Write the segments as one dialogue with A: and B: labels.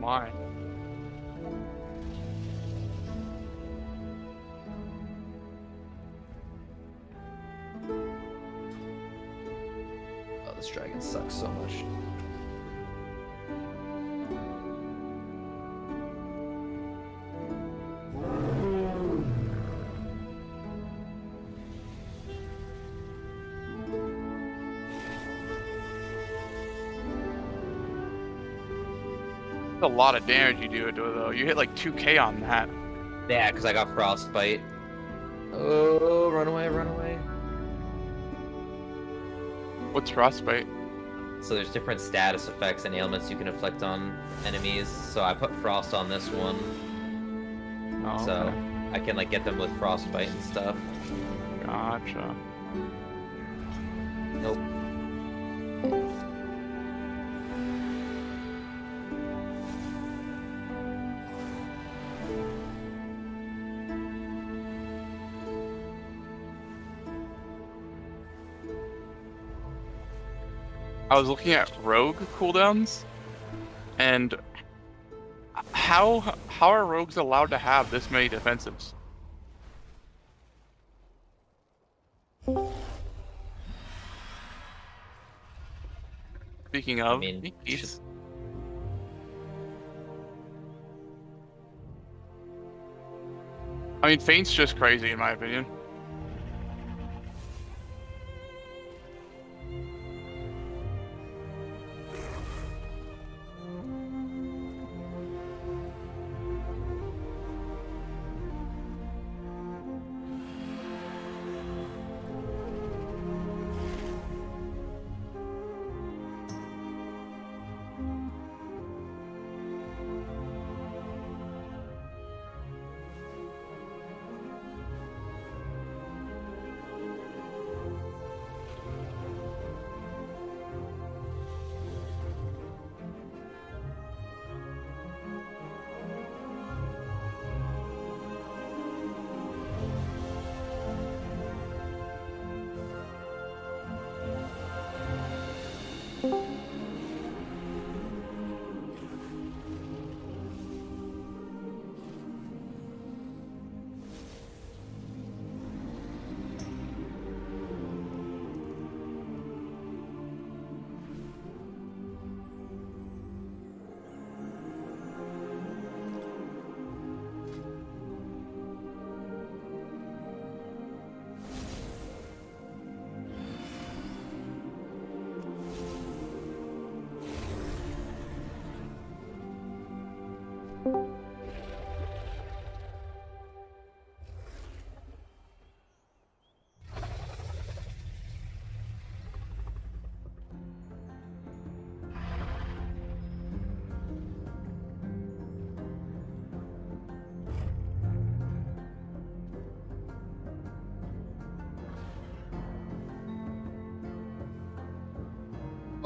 A: my.
B: Oh, this dragon sucks so much.
A: That's a lot of damage you do it though. You hit like 2k on that.
B: Yeah, because I got frostbite. Oh, run away, run away.
A: What's frostbite?
B: So there's different status effects and ailments you can inflict on enemies. So I put frost on this one.
A: Oh,
B: So
A: okay.
B: I can like get them with frostbite and stuff.
A: Gotcha.
B: Nope.
A: I was looking at rogue cooldowns, and how are rogues allowed to have this many defensives? Speaking of,
B: I mean,
A: he's... I mean, Feint's just crazy in my opinion.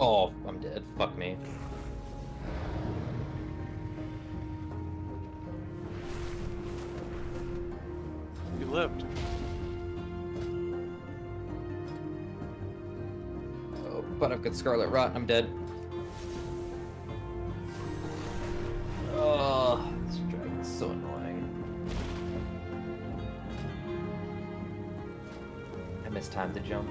B: Oh, I'm dead. Fuck me.
A: You lived.
B: Oh, but I've got Scarlet Rot. I'm dead. Oh, this dragon's so annoying. I missed time to jump.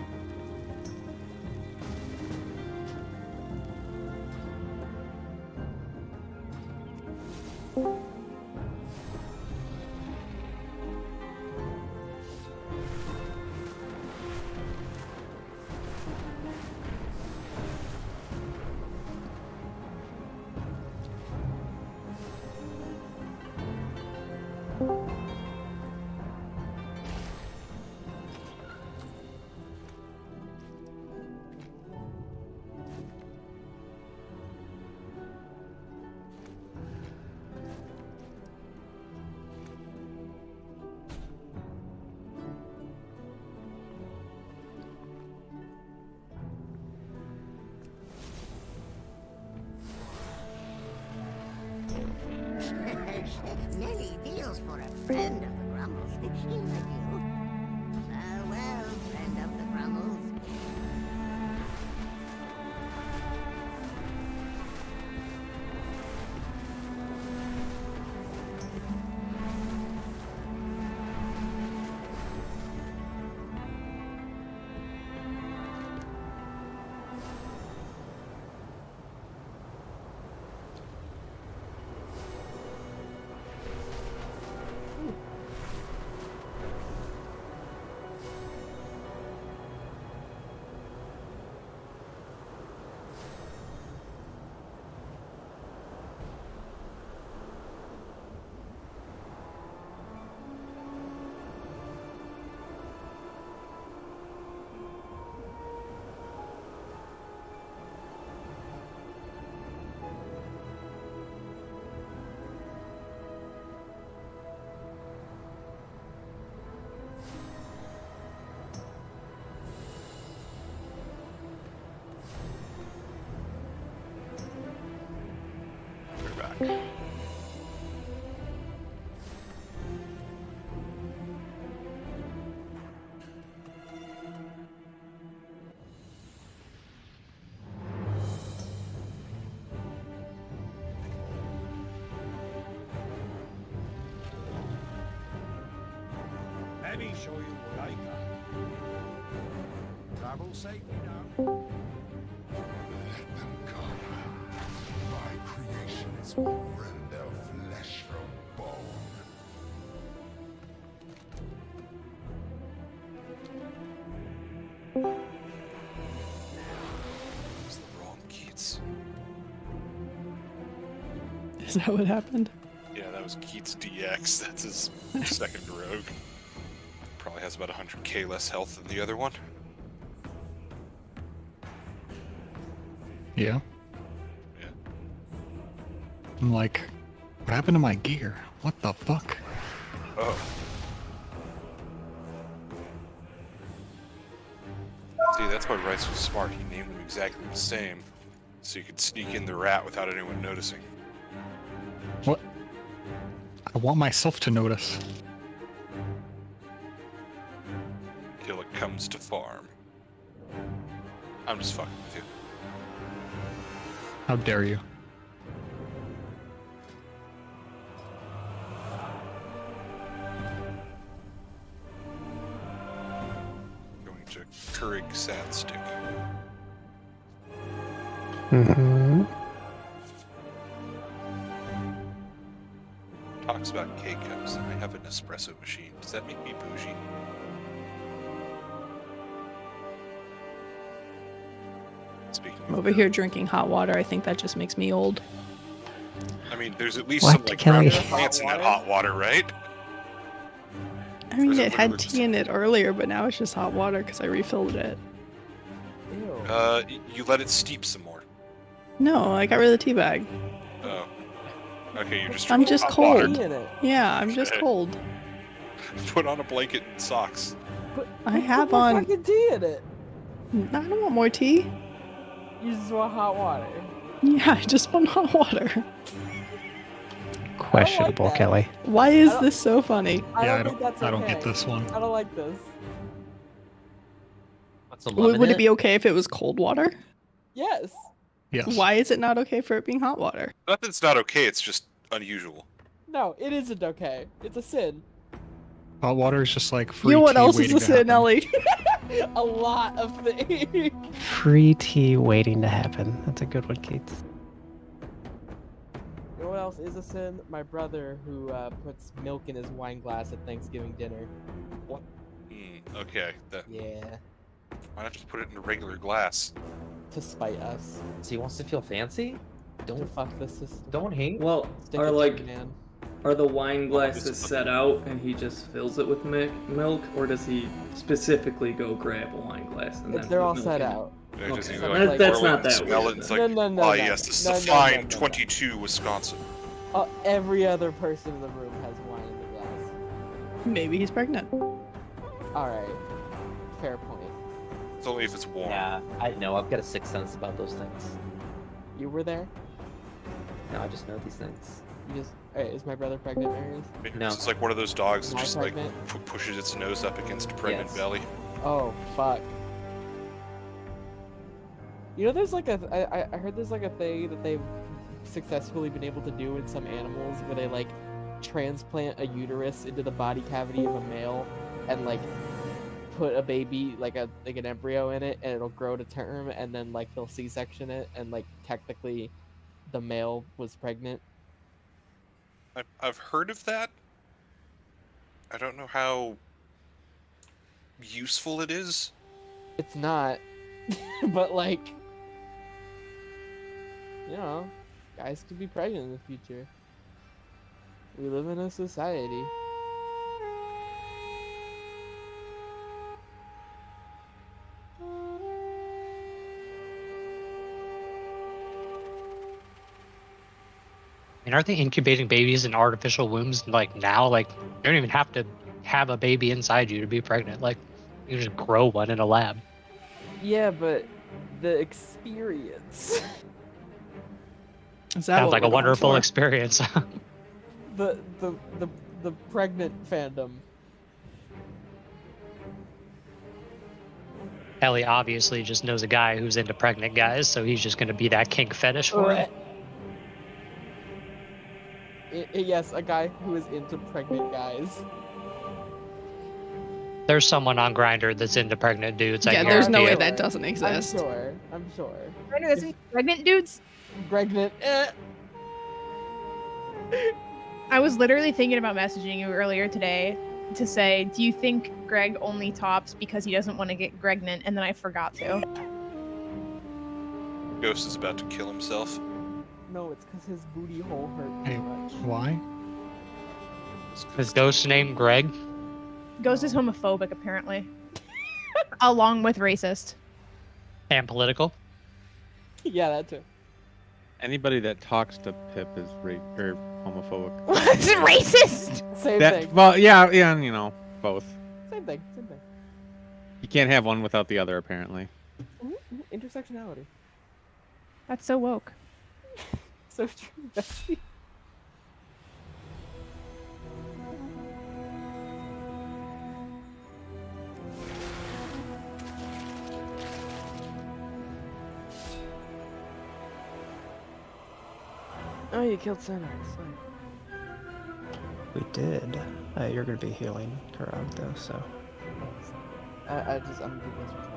C: Nelly deals for a friend of the Grumbles. She like you. Farewell, friend of the Grumbles.
D: Let me show you what I got. Travel safely now.
E: Let them come. My creations will render flesh from bone.
F: It's the wrong Keats.
G: Is that what happened?
F: Yeah, that was Keats DX. That's his second rogue. Probably has about 100k less health than the other one.
H: Yeah.
F: Yeah.
H: I'm like, what happened to my gear? What the fuck?
F: Oh. See, that's why Rice was smart. He named them exactly the same, so you could sneak in the rat without anyone noticing.
H: What? I want myself to notice.
F: Till it comes to farm. I'm just fucking with you.
H: How dare you?
F: Going to Keurig Sadstick.
I: Mm-hmm.
F: Talks about K-Cups, and I have an espresso machine. Does that make me bougie? Speaking
G: I'm
F: of
G: over here drinking hot water. I think that just makes me old.
F: I mean, there's at least
I: What,
F: some like
I: Kelly?
F: grounded plants in that hot water, right?
G: I mean,
F: Or is
G: it
F: it
G: had
F: literally
G: tea in it earlier, but now it's just hot water because I refilled it.
F: You let it steep some more.
G: No, I got rid of the tea bag.
F: Oh. Okay, you're just
G: I'm
F: drinking
G: just
F: hot
G: cold.
F: water.
G: Yeah, I'm just
F: Okay.
G: cold.
F: Put on a blanket and socks.
G: I have
J: Put
G: on.
J: fucking tea in it.
G: I don't want more tea.
J: You just want hot water.
G: Yeah, I just want hot water.
I: Questionable,
J: that.
I: Kelly.
G: Why
J: I
G: is
J: don't-
G: this so funny?
H: Yeah,
J: think that's
H: I don't get
J: okay.
H: this one.
J: I don't like this.
B: What's the love in
G: Would it be okay if it was cold water?
J: Yes.
H: Yes.
G: Why is it not okay for it being hot water?
F: Not that it's not okay, it's just unusual.
J: No, it isn't okay. It's a sin.
H: Hot water is just like free
G: You know what
H: tea
G: else is
H: waiting
G: a
H: to
G: sin,
H: happen.
G: Ellie?
J: A lot of things.
I: Free tea waiting to happen. That's a good one, Keats.
J: You know what else is a sin? My brother who puts milk in his wine glass at Thanksgiving dinner.
F: Okay.
J: Yeah.
F: Why not just put it in a regular glass?
J: To spite us.
B: So he wants to feel fancy?
J: To
B: Don't
J: fuck the system.
B: don't hate.
K: Well,
J: Stick
K: are
J: it to
K: like
J: you, man.
K: are the wine glasses
F: this is-
K: set out and he just fills it with milk, or does he specifically go grab a wine glass and then
J: They're
K: put
J: all
K: milk
J: set
K: in it?
J: out.
F: They're just
K: Okay.
F: either,
J: That-
F: like,
J: that's
F: pour it
K: not
F: and
K: that
F: smell
K: weird
F: it, it's
K: then.
F: like,
J: No,
F: ah,
J: no,
F: yes, this is
J: no,
F: a
J: no,
F: fine
J: no.
F: 22 Wisconsin.
J: Every other person in the room has wine in the glass.
G: Maybe he's pregnant.
J: Alright. Fair point.
F: It's only if it's warm.
B: Yeah, I know. I've got a sixth sense about those things.
J: You were there?
B: No, I just know these things.
J: You just. Alright, is my brother pregnant, Marius?
F: Maybe
B: No.
F: It's just like one of those dogs that
J: Am I
F: just like
J: pregnant?
F: pushes its nose up against a pregnant
B: Yes.
F: belly.
J: Oh, fuck. You know, there's like I heard there's like a thing that they've successfully been able to do in some animals where they like transplant a uterus into the body cavity of a male and like put a baby like an embryo in it and it'll grow to term and then like they'll C-section it and like technically the male was pregnant.
F: I've heard of that. I don't know how useful it is.
J: It's not, but like, you know, guys could be pregnant in the future. We live in a society.
L: And aren't they incubating babies in artificial wombs like now? Like you don't even have to have a baby inside you to be pregnant. Like you can just grow one in a lab.
J: Yeah, but the experience.
G: Is that
L: Sounds
G: what
L: like
G: we're
L: a
G: going
L: wonderful
G: for?
L: experience.
J: The pregnant fandom.
L: Ellie obviously just knows a guy who's into pregnant guys, so he's just going to be that kink fetish for him.
J: Yes, a guy who is into pregnant guys.
L: There's someone on Grindr that's into pregnant dudes. I
G: Yeah, there's no way
L: guarantee it.
G: that doesn't exist.
J: I'm sure.
M: Grindr isn't pregnant dudes?
J: Pregnant.
M: I was literally thinking about messaging you earlier today to say, do you think Greg only tops because he doesn't want to get pregnant? And then I forgot to.
F: Ghost is about to kill himself.
J: No, it's because his booty hole hurt
H: Hey,
J: too much.
H: why?
L: Is Ghost named Greg?
M: Ghost is homophobic, apparently. Along with racist.
L: And political?
J: Yeah, that too.
N: Anybody that talks to Pip is homophobic.
M: Is it racist?
J: Same
N: That,
J: thing.
N: well, yeah, you know, both.
J: Same thing.
N: You can't have one without the other, apparently.
J: Intersectionality.
M: That's so woke.
J: So true, bestie. Oh, you killed Senna.
I: We did. You're going to be healing Karag, though, so.
J: I'm doing this with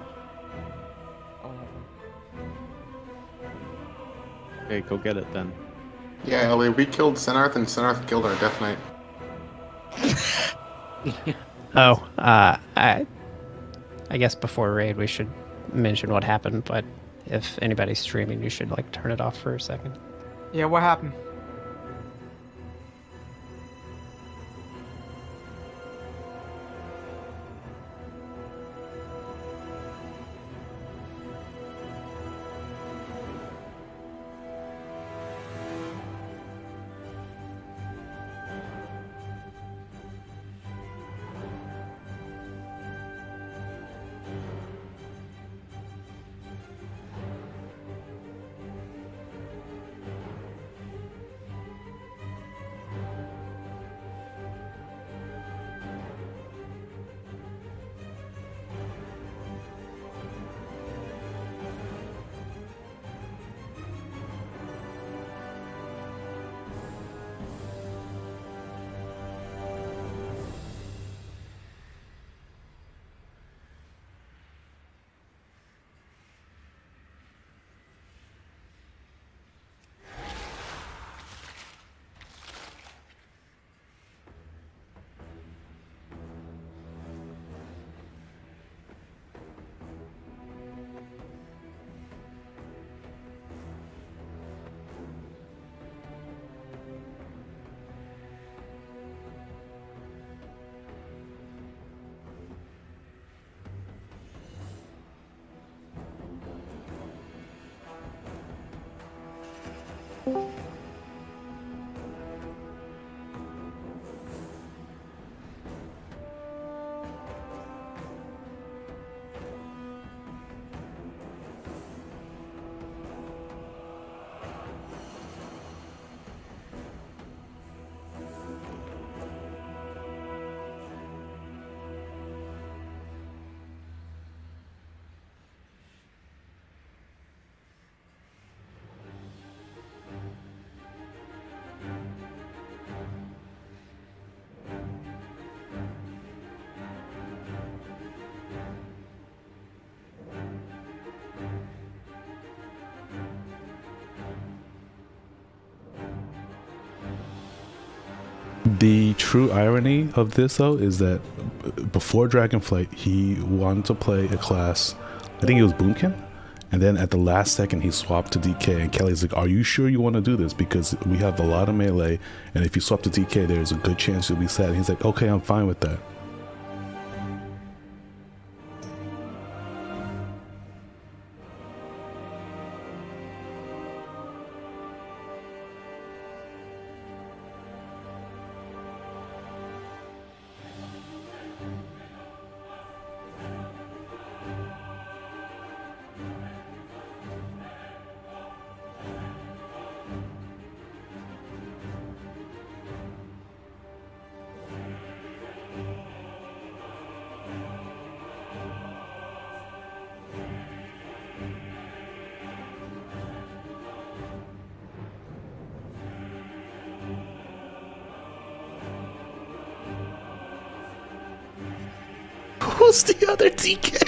J: Oh,
N: Okay, go get it then.
O: Yeah, Ellie, we killed Senarth and Senarth killed our Death Knight.
I: Oh, I guess before raid we should mention what happened, but if anybody's streaming, you should like turn it off for a second.
P: Yeah, what happened?
Q: The true irony of this, though, is that before Dragonflight, he wanted to play a class, I think it was Boomkin, and then at the last second, he swapped to DK, and Kelly's like, are you sure you want to do this? Because we have a lot of melee, and if you swap to DK, there's a good chance you'll be sad. And he's like, okay, I'm fine with that. Who's the other DK?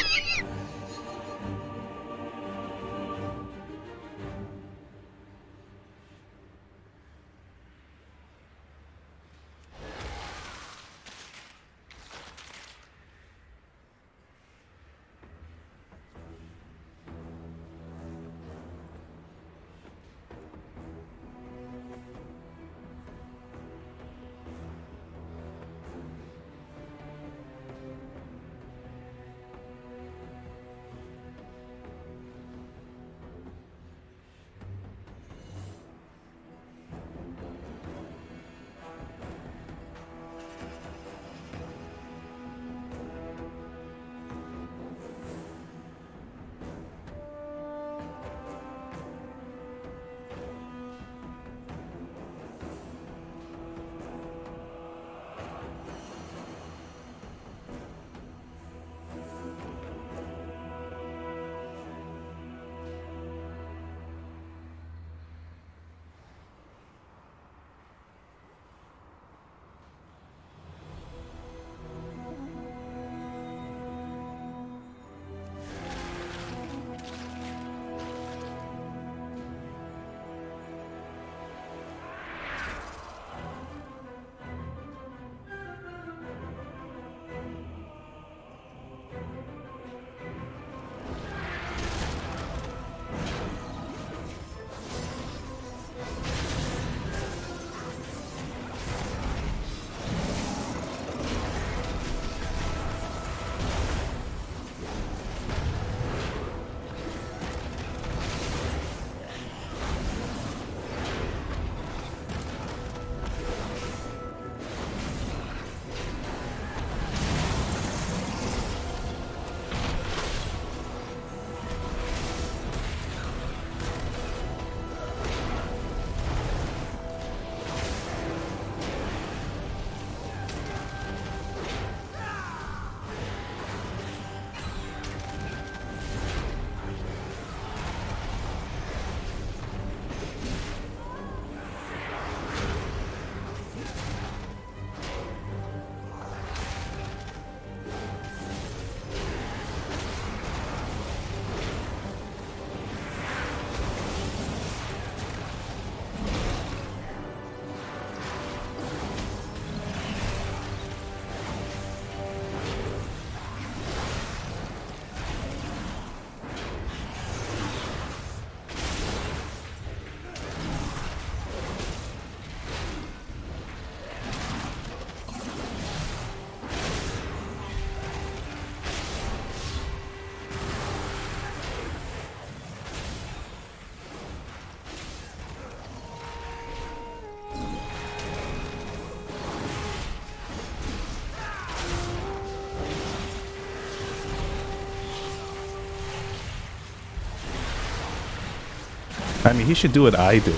Q: I mean, he should do what I do.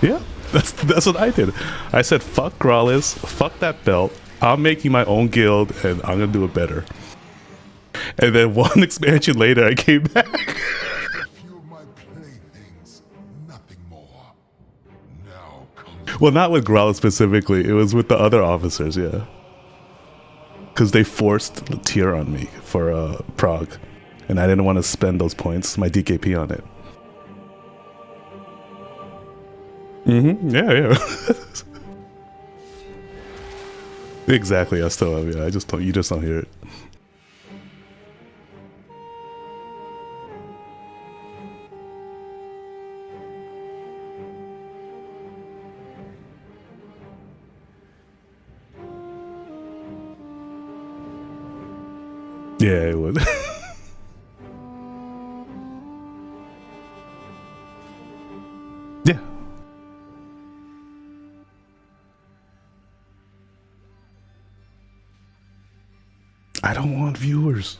Q: Yeah, that's what I did. I said, fuck Growlithe, fuck that belt. I'm making my own guild, and I'm gonna do it better. And then one expansion later, I came back. Well, not with Growlithe specifically. It was with the other officers, yeah. Because they forced the tier on me for Prague. And I didn't want to spend those points, my DKP on it. Yeah. Exactly, I still have, yeah. I just don't, you just don't hear it. Yeah, it would. Yeah. I don't want viewers.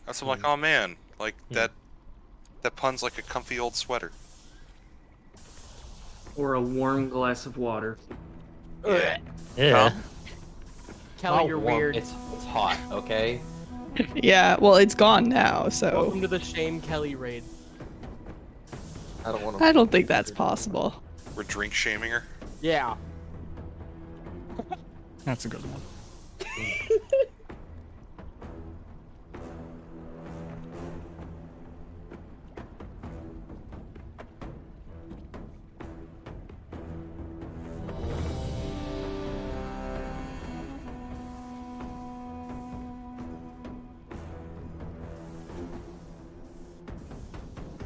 F: That's I'm like, oh man, like that pun's like a comfy old sweater.
K: Or a warm glass of water.
L: Yeah.
J: Kelly, you're
B: warm.
J: weird.
B: It's hot, okay?
G: Yeah, well, it's gone now, so
J: Welcome to the Shame Kelly raid.
B: I don't want
G: I don't think that's possible.
F: We're drink shaming her.
J: Yeah.
H: That's a good one.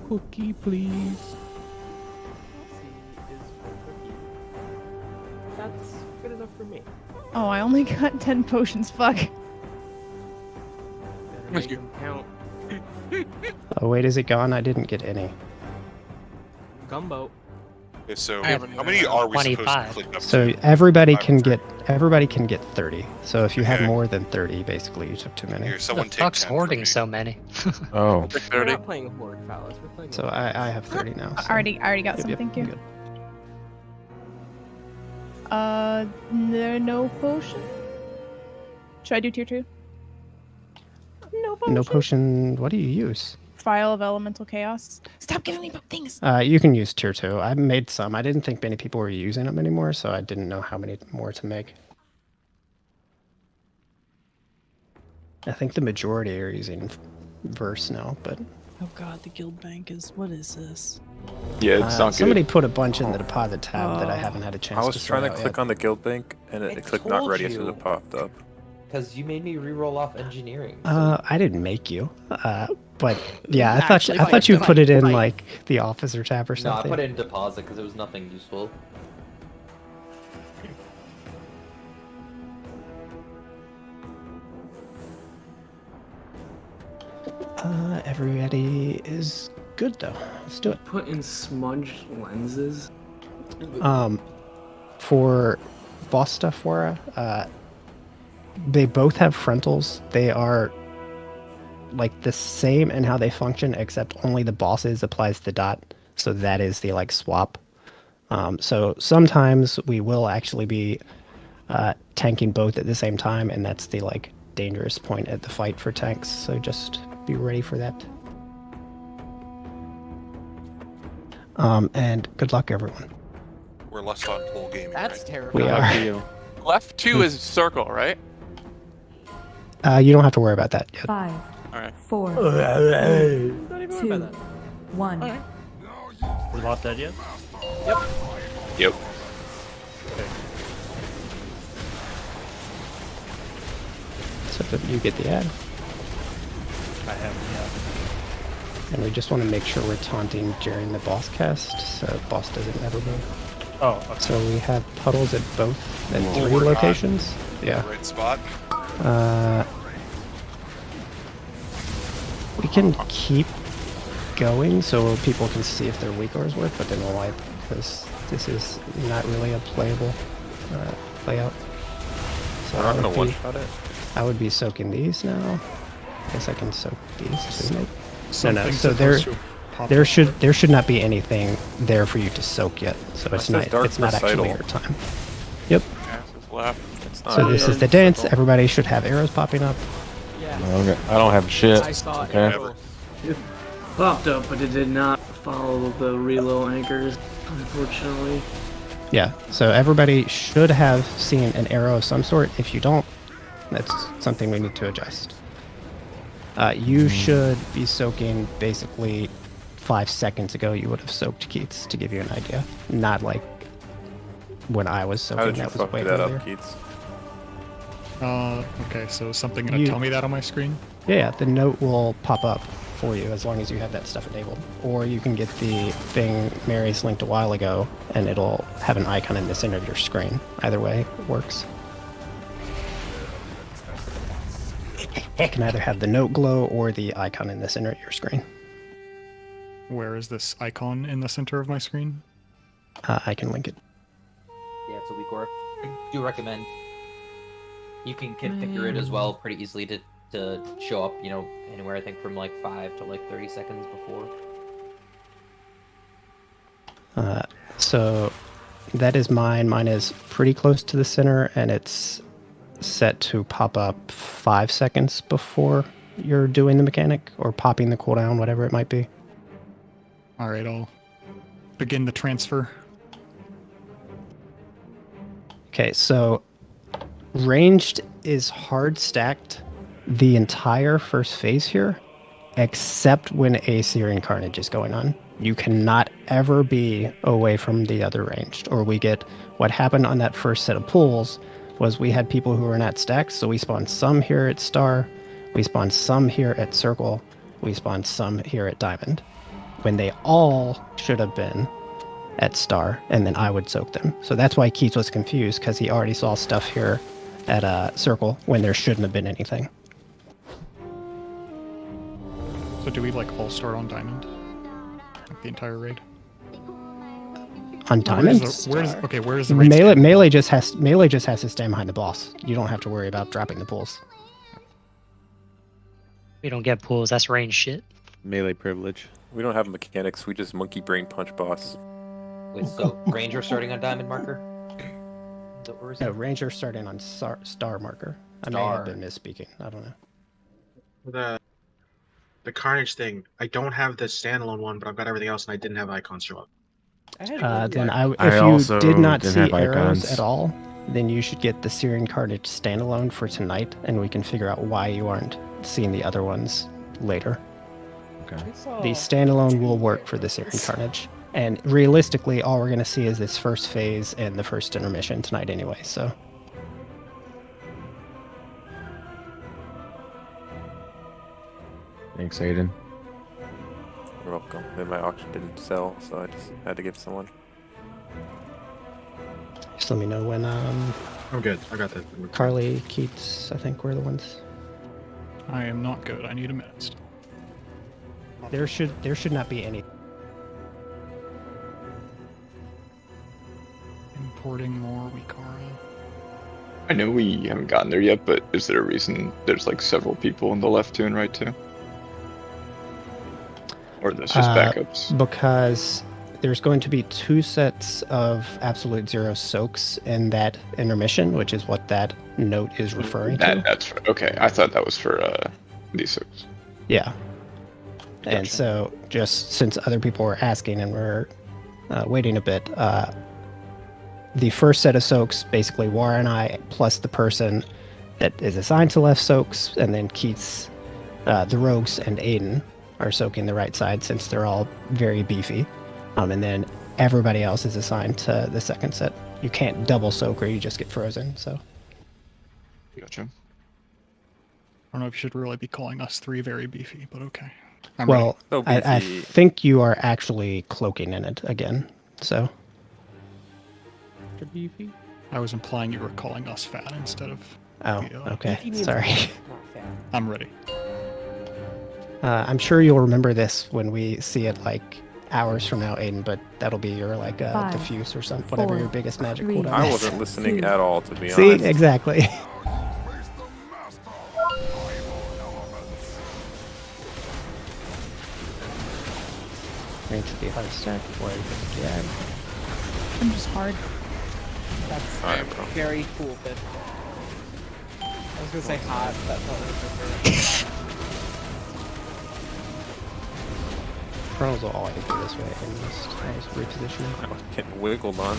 H: Cookie, please.
J: That's good enough for me.
M: Oh, I only got 10 potions. Fuck.
J: Better make them count.
I: Oh wait, is it gone? I didn't get any.
J: Gumbo.
F: Okay, so
L: I have
F: how many are we supposed to
L: 25.
F: click up
I: So
F: to?
I: everybody can get 30. So if you have
F: Okay.
I: more than 30, basically you took too many.
F: Here,
L: Who
F: someone
L: the
F: take
L: fuck's
F: 10 from
L: hoarding
F: me.
L: so many?
Q: Oh.
A: Take
J: We're
A: 30.
J: not playing Horde, Phallus. We're playing.
I: So I have 30 now.
M: I
I: so-
M: already got
I: Yep,
M: some.
I: yep,
M: Thank
I: I'm
M: you.
I: good.
M: No potion. Should I do tier 2? No potion.
I: No potion. What do you use?
M: Vial of Elemental Chaos. Stop giving me things.
I: You can use tier 2. I made some. I didn't think many people were using them anymore, so I didn't know how many more to make. I think the majority are using verse now, but
G: Oh god, the guild bank is. What is this?
P: Yeah, it's not
I: somebody
P: good.
I: put a bunch in the deposit tab that I
G: Oh.
I: haven't had a chance
P: I was
I: to
P: trying to
I: sort out
P: click
I: yet.
P: on the guild bank, and it
B: I
P: clicked not
B: told
P: ready as soon as
B: you.
P: it popped up.
B: Because you made me re-roll off engineering.
I: I didn't make you. But yeah, I
G: Actually,
I: thought you
G: fight,
I: put it in
G: fight.
I: like the officer tab or
B: No, I
I: something.
B: put it in deposit because it was nothing useful.
I: Everybody is good though. Let's do it.
K: Put in smudged lenses.
I: For boss stuff, Wara, they both have frontals. They are like the same in how they function, except only the bosses applies the dot. So that is the like swap. So sometimes we will actually be tanking both at the same time, and that's the like dangerous point at the fight for tanks. So just be ready for that. And good luck, everyone.
F: We're less on pole gaming,
J: That's
F: right?
J: terrifying.
I: We are.
A: Left 2 is circle, right?
I: You don't have to worry about that yet.
R: 5,
A: Alright.
R: 4,
J: Don't even worry
R: 2,
J: about that.
R: 1.
K: Is the boss dead yet?
F: Yep.
I: So that you get the ad.
K: I have,
I: And we just want to make sure we're taunting during the boss cast, so boss doesn't ever move.
K: Oh, okay.
I: So we have puddles at both, at
F: Well,
I: 3
F: we're not
I: locations. Yeah.
F: Right spot.
I: We can keep going so people can see if their weak ores work, but then we'll wipe, because this is not really a playable layout. So
P: We're not
I: I would
P: gonna
I: be-
P: one-shot it.
I: I would be soaking these now. I guess I can soak these too, maybe. No,
H: Something's
I: so there,
H: supposed to pop up.
I: there should not be anything there for you to soak yet. So
P: That
I: it's
P: says
I: not
P: dark
I: it's not actually
P: recital.
I: your time. Yep.
A: Gas is left.
P: It's not
I: So this is the dance.
P: recital.
I: Everybody should have arrows popping up.
J: Yeah.
P: Okay. I don't have shit.
J: I saw
P: Okay.
J: arrows.
K: It popped up, but it did not follow the reload anchors, unfortunately.
I: Yeah. So everybody should have seen an arrow of some sort. If you don't, that's something we need to adjust. You should be soaking basically 5 seconds ago. You would have soaked Keats to give you an idea. Not like when I was soaking.
P: How did you
I: that was
P: fuck
I: way
P: that
I: earlier.
P: up, Keats?
H: Okay, so something gonna
I: You-
H: tell me that on my screen?
I: Yeah, the note will pop up for you as long as you have that stuff enabled. Or you can get the thing Mary's linked a while ago, and it'll have an icon in the center of your screen. Either way works. You can either have the note glow or the icon in the center of your screen.
H: Where is this icon in the center of my screen?
I: I can link it.
B: Yeah, it's a weak orb. I do recommend. You can configure it as well pretty easily to to show up, you know, anywhere I think from like 5 to like 30 seconds before.
I: So that is mine. Mine is pretty close to the center, and it's set to pop up 5 seconds before you're doing the mechanic or popping the cooldown, whatever it might be.
H: All right, I'll begin the transfer.
I: Okay, so ranged is hard stacked the entire first phase here, except when a Searing Carnage is going on. You cannot ever be away from the other ranged, or we get what happened on that first set of pools was we had people who were not stacked, so we spawned some here at Star, we spawned some here at Circle, we spawned some here at Diamond, when they all should have been at Star, and then I would soak them. So that's why Keats was confused, because he already saw stuff here at Circle when there shouldn't have been anything.
H: So do we like all start on Diamond? Like the entire raid?
I: On Diamond?
H: Where's the raid?
I: Melee just has to stand behind the boss. You don't have to worry about dropping the pools.
L: We don't get pools, that's range shit.
N: Melee privilege.
P: We don't have mechanics. We just monkey brain punch boss.
B: Wait, so Ranger starting on Diamond marker? Is that what we're saying?
I: No, Ranger starting on Star marker. I may have been misspeaking. I don't know.
O: The Carnage thing, I don't have the standalone one, but I've got everything else, and I didn't have icons show up.
I: If you did not see arrows at all, then you should get the Searing Carnage standalone for tonight, and we can figure out why you aren't seeing the other ones later.
N: Okay.
I: The standalone will work for the Searing Carnage. And realistically, all we're going to see is this first phase and the first intermission tonight anyway, so...
P: Thanks, Aiden.
F: You're welcome. Then my auction didn't sell, so I just had to give someone.
I: Just let me know when,
O: I'm good. I got that.
I: Carly, Keats, I think were the ones.
H: I am not good. I need a minute still.
I: There should not be any.
H: Importing more Wikara.
R: I know we haven't gotten there yet, but is there a reason there's like several people in the left 2 and right 2? Or that's just backups?
I: Because there's going to be 2 sets of absolute zero soaks in that intermission, which is what that note is referring to.
R: That's okay. I thought that was for these soaks.
I: Yeah.
R: Gotcha.
I: And so, just since other people were asking and we're waiting a bit, the first set of soaks, basically War and I, plus the person that is assigned to left soaks, and then Keats, the rogues, and Aiden are soaking the right side since they're all very beefy. And then everybody else is assigned to the second set. You can't double soak or you just get frozen, so.
R: Gotcha.
H: I don't know if you should really be calling us 3 very beefy, but okay.
I: Well, I think you are actually cloaking in it again, so.
J: Beefy?
H: I was implying you were calling us fat instead of...
I: Oh, okay. Sorry.
H: I'm ready.
I: I'm sure you'll remember this when we see it like hours from now, Aiden, but that'll be your like diffuse or something, whatever your biggest magic cooldown is.
F: I wasn't listening at all, to be honest.
I: See, exactly. Range to be hard stack before I get the jab.
M: I'm just hard.
J: That's very cool, but I was gonna say hot, but that's not what I prefer.
I: Chronos will always do this way and just always repositioning.
F: I was getting wiggled on.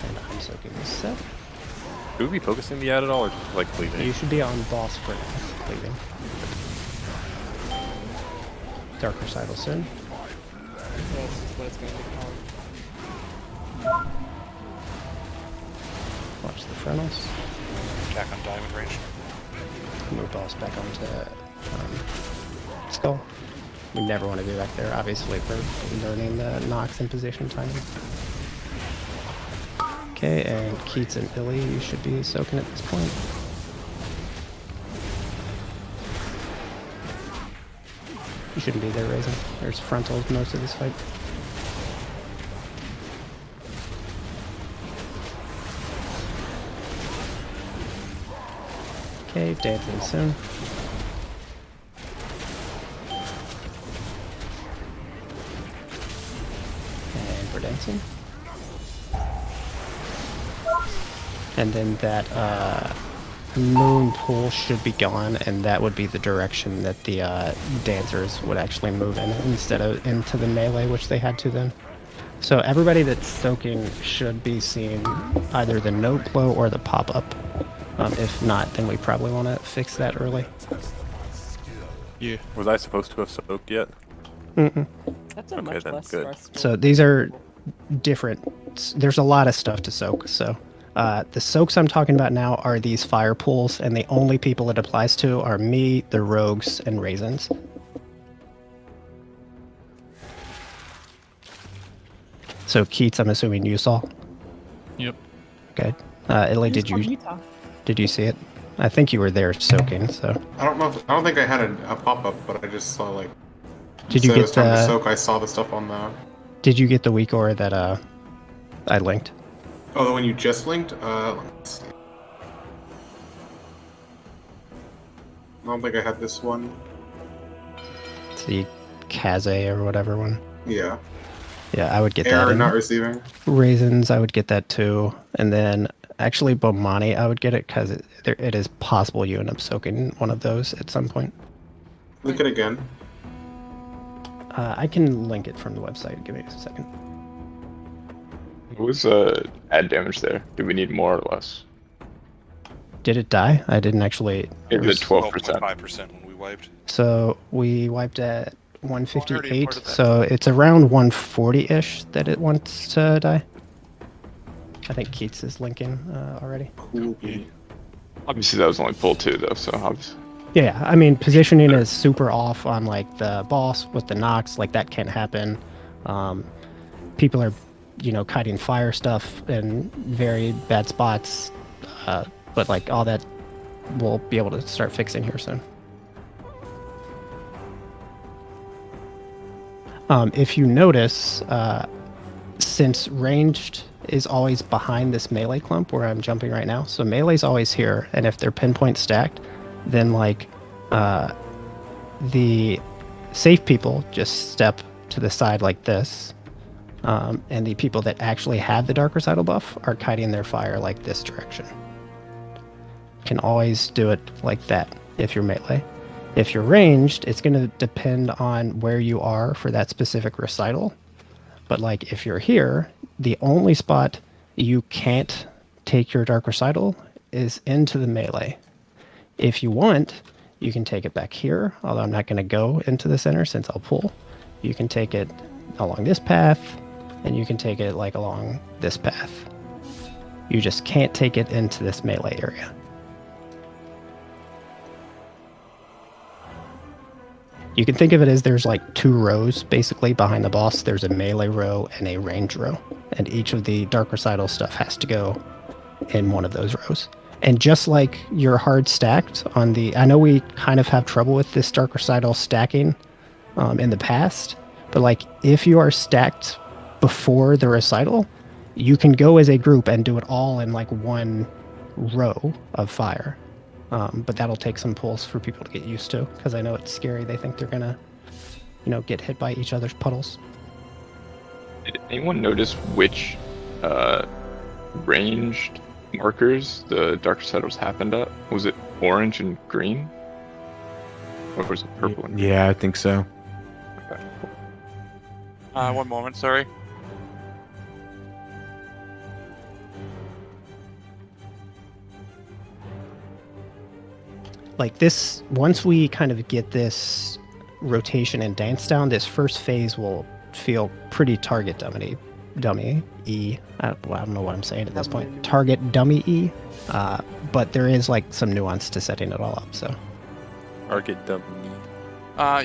I: And I'm soaking this set.
F: Should we be focusing the ad at all, or like cleaving?
I: You should be on boss for now, cleaving. Darker side will soon.
J: This is what it's gonna be called.
I: Watch the frontals.
F: Attack on diamond range.
I: Move boss back onto skull. We never want to be back there, obviously, for learning the knocks and position timing. Okay, and Keats and Illy, you should be soaking at this point. You shouldn't be there, Raisin. There's frontals most of this fight. Okay, dancing soon. And we're dancing. And then that moon pool should be gone, and that would be the direction that the dancers would actually move in instead of into the melee, which they had to then. So everybody that's soaking should be seeing either the note glow or the pop-up. If not, then we probably want to fix that early.
P: Yeah. Was I supposed to have soaked yet?
I: Mm-mm.
J: That's a
P: Okay,
J: much
P: then,
J: less
P: good.
J: stressful.
I: So these are different. There's a lot of stuff to soak. So the soaks I'm talking about now are these fire pools, and the only people it applies to are me, the rogues, and raisins. So Keats, I'm assuming you saw.
H: Yep.
I: Okay. Illy, did you see it? I think you were there soaking. So
O: I don't know. I don't think I had a pop up, but I just saw like.
I: Did you
O: said it
I: get
O: was time to
I: the-
O: soak? I saw the stuff on the.
I: did you get the weak aura that I linked?
O: Oh, the one you just linked. Let's see. I don't think I had this one.
I: It's the Kaze or whatever one.
O: Yeah.
I: Yeah, I would get that.
O: Error
I: in.
O: not receiving.
I: Raisins, I would get that too. And then actually Bomani, I would get it because it is possible you end up soaking one of those at some point.
O: Link it again.
I: I can link it from the website. Give me a second.
R: What was add damage there? Do we need more or less?
I: Did it die? I didn't actually.
R: It was 12%.
F: 12.5% when we wiped.
I: So we wiped at 158. So it's around 140-ish that it wants to die. I think Keats is linking already.
R: Obviously, that was only pull 2 though, so obviously.
I: Yeah, I mean, positioning is super off on like the boss with the knocks. Like that can't happen. People are, kiting fire stuff in very bad spots. But like all that, we'll be able to start fixing here soon. If you notice, since ranged is always behind this melee clump where I'm jumping right now, so melee's always here, and if they're pinpoint stacked, then like the safe people just step to the side like this, and the people that actually have the Dark Recital buff are kiting their fire like this direction. Can always do it like that if you're melee. If you're ranged, it's going to depend on where you are for that specific recital. But like if you're here, the only spot you can't take your Dark Recital is into the melee. If you want, you can take it back here, although I'm not going to go into the center since I'll pull. You can take it along this path, and you can take it like along this path. You just can't take it into this melee area. You can think of it as there's like 2 rows basically behind the boss. There's a melee row and a range row. And each of the Dark Recital stuff has to go in one of those rows. And just like you're hard stacked on the... I know we kind of have trouble with this Dark Recital stacking in the past. But like if you are stacked before the recital, you can go as a group and do it all in like one row of fire. But that'll take some pulls for people to get used to, because I know it's scary. They think they're gonna, get hit by each other's puddles.
R: Did anyone notice which ranged markers the Dark Recitals happened at? Was it orange and green? Or was it purple and green?
N: Yeah, I think so.
R: Okay.
A: One moment, sorry.
I: Like this, once we kind of get this rotation and dance down, this first phase will feel pretty target dummy E. I don't know what I'm saying at this point. Target dummy E. But there is like some nuance to setting it all up. So.
P: Target dummy.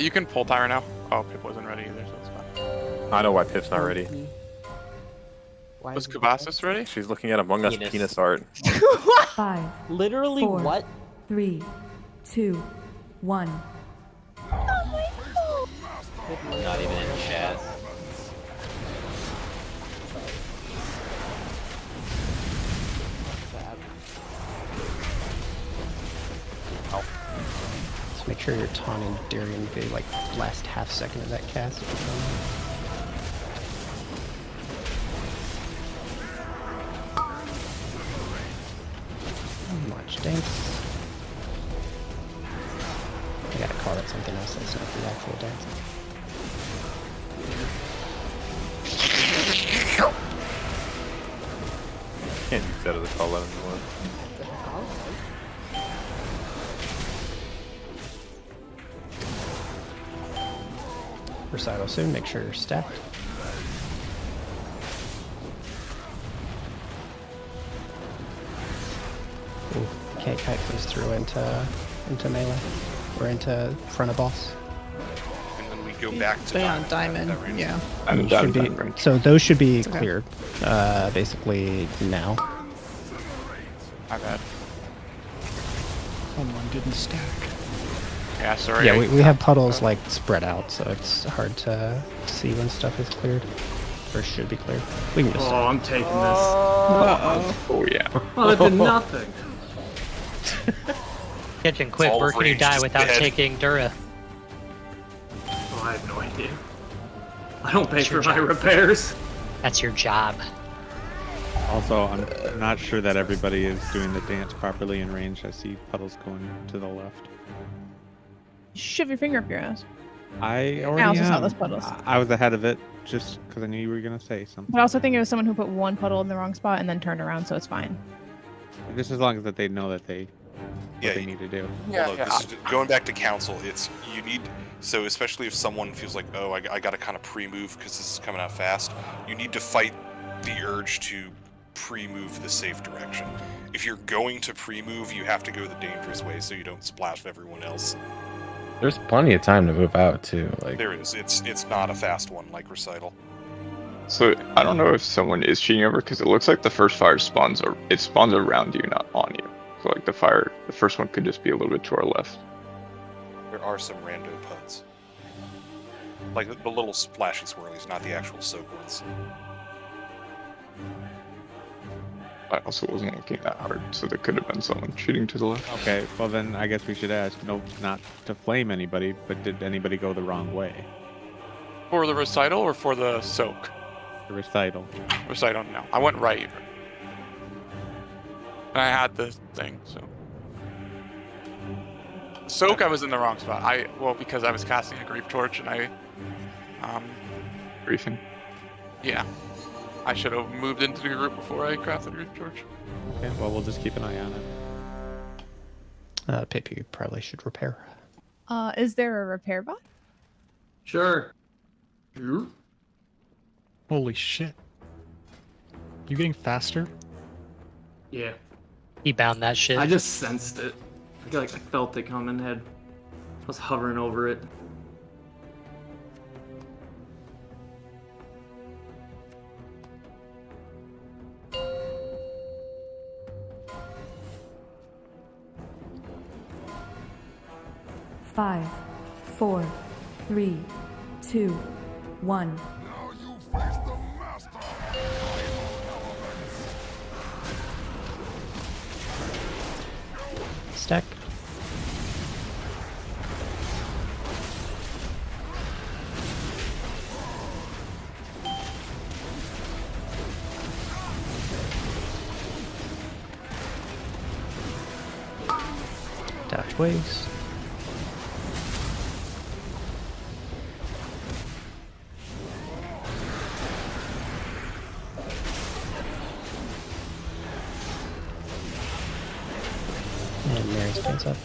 A: You can pull Tyra now. Oh, Pip wasn't ready either, so it's fine.
P: I know why Pip's not ready.
A: Was Kabassus ready?
P: She's looking at Among Us penis art.
S: 5.
J: Literally
S: 4,
J: what?
S: 3, 2, 1.
B: Not even in chat.
I: Just make sure you're taunting Darian the like last half second of that cast. If you can. Much dance. I gotta call it something else that's not the actual dancing.
P: Can't use that as a call out anymore.
I: Recital soon, make sure you're stacked. Ooh, Kite goes through into melee. Or into front of boss.
F: And then we go back to
G: Stay on diamond, yeah.
I: Should be, so those should be cleared, basically now.
A: My bad.
H: Someone didn't stack.
A: Yeah, sorry.
I: Yeah, we have puddles like spread out, so it's hard to see when stuff is cleared. Or should be cleared. We can just
K: Oh, I'm taking this.
R: Oh yeah.
K: Well, it did nothing.
L: Kitchen, quick,
F: All
L: where can you
F: ranged
L: die
F: is
L: without
F: dead.
L: taking Dura?
K: Oh, I have no idea. I don't pay
L: That's
K: for
L: your
K: my
L: job.
K: repairs.
L: That's your job.
N: Also, I'm not sure that everybody is doing the dance properly in range. I see puddles going to the left.
M: Shove your finger up your ass.
N: I
M: I
N: already
M: also saw
N: am.
M: those puddles.
N: I was ahead of it just because I knew you were gonna say something.
M: But I also think it was someone who put one puddle in the wrong spot and then turned around, so it's fine.
N: Just as long as that they know that they
F: Yeah,
N: what they need to do.
F: Although this is, going back to council, it's you need so especially if someone feels like, oh, I got to kind of pre-move because this is coming out fast. You need to fight the urge to pre-move the safe direction. If you're going to pre-move, you have to go the dangerous way so you don't splash everyone else.
S: There's plenty of time to move out too. Like
F: There is. It's not a fast one like Recital.
R: So I don't know if someone is cheating over because it looks like the first fire spawns around you, not on you. So like the first one could just be a little bit to our left.
F: There are some rando puds. Like the little splashy swirlies, not the actual soak ones.
R: I also wasn't looking that hard, so there could have been someone cheating to the left.
N: Okay, well then I guess we should ask, no, not to flame anybody, but did anybody go the wrong way?
A: For the recital or for the soak?
N: The recital.
A: Recital, no. I went right. And I had the thing, so. Soak, I was in the wrong spot. Well, because I was casting a Grief Torch and I.
R: Griefing?
A: Yeah. I should have moved into the group before I crafted Grief Torch.
N: Okay, well we'll just keep an eye on it.
I: Pip, you probably should repair.
M: Is there a repair bot?
K: Sure.
H: Holy shit. You getting faster?
K: Yeah.
L: He bound that shit.
K: I just sensed it. I feel like I felt it coming. I was hovering over it.
T: Five, 4, 3, 2, 1.
I: Stack. Dash waves. And Mary's pants up.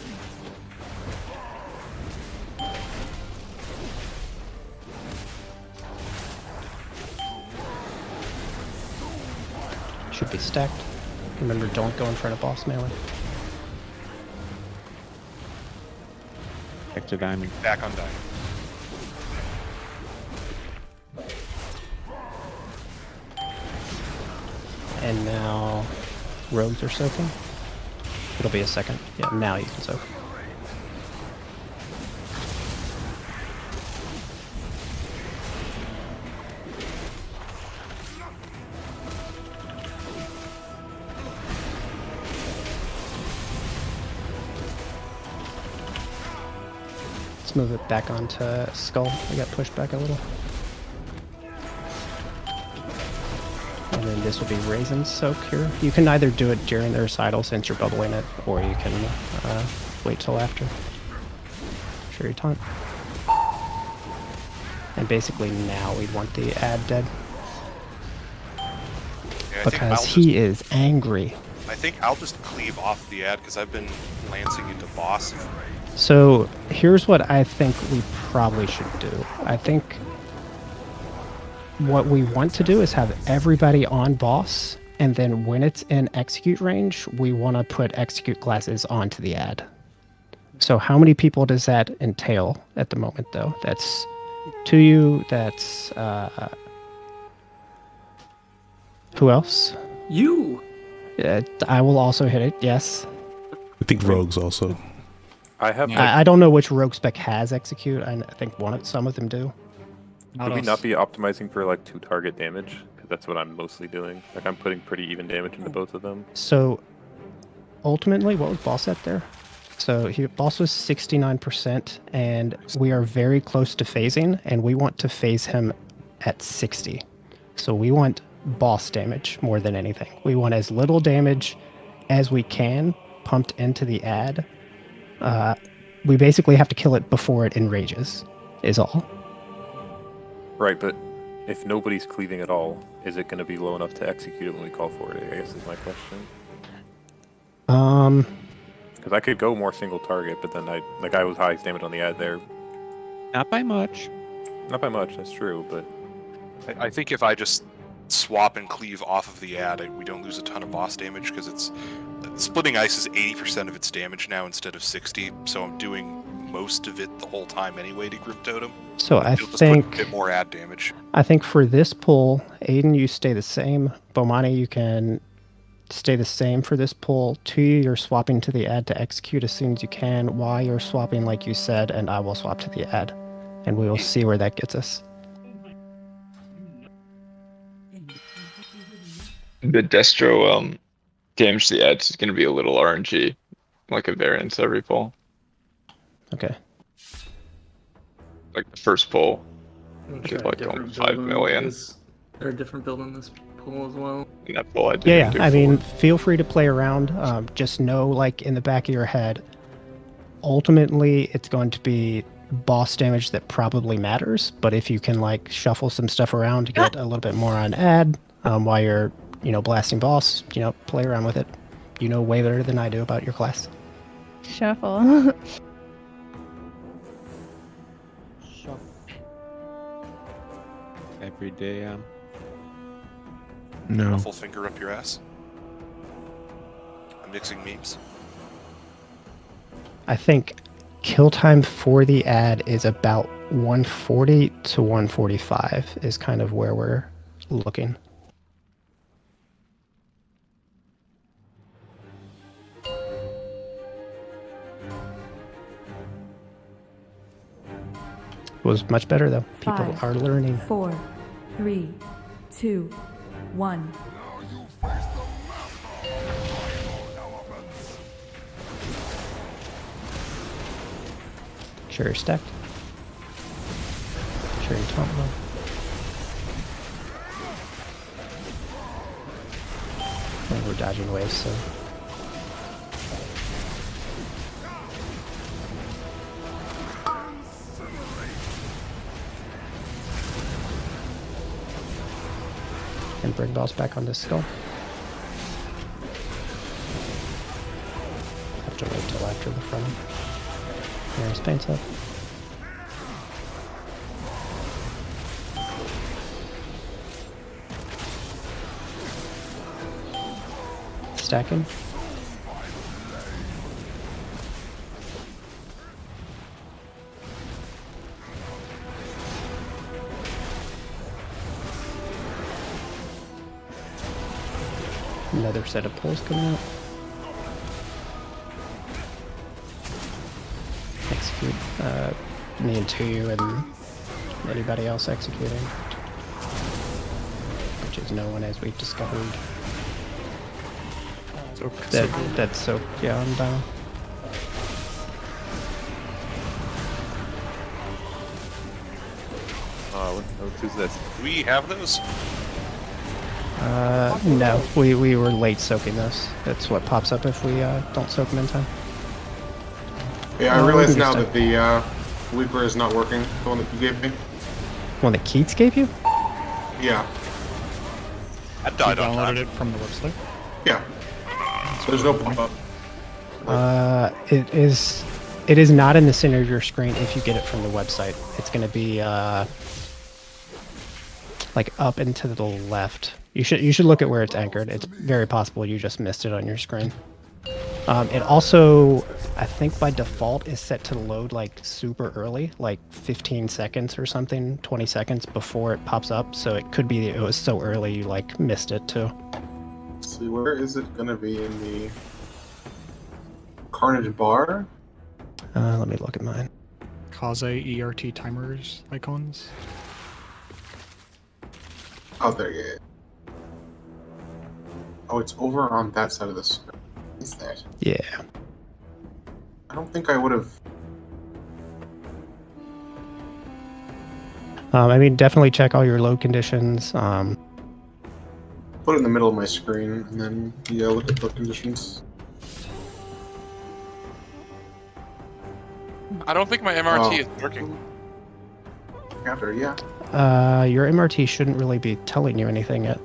I: Should be stacked. Remember, don't go in front of boss melee.
N: Back to diamond.
F: Back on diamond.
I: And now rogues are soaking. It'll be a second. Yeah, now you can soak. Let's move it back onto Skull. I got pushed back a little. And then this will be Raisin Soak here. You can either do it during the recital since you're bubbling it, or you can wait till after. Sure you taunt. And basically now we want the ad dead.
F: Yeah,
I: because he is angry.
F: I think I'll just cleave off the ad because I've been lancing into boss.
I: So here's what I think we probably should do. I think what we want to do is have everybody on boss, and then when it's in execute range, we want to put execute classes onto the ad. So how many people does that entail at the moment, though? That's to you, that's... who else?
K: You!
I: I will also hit it, yes.
Q: I think rogues also.
P: I have.
I: I don't know which rogue spec has execute. I think some of them do.
P: Would we not be optimizing for like 2 target damage? Because that's what I'm mostly doing. Like I'm putting pretty even damage into both of them.
I: So ultimately, what was boss at there? So boss was 69%, and we are very close to phasing, and we want to phase him at 60. So we want boss damage more than anything. We want as little damage as we can pumped into the ad. We basically have to kill it before it enrages, is all.
P: Right, but if nobody's cleaving at all, is it going to be low enough to execute it when we call for it? I guess is my question. Because I could go more single target, but then I was highest damage on the ad there.
N: Not by much.
P: Not by much, that's true, but
F: I think if I just swap and cleave off of the ad, we don't lose a ton of boss damage because it's splitting ice is 80% of its damage now instead of 60, so I'm doing most of it the whole time anyway to Grim Totem.
I: So I
F: It'll just
I: think
F: put a bit more ad damage.
I: I think for this pull, Aiden, you stay the same. Bomani, you can stay the same for this pull. 2, you're swapping to the ad to execute as soon as you can. Y, you're swapping like you said, and I will swap to the ad, and we will see where that gets us.
R: The Destro damage to the ads is going to be a little RNG, like a variance every pull.
I: Okay.
R: Like the first pull,
K: I'll
R: did
K: try a
R: like
K: different
R: almost
K: build
R: 5
K: on
R: million.
K: this- Or a different build in this pool as well.
R: And that pull I didn't
I: Yeah,
R: do
I: I mean,
R: forward.
I: feel free to play around. Just know, like, in the back of your head, ultimately, it's going to be boss damage that probably matters. But if you can, like, shuffle some stuff around to get a little bit more on ad while you're, blasting boss, play around with it. You know way better than I do about your class.
M: Shuffle.
N: Every day,
Q: No.
F: Full finger up your ass. I'm mixing memes.
I: I think kill time for the ad is about 140 to 145 is kind of where we're looking. Was much better though. People
T: 5,
I: are learning.
T: 4, 3, 2, 1.
I: Sure you're stacked. Sure you're top low. And we're dodging waves, so. And bring balls back on the skull. Have to wait till after the front. There's paints up. Stacking. Another set of pulls coming out. Execute. Me and 2 and anybody else executing. Which is no one as we've discovered. That's so, yeah, I'm down.
P: Rowan notes. Who's this?
F: Do we have those?
I: No, we were late soaking those. That's what pops up if we don't soak them in time.
O: Yeah, I realize now that the Weeper is not working. The one that you gave me.
I: One that Keats gave you?
O: Yeah.
F: That died on time.
H: Downloaded it from the website.
O: Yeah. So there's no pop up.
I: It is not in the center of your screen if you get it from the website. It's going to be like up and to the left. You should look at where it's anchored. It's very possible you just missed it on your screen. It also, I think by default, is set to load like super early, like 15 seconds or something, 20 seconds before it pops up. So it could be it was so early you like missed it too.
O: Let's see, where is it gonna be in the Carnage bar?
I: Let me look at mine.
H: Kaze ERT timers icons.
O: Oh, there you go. Oh, it's over on that side of the screen. Is that?
I: Yeah.
O: I don't think I would have.
I: I mean, definitely check all your load conditions.
O: Put it in the middle of my screen, and then yeah, look at load conditions.
A: I don't think my MRT is working.
O: After, yeah.
I: Your MRT shouldn't really be telling you anything yet.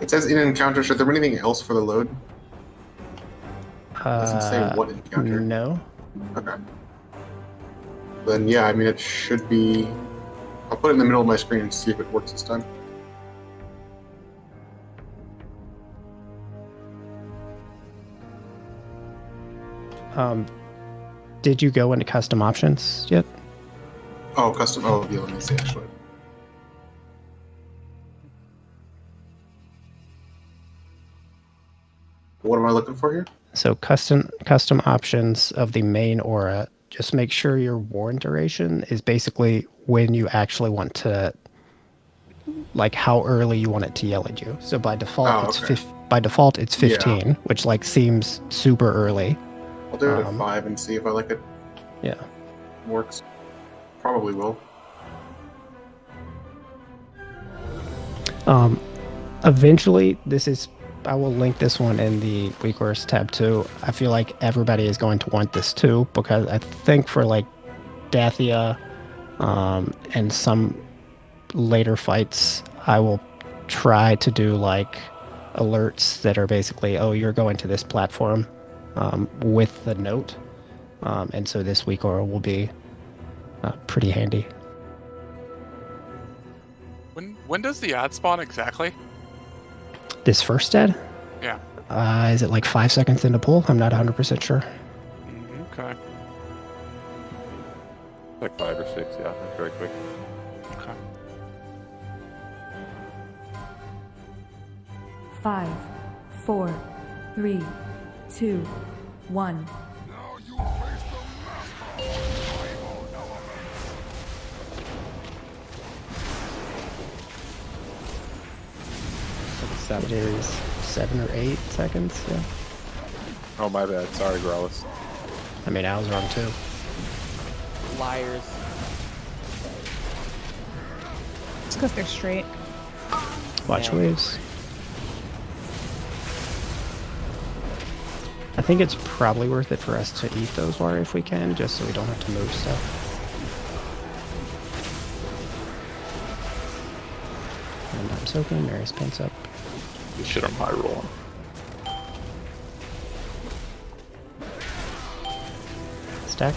O: It says in encounter. Should there be anything else for the load? Doesn't say what encounter.
I: No.
O: Okay. Then yeah, I mean it should be. I'll put it in the middle of my screen and see if it works this time.
I: Did you go into custom options yet?
O: Oh, custom. Oh, yeah. Let me see actually. What am I looking for here?
I: So custom options of the main aura. Just make sure your warn duration is basically when you actually want to, like how early you want it to yell at you. So by default, it's 15, which like seems super early.
O: I'll do it at 5 and see if I like it.
I: Yeah.
O: Works. Probably will.
I: Eventually, I will link this one in the weak orders tab too. I feel like everybody is going to want this too, because I think for like Dathia and some later fights, I will try to do like alerts that are basically, oh, you're going to this platform with the note. And so this weak aura will be pretty handy.
A: When does the ad spawn exactly?
I: This first ad?
A: Yeah.
I: Is it like 5 seconds into pull? I'm not 100% sure.
A: Okay.
P: Like 5 or 6, yeah. That's very quick.
A: Okay.
T: 5, 4, 3, 2, 1.
I: It is 7 or 8 seconds, yeah.
P: Oh, my bad. Sorry, Growlis.
I: I mean, I was wrong too.
J: Liars.
M: It's because they're straight.
I: Watch waves. I think it's probably worth it for us to eat those water if we can, just so we don't have to move stuff. And I'm soaking, Mary's pants up.
R: This shit on high rolling.
I: Stack.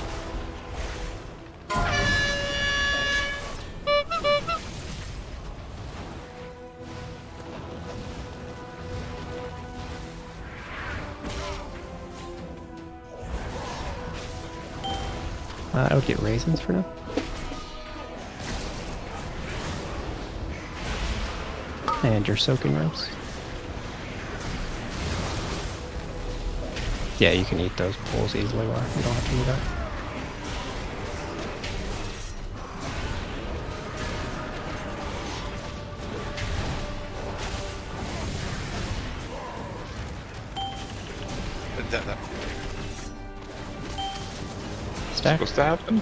I: I would get raisins for now. And your soaking ribs. Yeah, you can eat those pulls easily, Laura. You don't have to do that. Stack?
R: Supposed to happen?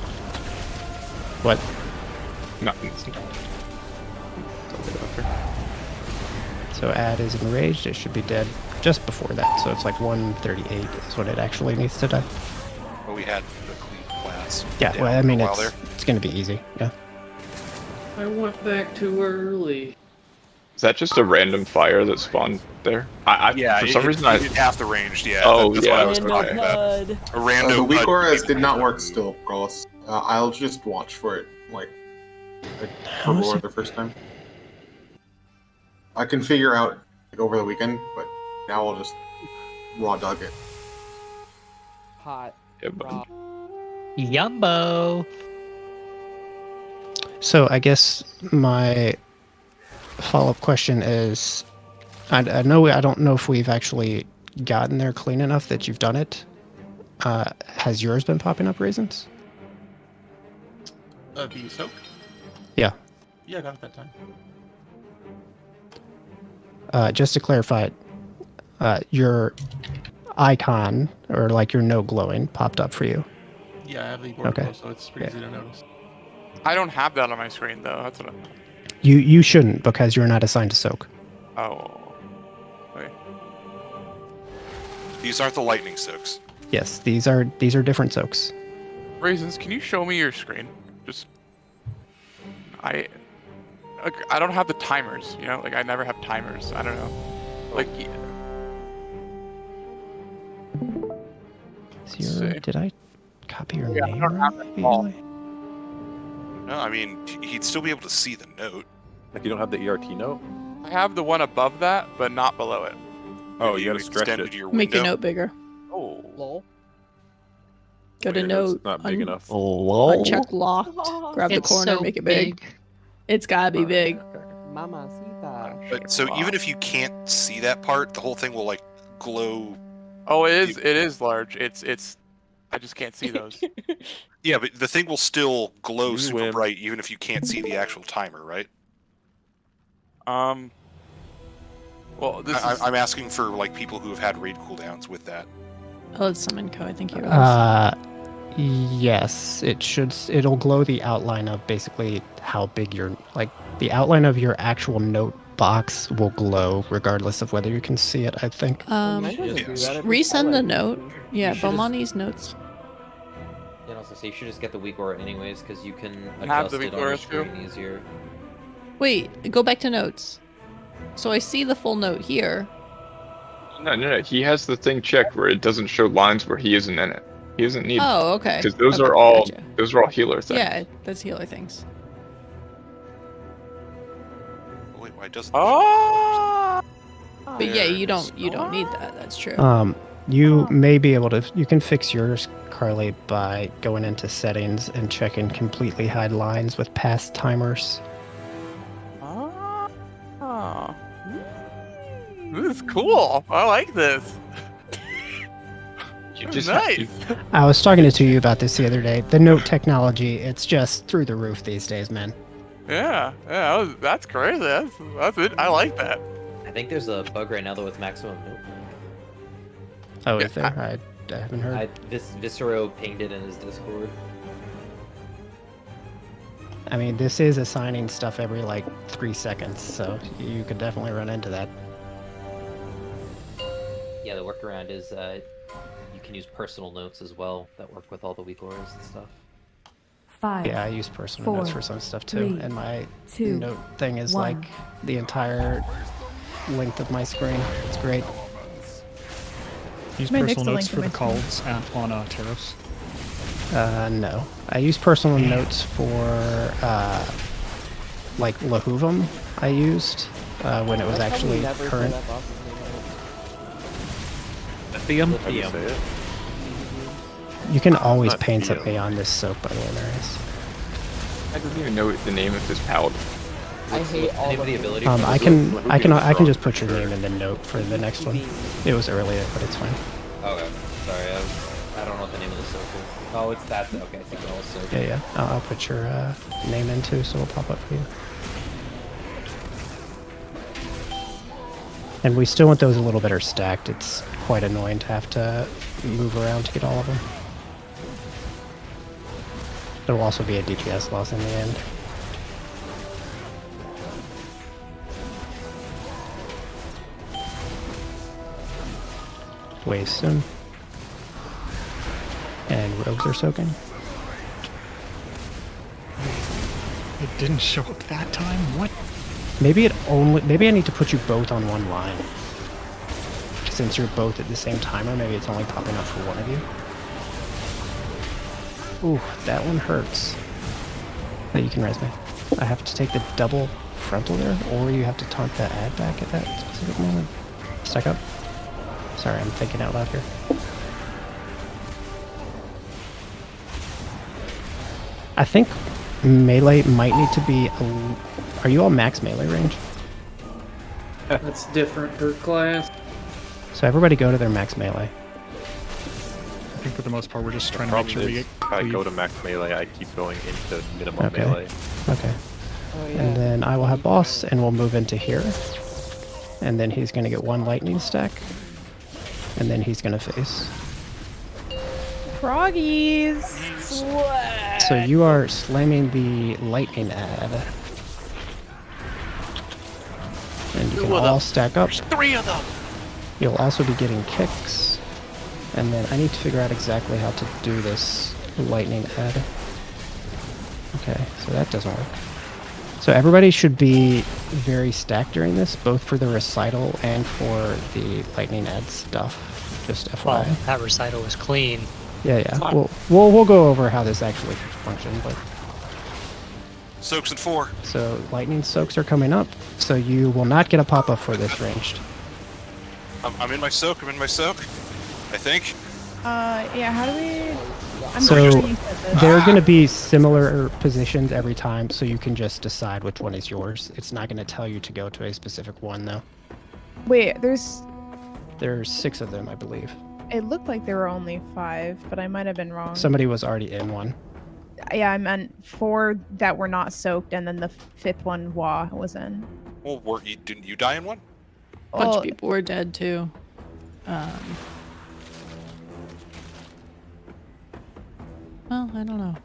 I: What?
R: Nothing.
N: Okay.
I: So Ad is enraged. It should be dead just before that. So it's like 138 is when it actually needs to die.
F: Well, we had the clean class.
I: Yeah,
F: down
I: well, I mean,
F: for a while
I: it's going to be easy. Yeah.
K: I went back too early.
R: Is that just a random fire that spawned there?
F: Yeah,
R: for some reason
F: it's half the ranged. Yeah.
R: Oh,
F: that's
R: yeah.
F: what I was talking about. A random.
O: The weak
F: HUD
O: auras
F: came
O: did not
F: down.
O: work still, Carlos. I'll just watch for it, like for more the first time. I can figure out over the weekend, but now I'll just raw dog it.
J: Hot.
R: Yeah, but
L: Yumbo.
I: So I guess my follow-up question is, I don't know if we've actually gotten there clean enough that you've done it. Has yours been popping up raisins?
U: The soak?
I: Yeah.
U: Yeah, I got it that time.
I: Just to clarify, your icon or like your no glowing popped up for you.
U: Yeah, I have the board
I: Okay.
U: so it's pretty easy to notice.
A: I don't have that on my screen though. That's what.
I: You shouldn't because you're not assigned to soak.
A: Oh. Wait.
F: These aren't the lightning soaks.
I: Yes, these are different soaks.
A: Raisins, can you show me your screen? Just. I don't have the timers. You know, like I never have timers. I don't know. Like.
I: Did I copy your
A: Yeah, I
I: name?
A: don't have that at all.
F: No, I mean he'd still be able to see the note.
P: Like you don't have the ERT note?
A: I have the one above that, but not below it.
P: Oh, you gotta stretch
F: extended
P: it.
F: your
G: Make your
F: window.
G: note bigger.
A: Oh.
J: Lol.
G: Go to
P: Wait,
G: note.
P: it's not big enough.
G: Uncheck locked. Grab the
L: It's
G: corner,
L: so
G: make it big. It's gotta be big.
J: Mamacita.
F: But so even if you can't see that part, the whole thing will like glow.
A: Oh, it is large. It's. I just can't see those.
F: Yeah, but the thing will still glow
P: You
F: super
P: win.
F: bright even if you can't see the actual timer, right?
A: Well, this is.
F: I'm asking for like people who have had raid cooldowns with that.
G: Oh, it's summon co. I think you realized.
I: Yes, it'll glow the outline of basically how big the outline of your actual note box will glow regardless of whether you can see it, I think.
G: Resend the note. Yeah,
B: You should just-
G: Bomani's notes.
B: And also, so you should just get the weak aura anyways, because you can
A: Have
B: adjust
A: the
B: it
A: weak
B: on your
A: aura too?
B: screen easier.
G: Wait, go back to notes. So I see the full note here.
R: No. He has the thing checked where it doesn't show lines where he isn't in it. He doesn't need.
G: Oh, okay.
R: Because those
G: Okay,
R: are all
G: gotcha.
R: healer things.
G: Yeah, that's healer things.
F: Wait, why doesn't?
A: Oh.
G: But yeah, you don't need that. That's true.
I: You may be able to. You can fix yours, Carly, by going into settings and checking completely hide lines with past timers.
A: Oh. This is cool. I like this.
R: You just
A: nice.
I: I was talking to you about this the other day. The note technology, it's just through the roof these days, man.
A: Yeah. That's crazy. That's it. I like that.
B: I think there's a bug right now though with maximum note.
I: Oh, is there? I haven't heard.
B: Viscero pinged it in his Discord.
I: I mean, this is assigning stuff every like 3 seconds, so you could definitely run into that.
B: Yeah, the workaround is you can use personal notes as well that work with all the weak auras and stuff.
T: 5.
I: Yeah, I use personal notes for some stuff too,
T: 3,
I: and my
T: 2,
I: note thing is
T: 1.
I: like the entire length of my screen. It's great.
H: Use
G: My next
H: personal notes
G: link
H: for
G: in
H: the
G: my
H: calls on Taros.
I: No, I use personal notes for like Lahuvum. I used when it was actually current.
H: Lithium?
P: How do you say it?
I: You can always
P: Not
I: paint
P: Theo.
I: something on this soap, by the way, Marius.
R: I don't even know the name of this paladin.
J: I hate all
B: Any
J: of
B: of the
J: them.
B: ability.
I: I can just put your name in the note for the next one. It was earlier, but it's fine.
B: Okay, sorry, I don't know what the name of the soap is. Oh, it's that. Okay, I think it also.
I: Yeah. I'll put your name in too, so it'll pop up for you. And we still want those a little better stacked. It's quite annoying to have to move around to get all of them. There will also be a DPS loss in the end. Waves soon. And rogues are soaking.
H: It didn't show up that time? What?
I: Maybe I need to put you both on one line. Since you're both at the same timer, maybe it's only popping up for one of you. Ooh, that one hurts. But you can res me. I have to take the double frontal there, or you have to taunt that ad back at that specific moment. Stack up. Sorry, I'm thinking out loud here. I think melee might need to be are you all max melee range?
K: That's different per class.
I: So everybody go to their max melee.
H: I think for the most part we're just trying to make
P: Problem
H: sure we
P: is,
H: get
P: if I go to max melee, I keep going into minimum
I: Okay.
P: melee.
I: Okay.
J: Oh, yeah.
I: And then I will have boss, and we'll move into here. And then he's going to get one lightning stack. And then he's going to face.
M: Froggies.
I: So you are slamming the lightning ad. And you can all stack up.
U: There's 3 of them.
I: You'll also be getting kicks. And then I need to figure out exactly how to do this lightning ad. Okay, so that doesn't work. So everybody should be very stacked during this, both for the recital and for the lightning ad stuff. Just FYI.
L: Well, that recital was clean.
I: Yeah. We'll go over how this actually functions, but
F: Soaks in 4.
I: so lightning soaks are coming up, so you will not get a pop-up for this ranged.
F: I'm in my soak. I think.
M: Yeah, how do we... I'm
I: So
M: not sure you said this.
I: they're going to be similar positions every time, so you can just decide which one is yours. It's not going to tell you to go to a specific one, though.
M: Wait, there's...
I: There's 6 of them, I believe.
M: It looked like there were only 5, but I might have been wrong.
I: Somebody was already in one.
M: Yeah, I meant 4 that were not soaked, and then the 5th one Wah was in.
F: Well, didn't you die in one?
G: A bunch
M: Well,
G: of people were dead too. Well, I don't know.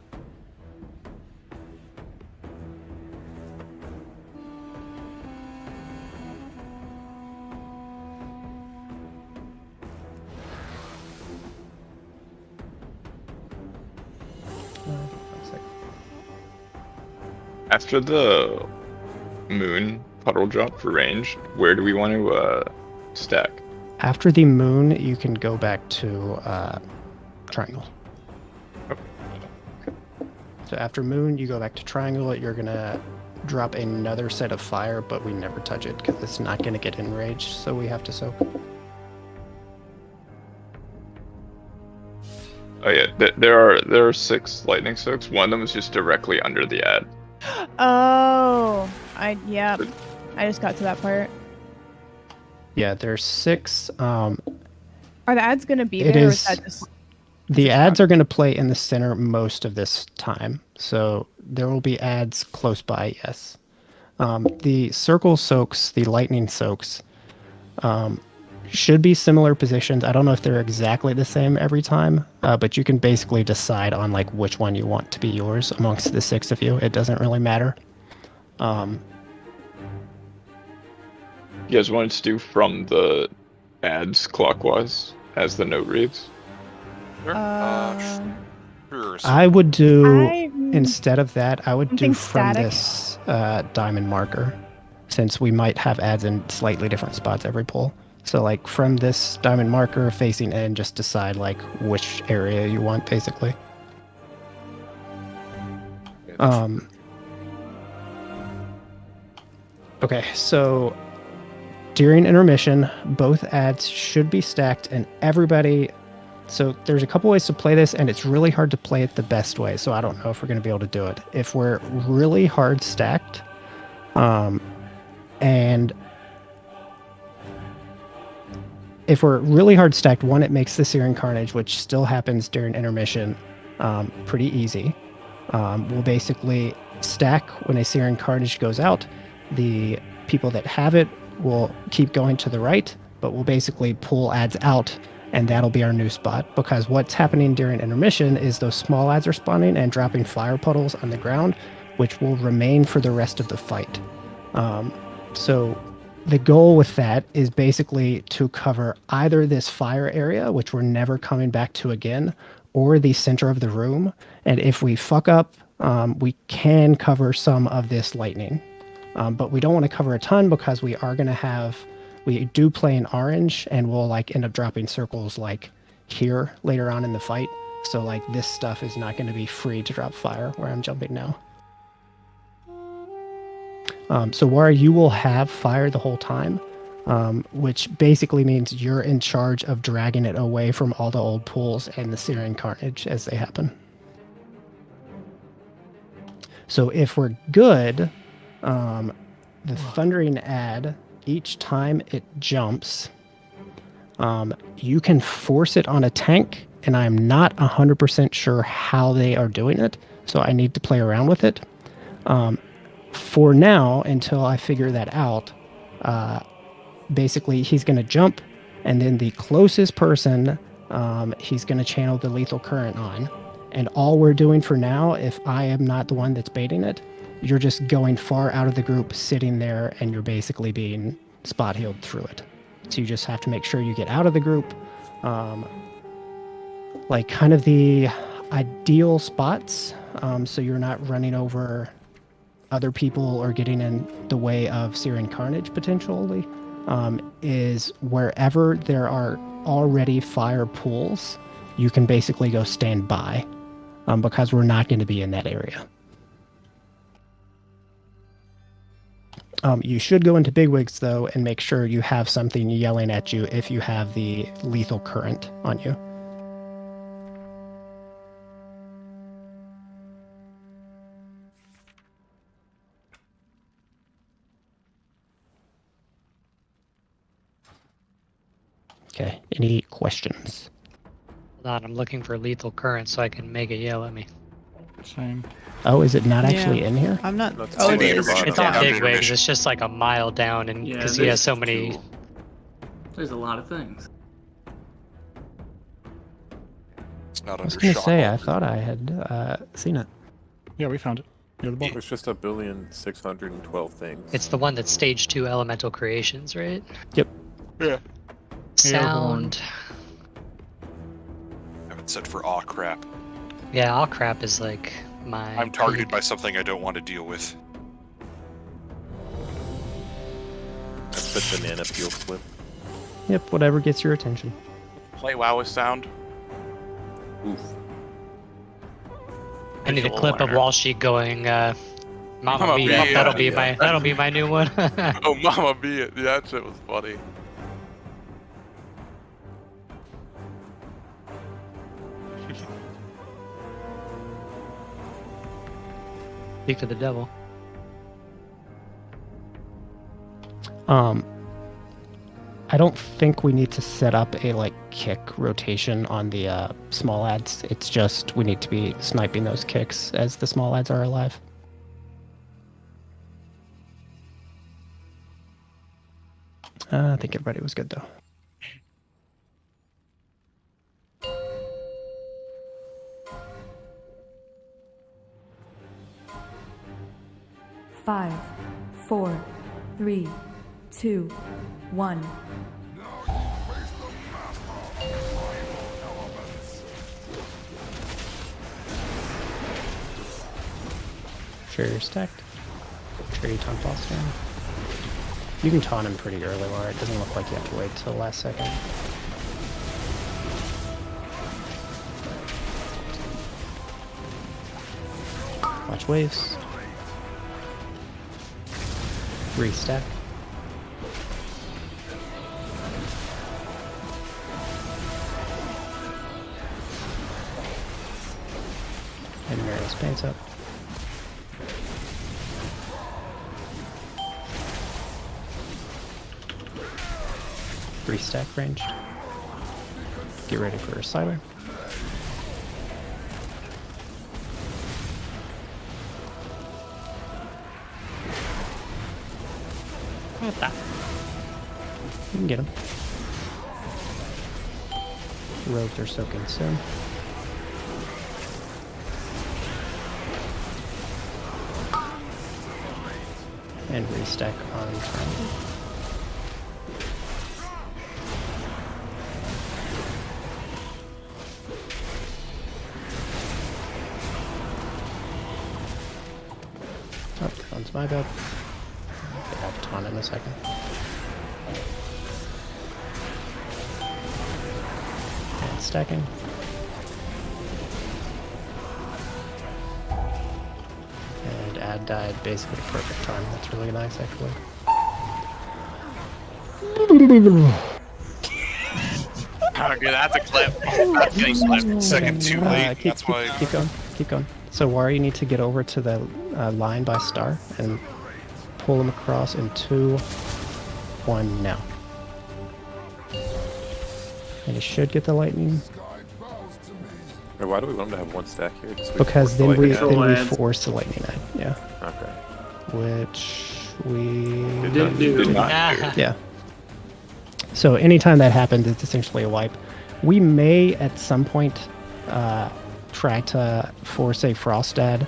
R: After the moon puddle drop for range, where do we want to stack?
I: After the moon, you can go back to triangle. So after moon, you go back to triangle. You're going to drop another set of fire, but we never touch it because it's not going to get enraged, so we have to soak.
R: Oh yeah, there are 6 lightning soaks. One of them is just directly under the ad.
M: Oh, yeah. I just got to that part.
I: Yeah, there's 6.
M: Are the ads gonna be
I: It
M: there? Or
I: is-
M: is that just...
I: The ads are going to play in the center most of this time, so there will be ads close by, yes. The circle soaks, the lightning soaks, should be similar positions. I don't know if they're exactly the same every time, but you can basically decide on like which one you want to be yours amongst the 6 of you. It doesn't really matter.
R: You guys want to do from the ads clockwise, as the note reads?
F: Sure. Sure.
I: I would do,
M: I'm
I: instead of that, I would do
M: Something
I: from
M: static.
I: this diamond marker, since we might have ads in slightly different spots every pull. So like from this diamond marker facing in, just decide like which area you want, basically. Okay, so during intermission, both ads should be stacked, and everybody. So there's a couple ways to play this, and it's really hard to play it the best way. So I don't know if we're going to be able to do it. If we're really hard stacked, and if we're really hard stacked, one, it makes the Searing Carnage, which still happens during intermission, pretty easy. We'll basically stack when a Searing Carnage goes out. The people that have it will keep going to the right, but we'll basically pull ads out, and that'll be our new spot, because what's happening during intermission is those small ads are spawning and dropping fire puddles on the ground, which will remain for the rest of the fight. So the goal with that is basically to cover either this fire area, which we're never coming back to again, or the center of the room. And if we fuck up, we can cover some of this lightning. But we don't want to cover a ton because we are going to have, we do play in orange and we'll like end up dropping circles like here later on in the fight. So like this stuff is not going to be free to drop fire where I'm jumping now. So Wara, you will have fire the whole time, which basically means you're in charge of dragging it away from all the old pools and the Syrian Carnage as they happen. So if we're good, the Thundering Ad, each time it jumps, you can force it on a tank, and I'm not 100% sure how they are doing it, so I need to play around with it. For now, until I figure that out, basically he's going to jump, and then the closest person he's going to channel the lethal current on. And all we're doing for now, if I am not the one that's baiting it, you're just going far out of the group, sitting there, and you're basically being spot healed through it. So you just have to make sure you get out of the group. Like kind of the ideal spots, so you're not running over other people or getting in the way of Syrian Carnage potentially, is wherever there are already fire pools, you can basically go stand by, because we're not going to be in that area. You should go into bigwigs though and make sure you have something yelling at you if you have the lethal current on you. Okay, any questions?
L: Hold on, I'm looking for lethal current so I can make it yell at me.
H: Same.
I: Oh, is it not actually in here?
G: I'm not.
L: Oh,
G: it is.
L: It's not bigwigs. It's just like a mile down, and
K: Yeah,
L: because he has so many.
K: There's a lot of things.
F: It's not
I: I was
F: under
I: going to
F: shock.
I: say, I thought I had seen it.
H: Yeah, we found it. Near the bottom.
P: There's just 1,612 things.
L: It's the one that's stage 2 elemental creations, right?
I: Yep.
A: Yeah.
L: Sound.
F: I haven't said for aw crap.
L: Yeah, all crap is like my.
F: I'm targeted by something I don't want to deal with.
P: That's the banana peel flip.
I: Yep, whatever gets your attention.
A: Play WoW with sound.
P: Oof.
L: I need a
A: Visual
L: clip of
A: learner.
L: Wall Sheet going, Mamma
A: Mamma
L: Mia.
A: Mia.
L: That'll be my new one.
A: Oh, Mama Mia. Yeah, that shit was funny.
L: Speak to the devil.
I: I don't think we need to set up a like kick rotation on the small ads. It's just we need to be sniping those kicks as the small ads are alive. I think everybody was good though.
T: Five, 4, 3, 2, 1.
I: Sure you're stacked. Sure you taunt boss down. You can taunt him pretty early, Laura. It doesn't look like you have to wait till the last second. Watch waves. Restack. And Marius paints up. Restack ranged. Get ready for a cyber.
L: What the?
I: You can get him. Robes are soaking soon. And restack on triangle. One's my bad. Get have ton in a second. And stacking. And ad died basically perfect time. That's really nice, actually.
A: Okay, that's a clip. That's getting clipped.
F: Second too late.
I: Keep,
F: That's
I: keep,
F: why.
I: keep going. Keep going. So Warrior, you need to get over to the line by star and pull them across in 2, 1 now. And you should get the lightning.
P: Or why do we want them to have one stack here? Just
I: Because
P: force
I: then
P: the lightning
I: we
P: out?
I: force the lightning knight. Yeah.
P: Okay.
I: Which we
P: Did not do.
I: Yeah. So anytime that happens, it's essentially a wipe. We may at some point try to force a Frostad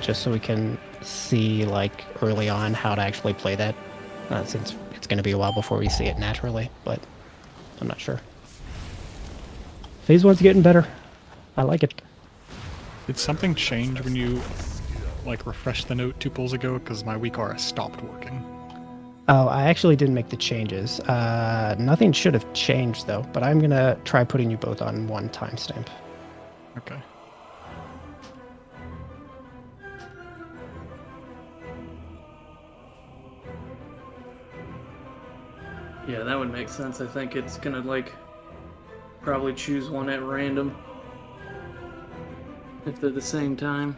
I: just so we can see like early on how to actually play that, since it's going to be a while before we see it naturally. But I'm not sure. Phase 1's getting better. I like it.
H: Did something change when you like refreshed the note 2 pulls ago? Because my weak aura stopped working.
I: Oh, I actually didn't make the changes. Nothing should have changed though, but I'm gonna try putting you both on one timestamp.
H: Okay.
K: Yeah, that would make sense. I think it's gonna like probably choose one at random if they're the same time.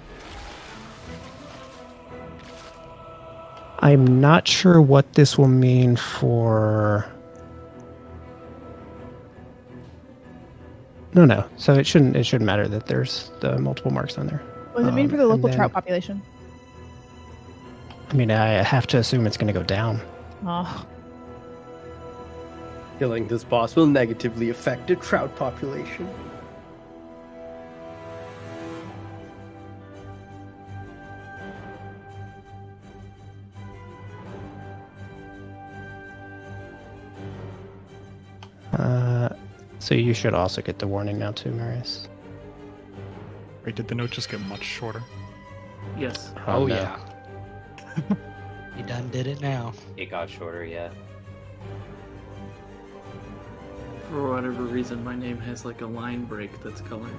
I: I'm not sure what this will mean for... No. So it shouldn't matter that there's the multiple marks on there.
M: What does it mean for the local
I: and then-
M: trout population?
I: I mean, I have to assume it's going to go down.
M: Oh.
C: Killing this boss will negatively affect the trout population.
I: So you should also get the warning now too, Marius.
H: Wait, did the note just get much shorter?
K: Yes.
L: Oh,
I: no.
L: yeah. You done did it now.
B: It got shorter, yeah.
K: For whatever reason, my name has like a line break that's colored.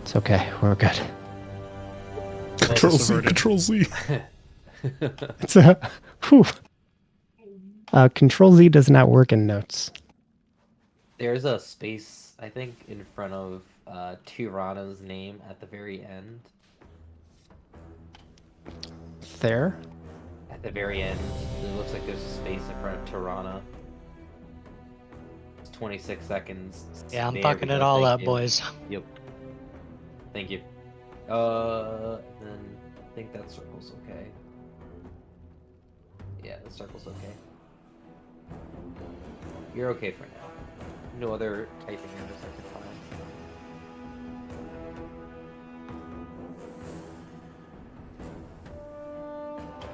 I: It's okay. We're good.
Q: Control Z, Control Z.
I: It's whew. Control Z does not work in notes.
B: There's a space, I think, in front of Tirana's name at the very end.
I: There?
B: At the very end, it looks like there's a space in front of Tirana. It's 26 seconds.
L: Yeah, I'm
B: There
L: fucking
B: we
L: it
B: go,
L: all
B: thank
L: up,
B: you.
L: boys.
B: Yep. Thank you. Then I think that circle's okay. Yeah, the circle's okay. You're okay for now. No other typing errors I can find.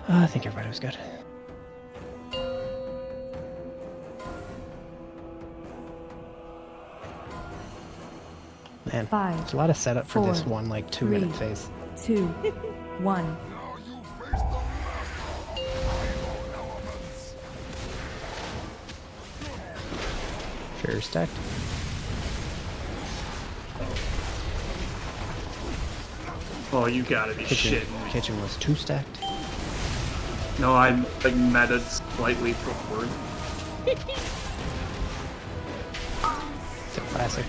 I: I think everybody was good. Man, there's a lot of setup for this
T: 4,
I: one, like 2-minute phase.
T: 2, 1.
I: Sure, stacked.
K: Oh, you gotta be shitting me.
I: Kitchen was 2 stacked.
K: No, I like meted slightly forward.
I: It's a classic.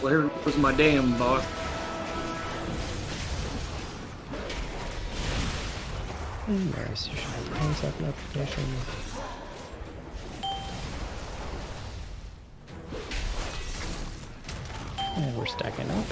K: Where was my damn boss?
I: There's your hands up notification. And we're stacking up.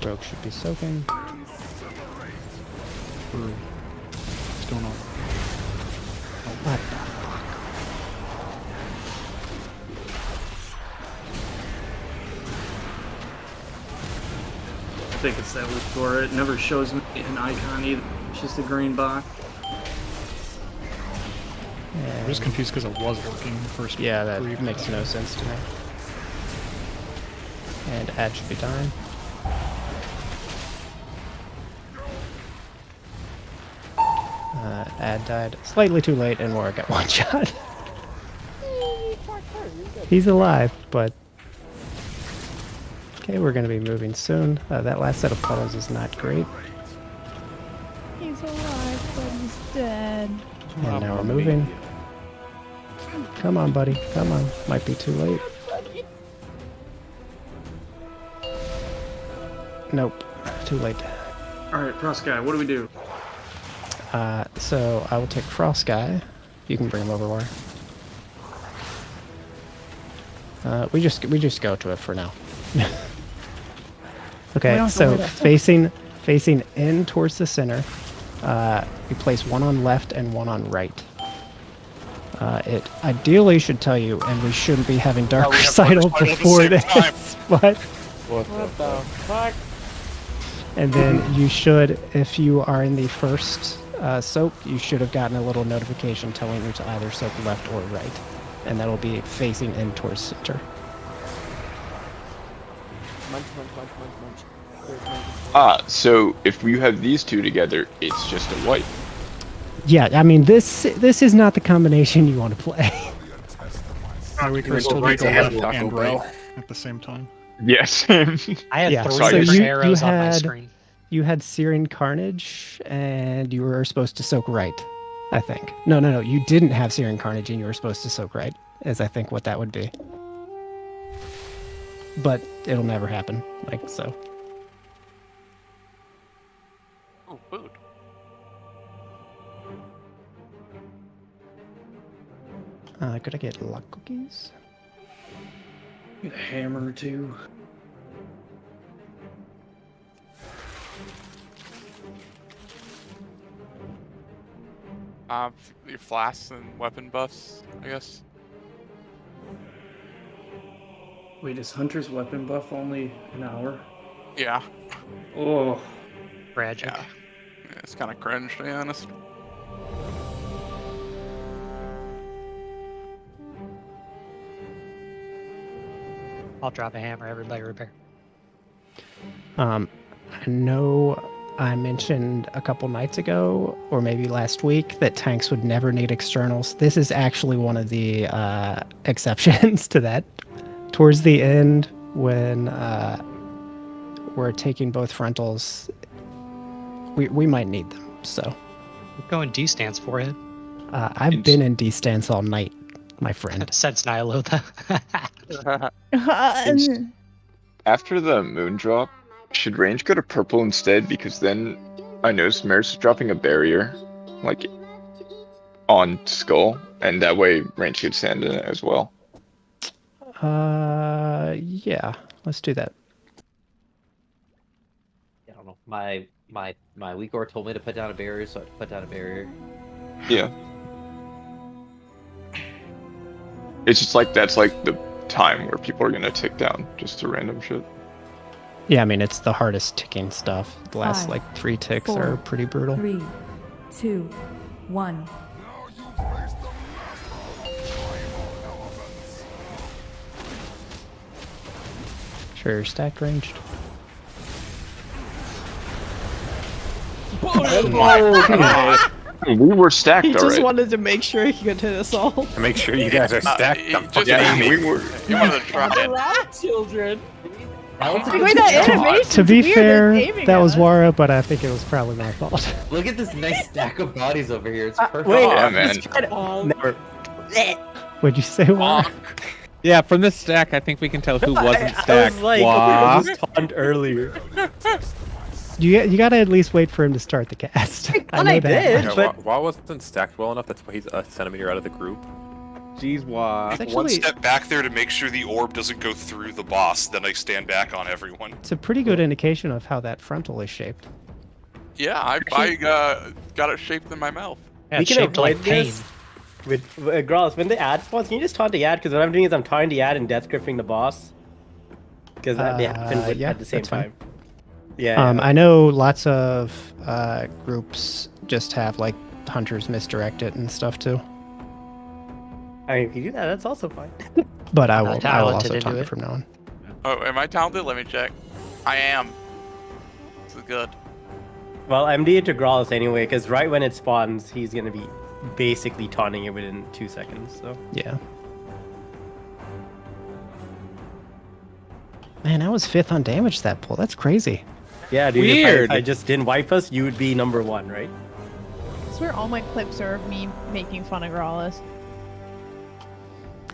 I: Rogue should be soaking.
H: What's going on?
I: What the fuck?
K: I think it's that weak for it. Never shows me an icon either. It's just a green box.
H: I'm just confused because it was working first.
I: Yeah, that makes no sense to me. And Ad should be dying. Ad died slightly too late, and Warwick got one shot. He's alive, but... Okay, we're going to be moving soon. That last set of puddles is not great.
M: He's alive, but he's dead.
I: And now we're moving. Come on, buddy. Come on. Might be too late. Nope. Too late.
K: Alright, Frost Guy, what do we do?
I: So I will take Frost Guy. You can bring him over, War. We just go to it for now. Okay, so facing in towards the center, we place one on left and one on right. It ideally should tell you, and we shouldn't be having Dark Recital before this, but...
J: What the fuck?
I: And then you should, if you are in the first soak, you should have gotten a little notification telling you to either soak left or right. And that'll be facing in towards center.
J: Munch, munch, munch, munch, munch.
R: So if you have these two together, it's just a white.
I: Yeah, I mean, this is not the combination you want to play.
H: We can still do left and right at the same time.
R: Yes.
L: I had
I: Yeah,
L: three
I: so
L: different arrows on my
I: had
L: screen.
I: you had Searing Carnage, and you were supposed to soak right, I think. No, you didn't have Searing Carnage, and you were supposed to soak right, is I think what that would be. But it'll never happen, like so.
A: Oh, food.
I: Could I get luck cookies?
K: Get a hammer or two.
A: Your flasks and weapon buffs, I guess.
K: Wait, is Hunter's weapon buff only an hour?
A: Yeah.
K: Oh.
L: Tragic.
A: Yeah. It's kind of cringe, to be honest.
L: I'll drop a hammer, everybody repair.
I: I know I mentioned a couple nights ago, or maybe last week, that tanks would never need externals. This is actually one of the exceptions to that. Towards the end, when we're taking both frontals, we might need them. So
L: We're going D-stance for it.
I: I've been in D-stance all night, my friend.
L: Since Lothar.
R: After the moon drop, should range go to purple instead? Because then I know Smears is dropping a barrier, like on skull, and that way range could stand in it as well.
I: Yeah, let's do that.
B: I don't know. My Weakor told me to put down a barrier, so I put down a barrier.
R: Yeah. It's just like that's like the time where people are gonna tick down just to random shit.
I: Yeah, I mean, it's the hardest ticking stuff. The last,
T: 5,
I: like, 3 ticks
T: 4,
I: are pretty brutal.
T: 3, 2, 1.
I: Sure, you're stacked ranged.
A: Oh my god!
R: We were stacked
C: He just
R: already.
C: wanted to make sure he could hit us all.
P: To make sure you guys are stacked.
A: We were. You wanted to try it.
J: Laugh, children.
M: Wait, that animation.
I: To be
M: weird
I: fair,
M: aiming
I: that
M: at
I: was
M: us.
I: Wara, but I think it was probably my fault.
B: Look at this nice stack of bodies over here. It's perfect.
C: Wait,
R: Yeah, man.
C: Never.
I: What'd you say, Wara?
N: Yeah, from this stack, I think we can tell who wasn't
C: I
N: stacked.
C: was like,
N: Wah.
C: this taunt earlier.
I: You gotta at least wait for him to start the cast.
C: I
I: know
C: did,
I: that.
P: Yeah,
C: but
P: Wah wasn't stacked well enough. That's why he's a centimeter out of the group.
N: Jeez, Wah.
I: It's
F: One
I: actually
F: step back there to make sure the orb doesn't go through the boss, then I stand back on everyone.
I: it's a pretty good indication of how that frontal is shaped.
A: Yeah, I got it shaped in my mouth.
L: Yeah,
C: we
L: it's
C: can
L: shaped like
C: avoid
L: pain.
C: this With Growls, when the ad spawns, can you just taunt the ad? Because what I'm doing is I'm taunting the ad and death gripping the boss. Because they happen at the same
I: that's fine.
C: time. Yeah.
I: I know lots of groups just have like hunters misdirect it and stuff too.
C: I mean, if you do that, that's also fine.
I: But I will also
L: talented
I: taunt
L: into
I: it
L: it.
I: from now on.
A: Oh, am I talented? Let me check. I am. This is good.
C: Well, MD it to Growls anyway, because right when it spawns, he's gonna be basically taunting it within 2 seconds. So
I: Yeah. Man, I was 5th on damage that pull. That's crazy.
C: yeah, dude.
I: Weird.
C: If I just didn't wipe us, you would be number 1, right?
M: I swear all my clips are of me making fun of Gralis.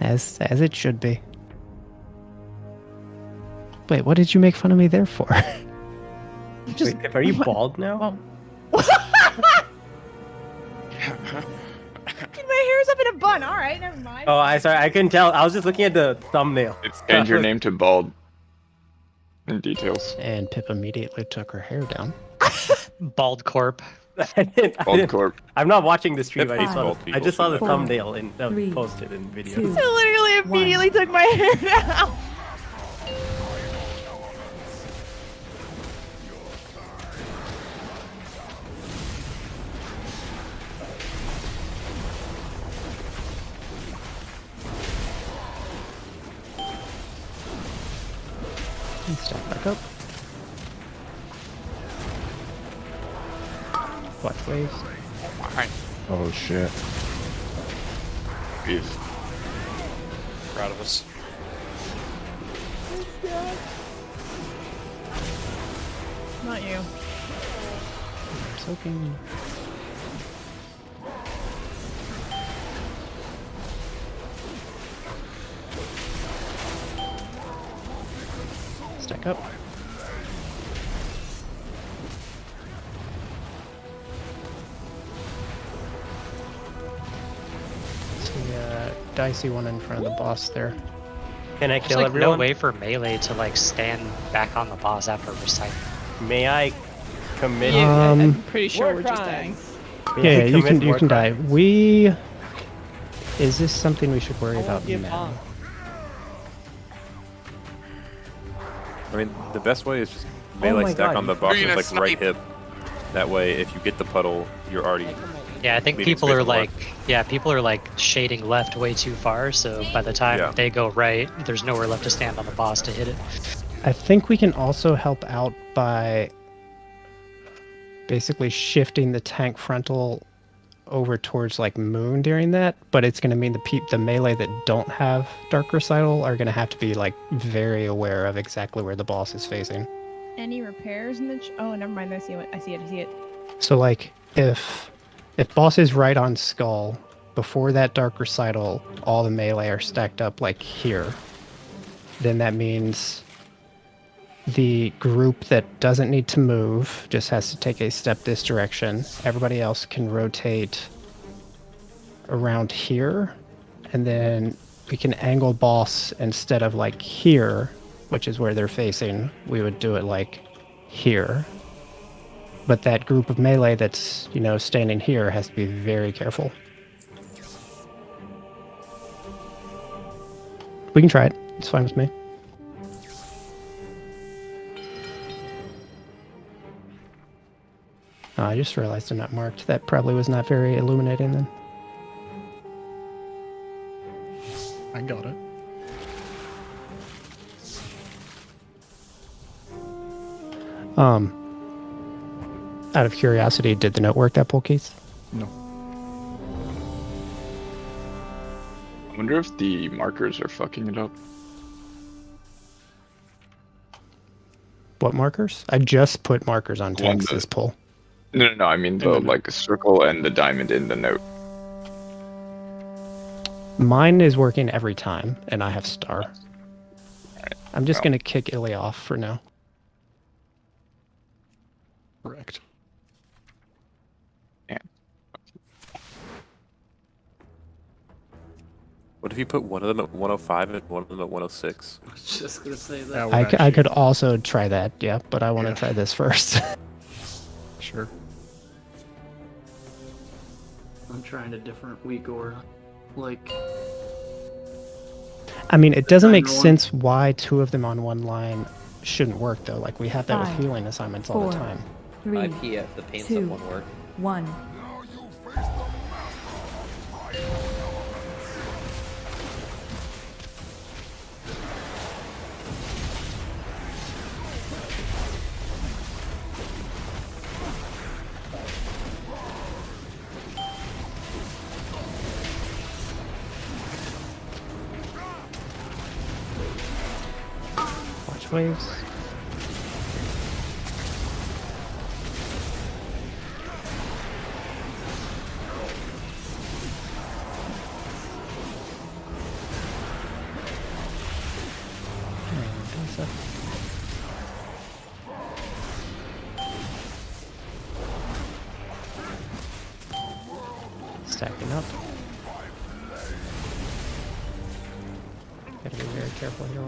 I: As it should be. Wait, what did you make fun of me there for?
M: Just,
C: Wait, are you bald now?
M: My hair's up in a bun. All right, never mind.
C: Oh, I couldn't tell. I was just looking at the thumbnail.
R: Change your name to Bald. In details.
I: And Pip immediately took her hair down.
L: Bald Corp.
R: Bald Corp.
C: I'm not watching the stream. I just
P: Five,
C: saw
P: bald
C: I
P: people
C: just saw the
P: should
C: thumbnail and that was
T: three,
C: posted in video.
T: two,
M: So literally immediately took my hair down.
I: And step back up. Watch waves.
A: Alright.
S: Oh shit.
R: Beef.
F: Proud of us.
M: Not you.
I: Soaking. Stack up. See dicey one in front of the boss there.
C: Can I
L: There's
C: kill
L: like
C: everyone?
L: no way for melee to like stand back on the boss after recite.
C: May I commit?
G: I'm pretty sure we're just dying.
C: May I
I: Yeah, you
C: commit
I: can die.
C: Warcraft?
I: Is this something we should worry about now?
P: I mean, the best way is just melee
C: my
P: stack
C: God,
P: on the
C: you
P: boss
A: You're
P: with
A: gonna
P: like right
A: snipe.
P: hip. That way, if you get the puddle, you're already.
L: Yeah, I think
P: Leaving
L: people
P: space
L: are
P: to
L: like,
P: walk.
L: yeah, people are like shading left way too far. So by the time
P: Yeah.
L: they go right, there's nowhere left to stand on the boss to hit it.
I: I think we can also help out by basically shifting the tank frontal over towards like Moon during that, but it's going to mean the melee that don't have Dark Recital are going to have to be like very aware of exactly where the boss is facing.
M: Any repairs in the? Oh, never mind. I see it. I see it.
I: So like if boss is right on Skull, before that Dark Recital, all the melee are stacked up like here. Then that means the group that doesn't need to move just has to take a step this direction. Everybody else can rotate around here, and then we can angle boss instead of like here, which is where they're facing. We would do it like here. But that group of melee that's, standing here has to be very careful. We can try it. It's fine with me. Oh, I just realized I'm not marked. That probably was not very illuminating then.
H: I got it.
I: Out of curiosity, did the note work that pull, Keith?
H: No.
R: I wonder if the markers are fucking it up.
I: What markers? I just put markers on
R: One
I: tanks
R: that-
I: this pull.
R: No, I mean the like circle and the diamond in the note.
I: Mine is working every time, and I have star.
R: Alright,
I: I'm just
R: well.
I: going to kick Illy off for now.
H: Correct.
P: What if you put one of them at 105 and one of them at 106?
K: I was just gonna say that.
H: That would
I: I
H: actually-
I: could also try that, yeah, but I want to
H: Yeah.
I: try this first.
H: Sure.
K: I'm trying a different weak aura. Like,
I: I mean, it doesn't make
K: Nine-1.
I: sense why two of them on one line shouldn't work though. Like we have that with
T: 5,
I: healing assignments all the
T: 4,
I: time.
T: 3,
B: IP at the paints
T: 2,
B: up won't work.
T: 1.
I: Watch waves. Stacking up. Gotta be very careful here.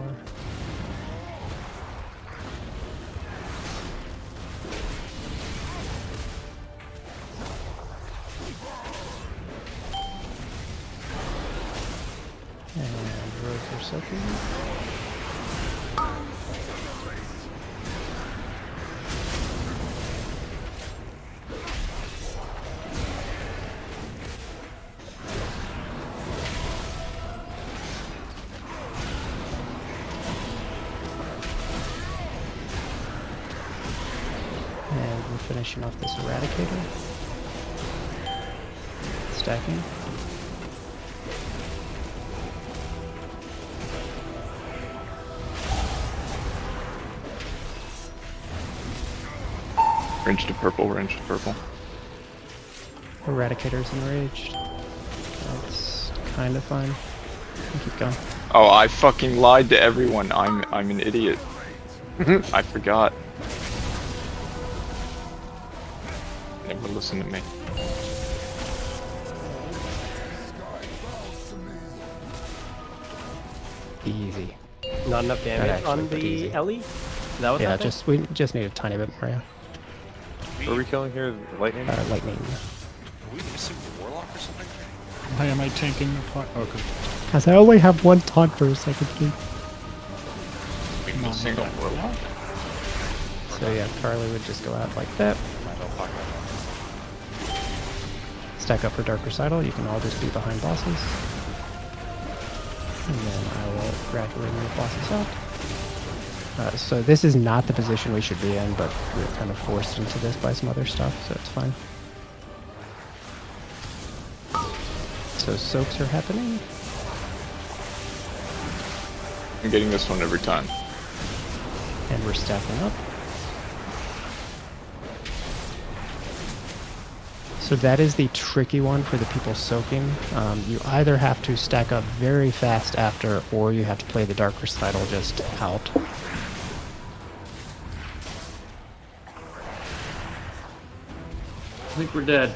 I: And roads are soaking. And we're finishing off this Eradicator. Stacking.
R: Range to purple, range to purple.
I: Eradicator's enraged. That's kind of fine. Keep going.
R: Oh, I fucking lied to everyone. I'm an idiot. I forgot. Never listen to me.
I: Easy.
C: Not enough damage on the Ellie? Is that what's happening?
I: we just need a tiny bit more. Yeah.
P: What are we killing here? Lightning?
I: Lightning.
F: Are we missing the warlock or something?
H: Why am I tanking the fight? Oh, good.
I: Because I only have one taunt for a second, please.
R: We missing a warlock?
I: So yeah, Carly would just go out like that. Stack up for Dark Recital. You can all just be behind bosses. And then I will gradually move bosses out. So this is not the position we should be in, but we were kind of forced into this by some other stuff, so it's fine. So soaks are happening.
R: I'm getting this one every time.
I: And we're stacking up. So that is the tricky one for the people soaking. You either have to stack up very fast after, or you have to play the Dark Recital just out.
K: I think we're dead.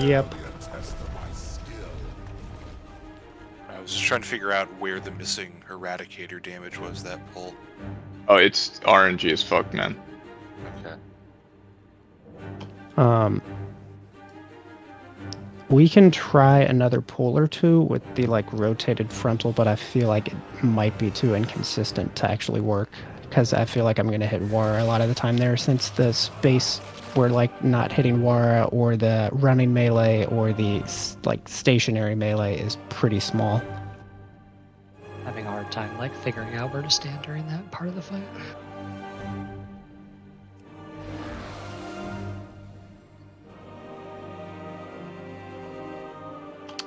I: Yep.
F: I was just trying to figure out where the missing Eradicator damage was that pull.
R: Oh, it's RNG as fuck, man.
F: Okay.
I: We can try another pull or two with the rotated frontal, but I feel like it might be too inconsistent to actually work, because I feel like I'm gonna hit Wara a lot of the time there, since the space we're not hitting Wara or the running melee or the stationary melee is pretty small.
L: Having a hard time figuring out where to stand during that part of the fight.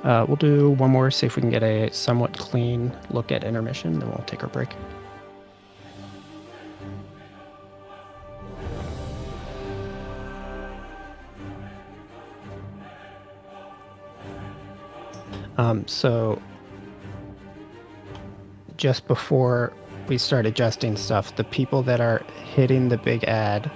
I: We'll do one more, see if we can get a somewhat clean look at intermission, then we'll take our break. So just before we start adjusting stuff, the people that are hitting the big ad,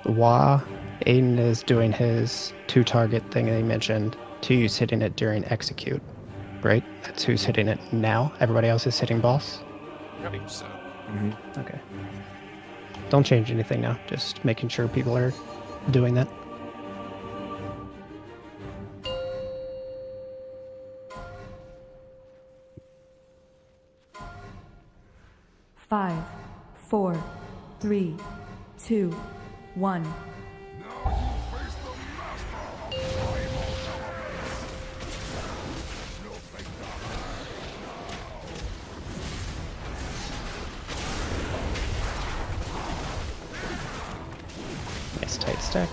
I: Aiden is doing his 2-target thing that he mentioned. 2's hitting it during execute, right? That's who's hitting it now. Everybody else is hitting boss.
F: I think so.
I: Okay. Don't change anything now. Just making sure people are doing that.
T: 1.
I: Nice tight stack.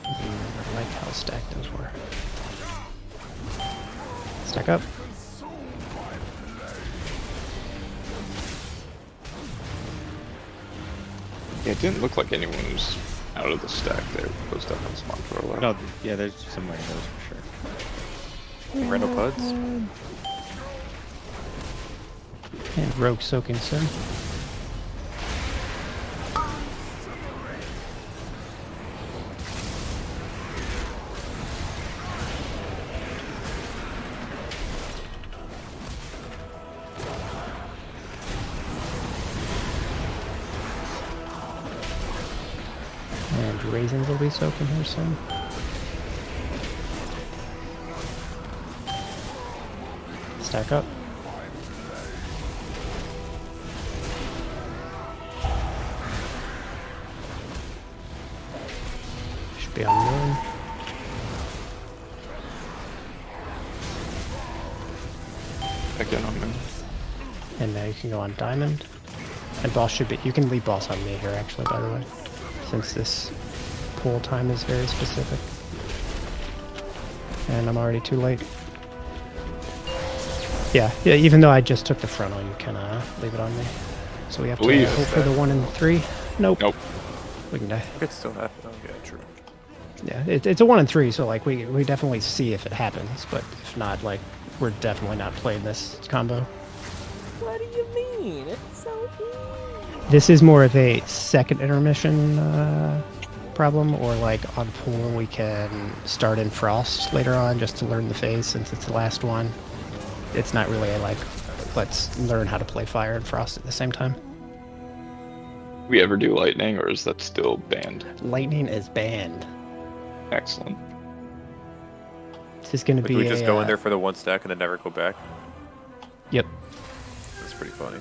I: I like how stacked those were. Stack up.
R: Yeah, it didn't look like anyone was out of the stack there. Those definitely spawned for a while.
N: No, yeah, there's some randos for sure.
P: Randall Puds?
I: And Rogue soaking soon. And raisins will be soaking here soon. Stack up. Should be on moon.
R: Again on moon.
I: And now you can go on diamond. And boss should be, you can leave boss on me here actually, by the way, since this pull time is very specific. And I'm already too late. Yeah, even though I just took the frontal, you can leave it on me. So we have to hope for the 1 and 3. Nope.
R: Nope.
I: We can die.
P: It still happen. Oh, yeah, true.
I: Yeah, it's a 1 and 3, so like we definitely see if it happens, but if not, like we're definitely not playing this combo.
J: What do you mean? It's so easy.
I: This is more of a second intermission problem, or like on pool we can start in Frost later on just to learn the phase since it's the last one. It's not really a, like, let's learn how to play Fire and Frost at the same time.
R: We ever do lightning, or is that still banned?
I: Lightning is banned.
R: Excellent.
I: This is going to
P: Like,
I: be
P: we just go in there for the 1 stack and then never go back?
I: Yep.
P: That's pretty funny.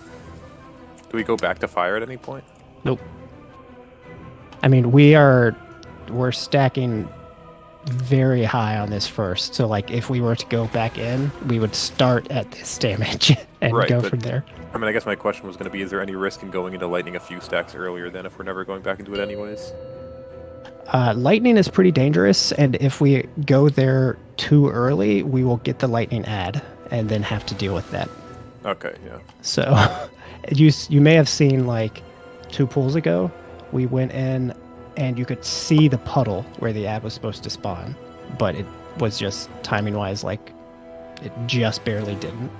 P: Do we go back to fire at any point?
I: Nope. I mean, we're stacking very high on this first, so like if we were to go back in, we would start at this damage and go from there.
P: I mean, I guess my question was going to be, is there any risk in going into lightning a few stacks earlier then if we're never going back into it anyways?
I: Lightning is pretty dangerous, and if we go there too early, we will get the lightning ad and then have to deal with that.
P: Okay, yeah.
I: So you may have seen like 2 pools ago, we went in and you could see the puddle where the ad was supposed to spawn, but it was just timing wise, like it just barely didn't.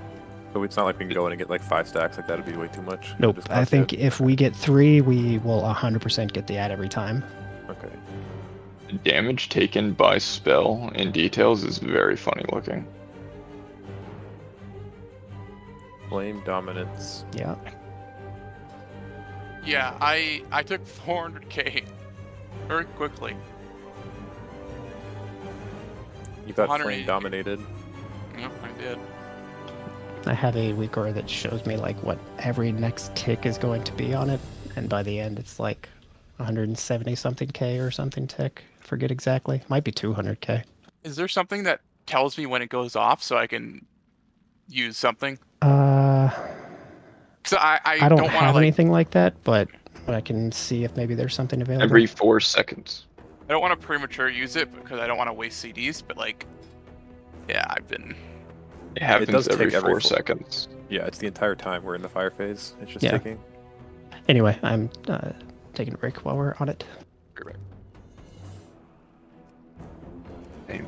P: So it's not like we can go in and get like 5 stacks, like that'd be way too much.
I: Nope. I think if we get 3, we will 100% get the ad every time.
P: Okay.
R: The damage taken by spell in details is very funny looking.
P: Flame dominance.
I: Yeah.
A: Yeah, I took 400k very quickly.
P: You got
A: 180.
P: flame dominated.
A: Yep, I did.
I: I have a weak aura that shows me like what every next tick is going to be on it, and by the end it's like 170 something K or something tick. Forget exactly. Might be 200k.
A: Is there something that tells me when it goes off so I can use something? So
I: I don't have anything like that, but I can see if maybe there's something available.
R: Every 4 seconds.
A: I don't want to premature use it because I don't want to waste CDs, but like, yeah, I've been.
R: It happens
P: does
R: every
P: take
R: 4 seconds.
P: Yeah, it's the entire time we're in the fire phase. It's just
I: Yeah.
P: ticking.
I: Anyway, I'm taking a break while we're on it.
A: Right.
R: Same.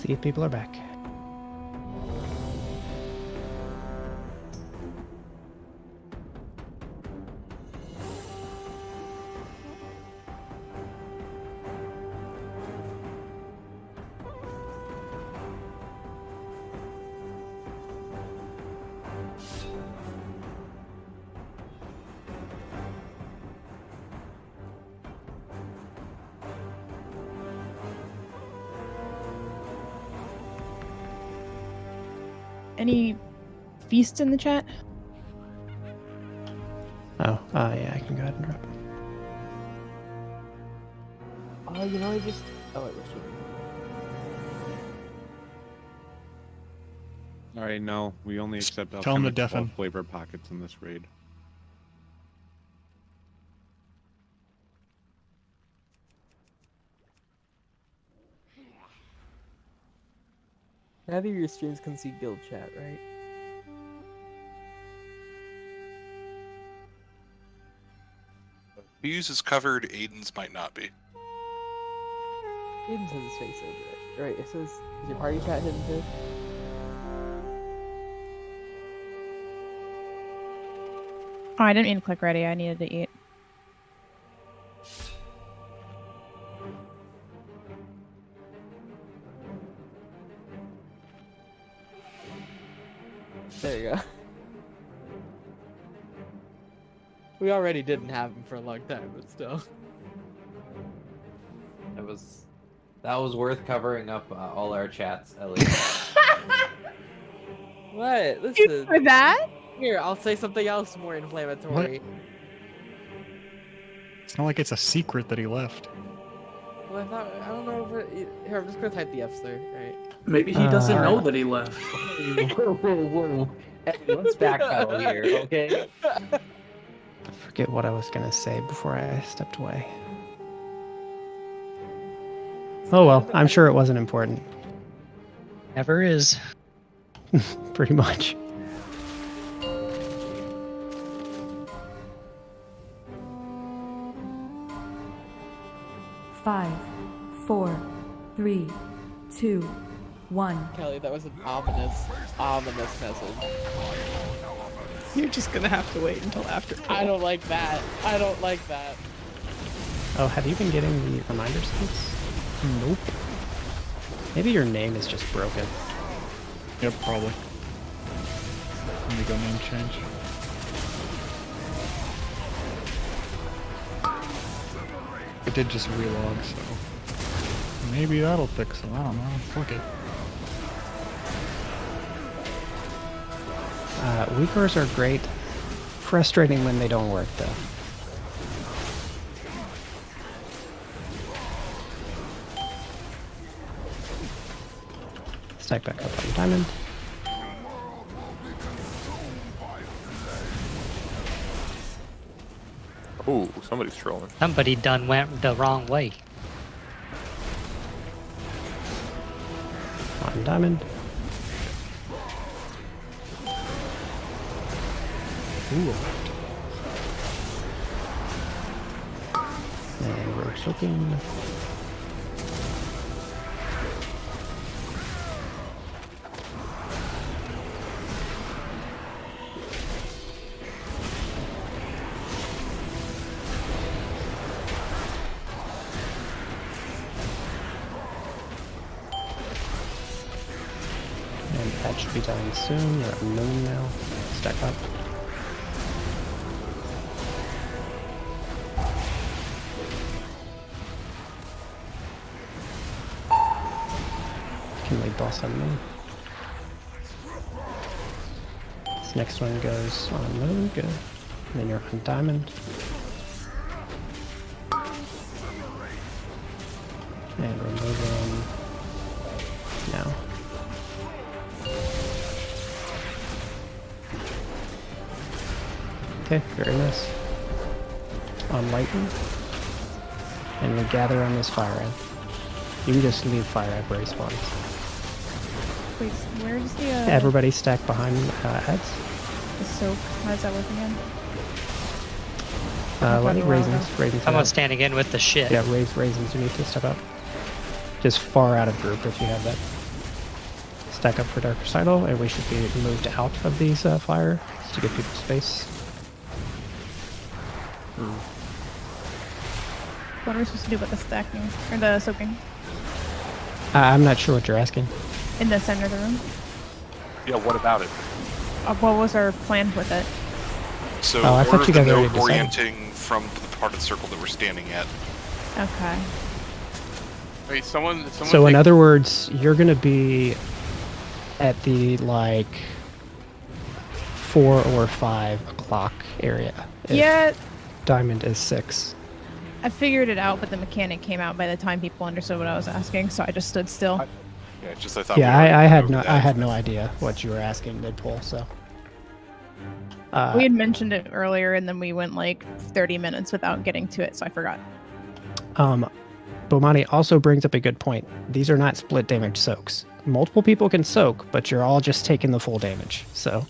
I: See if people are back.
M: Any feasts in the chat?
I: Oh, yeah, I can go ahead and drop.
J: Oh, you know, I just. Oh, wait, what's your.
N: Alright, no, we only accept
H: Tell 'em to
N: alchemic
H: deafen.
N: flavor pockets in this raid.
J: Neither of your streams can see guild chat, right?
F: Fuse is covered, Aiden's might not be.
J: Aiden says his face over it. Right, it says, is your party chat hidden too?
M: Oh, I didn't mean to click ready. I needed to eat.
J: There you go. We already didn't have him for a long time, but still.
B: That was worth covering up all our chats, at least.
J: What? Listen.
M: For that?
J: Here, I'll say something else more inflammatory.
H: It's not like it's a secret that he left.
J: Well, I don't know if it, here, I'm just gonna type the F's there, right?
K: Maybe he doesn't know that he left.
B: Whoa, whoa, whoa. Hey, let's backpedal here, okay?
I: I forget what I was gonna say before I stepped away. Oh well, I'm sure it wasn't important.
L: Never is.
I: Pretty much.
T: Five, 4, 3, 2, 1.
J: Kelly, that was an ominous message.
C: You're just gonna have to wait until after.
J: I don't like that. I don't like that.
I: Oh, have you been getting the reminder sticks? Nope. Maybe your name is just broken.
H: Yep, probably. Let me go name change. It did just relog, so maybe that'll fix it. I don't know. Fuck it.
I: Weakers are great. Frustrating when they don't work, though. Stack back up on diamond.
P: Oh, somebody's trolling.
L: Somebody done went the wrong way.
I: On diamond. Ooh. And we're soaking. And that should be done soon. We're at noon now. Stack up. Can lead boss on moon. This next one goes on moon, good. And then you're on diamond. And we're moving now. Okay, very nice. On lightning. And we gather on this fire end. You can just leave fire at where he spawns.
M: Wait, where's the
I: Everybody stack behind ads.
M: the soak? How does that work again?
I: Let me raisins.
L: Someone's standing in with the shit.
I: Yeah, raisins. You need to step up. Just far out of group if you have that. stack up for Dark Recital, and we should be moved out of these fires to give people space.
M: What are we supposed to do about the stacking or the soaking
I: I'm not sure what you're asking.
M: in the center of the room?
P: Yeah, what about it?
M: What was our plan with it?
F: So
I: Oh, I thought
F: order
I: you
F: the
I: guys already
F: note
I: decided.
F: orienting from the part of the circle that we're standing at.
M: Okay.
A: Wait, someone
I: So in other words, you're going to be at the like 4 or 5 o'clock area. if
M: Yeah,
I: Diamond is 6.
M: I figured it out, but the mechanic came out by the time people understood what I was asking, so I just stood still.
F: Yeah, it's just I thought.
I: Yeah,
F: we already
I: I
F: went
I: had
F: over
I: no
F: that.
I: I had no idea what you were asking mid-pull, so.
M: We had mentioned it earlier, and then we went like 30 minutes without getting to it, so I forgot.
I: Bomani also brings up a good point. These are not split damage soaks. Multiple people can soak, but you're all just taking the full damage. So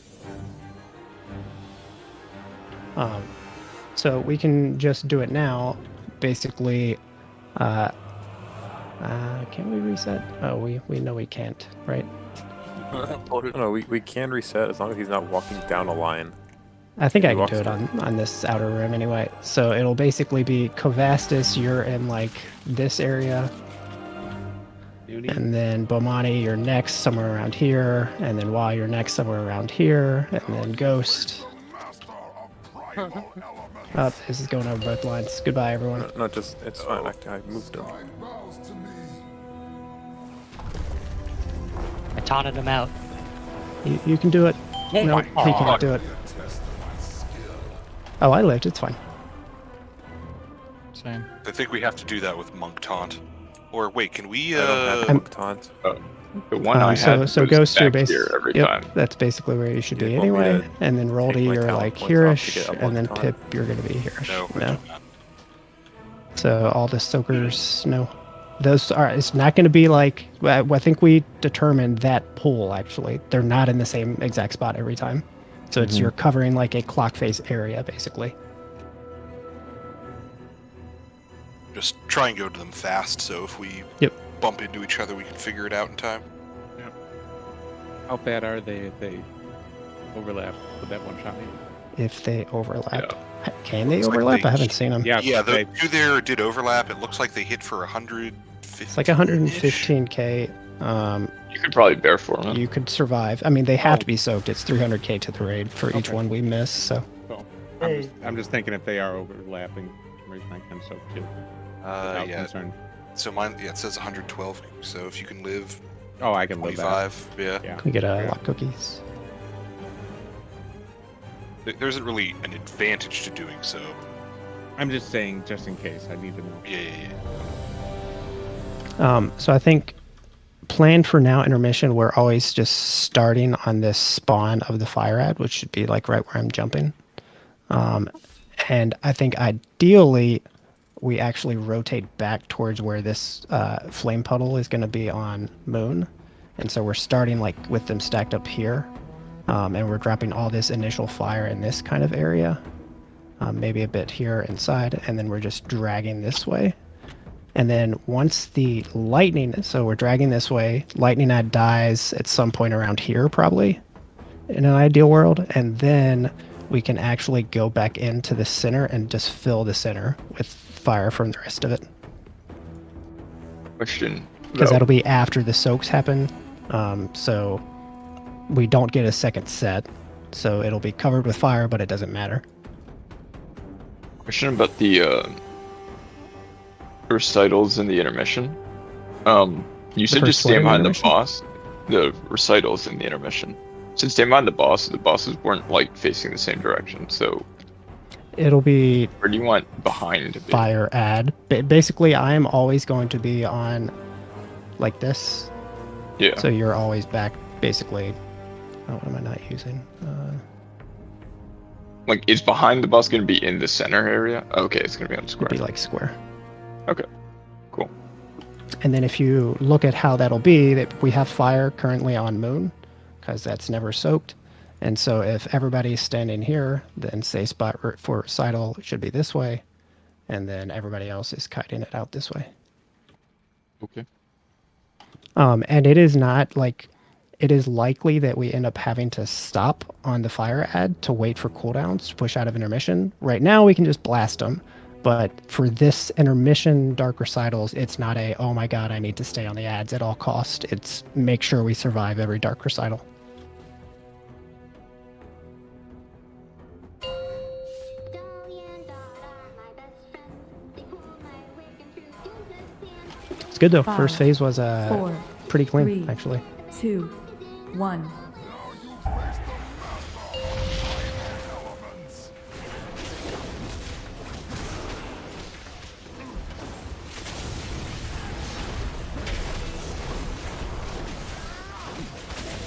I: we can just do it now. Basically, can we reset? Oh, we know we can't, right?
P: No, we can reset as long as he's not walking down a line.
I: I think I
P: He
I: can
P: walks
I: do it on this outer room anyway. So it'll basically be Kovastis, you're in like this area. And then Bomani, you're next somewhere around here. And then Wa, you're next somewhere around here. And then Ghost. Oh, this is going over both lines. Goodbye, everyone.
P: No, just, it's fine. I moved him.
L: I taunted him out.
I: You can do it.
L: Oh
I: No,
L: my
I: he
L: God.
I: can't do it. Oh, I lived. It's fine.
H: Same.
F: I think we have to do that with Monk Taunt. Or wait, can we?
P: I don't have Monk Taunt.
R: The one I had
I: so
R: was
I: Ghost, your
R: back
I: base.
R: here every
I: Yep,
R: time.
I: that's basically where you should be
P: want me
I: anyway.
P: to
I: And then Roldy,
P: take my
I: you're
P: talent
I: like
P: points off to
I: here-ish,
P: get a
I: and then
P: Monk
I: Pip,
P: Taunt?
I: you're gonna be here-ish.
F: No, we're doing that.
I: So all the soakers, no. Those are. It's not going to be like. I think we determined that pool actually. They're not in the same exact spot every time. So it's you're covering like a clock face area basically.
F: Just try and go to them fast, so if we bump into each other, we can figure it out in time.
N: How bad are they if they overlap with that one shot?
I: If they overlap, can they
F: Looks like
I: overlap?
F: they-
I: I haven't seen them.
F: Yeah, the two there did overlap. It looks like they hit for 150.
I: It's like 115k.
R: You could probably bear for them.
I: You could survive. I mean, they have to be soaked. It's 300k to the raid for each one we miss. So.
N: So I'm just thinking if they are overlapping, raise my can soak too. Without
F: Yeah.
N: concern.
F: So mine, it says 112. So if you can live.
N: Oh, I can live that.
F: 25. Yeah.
I: Can we get lock cookies?
F: There isn't really an advantage to doing so.
N: I'm just saying, just in case. I need to know.
F: Yeah.
I: So I think plan for now intermission. We're always just starting on this spawn of the fire ad, which should be like right where I'm jumping. And I think ideally we actually rotate back towards where this flame puddle is going to be on Moon. And so we're starting like with them stacked up here. And we're dropping all this initial fire in this kind of area. Maybe a bit here inside. And then we're just dragging this way. And then once the lightning, so we're dragging this way, lightning ad dies at some point around here probably in an ideal world. And then we can actually go back into the center and just fill the center with fire from the rest of it.
R: Question.
I: Because that'll be after the soaks happen. So we don't get a second set. So it'll be covered with fire, but it doesn't matter.
R: Question about the recitals in the intermission. You said just stay behind the boss. The recitals in the intermission. Since stay behind the bosses weren't like facing the same direction. So
I: It'll be
R: where do you want behind to be?
I: fire ad. Basically, I am always going to be on like this.
R: Yeah.
I: So you're always back, basically. Oh, what am I not using?
R: Like, is behind the boss going to be in the center area? Okay, it's going to be on square.
I: It'd be like square.
R: Okay, cool.
I: And then if you look at how that'll be, that we have fire currently on Moon, because that's never soaked. And so if everybody's standing here, then say spot for recital should be this way, and then everybody else is kiting it out this way.
R: Okay.
I: And it is not like it is likely that we end up having to stop on the fire ad to wait for cooldowns to push out of intermission. Right now, we can just blast them. But for this intermission Dark Recitals, it's not a, oh my god, I need to stay on the ads at all cost. It's make sure we survive every Dark Recital. It's good though.
T: 5,
I: First phase was
T: 4,
I: pretty clean,
T: 3,
I: actually.
T: 2, 1.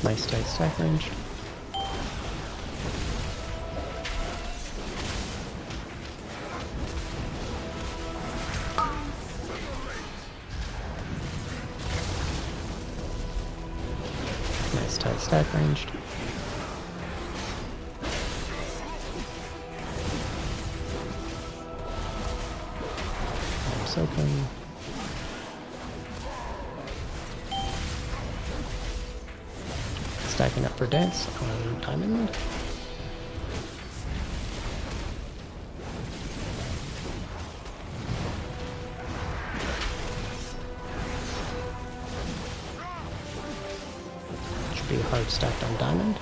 I: Nice tight stack range. Nice tight stack ranged. I'm soaking. Stacking up for dance on diamond. Should be hard stacked on diamond.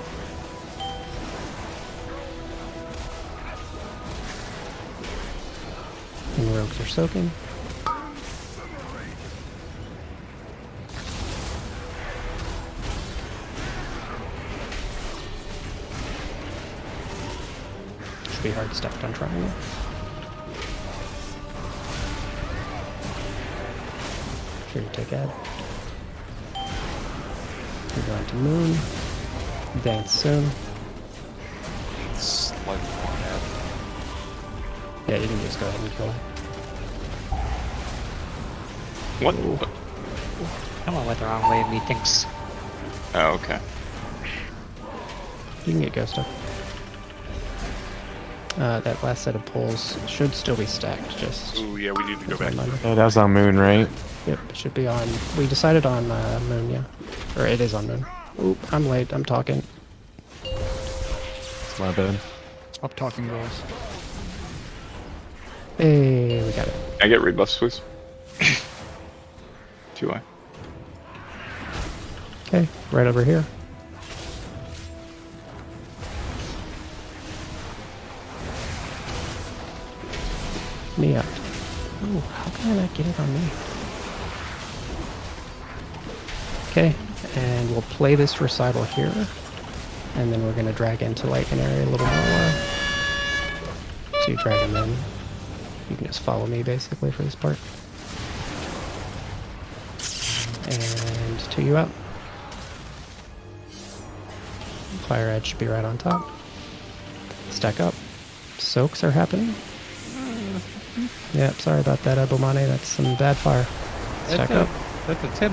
I: And rogues are soaking. Be hard stacked on triangle. Sure you take ad. You're going to moon. Dance soon.
F: Slightly more ad.
I: Yeah, you can just go ahead and kill it.
R: What?
L: I went the wrong way, methinks.
R: Oh, okay.
I: You can get ghost up. That last set of pulls should still be stacked, just...
F: Ooh, yeah, we need to go back.
S: Oh, that was on moon, right?
I: Yep, it should be on... We decided on moon, yeah. Or it is on moon. Oop, I'm late, I'm talking.
S: It's my bad.
H: Stop talking, girls.
I: Hey, we got it.
R: Can I get rebuffs, please? 2i.
I: Okay, right over here. Me up. Oh, how can I not get it on me? Okay, and we'll play this recital here, and then we're gonna drag into like an area a little more. So you drag them in. You can just follow me basically for this part. And 2 you up. Fire edge should be right on top. Stack up. Soaks are happening. Yep, sorry about that, Abomane. That's some bad fire. Stack up.
N: That's a 10.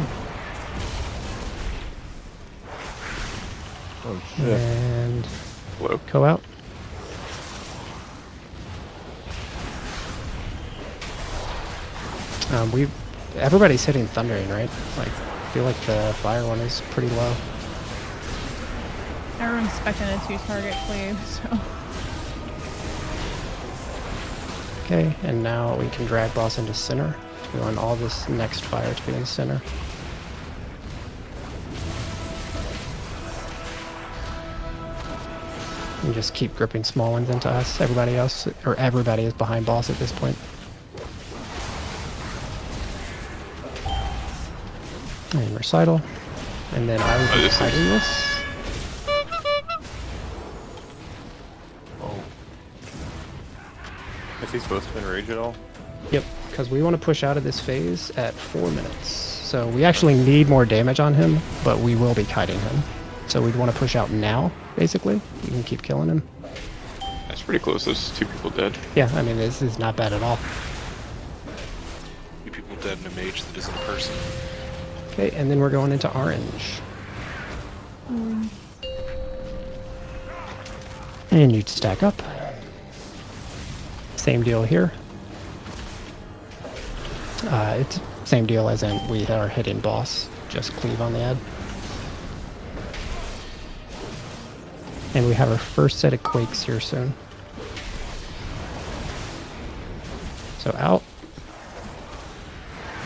N: Oh shit.
I: And
R: Hello.
I: go out. Everybody's hitting Thundering, right? Like, I feel like the fire one is pretty low.
M: Everyone's expecting a 2-target cleave, so.
I: Okay, and now we can drag boss into center. We want all this next fire to be in center. And just keep gripping small ones into us. Everybody else, or everybody is behind boss at this point. And recital. And then I will be hiding this.
P: Is he supposed to enrage at all?
I: Yep, because we want to push out of this phase at 4 minutes. So we actually need more damage on him, but we will be kiting him. So we'd want to push out now, basically. You can keep killing him.
R: That's pretty close. There's 2 people dead.
I: Yeah, I mean, this is not bad at all.
F: 2 people dead and a mage that isn't a person.
I: Okay, and then we're going into orange. And you'd stack up. Same deal here. It's same deal as in we are hitting boss. Just cleave on the ad. And we have our first set of quakes here soon. So out.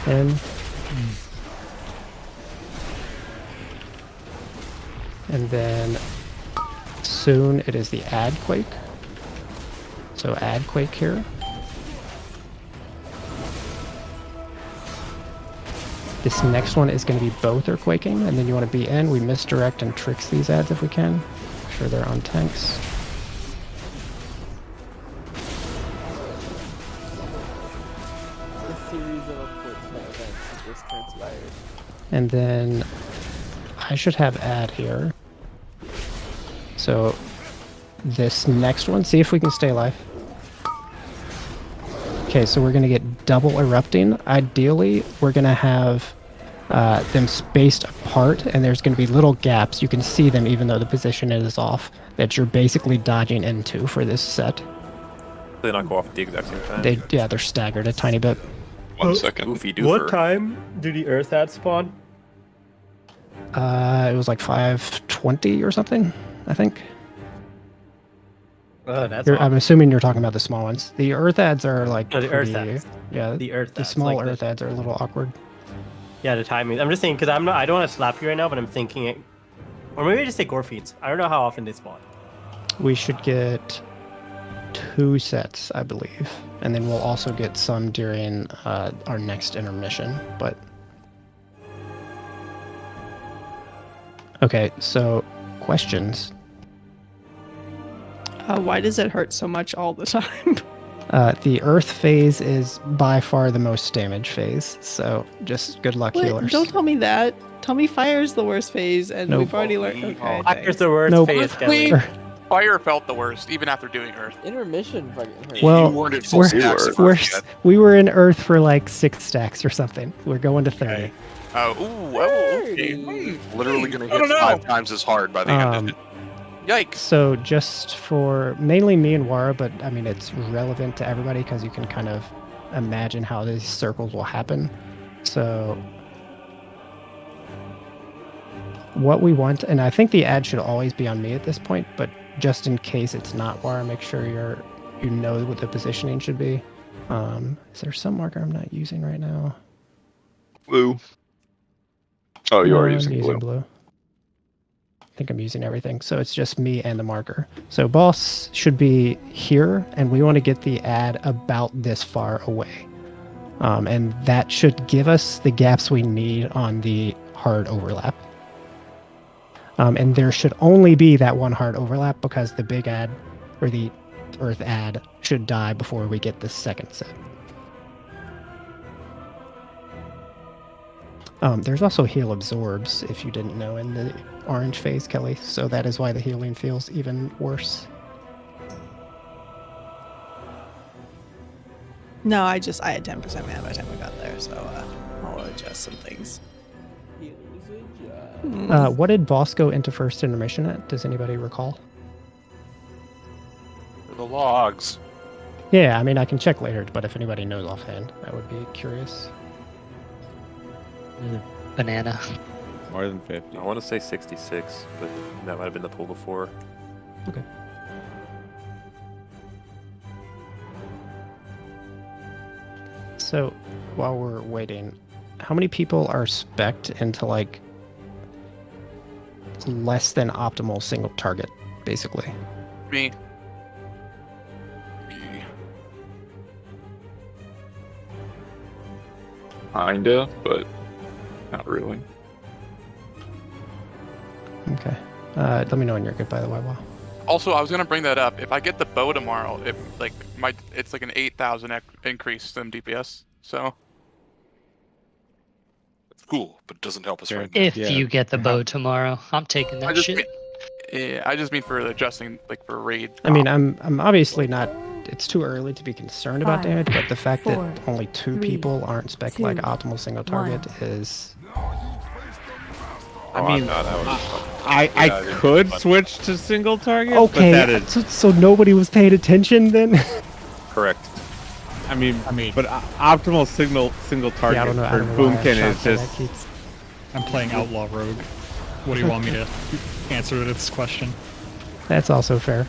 I: In. And then soon it is the add quake. So add quake here. This next one is going to be both are quaking, and then you want to be in. We misdirect and tricks these ads if we can. Make sure they're on tanks.
J: A series of unfortunate events that just transpired.
I: And then I should have add here. So this next one, see if we can stay alive. Okay, so we're going to get double erupting. Ideally, we're going to have them spaced apart, and there's going to be little gaps. You can see them even though the position is off, that you're basically dodging into for this set.
P: They not go off at the exact same time.
I: They're staggered a tiny bit.
R: 1 second.
P: Goofy doofer.
C: What time do the Earth ads spawn?
I: It was like 5:20 or something, I think.
C: Oh, that's
I: I'm assuming you're talking about the small ones. The Earth ads are like
C: No, the Earth
I: pretty-
C: ads.
I: Yeah,
C: The Earth
I: the
C: ads,
I: small
C: like
I: Earth ads are a little awkward.
C: Yeah, the timing. I'm just saying because I don't want to slap you right now, but I'm thinking it, or maybe I just say gore feeds. I don't know how often they spawn.
I: We should get 2 sets, I believe, and then we'll also get some during our next intermission. But okay, so questions.
G: Why does it hurt so much all the time?
I: The Earth phase is by far the most damage phase, so just good luck,
G: What?
I: healers.
G: Don't tell me that. Tell me fire's the worst phase, and
I: Nope.
G: we've already learned. Okay,
C: Fire's the worst
I: Nope.
C: phase, Kelly.
A: Wait, fire felt the worst, even after doing Earth.
J: Intermission fucking hurt.
I: Well,
F: You weren't at full stacks at
I: we're,
F: first yet.
I: we were in Earth for like 6 stacks or something. We're going to 30.
A: Okay.
F: Literally going to
A: I don't
F: hit
A: know.
F: 5 times as hard by the end of it.
A: Yikes.
I: So just for mainly me and Wara, but I mean it's relevant to everybody because you can kind of imagine how these circles will happen. So what we want, and I think the ad should always be on me at this point, but just in case it's not Wara, make sure you know what the positioning should be. Is there some marker I'm not using right now?
R: Blue. Oh, you are
I: No,
R: using
I: I'm
R: blue.
I: blue. I think I'm using everything. So it's just me and the marker. So boss should be here, and we want to get the ad about this far away. And that should give us the gaps we need on the hard overlap. And there should only be that one hard overlap because the big ad, or the Earth ad, should die before we get the second set. There's also heal absorbs, if you didn't know, in the orange phase, Kelly. So that is why the healing feels even worse.
G: No, I had 10% mana by the time we got there, so I'll adjust some things.
I: What did boss go into first intermission at? Does anybody recall?
F: The logs.
I: Yeah, I mean, I can check later, but if anybody knows offhand, I would be curious.
L: Banana.
N: More than 50.
P: I want to say 66, but that might have been the pull before.
I: Okay. So, while we're waiting, how many people are spec'd into, like, less than optimal single target, basically?
A: Me.
R: Kinda, but not really.
I: Okay. Let me know when you're good, by the way, Wow.
A: Also, I was gonna bring that up. If I get the bow tomorrow, it's like an 8,000 increase in DPS. So
F: It's cool, but it doesn't help us right now.
L: If you get the bow tomorrow, I'm taking that shit.
A: I just mean for adjusting, like for raid.
I: I mean, I'm obviously not. It's too early to be concerned about
T: 5,
I: damage, but the fact
T: 4,
I: that only 2
T: 3,
I: people aren't spec like
T: 2,
I: optimal single target
T: 1.
I: is.
N: I
P: Oh,
N: mean,
P: God, that would be fun.
N: I
P: Yeah, it'd be
N: could
P: fun.
N: switch to single target, but that
I: Okay,
N: is
I: so nobody was paying attention then.
P: Correct.
N: I mean, but optimal single target
I: I don't know
N: for
I: why I
N: Boomkin
I: shot
N: is
I: that.
N: just.
I: That keeps-
H: I'm playing Outlaw Rogue. What do you want me to answer to this question?
I: That's also fair.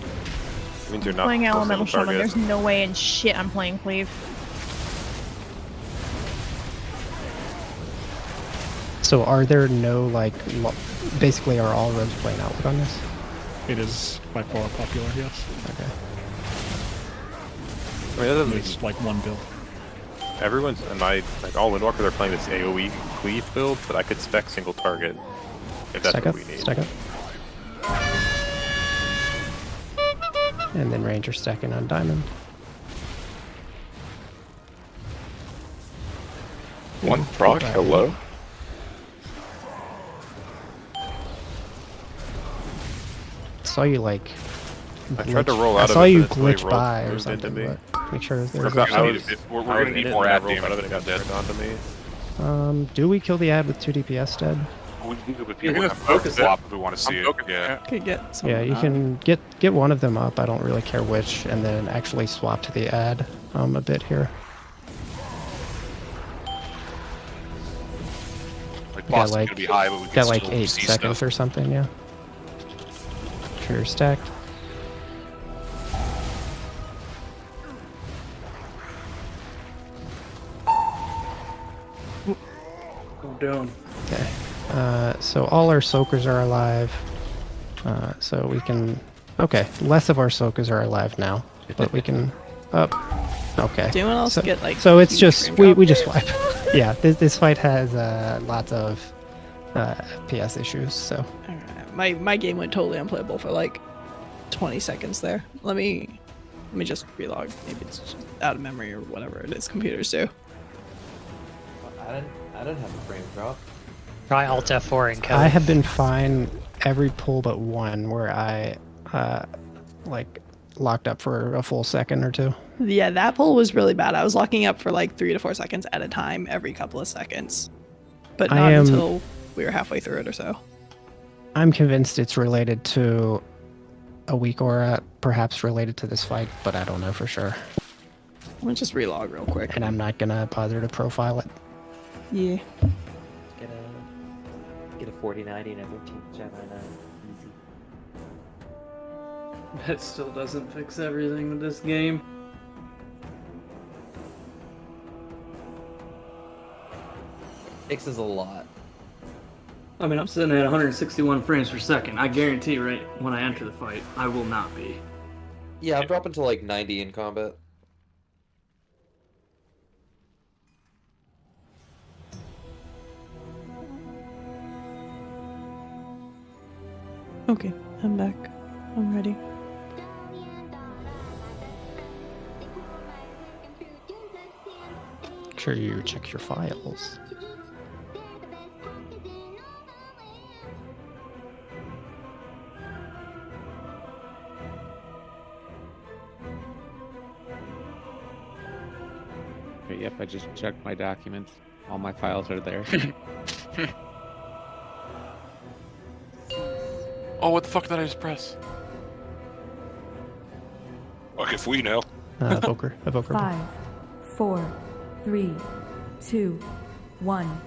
P: It means you're not
M: Playing
P: forcing
M: Elemental
P: the
M: Shaman,
P: target.
M: there's no way in shit I'm playing Cleave.
I: So are there no, like, basically are all rogues playing Outlook on this?
H: It is by far popular, yes.
I: Okay.
P: I mean, that doesn't
H: There's like one build.
P: Everyone's and like all Windwalkers are playing this AoE cleave build, but I could spec single target if that's
I: Stack
P: what
I: up,
P: we need.
I: stack up. And then Ranger stacking on Diamond.
R: One proc, hello?
I: Saw you like.
P: I tried to roll out
I: I saw
P: of it,
I: you
P: but it's really
I: glitch by or
P: moved into
I: something.
P: me.
I: But make sure there's.
P: Because I was-
F: We're
P: I
F: gonna
P: was
F: need
P: in it
F: more
P: and I
F: ad
P: rolled out
F: damage.
P: of it and it got turned on to me.
I: Do we kill the ad with 2 DPS dead?
F: We can do it with
A: You're
F: people
A: gonna
F: that focus
A: focus
F: swap
A: it.
F: if we want to see
A: I'm
F: it.
A: focused,
F: Yeah.
G: Could get some.
I: Yeah, you can get one of them up. I don't really care which, and then actually swap to the ad a bit here.
F: Like
I: You
F: boss
I: got
F: is
I: like
F: gonna be high, but we can
I: got like
F: still
I: 8
F: see
I: seconds
F: stuff.
I: or something. Yeah. Sure, you're stacked.
K: Go down.
I: Okay. So all our soakers are alive. So we can. Okay, less of our soakers are alive now, but we can up. Okay.
G: Does anyone else
I: so,
G: get, like,
I: So it's
G: huge
I: just
G: frame
I: we
G: drop?
I: just wipe. Yeah, this fight has lots of FPS issues. So
G: My game went totally unplayable for like 20 seconds there. Let me just relog. Maybe it's just out of memory or whatever it is. Computers do.
B: I didn't have a frame drop.
L: Try Alt F4 and kill.
I: I have been fine every pull but one where I like locked up for a full second or two.
G: Yeah, that pull was really bad. I was locking up for like 3 to 4 seconds at a time every couple of seconds, but not until we were halfway through it or so.
I: I'm convinced it's related to a weak aura, perhaps related to this fight, but I don't know for sure.
G: I'm gonna just relog real quick.
I: And I'm not gonna bother to profile it.
G: Yeah.
B: Get a 4090 and a 13th Gen easy.
K: That still doesn't fix everything with this game.
B: Fixes a lot.
K: I mean, I'm sitting at 161 frames per second. I guarantee right when I enter the fight, I will not be.
B: Yeah, I'm dropping to like 90 in combat.
G: Okay, I'm back. I'm ready.
I: Make sure you check your files.
N: Okay, yep, I just checked my documents. All my files are there.
A: Oh, what the fuck did I just press?
F: Fuck if we know.
I: Evoker.
T: 5, 4, 3, 2, 1.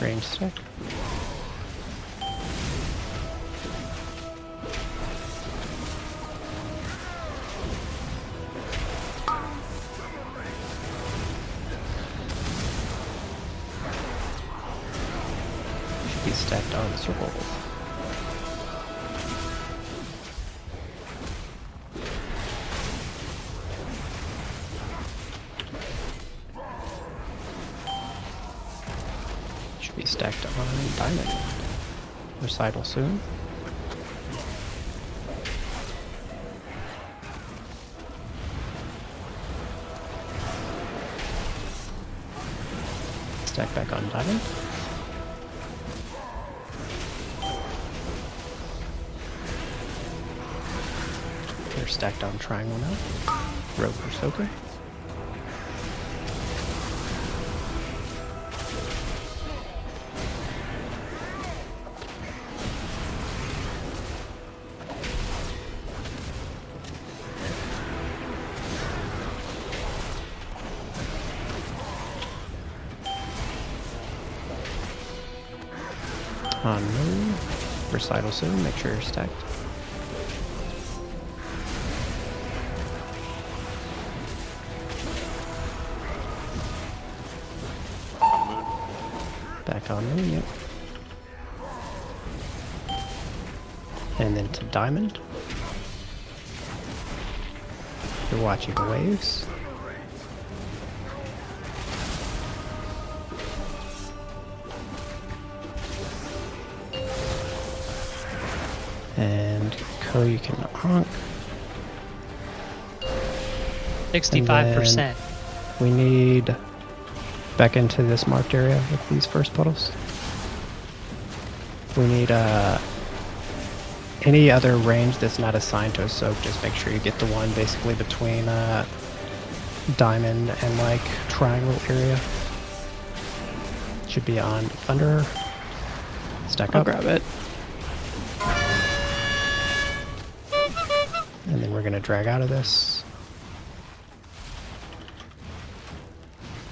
I: Range stack. Should be stacked on circle. Should be stacked on diamond. Recital soon. Stack back on diamond. They're stacked on triangle now. Rogue or Soaker. On moon. Recital soon. Make sure you're stacked. Back on moon, yep. And then to diamond. You're watching the waves. And Co, you can honk.
L: 65%.
I: We need back into this marked area with these first puddles. We need any other range that's not assigned to a soak. Just make sure you get the one basically between diamond and like triangle area. Should be on Thunderer. Stack
G: I'll
I: up.
G: grab it.
I: And then we're gonna drag out of this.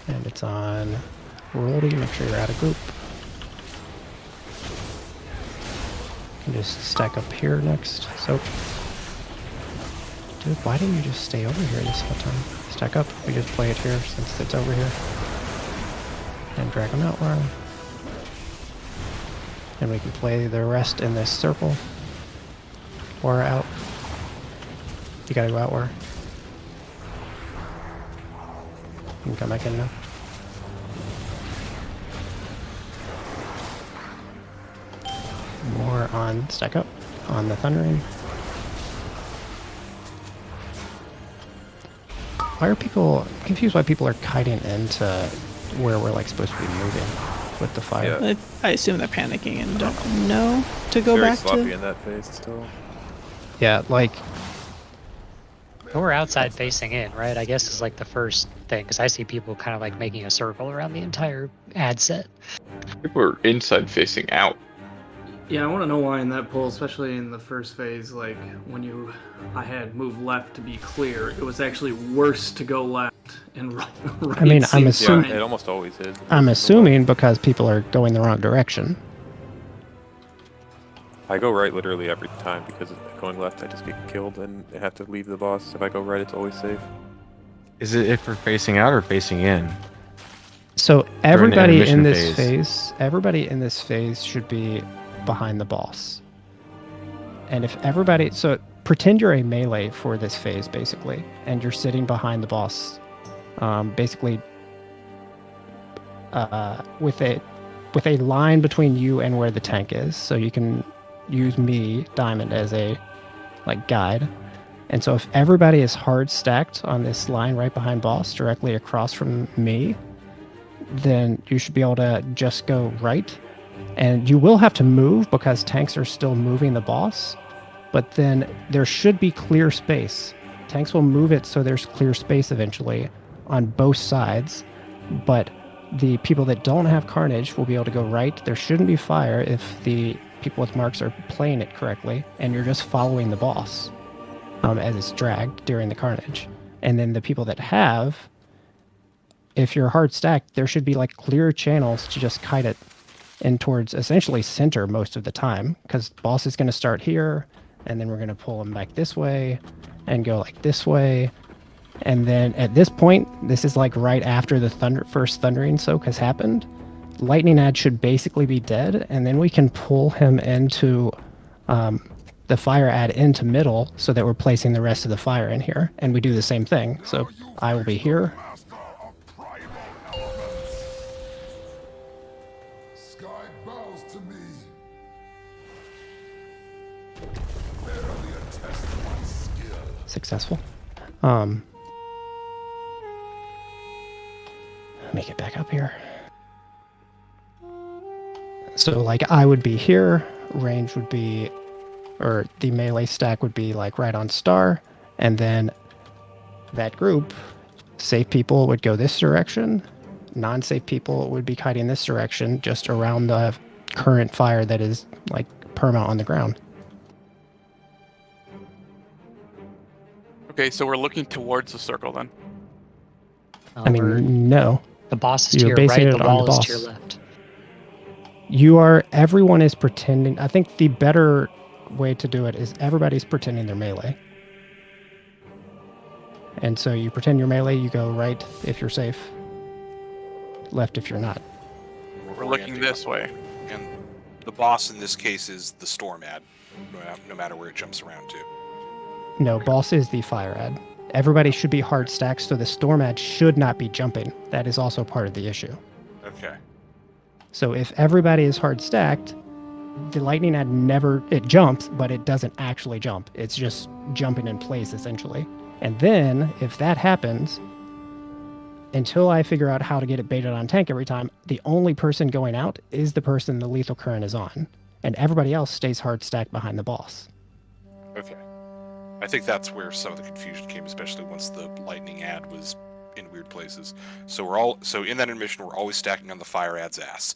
I: And it's on Roldy. Make sure you're out of group. You can just stack up here next. So, dude, why didn't you just stay over here this whole time? Stack up. We just play it here since it's over here. And drag them outward. And we can play the rest in this circle. Or out. You gotta go outward. You can come back in now. More on stack up on the Thundering. Why are people I'm confused? Why people are kiting into where we're like supposed to be moving with the fire?
G: Yeah. I assume they're panicking and don't know to go
P: Very
G: back
P: sloppy
G: to.
P: in that phase still.
I: Yeah, like.
L: We're outside facing in, right? I guess is like the first thing, because I see people kind of like making a circle around the entire ad set.
R: People are inside facing out.
K: Yeah, I want to know why in that poll, especially in the first phase, like when I had move left to be clear, it was actually worse to go left and right.
I: I mean, I'm assuming.
P: Yeah, it almost always is.
I: I'm assuming because people are going the wrong direction.
P: I go right literally every time because if going left I just get killed and I have to leave the boss. If I go right, it's always safe.
S: Is it if we're facing out or facing in?
I: So everybody in
S: intermission
I: this phase, everybody in this phase should be behind the boss. And if everybody, so pretend you're a melee for this phase basically, and you're sitting behind the boss, basically with a line between you and where the tank is, so you can use me, Diamond, as a like guide. And so if everybody is hard stacked on this line right behind boss, directly across from me, then you should be able to just go right. And you will have to move because tanks are still moving the boss, but then there should be clear space. Tanks will move it so there's clear space eventually on both sides, but the people that don't have Carnage will be able to go right. There shouldn't be fire if the people with marks are playing it correctly, and you're just following the boss as it's dragged during the Carnage. And then the people that have, if you're hard stacked, there should be like clear channels to just kite it in towards essentially center most of the time, because boss is going to start here, and then we're going to pull him back this way and go like this way. And then at this point, this is like right after the first Thundering Soak has happened. Lightning Ad should basically be dead, and then we can pull him into the fire ad into middle so that we're placing the rest of the fire in here. And we do the same thing. So I will be here.
E: Sky bows to me. Barely a test of my skill.
I: Successful. Let me get back up here. So like I would be here, range would be, or the melee stack would be like right on star, and then that group, safe people would go this direction, non-safe people would be kiting this direction, just around the current fire that is like perma on the ground.
A: Okay, so we're looking towards the circle then.
I: I mean, no.
L: The boss is to
I: You're
L: your
I: basing
L: right,
I: it
L: the
I: on
L: wall
I: the
L: is
I: boss.
L: to your left.
I: Everyone is pretending. I think the better way to do it is everybody's pretending they're melee. And so you pretend you're melee, you go right if you're safe, left if you're not.
A: We're looking this way.
F: And the boss in this case is the storm ad, no matter where it jumps around to.
I: No, boss is the fire ad. Everybody should be hard stacked, so the storm ad should not be jumping. That is also part of the issue.
F: Okay.
I: So if everybody is hard stacked, the lightning ad it jumps, but it doesn't actually jump. It's just jumping in place, essentially. And then, if that happens, until I figure out how to get it baited on tank every time, the only person going out is the person the lethal current is on. And everybody else stays hard stacked behind the boss.
F: Okay. I think that's where some of the confusion came, especially once the lightning ad was in weird places. So in that intermission, we're always stacking on the fire ad's ass.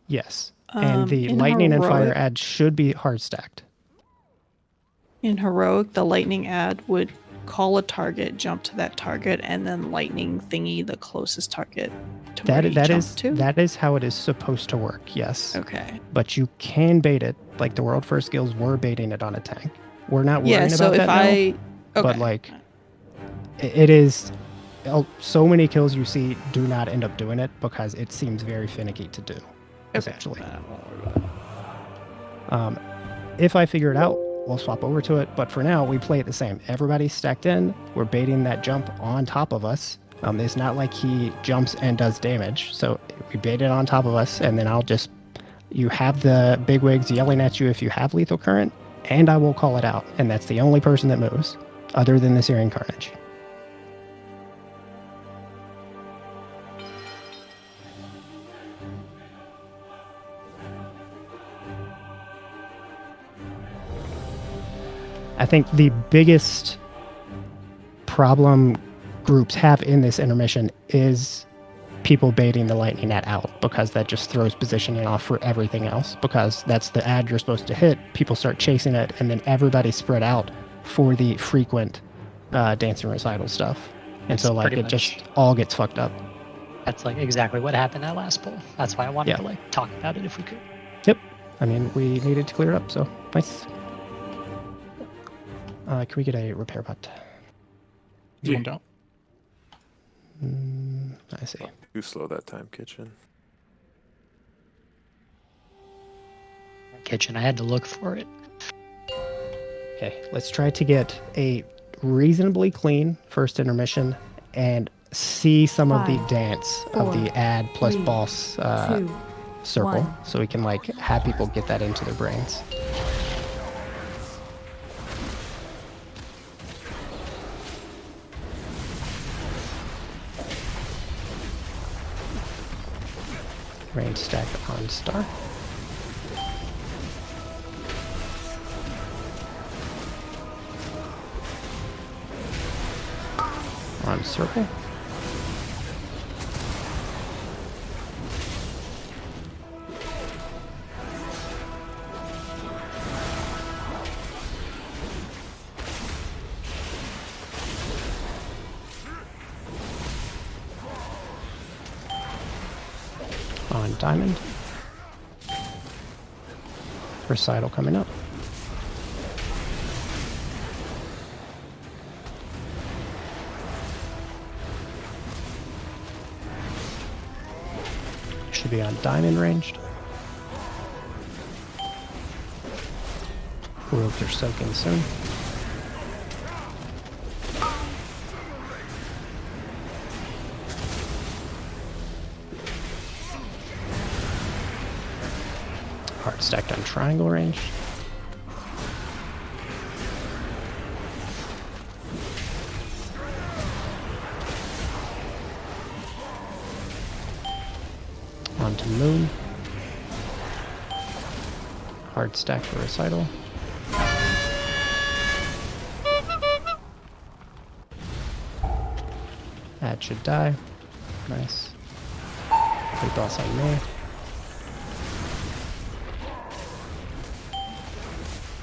I: Yes. And the lightning and fire ad should be hard stacked.
G: In heroic, the lightning ad would call a target, jump to that target, and then lightning thingy the closest target to where you jump to?
I: That is how it is supposed to work, yes.
G: Okay.
I: But you can bait it, like the World First Guilds were baiting it on a tank. We're not worrying
G: so
I: about
G: if
I: that now, but like, it is, so many kills you see do not end up doing it because it seems very finicky to do, essentially. If I figure it out, we'll swap over to it, but for now, we play it the same. Everybody's stacked in, we're baiting that jump on top of us. It's not like he jumps and does damage, so we bait it on top of us, and then you have the bigwigs yelling at you if you have lethal current, and I will call it out, and that's the only person that moves, other than the Searing Carnage. I think the biggest problem groups have in this intermission is people baiting the lightning net out, because that just throws positioning off for everything else, because that's the ad you're supposed to hit. People start chasing it, and then everybody spread out for the frequent dancing recital stuff. And so like it just all gets fucked up.
L: That's like exactly what happened at last poll. That's why I wanted to like talk about it if we could.
I: Yep. I mean, we needed to clear it up, so nice. Can we get a repair bot?
H: You want down?
I: I see.
P: Too slow that time, Kitchen.
L: Kitchen, I had to look for it.
I: Okay, let's try to get a reasonably clean first intermission and see some of the dance of the ad plus boss circle, so we can like have people get that into their brains. Range stack on star. On circle. On diamond. Recital coming up. Should be on diamond ranged. Robes are soaking soon. Hard stacked on triangle range. Onto moon. Hard stack for recital. That should die. Nice. Big boss on me.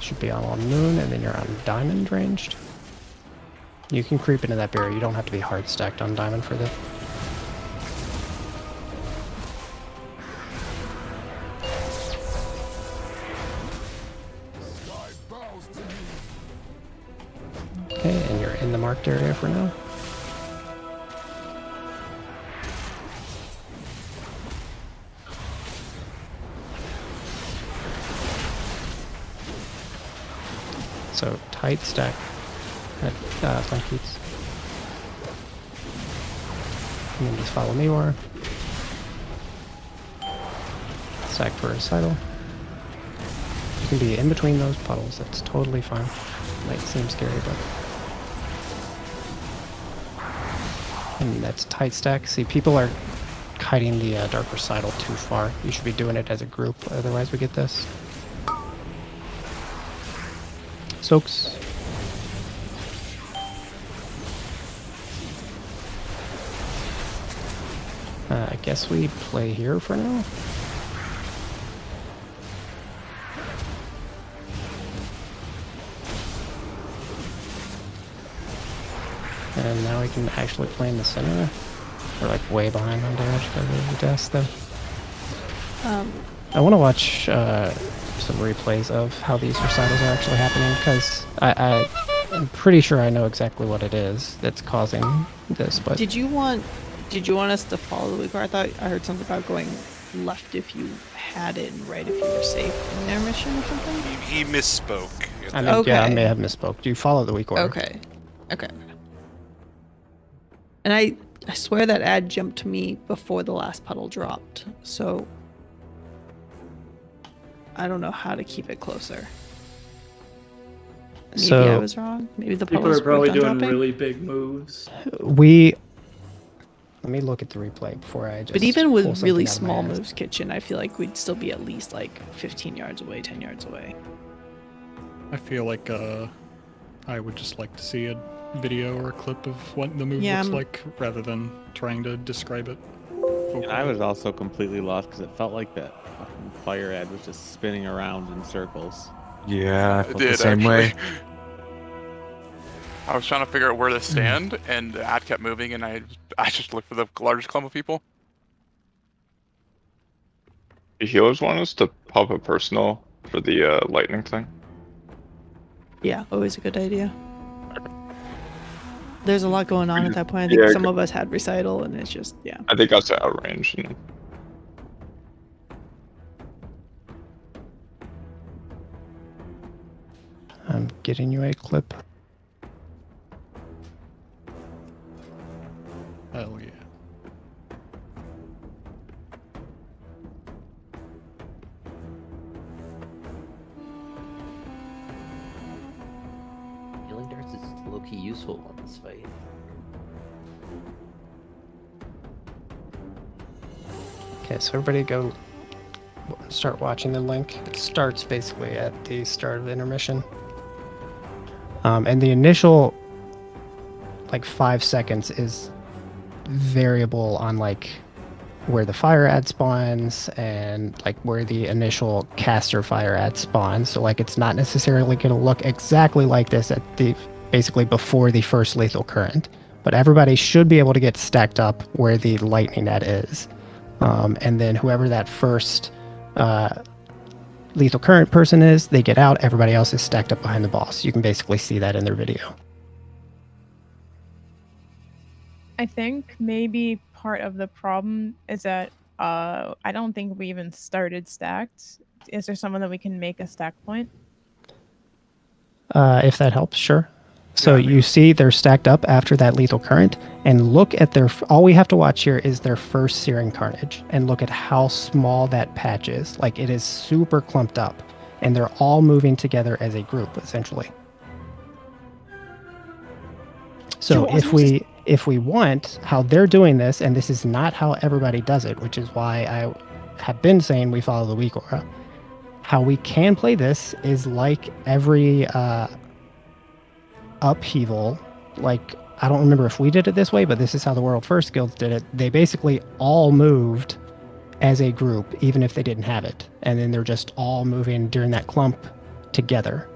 I: Should be on moon, and then you're on diamond ranged. You can creep into that barrier. You don't have to be hard stacked on diamond for this. Okay, and you're in the marked area for now. So tight stack at flank beats. And then just follow me more. Stack for recital. You can be in between those puddles, that's totally fine. Might seem scary, but... And that's tight stack. See, people are kiting the dark recital too far. You should be doing it as a group, otherwise we get this. Soaks. I guess we play here for now. And now we can actually play in the center. We're like way behind on damage because of the deaths though. I want to watch some replays of how these recitals are actually happening because I'm pretty sure I know exactly what it is that's causing this. But
G: Did you want us to follow the weak core? I thought I heard something about going left if you had it and right if you were safe in their mission or something.
F: He misspoke.
I: I mean, yeah, I may have misspoke. Do you follow the weak order?
G: Okay. Okay. And I swear that ad jumped to me before the last puddle dropped, so I don't know how to keep it closer. Maybe I was wrong. Maybe the
K: People
G: puddles
K: are probably
G: were done
K: doing
G: dropping.
K: really big moves.
I: Let me look at the replay before I just.
G: But even
I: pull
G: with
I: something
G: really
I: out of my
G: small
I: ass.
G: moves, Kitchen, I feel like we'd still be at least like 15 yards away, 10 yards away.
H: I feel like I would just like to see a video or a clip of what the move
G: Yeah,
H: looks
G: I'm-
H: like rather than trying to describe it.
N: And I was also completely lost because it felt like that fucking fire ad was just spinning around in circles.
S: Yeah, I felt the same way.
A: I was trying to figure out where to stand, and the ad kept moving, and I just looked for the largest clump of people.
R: The healers want us to pop a personal for the lightning thing.
G: Yeah, always a good idea. There's a lot going on at that point. I think
R: Yeah,
G: some of us had recital, and it's just, yeah.
R: I think I was out range. And...
I: I'm getting you a clip.
H: Hell yeah.
B: Healing darts is low-key useful in this fight.
I: Okay, so everybody go start watching the link. It starts basically at the start of the intermission. And the initial like 5 seconds is variable on like where the fire ad spawns and like where the initial caster fire ad spawns. So like it's not necessarily going to look exactly like this at the basically before the first lethal current, but everybody should be able to get stacked up where the lightning ad is. And then whoever that first lethal current person is, they get out, everybody else is stacked up behind the boss. You can basically see that in their video.
M: I think maybe part of the problem is that I don't think we even started stacked. Is there someone that we can make a stack point?
I: If that helps, sure. So you see they're stacked up after that lethal current, and look at their, all we have to watch here is their first Searing Carnage, and look at how small that patch is. Like, it is super clumped up, and they're all moving together as a group, essentially. So if we want how they're doing this, and this is not how everybody does it, which is why I have been saying we follow the weak aura, how we can play this is like every upheaval. Like, I don't remember if we did it this way, but this is how the World First Guilds did it. They basically all moved as a group, even if they didn't have it. And then they're just all moving during that clump together.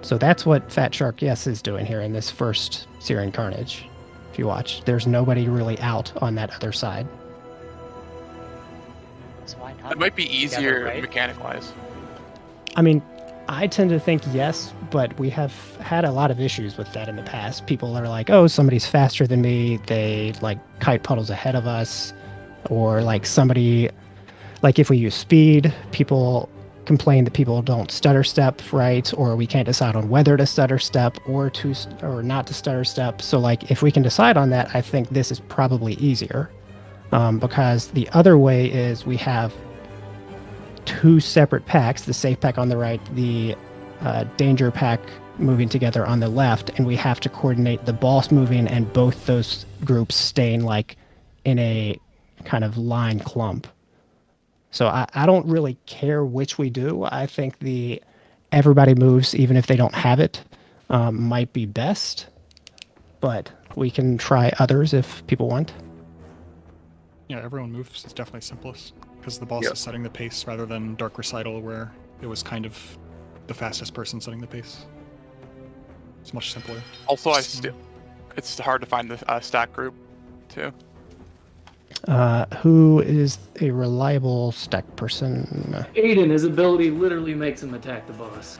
I: So that's what Fat Shark Yes is doing here in this first Searing Carnage. If you watch, there's nobody really out on that other side.
A: It might be easier mechanic-wise.
I: I mean, I tend to think yes, but we have had a lot of issues with that in the past. People are like, oh, somebody's faster than me. They like kite puddles ahead of us. Or like somebody, like if we use speed, people complain that people don't stutter step right, or we can't decide on whether to stutter step or not to stutter step. So like if we can decide on that, I think this is probably easier. Because the other way is we have two separate packs, the safe pack on the right, the danger pack moving together on the left, and we have to coordinate the boss moving and both those groups staying like in a kind of line clump. So I don't really care which we do. I think the everybody moves even if they don't have it might be best, but we can try others if people want.
H: Yeah, everyone moves is definitely simplest because the boss is setting the pace rather than Dark Recital where it was kind of the fastest person setting the pace. It's much simpler.
A: Also, it's hard to find the stack group too.
I: Who is a reliable stack person?
K: Aiden, his ability literally makes him attack the boss.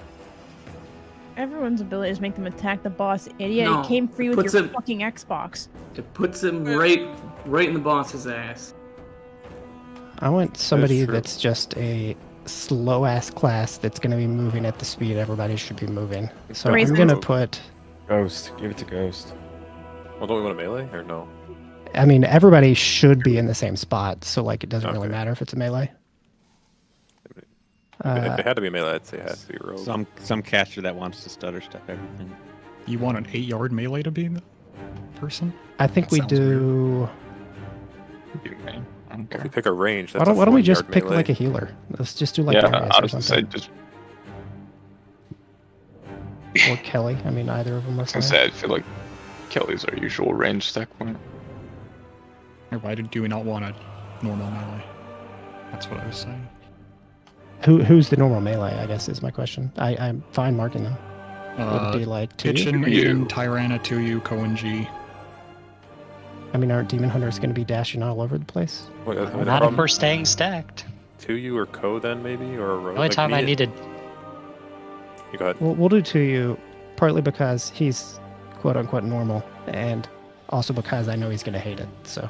M: Everyone's ability is make them attack the boss, idiot.
K: No,
M: It came free
K: it
M: with
K: puts
M: your
K: him-
M: fucking Xbox.
K: It puts him right in the boss's ass.
I: I want somebody
P: true.
I: that's just a slow ass class that's going to be moving at the speed everybody should be moving. So
M: Raise
I: I'm
M: them.
I: going to put.
S: Ghost. Give it to Ghost.
P: Well, don't we want a melee or no?
I: I mean, everybody should be in the same spot, so like it doesn't really
P: Okay.
I: matter if it's a melee.
P: If it had to be melee, I'd say it has to be rogue.
N: Some caster that wants to stutter step everything.
H: You want an 8-yard melee to be the person?
I: I think
H: That
I: we
H: sounds
I: do.
P: If you pick a range,
I: Why
P: that's
I: don't we just
P: 4-yard
I: pick
P: melee.
I: like a healer? Let's just do like
R: Yeah,
I: Darius
R: I
I: or
R: was gonna say
I: something.
R: just.
I: Or Kelly. I mean, either of them are
R: I was gonna
I: fine.
R: say I feel like Kelly's our usual range stack point.
H: Or why do we not want a normal melee? That's what I was saying.
I: Who's the normal melee? I guess is my question. I'm fine marking them. Would
H: Uh,
I: it be like two?
H: Kitchen, Aiden, Tyranna, 2U, Cohen G.
I: I mean, aren't demon hunters going to be dashing all over the place?
P: Wait,
L: Not if we're staying stacked.
P: 2U or Co then maybe, or a rogue.
L: The only time I needed.
P: You go ahead.
I: We'll do 2U, partly because he's quote unquote normal, and also because I know he's going to hate it. So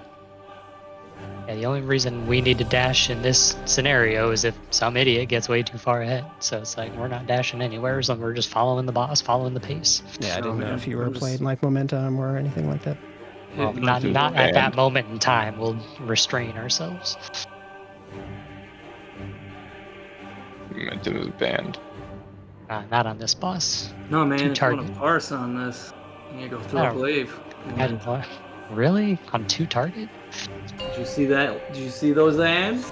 L: Yeah, the only reason we need to dash in this scenario is if some idiot gets way too far ahead. So it's like we're not dashing anywhere, so we're just following the boss, following the pace.
I: yeah, I didn't know if you were playing like momentum or anything like that.
L: Well, not at that moment in time. We'll restrain ourselves.
R: Momentum is banned.
L: Not on this boss.
K: No, man,
L: Too
K: if you want
L: target.
K: to parse on this, you go through
L: I
K: a
L: don't-
K: wave.
L: What? Really? On 2 target?
K: Did you see that? Did you see those ads?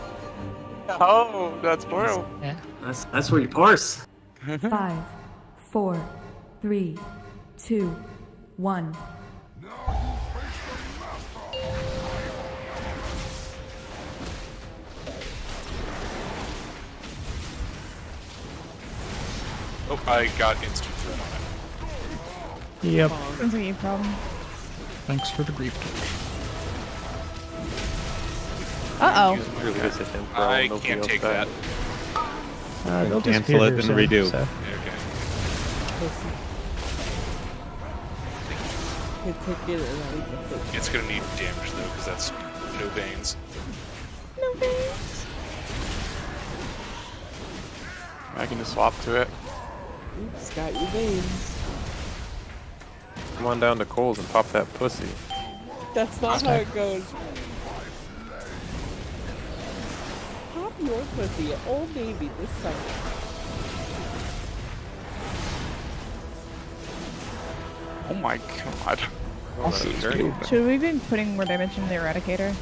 A: Oh, that's true.
L: Yeah.
K: That's where you parse.
T: 5, 4, 3, 2, 1.
F: Oh, I got instant threat on it.
I: Yep.
M: Sounds like a problem.
H: Thanks for the grief touch.
M: Uh-oh.
P: Really hits it, and
F: I
P: nobody
F: can't
P: else
F: take
P: died.
F: that.
I: They'll
N: Cancel
I: disappear
N: it
I: here
N: and
I: soon,
N: redo.
I: so-
F: Okay. It's gonna need damage though, because that's no veins.
M: No veins.
A: I can just swap to it.
J: Oops, got your veins.
P: Come on down to Coles and pop that pussy.
J: That's not how it goes. Pop your pussy at Old Navy this summer.
A: Oh my god.
M: Should we be putting where they mentioned the Eradicator?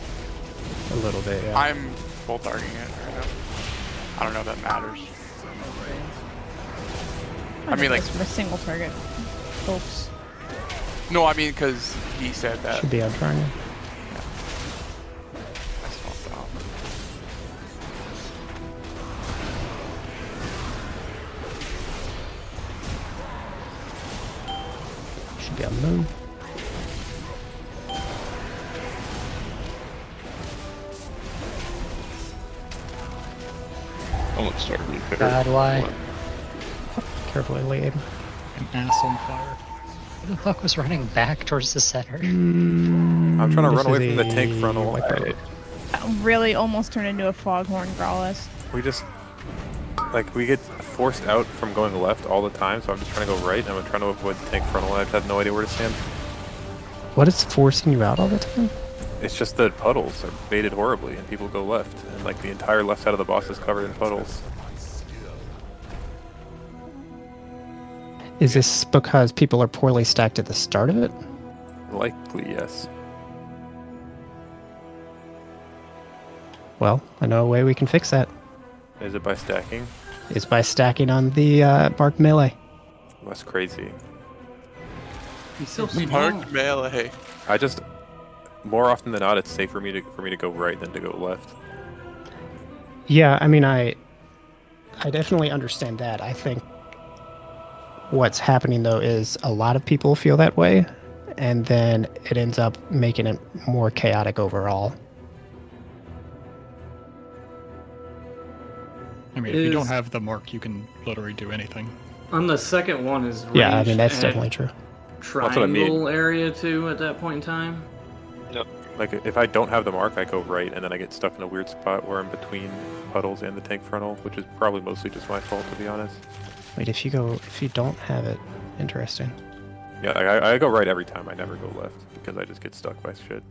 I: A little bit, yeah.
A: I'm full targeting it right now. I don't know if that matters. I mean, like,
M: from a single target, folks.
A: no, I mean, because he said that.
I: Should be on triangle.
A: I swapped out.
I: Should be on moon.
R: Almost started repair.
L: God, why?
I: carefully laid.
H: An ass on fire.
L: Who the fuck was running back towards the center?
P: I'm trying to run away from the tank frontal.
M: That really almost turned into a foghorn Growlithe.
P: We just, like, we get forced out from going left all the time, so I'm just trying to go right, and I'm trying to avoid the tank frontal, and I have no idea where to stand.
I: What is forcing you out all the time?
P: It's just that puddles are baited horribly, and people go left, and like the entire left side of the boss is covered in puddles.
I: Is this because people are poorly stacked at the start of it?
P: Likely, yes.
I: Well, I know a way we can fix that.
P: Is it by stacking?
I: Is by stacking on the bark melee.
P: That's crazy.
K: He's so small.
A: Mark melee.
P: I just, more often than not, it's safe for me to go right than to go left.
I: Yeah, I mean, I definitely understand that. I think what's happening though is a lot of people feel that way, and then it ends up making it more chaotic overall.
H: I mean, if you don't have the mark, you can literally do anything.
K: On the second one is range
I: Yeah, I mean, that's
K: and
I: definitely true.
K: Triangle
P: That's what I mean.
K: area too at that point in time.
P: Yep. Like, if I don't have the mark, I go right, and then I get stuck in a weird spot where I'm between puddles and the tank frontal, which is probably mostly just my fault, to be honest.
I: Wait, if you don't have it, interesting.
P: Yeah, I go right every time. I never go left, because I just get stuck by shit.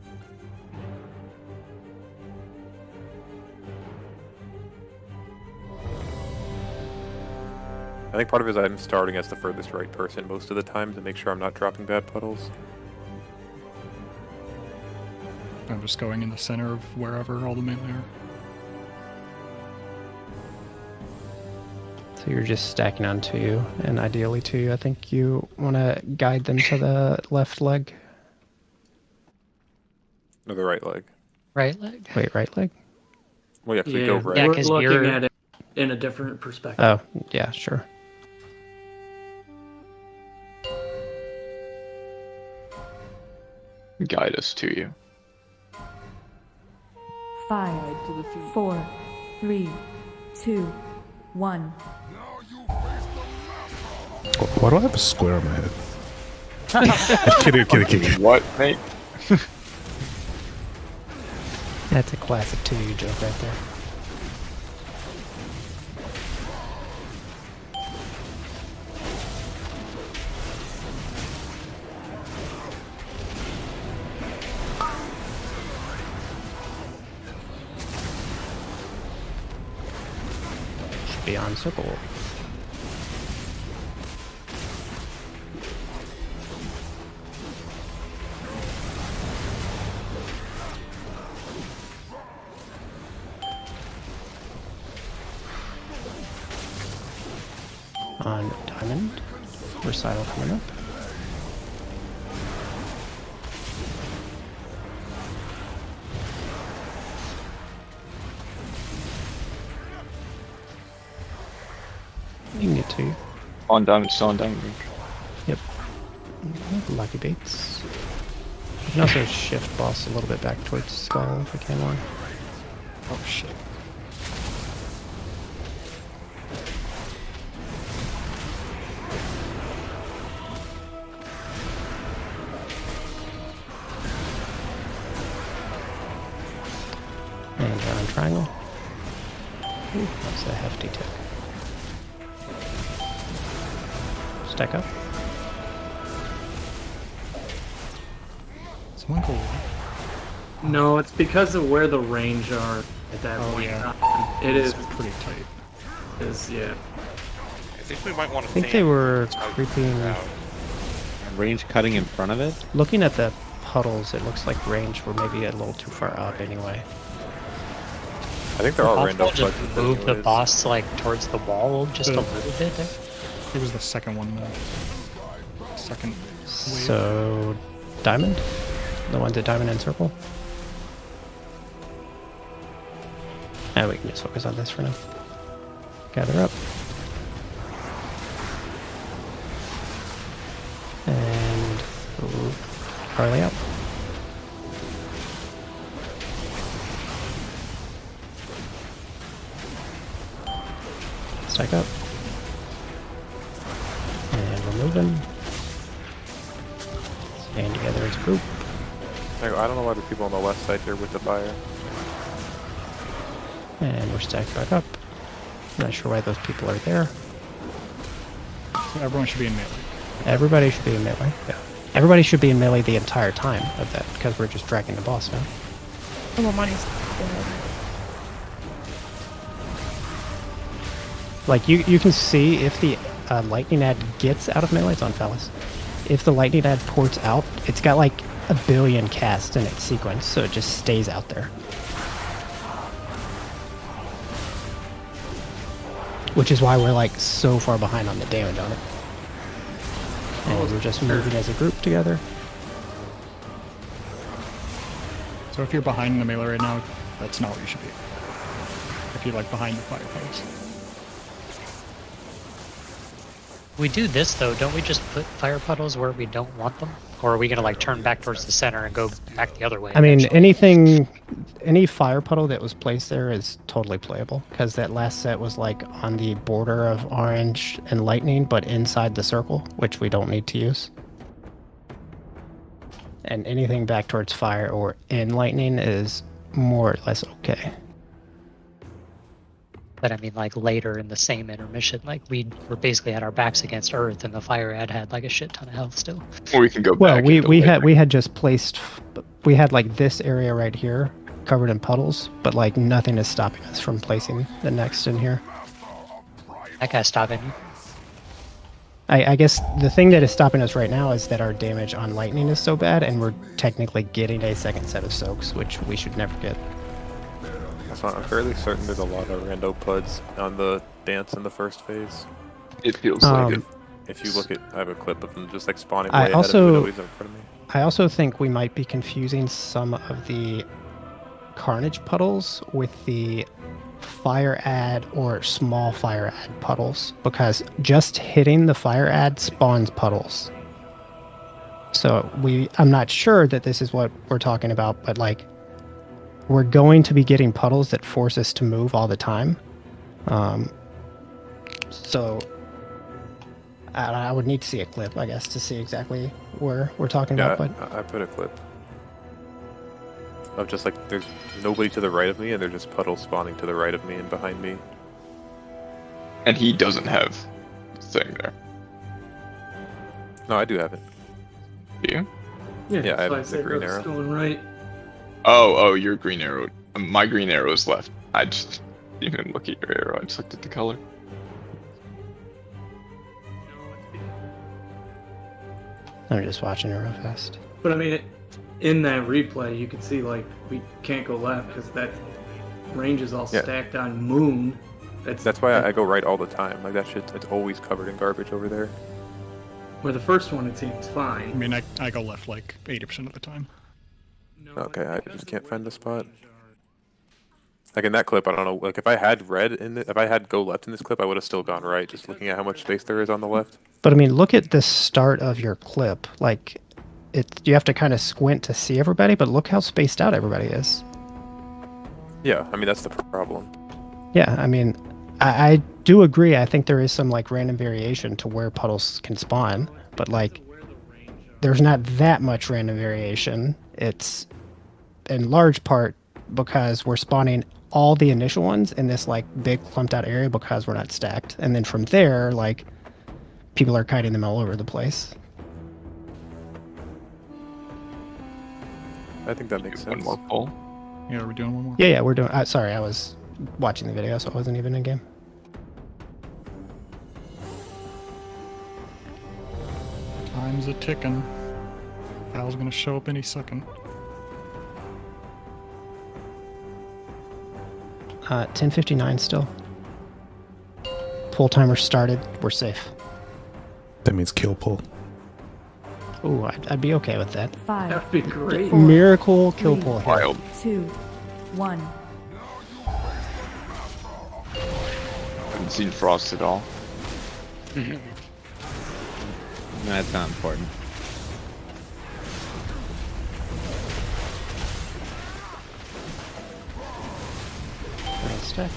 P: I think part of it is I'm starting as the furthest right person most of the time to make sure I'm not dropping bad puddles.
H: I'm just going in the center of wherever all the melee are.
I: So you're just stacking onto you, and ideally to you. I think you want to guide them to the left leg.
P: No, the right leg.
L: Right leg?
I: Wait, right leg?
P: Well, yeah, 'cause we go right.
L: Yeah,
K: We're
L: 'cause
K: looking
L: you're-
K: at it in a different perspective.
I: Oh, yeah, sure.
R: Guide us to you.
T: 5, 4, 3, 2, 1.
Q: Why do I have a square on my head? kidding.
R: What, mate?
I: That's a classic 2U joke right there. Should be on circle. On diamond, recital coming up. You can get to you.
R: On diamond, still on diamond.
I: Yep. Lucky baits. You can also shift boss a little bit back towards skull if we can one.
H: Oh shit.
I: And round triangle. Ooh, that's a hefty tick. Stack up.
H: Someone go.
K: No, it's because of where the range are at that point.
H: Yeah.
K: It is
H: pretty tight.
K: Yeah.
F: I think we might want to.
I: I think they were creeping.
N: Range cutting in front of it?
I: Looking at the puddles, it looks like range were maybe a little too far up anyway.
P: I think there are random
L: just move the boss like towards the wall just a little bit there.
H: It was the second one, though. Second wave.
I: So, diamond? The ones at diamond and circle? And we can just focus on this for now. Gather up. And Carly out. Stack up. moving. Stand together as a group.
P: I don't know why there's people on the left side here with the fire.
I: And we're stacked back up. Not sure why those people are there.
H: So everyone should be in melee.
I: Everybody should be in melee. Yeah. Everybody should be in melee the entire time of that because we're just dragging the boss now.
M: Oh, well, money's dead.
I: Like you can see if the lightning ad gets out of melee, it's on Phallus. If the lightning ad ports out, it's got like a billion casts in its sequence, so it just stays out there. Which is why we're like so far behind on the damage on it. And we're just moving as a group together.
H: So if you're behind the melee right now, that's not where you should be. If you're like behind the fire post.
L: We do this though, don't we just put fire puddles where we don't want them? Or are we gonna like turn back towards the center and go back the other way?
I: I mean, any fire puddle that was placed there is totally playable because that last set was like on the border of orange and lightning, but inside the circle, which we don't need to use. And anything back towards fire or in lightning is more or less okay.
L: But I mean, like later in the same intermission, like we were basically at our backs against Earth, and the fire ad had like a shit ton of health still.
R: Or we can go
I: Well,
R: back.
I: we had just placed, we had like this area right here covered in puddles, but like nothing is stopping us from placing the next in here.
L: That guy's stopping you.
I: I guess the thing that is stopping us right now is that our damage on lightning is so bad, and we're technically getting a second set of soaks, which we should never get.
P: So I'm fairly certain there's a lot of rando puds on the dance in the first phase.
R: It feels like it.
P: If you look at, I have a clip of them just like spawning
I: I
P: way ahead
I: also-
P: of the always in front of me.
I: I also think we might be confusing some of the carnage puddles with the fire ad or small fire ad puddles, because just hitting the fire ad spawns puddles. So I'm not sure that this is what we're talking about, but like we're going to be getting puddles that force us to move all the time. So I would need to see a clip, I guess, to see exactly where we're talking about. But
P: I put a clip of just like there's nobody to the right of me, and there's just puddles spawning to the right of me and behind me.
R: And he doesn't have the thing there.
P: No, I do have it.
R: Do you?
P: Yeah, I
K: so
P: have the green arrow.
K: Going right.
R: Oh, your green arrow. My green arrow is left. I just didn't even look at your arrow. I just looked at the color.
I: I'm just watching it real fast.
K: But I mean, in that replay, you can see like we can't go left because that range is all stacked on moon.
P: That's why I go right all the time. Like that shit, it's always covered in garbage over there.
K: Where the first one, it seems fine.
H: I mean, I go left like 80% of the time.
P: Okay, I just can't find the spot. Like in that clip, I don't know. Like if I had red in it, if I had go left in this clip, I would have still gone right. Just looking at how much space there is on the left.
I: But I mean, look at the start of your clip. Like, you have to kind of squint to see everybody, but look how spaced out everybody is.
P: Yeah, I mean that's the problem.
I: Yeah, I mean, I do agree. I think there is some like random variation to where puddles can spawn, but like, there's not that much random variation. It's in large part because we're spawning all the initial ones in this like big clumped out area because we're not stacked, and then from there, like, people are kiting them all over the place.
P: I think that makes sense.
R: One more pull.
H: Yeah, we're doing one more.
I: Yeah, we're doing. Sorry, I was watching the video, so I wasn't even in game.
H: Time's a ticking. Val's gonna show up any second.
I: 10:59 still. Pull timer started. We're safe.
Q: That means kill pull.
I: Ooh, I'd be okay with that.
T: 5,
K: That'd be great.
I: Miracle kill pull here.
R: Wild.
T: 2, 1.
R: Haven't seen Frost at all.
N: That's not important.
I: Nice stack.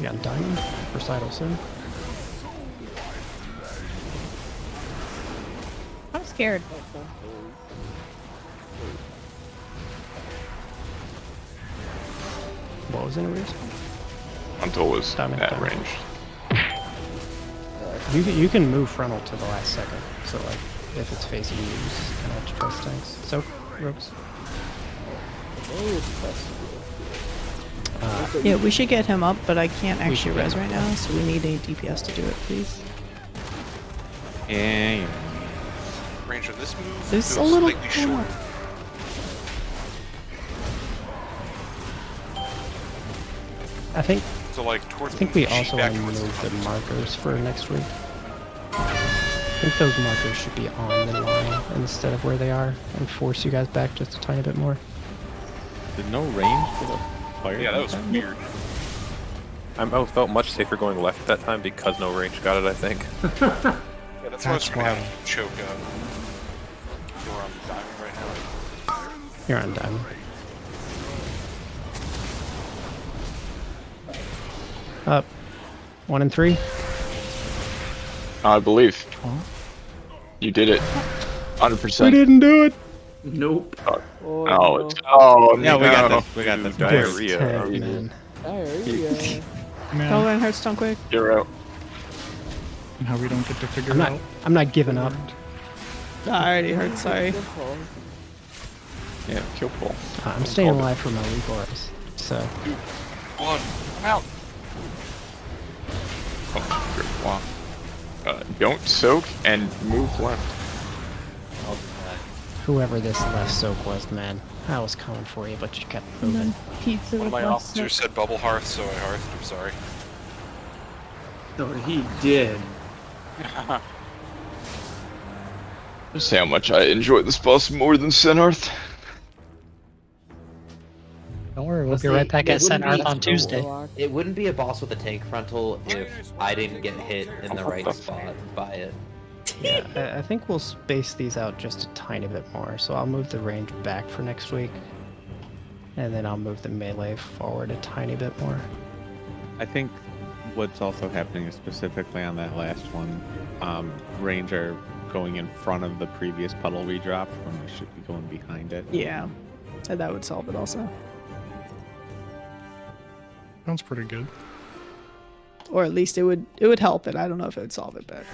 I: Be on diamond. Recital soon.
M: I'm scared.
I: What was in a respawn?
R: Until was
I: Diamond,
R: at
I: diamond.
R: range.
I: You can move frontal to the last second. So like, if it's facing you, you just kind of have to trust tanks. Soak, ropes.
G: Yeah, we should get him up, but I can't
I: We
G: actually
I: should get
G: res
I: him
G: right now, so we need a DPS to do it, please.
N: Yeah.
F: Range on this move
G: There's
F: goes
G: a little
F: slightly short.
I: I think.
F: So like towards
I: I think we
F: the
I: also
F: back
I: want to
F: towards
I: move
F: the
I: the markers for next week. I think those markers should be on the line instead of where they are, and force you guys back just a tiny bit more.
N: Did no range for the fire?
F: Yeah, that was weird.
P: I felt much safer going left that time because no range got it, I think.
F: Yeah, that's why I was
I: That's
F: trying to
I: why.
F: choke up. We're on diamond right now.
I: You're on diamond. Up. 1 and 3.
R: I believe. You did it. 100%.
I: We didn't do it.
K: Nope.
R: Oh,
N: Yeah, we got
R: no.
N: this. We got this.
P: Diarrhea.
I: Tank, man.
J: Diarrhea.
G: Oh, and hurts don't quick.
R: You're out.
H: And how we don't get to figure
I: I'm
H: it
I: not.
H: out.
I: I'm not giving up.
G: I already hurt, sorry.
R: Yeah, kill pull.
I: I'm staying alive for my reborns. So.
F: One. I'm out.
R: Oh, good. Wow. Don't soak and move left.
B: I'll do that.
I: Whoever this left soak was, man, I was coming for you, but you kept
M: And
I: moving.
M: then pizza
F: One of
M: with
F: my
M: less
F: officers
M: soap.
F: said bubble hearth, so I hearthed. I'm sorry.
K: No, he did.
R: Just say how much I enjoy this boss more than Senarth.
L: Don't worry, we'll
B: Well,
L: be
B: see,
L: right back
B: it
L: at
B: wouldn't
L: Senarth
B: be-
L: on Tuesday.
B: It wouldn't be a boss with a tank frontal if I didn't get hit in the right spot by it.
I: Yeah, I think we'll space these out just a tiny bit more. So I'll move the range back for next week, and then I'll move the melee forward a tiny bit more.
N: I think what's also happening is specifically on that last one, range are going in front of the previous puddle we dropped when we should be going behind it.
G: Yeah, and that would solve it also.
H: Sounds pretty good.
G: Or at least it would help it. I don't know if it would solve it, but.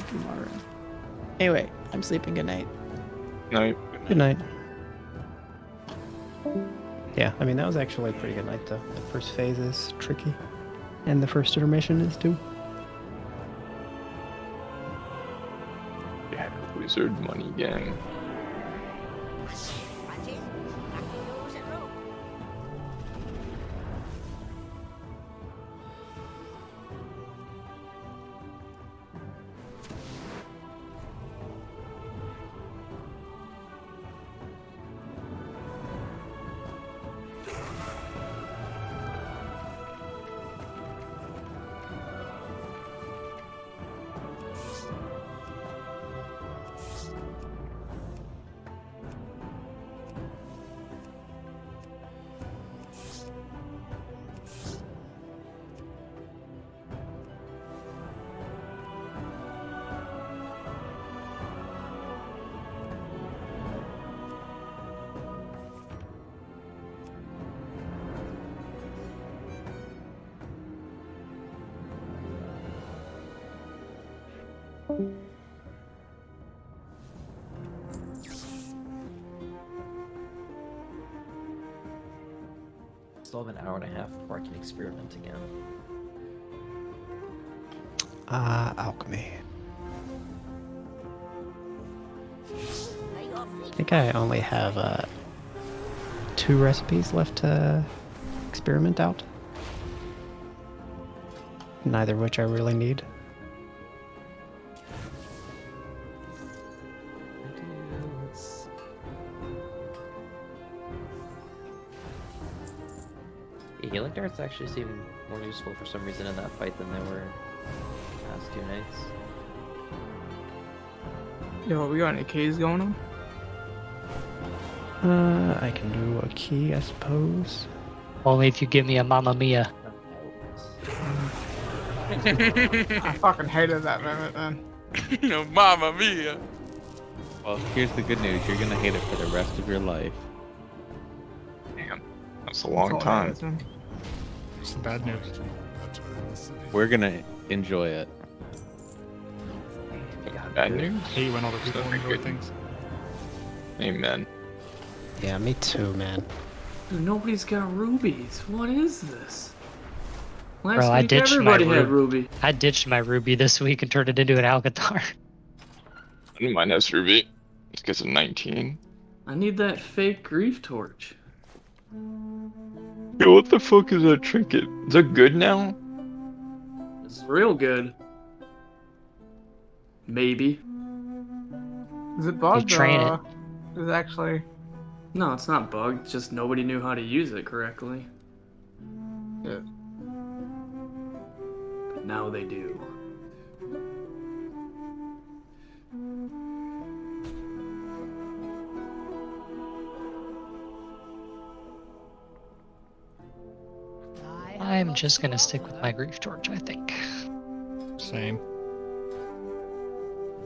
G: Tomorrow. Anyway, I'm sleeping. Good night.
R: Night.
I: Good night. Yeah, I mean that was actually a pretty good night though. The first phase is tricky, and the first intermission is too.
R: Yeah, wizard money gang.
B: Still have an hour and a half before I can experiment again.
I: Alchemy. I think I only have 2 recipes left to experiment out. Neither of which I really need.
B: The healing darts actually seem more useful for some reason in that fight than they were last 2 nights.
D: Yo, we got any Ks going on?
I: I can do a key, I suppose.
L: Only if you give me a Mamma Mia.
D: I fucking hated that moment, man.
A: No, Mamma Mia.
N: Well, here's the good news. You're gonna hate it for the rest of your life.
R: Damn, that's a long time.
H: It's the bad news.
N: We're gonna enjoy it.
R: Bad news?
H: Hate when other people enjoy things.
R: Amen.
I: Yeah, me too, man.
K: Dude, nobody's got rubies. What is this? Last
L: Bro, I
K: week
L: ditched
K: everybody
L: my
K: had ruby.
L: I ditched my ruby this week and turned it into an Alcatar.
R: I didn't mind this ruby. Let's get some 19.
K: I need that fake grief torch.
R: Yo, what the fuck is that trinket? Is that good now?
K: It's real good. Maybe.
D: Is it bugged?
L: train
D: or is it actually?
K: No, it's not bugged. It's just nobody knew how to use it correctly.
D: Yeah.
K: But now they do.
L: I'm just gonna stick with my grief torch, I think.
H: Same.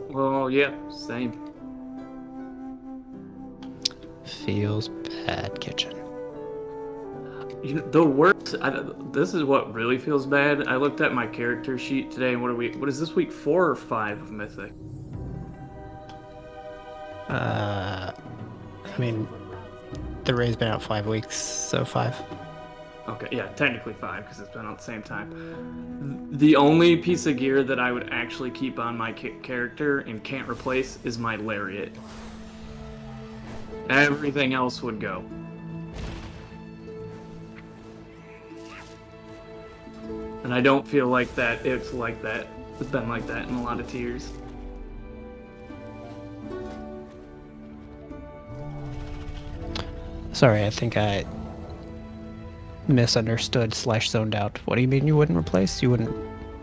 K: Well, yeah, same.
I: Feels bad, kitchen.
K: You know, the worst. This is what really feels bad. I looked at my character sheet today, and what is this week 4 or 5 of Mythic?
I: I mean, the raid's been out 5 weeks, so 5.
K: Okay, yeah, technically 5 because it's been out at the same time. The only piece of gear that I would actually keep on my character and can't replace is my lariat. Everything else would go. And I don't feel like that. It's like that. It's been like that in a lot of tiers.
I: Sorry, I think I misunderstood / zoned out. What do you mean you wouldn't replace? You wouldn't,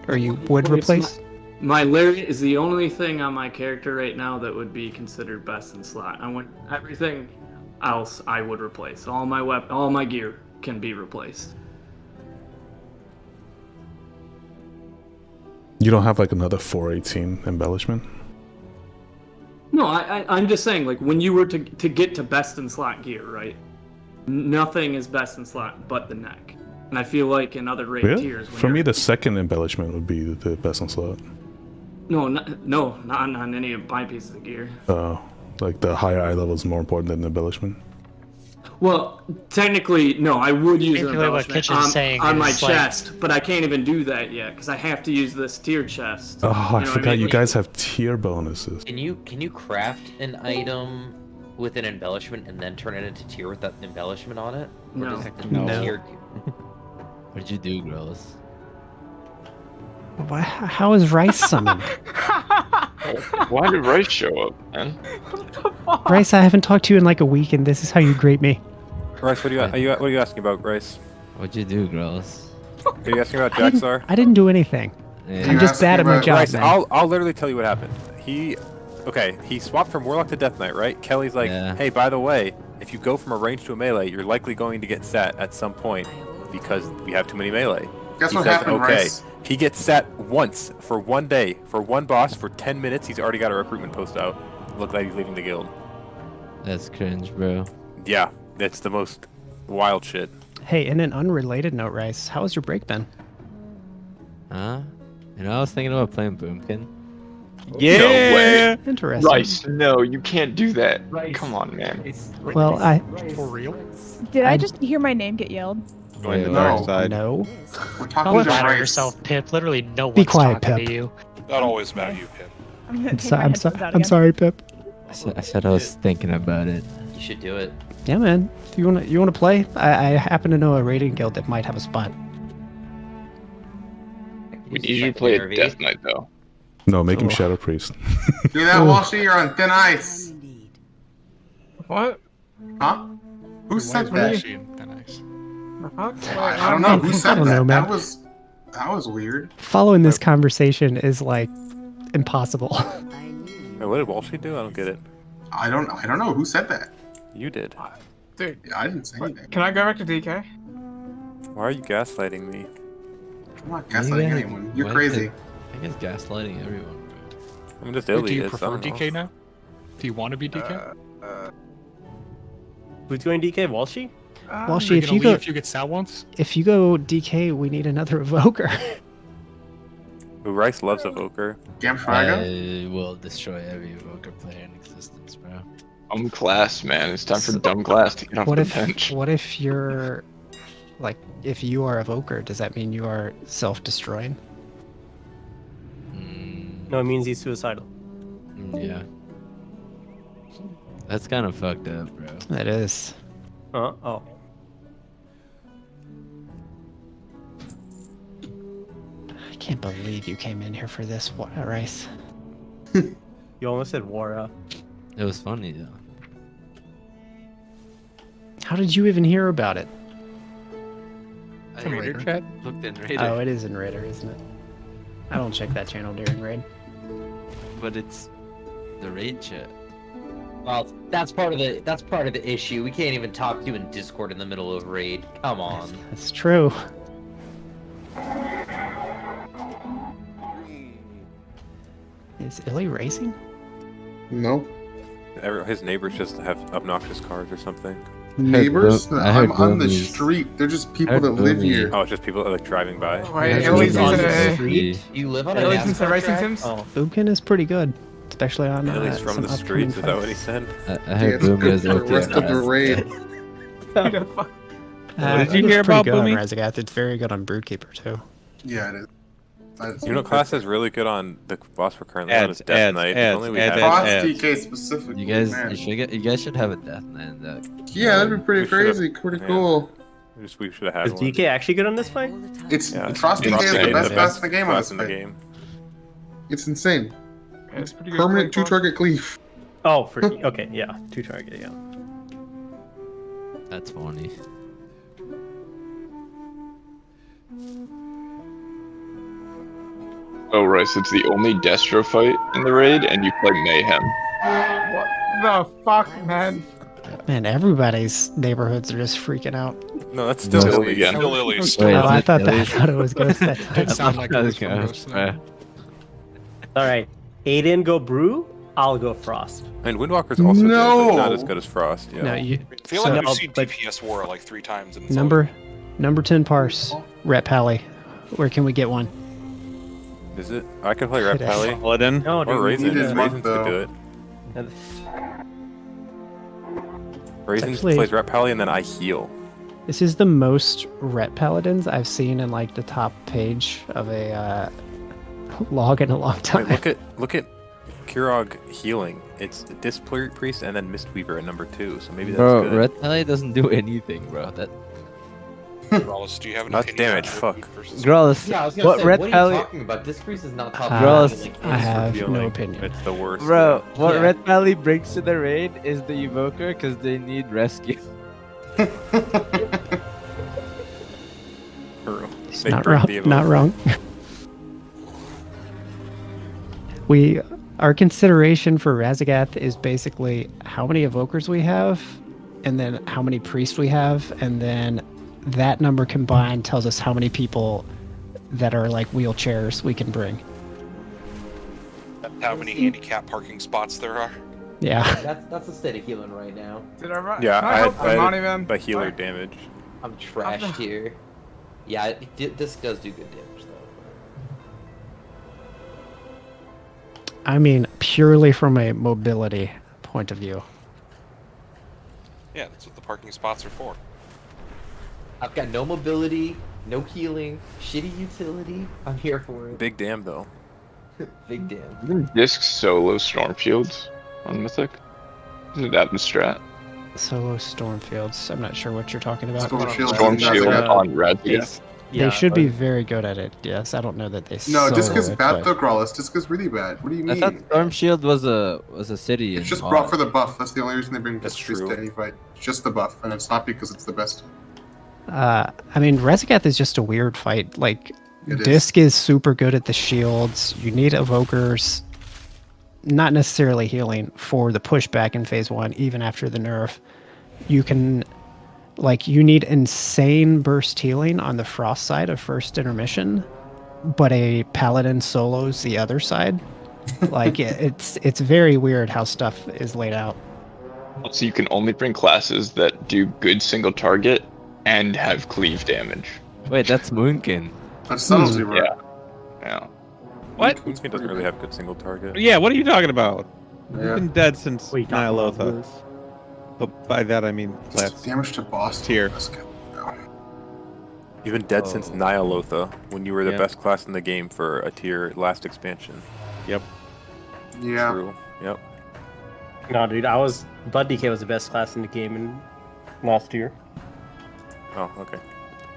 I: or you would replace?
K: My lariat is the only thing on my character right now that would be considered best in slot. I want everything else I would replace. All my gear can be replaced.
Q: You don't have like another 418 embellishment?
K: No, I'm just saying, like, when you were to get to best in slot gear, right? Nothing is best in slot but the neck. And I feel like in other raid
Q: Really?
K: tiers...
Q: For me, the second embellishment would be the best on slot.
K: No, not on any of my pieces of gear.
Q: Oh, like the higher eye level is more important than the embellishment?
K: Well, technically, no, I would use an
L: Basically what
K: embellishment
L: Kitchen's saying
K: on my
L: is, like-
K: chest, but I can't even do that yet, because I have to use this tier chest.
Q: Oh,
K: You know
Q: I
K: what
Q: forgot
K: mean?
Q: you guys have tier bonuses.
B: Can you craft an item with an embellishment and then turn it into tier with that embellishment on it? Or
K: No.
B: does it have to
I: No.
B: tier?
S: What'd you do, Grills?
I: Why, how is Rice summoned?
R: Why did Rice show up, man?
I: Rice, I haven't talked to you in like a week, and this is how you grate me.
P: Rice, what are you asking about, Rice?
S: What'd you do, Grills?
P: Are you asking about
I: I didn't-
P: Jaxar?
I: I didn't do anything.
S: Yeah.
I: I'm just bad at my job,
P: Rice,
I: man.
P: I'll literally tell you what happened. He swapped from Warlock to Death Knight, right? Kelly's like, hey, by the way, if you go from a range to a melee, you're likely going to get set at some point because we have too many melee.
E: Guess
P: He
E: what
P: says,
E: happened,
P: okay.
E: Rice?
P: He gets set once for 1 day for one boss for 10 minutes. He's already got a recruitment post out. Look like he's leaving the guild.
S: That's cringe, bro.
P: Yeah, it's the most wild shit.
I: Hey, in an unrelated note, Rice, how has your break been?
S: Huh? You know, I was thinking about playing Boomkin.
P: Yeah.
R: No way.
I: Interesting.
R: Rice, no, you can't do that. Come on, man.
I: Well,
H: For real?
M: Did I just hear my name get yelled?
N: Join the
E: No.
N: dark side.
I: No.
E: We're talking
L: Don't
E: to
L: flatter
E: Rice.
L: yourself, Pip. Literally no
I: Be
L: one's
I: quiet,
L: talking
I: Pip.
L: to you.
F: Not always about you, Pip.
M: I'm gonna
I: I'm,
M: take
I: so,
M: my
I: I'm,
M: headphones out
I: I'm
M: again.
I: sorry, Pip.
S: I said I was thinking about it.
B: You should do it.
I: Yeah, man. Do you wanna play? I happen to know a raiding guild that might have a spot.
R: We need you to play a Death Knight, though.
Q: No, make him Shadow Priest.
E: Do that, Walshy, you're on thin ice.
D: What?
E: Huh? Who said
H: Why
E: that?
H: is she that nice?
D: The fuck?
E: I don't know. Who said
I: I don't
E: that?
I: know, man.
E: That was weird.
I: Following this conversation is like impossible.
P: Wait, what did Walshy do? I don't get it.
E: I don't know. Who said that?
P: You did.
D: Dude,
E: Yeah, I didn't say anything.
D: can I go back to DK?
P: Why are you gaslighting me?
O: I'm not gaslighting anyone. You're crazy.
S: I guess gaslighting everyone.
P: I'm just
H: Wait, do you
P: Ilias, I
H: prefer
P: don't know.
H: DK now? Do you want to be DK?
C: Who's going DK? Walshy?
I: Walshy, if you go,
H: if you get Sal once.
I: if you go DK, we need another evoker.
P: Ooh, Rice loves Evoker.
S: I will destroy every evoker player in existence, bro.
R: Dumb glass, man. It's time for dumb glass to get off
I: What
R: the
I: if
R: bench.
I: what if you're like if you are evoker, does that mean you are self-destroying?
C: No, it means he's suicidal.
S: Yeah. That's kind of fucked up, bro.
I: That is.
C: Oh.
I: I can't believe you came in here for this, Rice.
C: You almost said Wara.
S: It was funny though.
I: How did you even hear about it?
S: In Raider chat? Looked in Raider.
I: Oh, it is in Raider, isn't it? I don't check that channel during raid.
S: But it's the raid chat.
B: Well, that's part of the issue. We can't even talk to you in Discord in the middle of raid. Come on.
I: That's true. Is Illy racing?
O: No.
P: His neighbors just have obnoxious cars or something.
O: Neighbors?
S: I heard
O: I'm on the
S: Boomies.
O: street. They're just people
S: heard
O: that live
S: Boomies.
O: here.
P: Oh, it's just people like driving by.
D: Wait,
S: Yeah,
D: Ellie's
S: on
D: in
S: the
D: a...
S: street.
B: You live on
D: Ellie's
B: a
D: in some
B: NASCAR
D: racing
B: track?
D: sims?
I: Oh, Boomkin is pretty good, especially on
P: Ilias from
I: some
P: the
I: upcoming
P: streets, is that what
I: fights.
P: he said?
S: I heard
O: Yeah,
S: Boom
O: it's
S: is
O: good for the
S: okay.
O: rest of the raid.
D: Who the fuck?
I: What
S: did you hear about Boomy?
I: Razagath? It's very good on Broodkeeper too.
O: Yeah, it is.
P: You know, class is really good on the boss we're currently on is Death
N: ads,
P: Knight.
N: ads,
P: If only we
N: ads,
P: had
O: Cross
N: ads.
O: DK specifically.
S: You guys,
O: man.
S: you guys should have a death knight.
O: Yeah, that'd be pretty
P: We should've-
O: crazy. Pretty
P: yeah.
O: cool.
P: we should have had
C: Is
P: one.
C: DK actually good on this fight?
O: It's
P: Yeah.
O: Frost DK is the best class in the game on
P: class
O: this
P: in the
O: fight.
P: game.
O: It's insane.
D: Yeah, it's pretty good.
O: Permanent
D: Pretty cool.
O: 2-target cleave.
C: Oh, for okay, yeah, 2-target, yeah.
S: That's funny.
R: Oh, Rice, it's the only Destro fight in the raid, and you play Mayhem.
D: What the fuck, man?
I: Man, everybody's neighborhoods are just freaking out.
P: No, that's still
R: Still
P: Ilias.
R: again.
F: Still Ilias.
S: Wait,
I: Oh, I
S: is
I: thought
S: it
I: that. I
S: Ilias?
I: thought it was Ghost that time.
H: Did sound like it was from
S: Ghost,
H: Ghost.
S: bro.
C: All right, Aiden go Brew. I'll go Frost.
P: And Windwalker's also good,
O: No!
P: but not as good as Frost. Yeah.
I: No, you.
F: I feel
I: So-
F: like
C: No,
F: we've seen
C: but-
F: DPS War like 3 times. And it's
I: Number 10 parse. Ret Pally. Where can we get one?
P: Is it? I can play Red
I: It is.
P: Pally.
N: Paladin.
C: No, dude,
P: Or
C: we
P: Raisins.
C: need
O: his
C: a-
O: month,
P: Raisins could do it.
C: and-
P: Raisins
I: Actually-
P: plays Red Pally and then I heal.
I: This is the most Ret Paladins I've seen in like the top page of a log in a long time.
P: Wait, look at Kirog healing. It's Disc Priest and then Mistweaver at number 2. So maybe that's
S: Bro,
P: good.
S: Red Pally doesn't do anything, bro. That
F: Rawless, do you have an
P: That's
F: opinion on
P: damage.
F: Woodkeep
P: Fuck.
F: versus-
S: Grawless,
B: Yeah, I was gonna
S: what
B: say,
S: Red
B: what are you
S: Pally,
B: talking about? Discrease is not top.
S: Gross.
B: like,
I: I have no
P: Healing.
I: opinion.
P: It's the worst.
S: bro? What
B: Yeah.
S: Red Pally brings to the raid is the evoker because they need rescue.
I: It's
P: They
I: not
P: break
I: wrong.
P: the
I: Not
P: evoker.
I: wrong. Our consideration for Razagath is basically how many evokers we have, and then how many priests we have, and then that number combined tells us how many people that are like wheelchairs we can bring.
F: How many handicap parking spots there are?
I: Yeah.
B: That's a state of healing right now.
D: Did I
P: Yeah,
D: can I help
P: I
D: Monty, man?
P: by healer
D: Like,
P: damage.
B: I'm trashed here. Yeah, this does do good damage though.
I: I mean, purely from a mobility point of view.
F: Yeah, that's what the parking spots are for.
B: I've got no mobility, no healing, shitty utility. I'm here for it.
P: Big damn though.
B: Big damn.
R: Isn't Disc solo Storm Shields on Mythic? Isn't that the strat?
I: Solo Stormfields. I'm not sure what you're talking about.
O: Storm Shield
R: Storm Shield on Red.
I: They should be very good at it. Yes, I don't know that they.
O: No, Disc is
I: solo it,
O: bad
I: but-
O: though, Grawless. Disc is really bad. What do you
S: I
O: mean?
S: thought Storm Shield was a city.
O: It's
S: in
O: just
S: Pod.
O: brought for the buff. That's the only reason they bring
P: That's
O: Disc Priest
P: true.
O: to any fight. It's just the buff, and it's not because it's the best.
I: I mean, Razagath is just a weird fight. Like,
O: It is.
I: Disc is super good at the shields. You need evokers, not necessarily healing, for the pushback in phase 1, even after the nerf. You can Like, you need insane burst healing on the Frost side of first intermission, but a Paladin solos the other side. Like, it's very weird how stuff is laid out.
R: So you can only bring classes that do good single target and have cleave damage.
S: Wait, that's Moonkin.
O: That's subtlety, right?
R: Yeah.
N: What?
P: Moonkin doesn't really have good single target.
N: Yeah, what are you talking about?
O: Yeah.
N: We've been dead since
C: Wait, talking about
N: Nyalotha.
C: Blues?
N: But by that I mean
O: Just
N: last
O: damage to boss
N: tier.
P: You've been dead since Nyalotha, when you were the
N: Yeah.
P: best class in the game for a tier last expansion.
N: Yep.
O: Yeah.
P: True. Yep.
C: No, dude, Blood DK was the best class in the game in last year.
P: Oh, okay.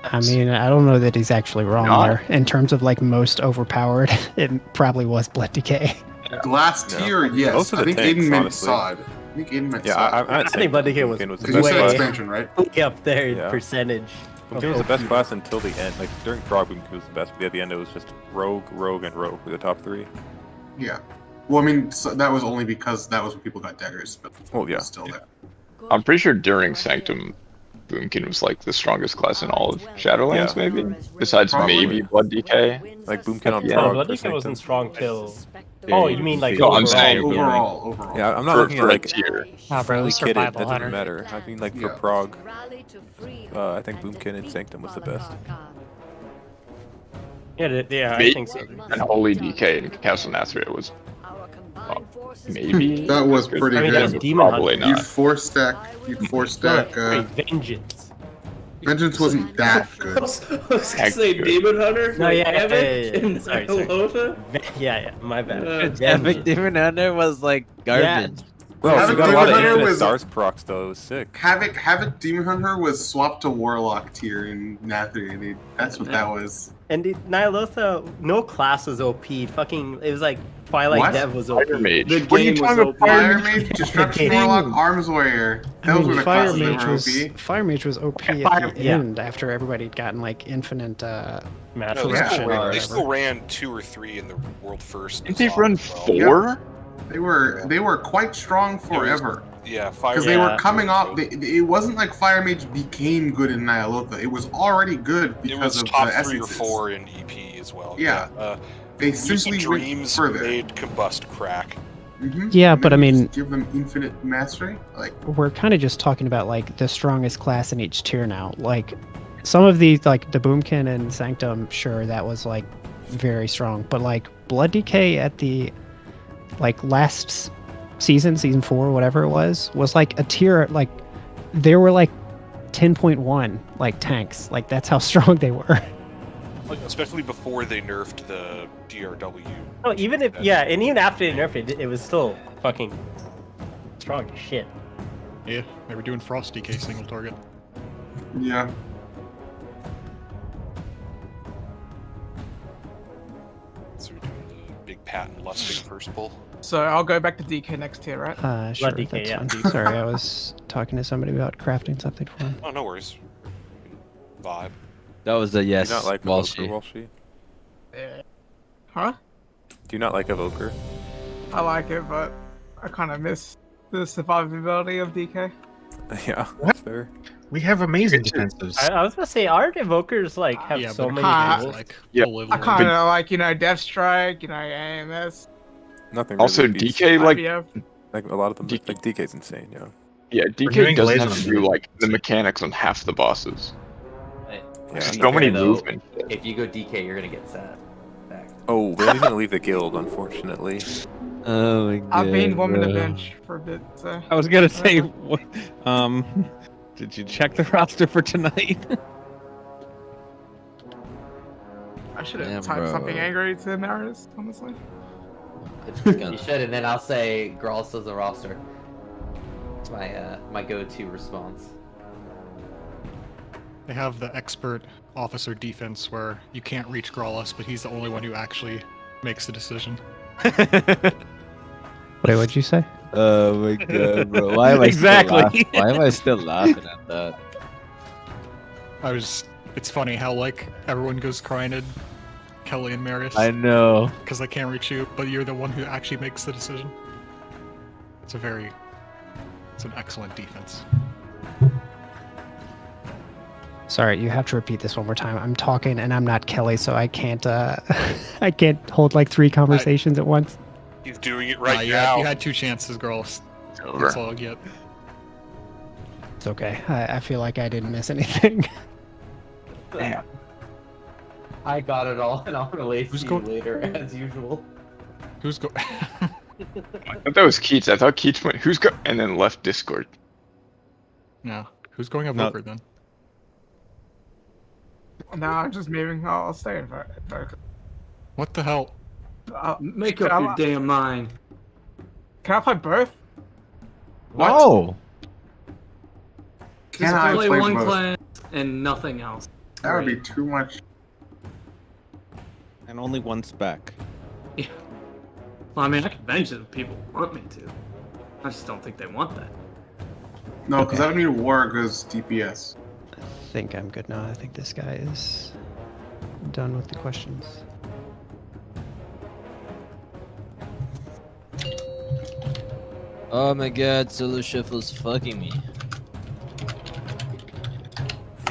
I: I mean, I don't know that he's actually wrong
R: No.
I: there. In terms of like most overpowered, it probably was Blood DK.
O: Last
P: Yeah.
O: tier, yes.
P: Most of
O: I
P: the
O: think
P: tanks,
O: Aiden meant
P: honestly.
O: Sod. I think Aiden meant
P: Yeah,
O: Sod.
P: I
C: I think Blood DK was
P: Boomkin was the
O: Because you
P: best
O: said
P: class.
O: expansion, right?
C: way up there in
P: Yeah.
C: percentage.
P: Boomkin was the best class until the end. Like during Prog, Boomkin was the best, but at the end it was just Rogue, Rogue, and Rogue were the top three.
O: Yeah. Well, I mean, so that was only because that was when people got daggers, but
P: Well, yeah.
O: still there.
R: I'm pretty sure during Sanctum, Boomkin was like the strongest class in all of Shadowlands,
P: Yeah.
R: maybe? Besides
O: Probably.
R: maybe Blood DK.
P: Like Boomkin on
R: Yeah.
P: Prog.
C: Blood
P: for
C: DK wasn't
P: Sanctum.
C: strong till. Oh, you mean like
R: No, I'm
C: overall?
R: saying
O: Overall.
P: Yeah, I'm not
R: for,
P: looking
R: for
P: at
R: a
P: like
R: tier.
L: Ah, bro,
P: fully kitted. That
L: survival
P: doesn't
L: hunter.
P: matter. I mean, like for
O: Yeah.
P: Prog, I think Boomkin and Sanctum was the best.
C: Yeah, I
R: Maybe.
C: think so.
R: And Holy DK in Castle Nathria was maybe.
O: That was
R: good.
O: pretty
C: I mean, that was
O: good.
C: Demon
R: Probably
C: Hunter.
O: You
R: not.
O: four stack.
C: Wait, Vengeance.
O: Vengeance wasn't that good.
J: I was gonna
R: Heck,
J: say
R: good.
J: Demon Hunter.
C: No,
J: like
C: yeah,
J: Epic
C: yeah.
J: and
C: Sorry.
J: Lothar?
C: Yeah, my bad.
J: Vengeance.
S: Epic Demon Hunter was like garbage.
P: Bro,
O: Havoc
P: you got a lot of
O: Demon Hunter
P: infinite
O: was-
P: stars procs though. It was sick.
O: Havoc Demon Hunter was swapped to Warlock tier in Nathria, dude. That's what that was.
C: And Nyalotha, no class was OP. Fucking, it was like Twilight
O: What?
C: Dev was OP.
R: Fire Mage.
J: The
O: What are you
J: game was
O: talking about?
J: OP.
O: Fire Mage, Destruction Warlock, Arms Warrior. Those were the
I: Fire
O: classes that
I: Mage
O: were
I: was
O: OP.
I: Fire Mage was OP
C: Fire-
I: at the
C: yeah.
I: end after everybody had gotten like infinite.
C: Master
F: No, they,
I: Correction
F: still
I: or
F: ran, they
I: whatever.
F: still ran 2 or 3 in the world first.
R: Didn't they
F: as
R: run
F: well.
R: 4?
O: They were quite strong forever.
F: Yeah, Fire
O: Because they were
F: Mage
O: coming
F: was
O: off.
F: good.
O: It wasn't like Fire Mage became good in Nyalotha. It was already good
F: It
O: because
F: was
O: of
F: top
O: the
F: 3 or
O: essences.
F: 4 in EP as well.
O: Yeah. They
F: Lucid
O: simply
F: Dreams
O: went further.
F: made Combust crack.
I: Yeah,
O: And
I: but
O: then
I: I
O: you
I: mean-
O: just give them infinite mastery. Like
I: We're kind of just talking about like the strongest class in each tier now. Like some of these, like the Boomkin and Sanctum, sure, that was like very strong. But like Blood DK at the like last season 4, whatever it was like a tier. Like there were like 10.1 like tanks. Like that's how strong they were.
F: Like, especially before they nerfed the DRW.
C: No, even if and even after they nerfed it, it was still fucking strong as shit.
H: Yeah, they were doing Frost DK single target.
O: yeah.
F: So we're doing the big patent lusting first pull.
D: So I'll go back to DK next tier, right?
I: Sure,
C: DK,
I: that's
C: yeah.
I: fine. Sorry, I was talking to somebody about crafting something for him.
F: Oh, no worries. Vibe.
S: That was a yes.
P: Do you not like
S: Walshy.
P: Evoker, Walshy?
D: Huh?
P: Do you not like Evoker?
D: I like it, but I kind of miss the survivability of DK.
P: Yeah, that's fair.
U: We have amazing defensives.
C: I was gonna say, aren't evokers like have
H: Yeah,
C: so
H: but
C: many
D: Ah,
C: tools?
H: like
R: Yeah.
H: full
D: I
H: level.
D: kind of like, Death Strike, AMS.
P: Nothing. Really
R: Also,
P: beats-
R: DK, like,
D: IBF.
P: like a lot of them, like DK's insane. Yeah.
R: yeah,
U: doing
R: DK doesn't
U: Glaze
R: have
U: on
R: to
U: them.
R: do, like, the mechanics on half the bosses.
B: Hey,
P: Yeah.
B: to be
R: So many
B: fair, though,
R: movement.
B: If you go DK, you're gonna get sad.
P: Oh, Randy's gonna leave the guild, unfortunately.
S: Oh my god.
D: I've been warming the
S: bro.
D: bench for a bit, so.
N: I was gonna say, what, did you check the roster for tonight?
D: I should have
S: Damn,
D: typed
S: bro.
D: something angry to Maris, honestly.
B: You should, and then I'll say Grawl does the roster. It's my go-to response.
H: They have the expert officer defense where you can't reach Grawlus, but he's the only one who actually makes the decision.
I: Wait, what'd you say?
S: Oh my god, bro. Why am I
N: Exactly.
S: Still why am I still laughing at that?
H: It's funny how like everyone goes crying at Kelly and Marius.
S: I know.
H: Because they can't reach you, but you're the one who actually makes the decision. It's an excellent defense.
I: Sorry, you have to repeat this one more time. I'm talking and I'm not Kelly, so I can't I can't hold like 3 conversations at once.
F: He's doing it right
H: you
F: now.
H: you had 2 chances, girls.
R: Over.
H: That's all I get.
I: It's okay. I feel like I didn't miss anything.
B: Damn. I got it all, and I'm gonna see you
H: going-
B: later, as usual.
H: Who's go?
R: I thought that was Keats. I thought Keats went, who's go, and then left Discord.
H: No. Who's going
N: No.
H: Evoker then?
D: Nah, just moving. I'll stay in focus.
H: What the hell?
K: Make up your damn mind.
D: Can I play both?
R: What?
S: Oh.
K: Just
O: Can I
K: play
O: play
K: one
O: both?
K: class and nothing else.
O: That would be
K: Great.
O: too much.
N: And only one spec.
K: Yeah. Well, I mean, I can bench it if people want me to. I just don't think they want that.
O: No, because that would mean war goes DPS.
I: I think I'm good now. I think this guy is done with the questions.
S: Oh my god, Solo Shuffle's fucking me.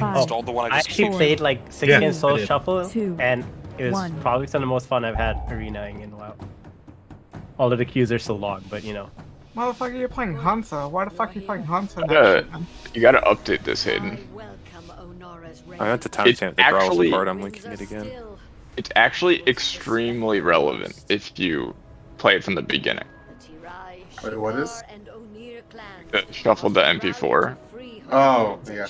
F: Installed the one I
C: I
F: just
C: actually played like 6
U: Yeah,
C: games solo
U: I did.
C: shuffle,
M: 2,
C: and it was
M: 1.
C: probably some of the most fun I've had arenaing in a while. Although the queues are so long, but you know.
D: Motherfucker, you're playing Hunter. Why the fuck are you playing Hunter?
R: You gotta update this, Hayden.
P: I went to
R: It's
P: timestamp the Growls
R: actually-
P: part. I'm linking it again.
R: It's actually extremely relevant if you play it from the beginning.
O: Wait, what is?
R: Shuffle the MP4.
O: Oh, yeah.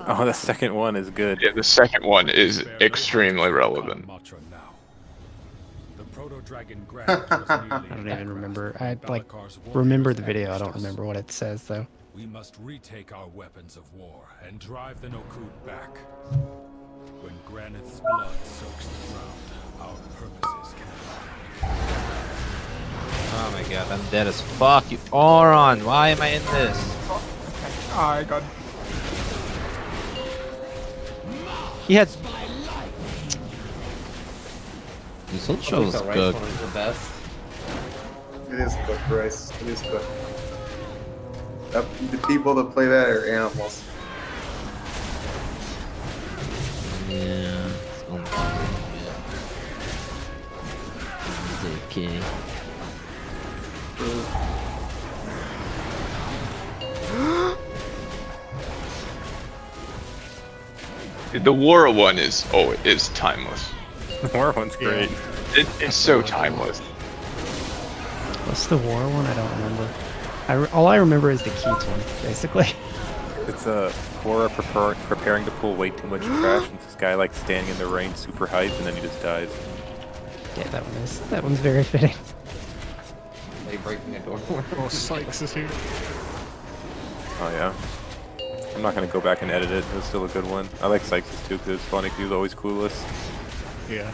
P: Oh, the second one is good.
R: Yeah, the second one is extremely relevant.
I: I don't even remember. I like remember the video. I don't remember what it says though.
E: We must retake our weapons of war and drive the Nokut back. When Granith's blood soaks the ground, our purposes can
S: Oh my god, I'm dead as fuck. You Oron, why am I in this?
D: Oh, I got.
S: He had.
B: This
S: Solo Shuffle's good.
B: the best.
O: It is good, Bryce. It is good. The people that play that are animals.
S: Yeah. It's okay.
R: The war one is timeless.
P: The war one's great.
R: It's so timeless.
I: What's the war one? I don't remember. All I remember is the Keats one, basically.
P: It's a Quora preparing to pull way too much trash, and this guy like standing in the rain, super hype, and then he just dies.
I: Yeah, that one's very fitting.
B: Are you breaking a door?
H: Oh, Sykes is here.
P: Oh yeah. I'm not gonna go back and edit it. It was still a good one. I like Sykes too because it's funny. 'Cause he was always clueless.
H: Yeah.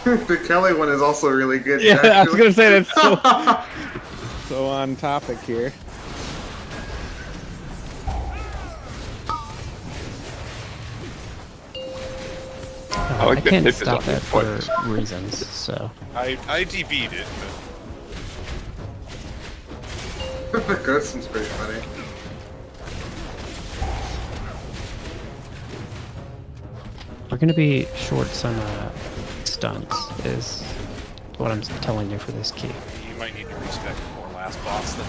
O: The Kelly one is also really good.
N: Yeah, I was
O: actually.
N: gonna say that's so on topic here.
R: I like
I: I
R: the
I: can't
R: hip is
I: stop
R: on
I: that
R: your
I: for
R: foot.
I: reasons, so.
F: I DB'd it, but
O: The ghost one's pretty funny.
I: We're gonna be short some stunts, is what I'm telling you for this key.
F: you might need to respect more last boss than.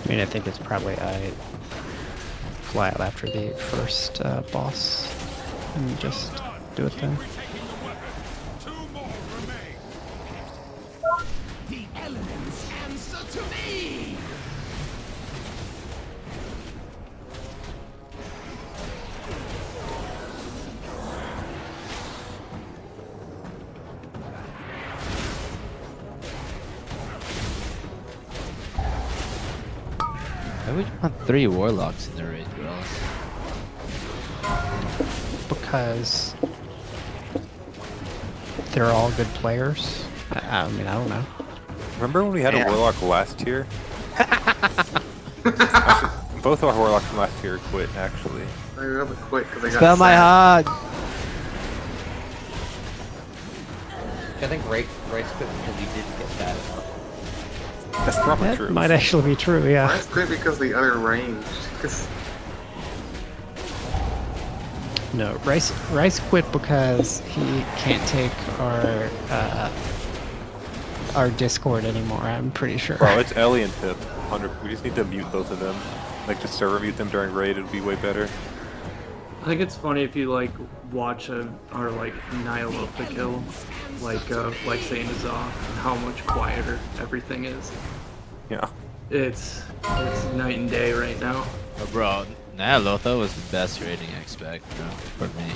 I: I mean, I think it's probably I fly out after the first boss and just do it then.
E: The elements answer to me!
S: Why would you want 3 warlocks in the raid, girls?
I: because they're all good players. I mean, I don't know.
P: Remember when we had a warlock last tier? Actually, both our warlocks from last tier quit, actually.
O: I rather quit because I got
S: Spell my
O: sad.
S: heart.
B: I think Race quit because he didn't get that enough.
P: That's probably
I: That
P: true.
I: might actually be true, yeah.
O: That's quit because the other range. 'Cause
I: No, Rice quit because he can't take our Discord anymore, I'm pretty sure.
P: Bro, it's Ellie and Pip. 100. We just need to mute both of them. Like, just server mute them during raid, it'd be way better.
K: I think it's funny if you like watch or like Nihil the kill, like say in Azov, how much quieter everything is.
P: Yeah.
K: It's night and day right now.
S: Oh, bro, nah, Lothar was the best rating I expect, bro, for me.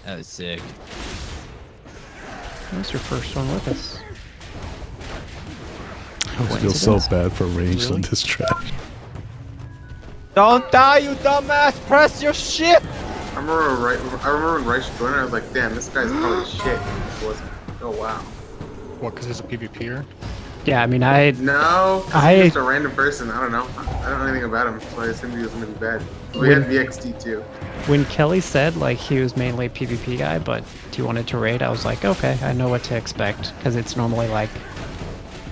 S: That was sick.
I: That was your first one with us.
Q: I feel so bad for Range on this track.
S: Don't die, you dumbass! Press your shit!
O: I remember when Rice joined, I was like, damn, this guy's probably shit. It wasn't. Oh wow.
H: What, because he's a PvPer?
I: Yeah, I mean,
O: No, he's just a random person. I don't know. I don't know anything about him, so I assumed he was gonna be bad. We had VXT too.
I: When Kelly said like he was mainly a PvP guy, but he wanted to raid, I was like, okay, I know what to expect, because it's normally like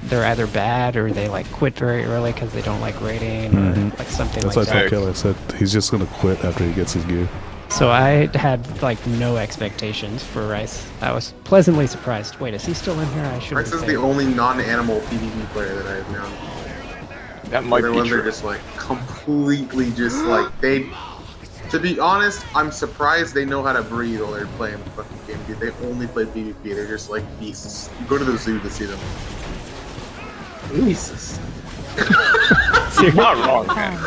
I: they're either bad or they like quit very early because they don't like raiding or like something
Q: That's
I: like
Q: what I
I: that.
Q: told Kelly. I said he's just gonna quit after he gets his gear.
I: So I had like no expectations for Rice. I was pleasantly surprised. Wait, is he still in here? I should.
O: Rice is the only non-animal PvP player that I've known.
R: That might be
O: ones
R: true.
O: are just like completely just like they. To be honest, I'm surprised they know how to breathe while they're playing the fucking game, dude. They only play PvP. They're just like beasts. You go to the zoo to see them.
K: Jesus.
R: You're not wrong, man.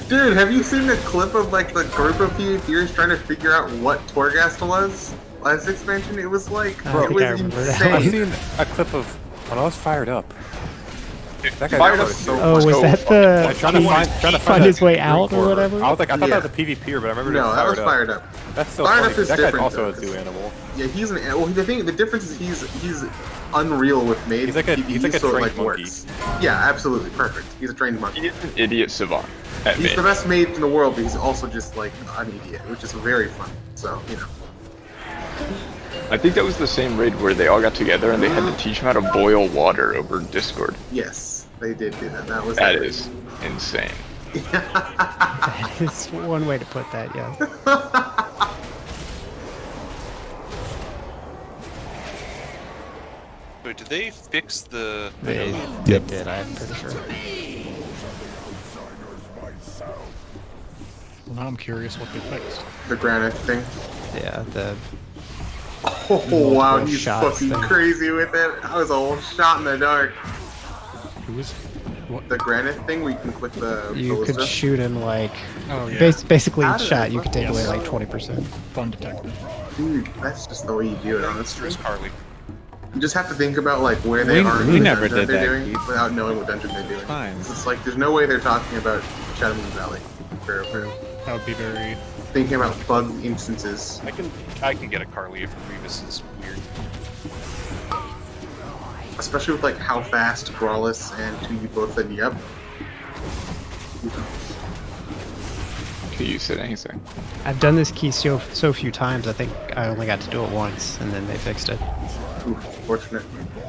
O: Dude, have you seen the clip of like the group of PvPers trying to figure out what Torghast was last expansion? It was like it was insane.
P: I've seen a clip of when I was fired up. That guy
O: Fired up
P: was
O: so
I: Oh, was that the
P: trying to
I: find his way
P: that
I: out or whatever?
P: I was like, I thought that was a PvPer, but I remember it
O: No,
P: was
O: that was
P: fired
O: fired up.
P: That's so
O: Fired
P: funny.
O: up is
P: That guy's
O: different,
P: also
O: though,
P: a zoo
O: 'cause-
P: animal.
O: Yeah, he's an. Well, the difference is he's unreal with made.
P: He's like a
O: PvE,
P: trained
O: so it, like,
P: monkey.
O: works. Yeah, absolutely perfect. He's a trained monkey.
R: He's an idiot savant. At
O: He's
R: me.
O: the best mate in the world, but he's also just like an idiot, which is very fun. So you know.
R: I think that was the same raid where they all got together and they had to teach him how to boil water over Discord.
O: Yes, they did do that. That was.
R: That is insane.
I: That is one way to put that, yeah.
F: Wait, did they fix the?
I: They
Q: Yep.
I: did, I'm pretty sure.
H: Well, now I'm curious what they fixed.
O: The granite thing.
I: Yeah, the.
O: Oh wow,
I: multiple
O: he's
I: shots
O: fucking
I: thing.
O: crazy with it. I was all shot in the dark.
H: Who is? What?
O: The granite thing where you can click the.
I: You could
O: ballista.
I: shoot him like.
H: Oh, yeah.
I: Basically,
O: How
I: each
O: did
I: shot
O: that
I: you could take
H: Yes.
I: away like 20%.
H: Fun detective.
O: Dude, that's just the way you do it, honestly.
F: Where's Carly?
O: You just have to think about like where they are in
N: we
O: the
N: never
O: dungeon
N: did
O: they're
N: that,
O: doing
N: Keith.
O: without knowing what dungeon they're doing.
N: Fine.
O: It's like there's no way they're talking about Shadow Moon Valley. For
H: That would be very.
O: thinking about bug instances.
F: I can get a Carly if Grievous is weird.
O: Especially with like how fast Brawless and 2U both said yep.
R: Can you said anything?
I: I've done this key so few times. I think I only got to do it once, and then they fixed it.
O: Oof, fortunate.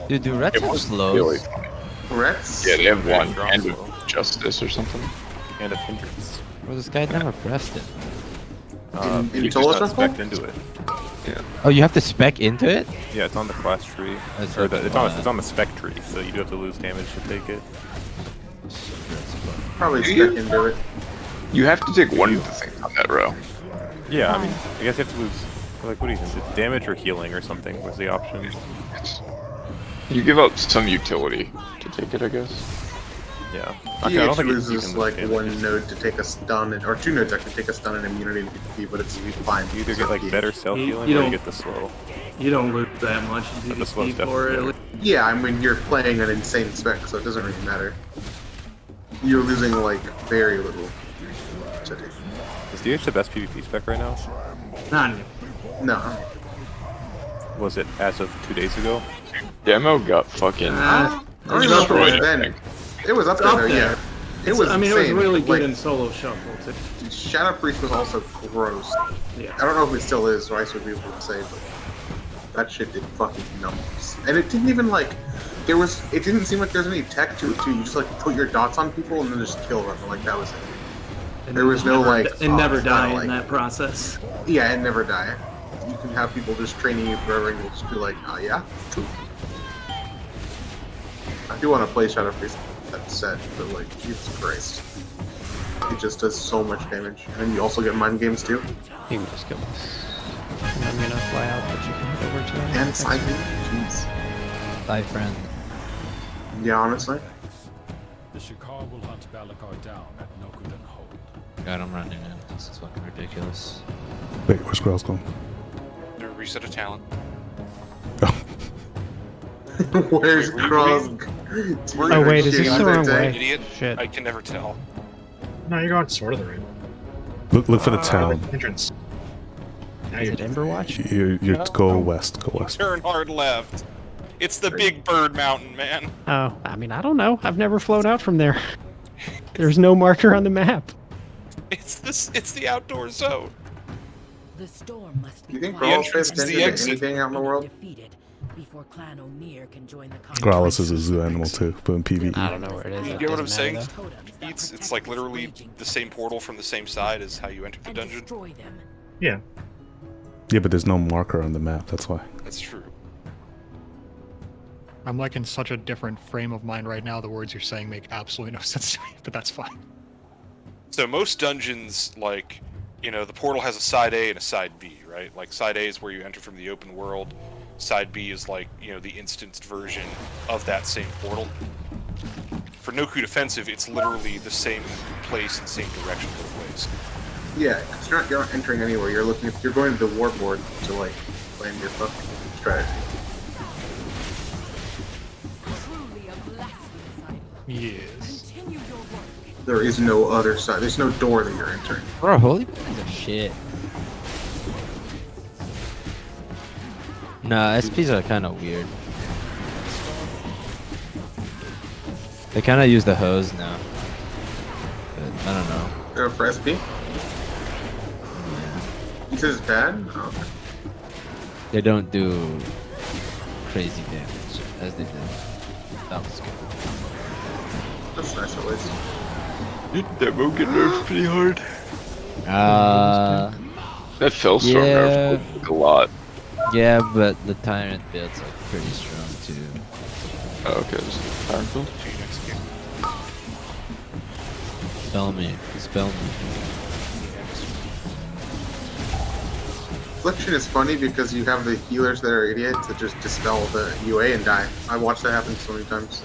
S: Dude, do Reds
R: It
S: have
R: was
S: slows?
R: really funny.
O: Rets?
R: Yeah, they have
P: Very
R: one
P: strong
R: hand
P: slow.
R: of justice or something.
P: And a hindrance.
S: Bro, this guy never pressed it.
O: In
P: You
O: Solo
P: just not
O: Shuffle?
P: spec'd into it.
R: Yeah.
S: Oh, you have to spec into it?
P: Yeah, it's on the class tree.
S: That's
P: Or
S: what
P: it's on the spec tree, so you do have to lose damage to take it.
O: Probably stick into it.
R: You have to take one of the things on that row.
P: Yeah, I mean, I guess you have to lose. Like, what do you think? It's damage or healing or something was the option.
R: You give up some utility to take it, I guess.
P: Yeah.
O: He
P: I don't
O: actually
P: think you
O: loses
P: can lose
O: like
P: damage.
O: one node to take a stun, or two nodes actually take a stun and immunity to PvP, but it's fine.
P: You either get like better self healing
K: you
P: or you
K: don't-
P: get the slow.
K: You don't lose that much in
P: But the slow's
K: PvP for
P: definitely
K: it.
P: better.
O: Yeah, I mean you're playing an insane spec, so it doesn't really matter. You're losing like very little.
P: Because Do you have the best PvP spec right now?
K: None.
O: No.
P: Was it as of 2 days ago?
R: Demo got fucking.
O: I don't even know if it was then. It was up there, yeah. It was.
K: I mean, it was
O: insane.
K: really good
O: Like,
K: in solo shuffle too.
O: Shadow Priest was also gross.
K: Yeah.
O: I don't know if it still is, Rice would be able to say, but that shit did fucking numbers. And it didn't even like. It didn't seem like there's any tech to it too. You just like put your dots on people and then just kill them. Like that was it. There was no like.
K: And never die
O: like,
K: in that process.
O: Yeah, and never die. You can have people just training you forever and you'll just be like, oh yeah, true. I do want to play Shadow Priest that set, but like, Jesus Christ. It just does so much damage. And then you also get mind games too.
I: You can just kill this. And I'm gonna fly out, but you can head over to that.
O: And Siphon, jeez.
S: Bye, friend.
O: Yeah, honestly.
E: The Shikar will hunt Balakar down at Nokudan Hold.
S: God, I'm running in. This is fucking ridiculous.
Q: Wait, where's Grell's going?
F: Do a reset of talent.
O: Where's Cross?
I: Oh wait, is this the wrong way?
F: Idiot.
I: Shit.
F: I can never tell.
U: No, you're going Sword of the Ring.
Q: Look for the town.
U: Entrance. Now
I: Is
U: you're
I: it Emberwatch?
Q: You go west. Go west.
F: Turn hard left. It's the Big Bird Mountain, man.
I: Oh, I mean, I don't know. I've never flown out from there. There's no marker on the map.
F: It's the outdoor zone.
T: The storm must be
O: You think
F: The
O: Grawl
F: entrance
O: fits
F: is the
O: into
F: exit.
O: anything out in the world?
T: before Clan O'Neill can join the
Q: Growlithe is a zoo animal too, but in PvE.
I: I don't know where it is.
F: You get what I'm saying? It's like literally the same portal from the same side as how you entered the dungeon.
U: Yeah.
Q: Yeah, but there's no marker on the map. That's why.
F: That's true.
H: I'm like in such a different frame of mind right now. The words you're saying make absolutely no sense to me, but that's fine.
F: So most dungeons, like, you know, the portal has a side A and a side B, right? Like, side A is where you enter from the open world. Side B is like, you know, the instanced version of that same portal. For Noku Defensive, it's literally the same place and same direction both ways.
O: Yeah, because you're not entering anywhere. You're going to the war board to like plan your fucking strategy.
H: Yes.
O: There is no other side. There's no door that you're entering.
S: Bro, holy piece of shit. Nah, SPs are kind of weird. They kind of use the hose now. But I don't know.
O: Go for SP? He says it's bad? Oh, okay.
S: They don't do crazy damage as they did. That was good.
O: That's nice at least.
R: Did demo get nerfed pretty hard? That Fellstorm
S: yeah.
R: nerfed a lot.
S: Yeah, but the Tyrant build's like pretty strong too.
R: Oh, okay, this is Tyrant build?
S: Spell me. Spell me.
O: Affliction is funny because you have the healers that are idiots that just dispel the UA and die. I watched that happen so many times.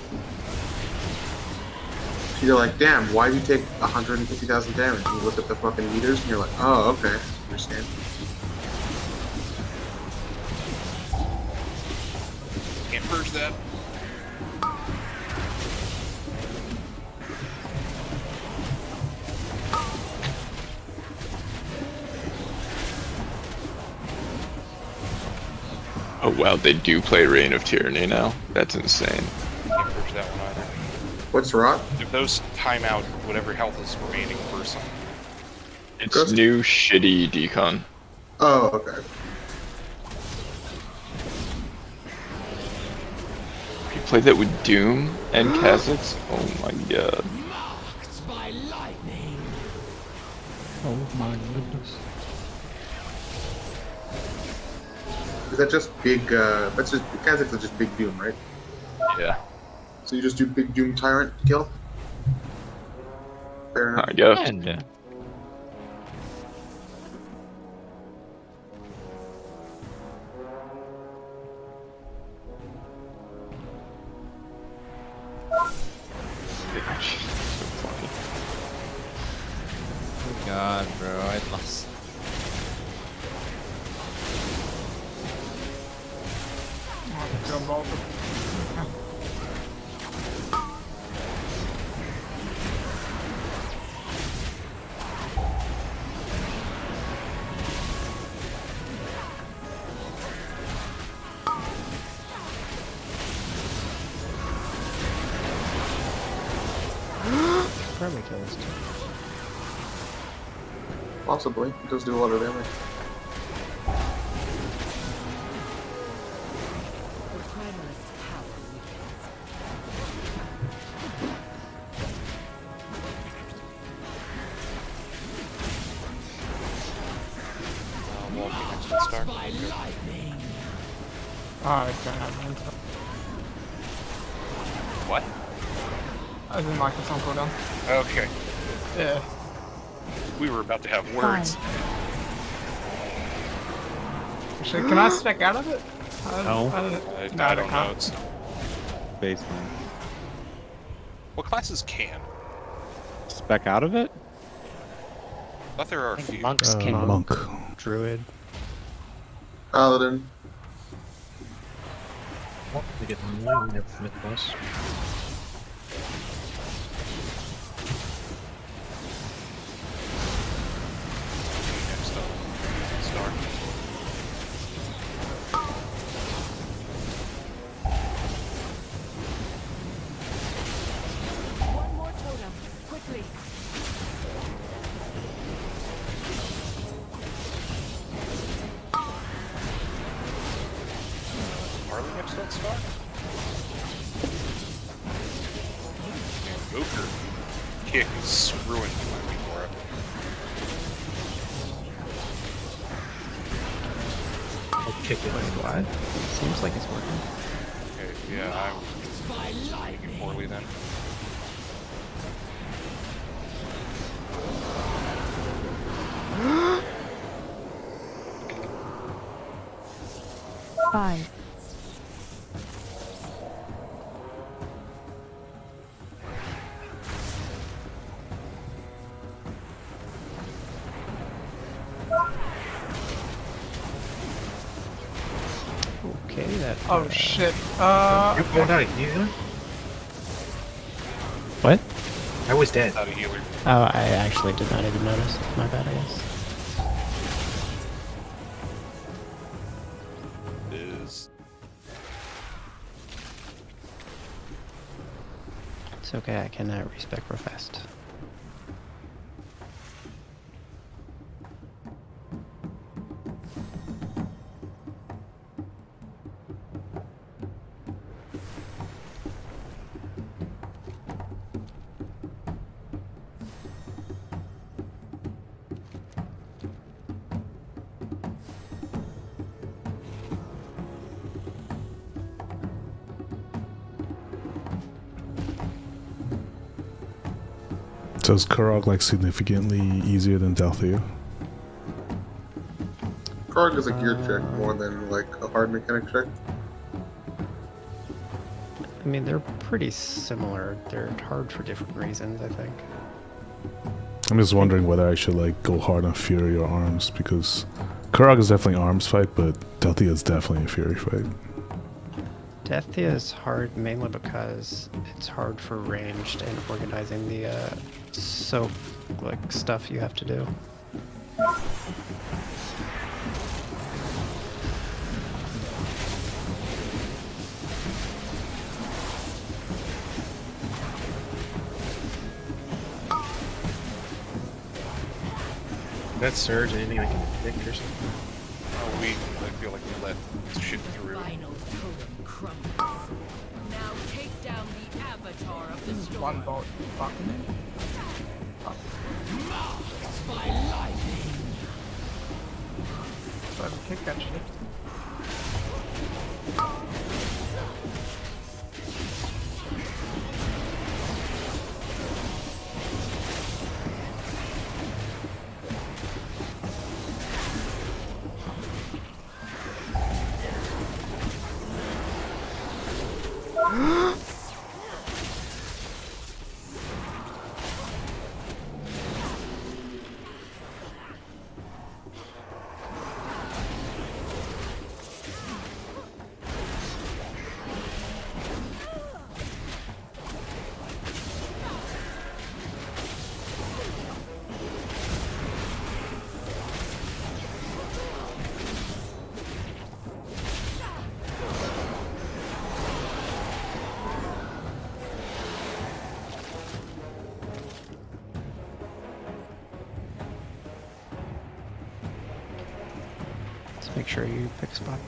O: You're like, damn, why do you take 150,000 damage? And you look at the fucking meters and you're like, oh, okay, I understand.
F: Can't purge that.
R: Oh wow, they do play Reign of Tyranny now? That's insane.
F: Can't purge that one either.
O: What's rot?
F: If those time out whatever health is remaining for some.
R: It's
O: Ghost?
R: new shitty decon.
O: Oh, okay.
R: If you play that with Doom and Kha'Zix, oh my god.
H: Oh my goodness.
O: Is that just big, that's just, Kha'Zix is just big Doom, right?
R: Yeah.
O: So you just do big Doom Tyrant kill? Fair enough.
R: I guess.
S: Kinda. Oh god, bro, I lost.
D: Jump off.
I: probably kills too.
O: Possibly. It does do a lot of damage.
F: What?
D: I didn't like the song cooldown.
F: Okay.
D: Yeah.
F: We were about to have words.
D: Actually, can I spec out of it?
N: No.
F: I don't know. It's...
N: Baseline.
F: What classes can?
N: Spec out of it?
F: I thought there are a few.
L: Monks can.
Q: Monk.
I: Druid.
O: Paladin.
U: Oh, we get one more Myth boss.
F: Next up. Star.
T: One more totem, quickly.
F: Harley next up, Star? Joker. Kick is ruined my week for it.
U: I'll kick it.
I: What? Seems like it's working.
F: Okay, yeah, I'm making poorly then.
M: Five.
I: Okay, that.
D: Oh shit.
U: Oh no, you healer?
I: What?
U: I was dead.
F: Not a healer.
I: Oh, I actually did not even notice. My bad, I guess.
F: Is
I: It's okay, I can respec real fast.
Q: So is Kurog like significantly easier than Dalthea?
O: Karg is a gear check more than like a hard mechanic check.
I: I mean, they're pretty similar. They're hard for different reasons, I think.
Q: I'm just wondering whether I should like go hard on Fury or Arms, because Kurog is definitely Arms fight, but Dalthea is definitely a Fury fight.
I: Dalthea is hard mainly because it's hard for ranged and organizing the soak like stuff you have to do.
U: That surge, anything I can predict or something?
F: oh, I feel like we let shit through.
T: Final totem crumbles. Now take down the avatar of the storm.
D: One bolt. Fuck.
T: By lightning.
D: So I can kick that shit.
I: Just make sure you pick a spot.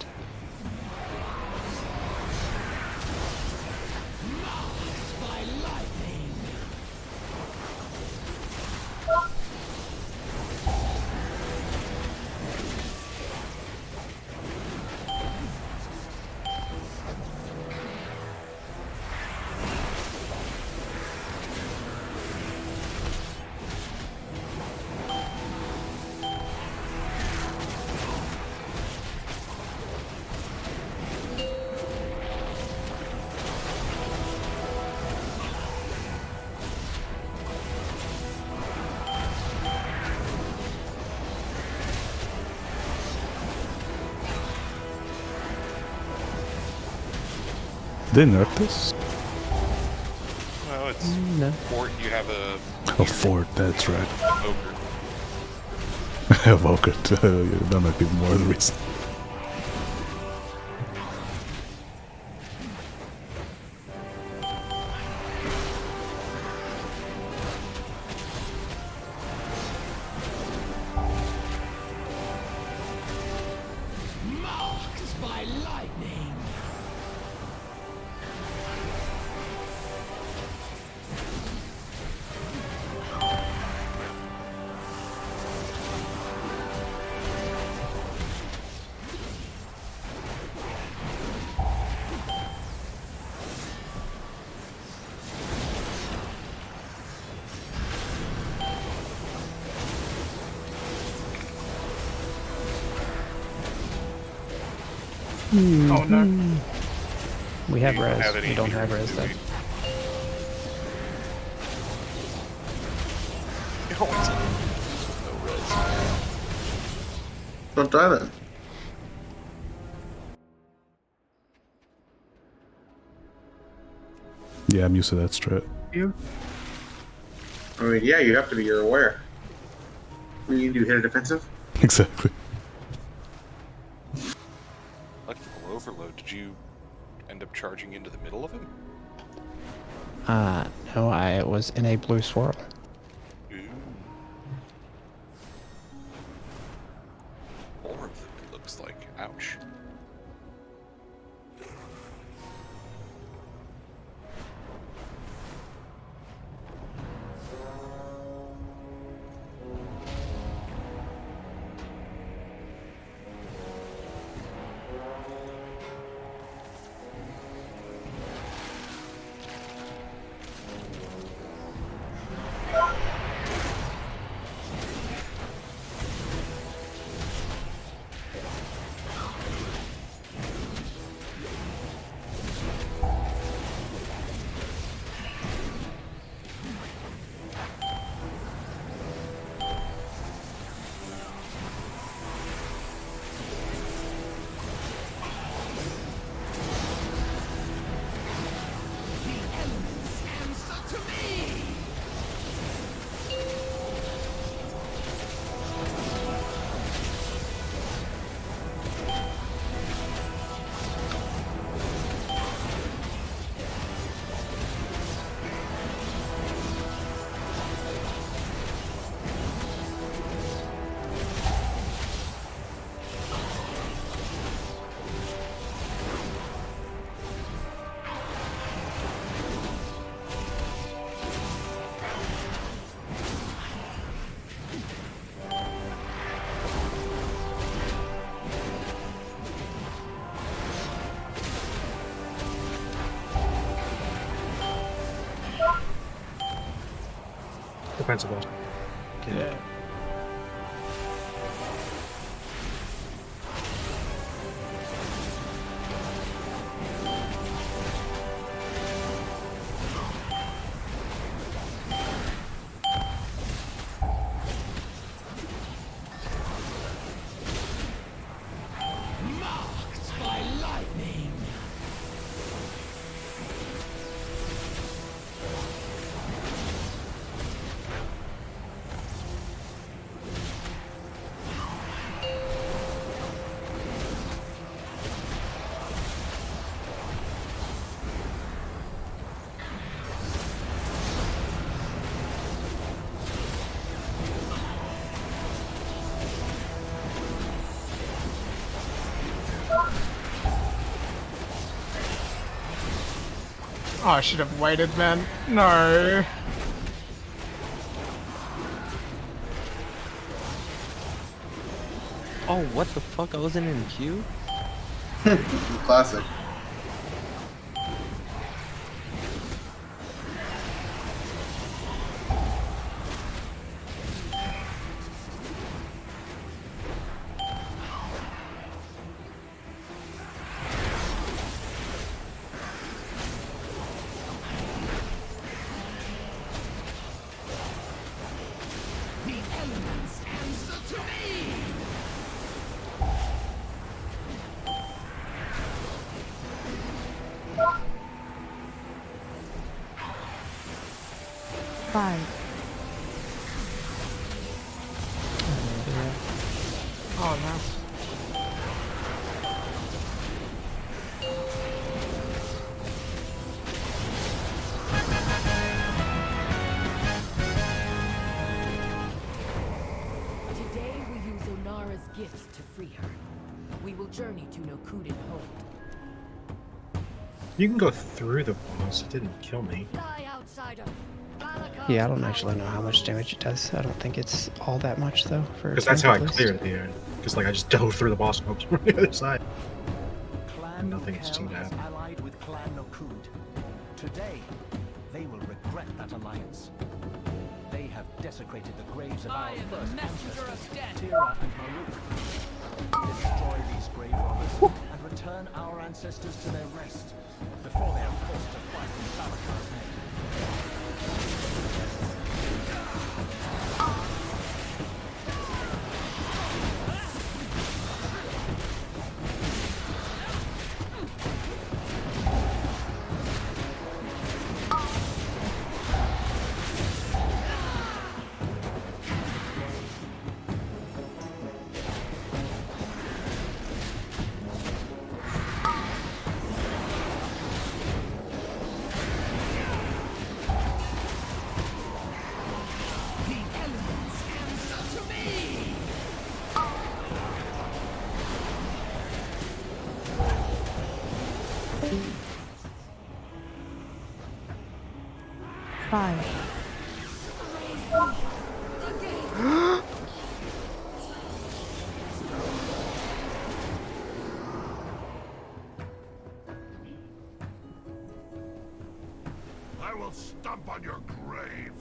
Q: They nerf this?
F: Well, it's
I: no.
F: fort. You have a
Q: A fort, that's right.
F: ogre.
Q: I have Ogre. That might be more the reason.
T: Marked by lightning.
D: Oh no.
I: We have
F: We don't
I: res.
F: have any
I: We don't
F: here,
I: have res
F: do
I: though.
F: we?
O: Don't die then.
Q: Yeah, I'm used to that strat.
D: You?
O: I mean, yeah, you have to be. You're aware. What do you do? Hit a defensive?
Q: Exactly.
F: Electrical overload. Did you end up charging into the middle of him?
I: No, I was in a blue swirl.
F: Ooh. More of them, it looks like. Ouch.
U: Defensible.
D: Yeah.
T: Marked by lightning.
D: Oh, I should have waited, man. No.
S: Oh, what the fuck? I wasn't in queue?
O: Classic.
D: Oh, no.
T: Today we use Onara's gifts to free her. We will journey to Nokuden Hold.
U: You can go through the boss. It didn't kill me.
T: Die, outsider.
I: Yeah, I don't actually know how much damage it does. I don't think it's all that much though.
U: Because that's how I cleared it. Because like I just dove through the boss and hoped from the other side.
G: Clan
U: Nothing
G: Kel
U: seemed to
G: has
U: happen.
G: allied with Clan Nokud. Today, they will regret that alliance. They have desecrated the graves of our first ancestors, Tira and Maruk. Destroy these grave robbers and return our ancestors to their rest before they are forced to fight in Balakar's name.
E: I will stomp on your grave.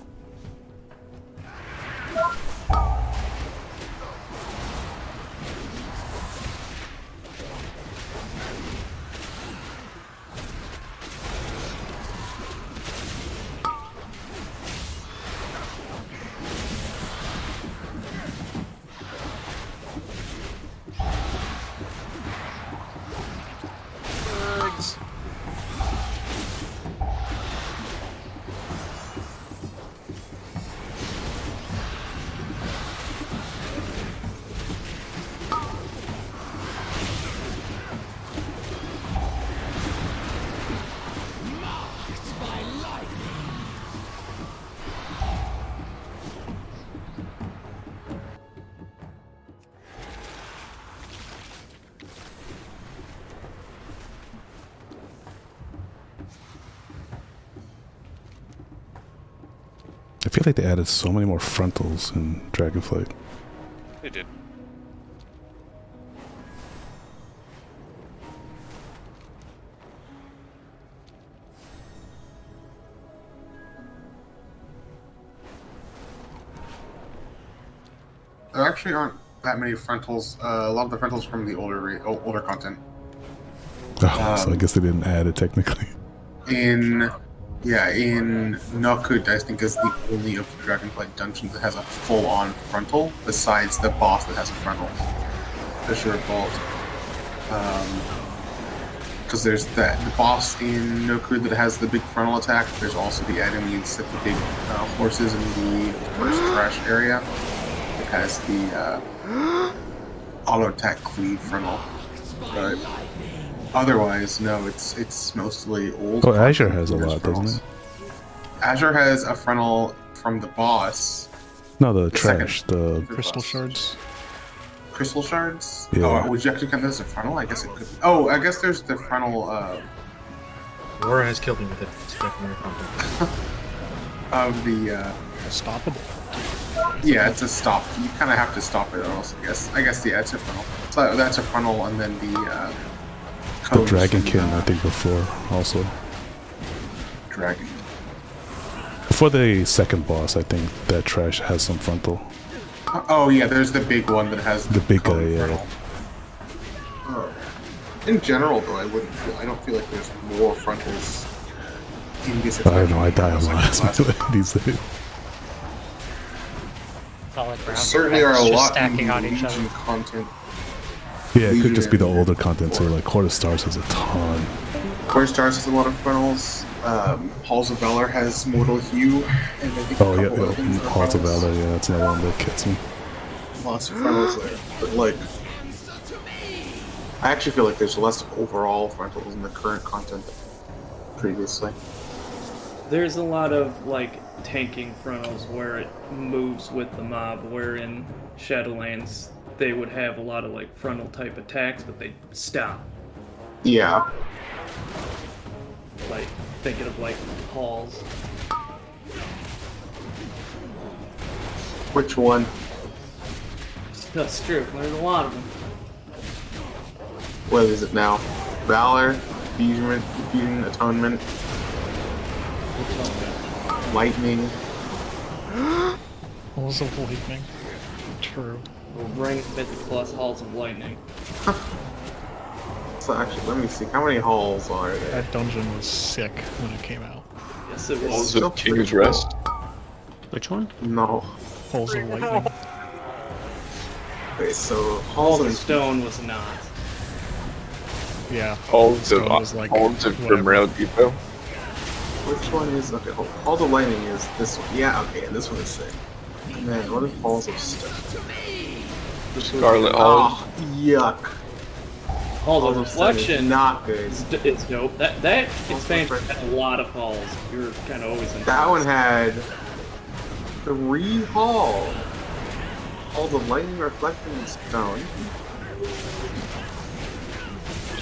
Q: I feel like they added so many more frontals in Dragonflight.
F: They did.
O: There actually aren't that many frontals. A lot of the frontals from the older content.
Q: Oh, so I guess they didn't add it technically.
O: In Nokud, I think is the only of the Dragonflight dungeons that has a full-on frontal, besides the boss that has a frontal. Fisher Bolt. Because there's the boss in Nokud that has the big frontal attack. There's also the enemies at the big horses in the first trash area that has the auto attack cleave frontal. But otherwise, no, it's mostly old.
Q: Oh, Azure has a lot, doesn't it?
O: Azure has a frontal from the boss.
Q: No, the trash, the
H: crystal shards.
O: Crystal shards?
Q: Yeah.
O: Oh, would you actually count that as a frontal? I guess it could. Oh, I guess there's the frontal.
U: Laura has killed me with it. It's definitely
O: Of the
H: stoppable.
O: Yeah, it's a stop. You kind of have to stop it, or else I guess yeah, it's a funnel. So that's a funnel, and then the
Q: Dragonkin, I think before also.
O: Dragon.
Q: Before the second boss, I think that trash has some frontal.
O: Oh yeah, there's the big one that has
Q: The big guy, yeah.
O: In general, though, I don't feel like there's more frontals in this.
Q: I don't know, I die a lot these days.
L: Solid ground.
O: Certainly are a
L: Just
O: lot
L: stacking
O: in
L: on each
O: Legion
L: other.
O: content.
Q: Yeah, it could just be the older content too, like Quarter Stars has a ton.
O: Quarter Stars has a lot of frontals. Halls of Valor has Mortal Hue, and I think
Q: Oh
O: a
Q: yeah,
O: couple other things that are
Q: Halls of
O: frontals.
Q: Valor, yeah, that's another one that gets me.
O: Lots of frontals there, but like, I actually feel like there's less overall frontals in the current content than previously.
K: There's a lot of like tanking frontals where it moves with the mob, where in Shadowlands they would have a lot of like frontal type attacks, but they stop.
O: Yeah.
K: Like thinking of like halls.
O: Which one?
K: That's true. There's a lot of them.
O: What is it now? Valor, Fusion Atonement, Lightning.
H: Halls of Lightning. True.
K: We'll bring Mythic Plus Halls of Lightning.
O: So actually, let me see. How many halls are there?
H: That dungeon was sick when it came out.
K: Yes, it
R: Halls of King's Rest.
S: Which one?
O: No.
H: Halls of Lightning.
O: Okay, so
K: Halls of Stone was not.
H: Yeah.
R: Halls of
H: whatever.
R: Brimrail Depot.
O: Which one is okay? Halls of Lightning is this one. Yeah, okay, and this one is sick. And then what is Halls of Stone?
R: Scarlet Halls.
O: Oh, yuck.
K: Halls of Reflection
O: not good.
K: It's dope. That expansion had a lot of halls. You were kind of always in.
O: That one had 3 halls. Halls of Lightning, Reflection, and Stone.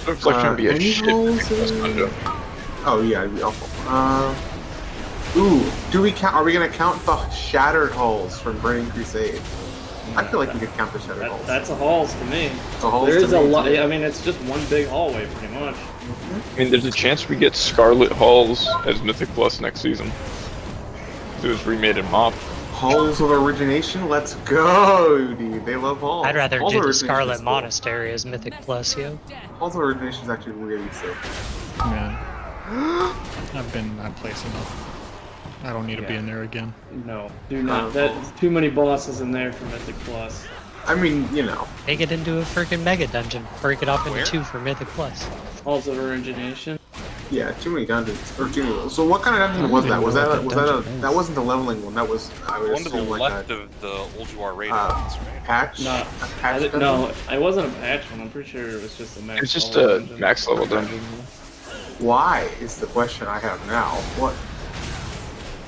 R: Reflection would be a
O: any
R: shit.
O: halls Oh yeah, it'd be awful. Ooh, do we count? Are we gonna count the Shattered Halls from Burning Crusade? I feel like we could count the Shattered Halls.
K: That's a halls to me.
O: halls
K: There
O: to
K: is a
O: me,
K: lot.
O: too.
K: I mean, it's just one big hallway, pretty much.
R: I mean, there's a chance we get Scarlet Halls as Mythic Plus next season. It was remade in MoP.
O: Halls of Origination, let's go, dude. They love halls.
L: I'd rather
O: Halls
L: do
O: of
L: the
O: Origination
L: Scarlet
O: is cool.
L: Monastery as Mythic Plus, yo.
O: Halls of Origination is actually really sick.
H: Man. I've been that place enough. I don't need to be in there again.
K: No, do not. That's too many bosses in there for Mythic Plus.
O: I mean, you know.
L: Make it into a freaking mega dungeon. Break it up into 2 for Mythic Plus.
K: Halls of Origination.
O: Yeah, too many dungeons. Or too many. So what kind of dungeon was that? Was that wasn't the leveling one? That was I would
F: One to the
O: assume like
F: left
O: a
F: of the Old Juar raid ones, right?
O: patch.
K: No,
O: A patch dungeon?
K: no, it wasn't a patch one. I'm pretty sure it was just a max.
R: It's just
K: level
R: a
K: dungeon.
R: max level dungeon.
O: Why is the question I have now? What?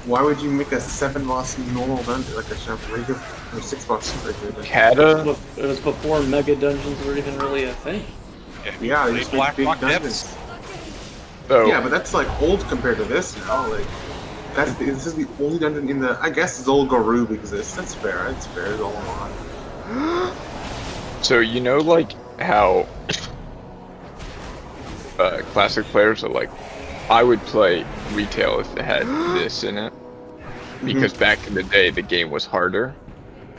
O: Why would you make a 7-boss normal dungeon like a regular or 6-boss regular dungeon?
R: Kata?
K: It was before mega dungeons were even really a thing.
O: Yeah, they just make
F: Black
O: big
F: Rock
O: dungeons.
F: Depths.
R: So,
O: Yeah, but that's like old compared to this now. Like, this is the only dungeon in the. I guess Zul'Gurub exists. That's fair. That's fair. It's all on.
R: so you know, like how classic players are like, I would play retail if it had this in it, because back in the day the game was harder.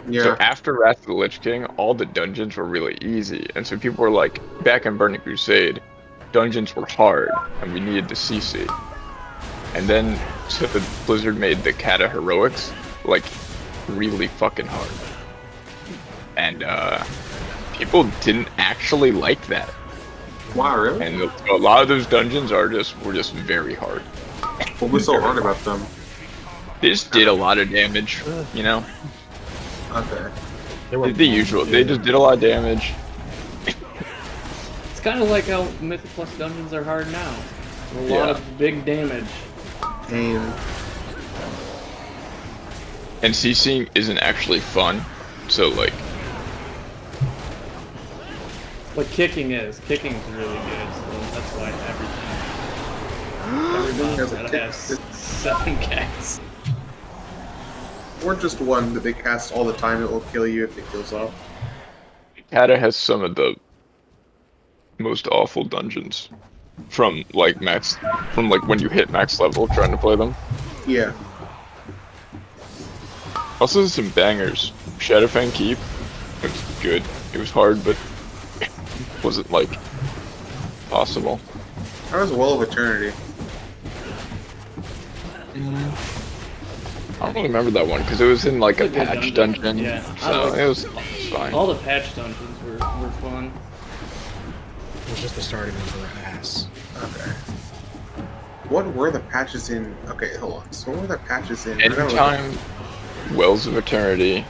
O: Yeah.
R: So after Wrath of the Lich King, all the dungeons were really easy, and so people were like, back in Burning Crusade, dungeons were hard, and we needed the CC. And then, so Blizzard made the Kata Heroics, like, really fucking hard. And, people didn't actually like that.
O: Wow, really?
R: And a lot of those dungeons were just very hard.
O: What was so hard about them?
R: They just did a lot of damage, you know?
O: Okay.
R: The usual. They just did a lot of damage.
K: It's kind of like how Mythic Plus dungeons are hard now. A lot of big damage.
O: Damn.
R: And CCing isn't actually fun, so like...
K: But kicking is. Kicking's really good, so that's why everything. Every
O: Has
K: boss
O: a
K: that
O: kick.
K: has 7 casts.
O: Or just one that they cast all the time. It will kill you if it kills off.
R: Kata has some of the most awful dungeons from like when you hit max level trying to play them.
O: Yeah.
R: Also some bangers. Shadowfang Keep. It was good. It was hard, but it wasn't like possible.
O: That was Well of Eternity.
R: I don't really remember that one because it was in like a
K: It's a good
R: patch dungeon.
K: Yeah,
R: So it was fine.
K: All the patch dungeons were fun.
U: It was just the starting ones were ass.
O: Okay. What were the patches in? Okay, hold on. So what were the patches in?
R: Anytime, Wells of Eternity,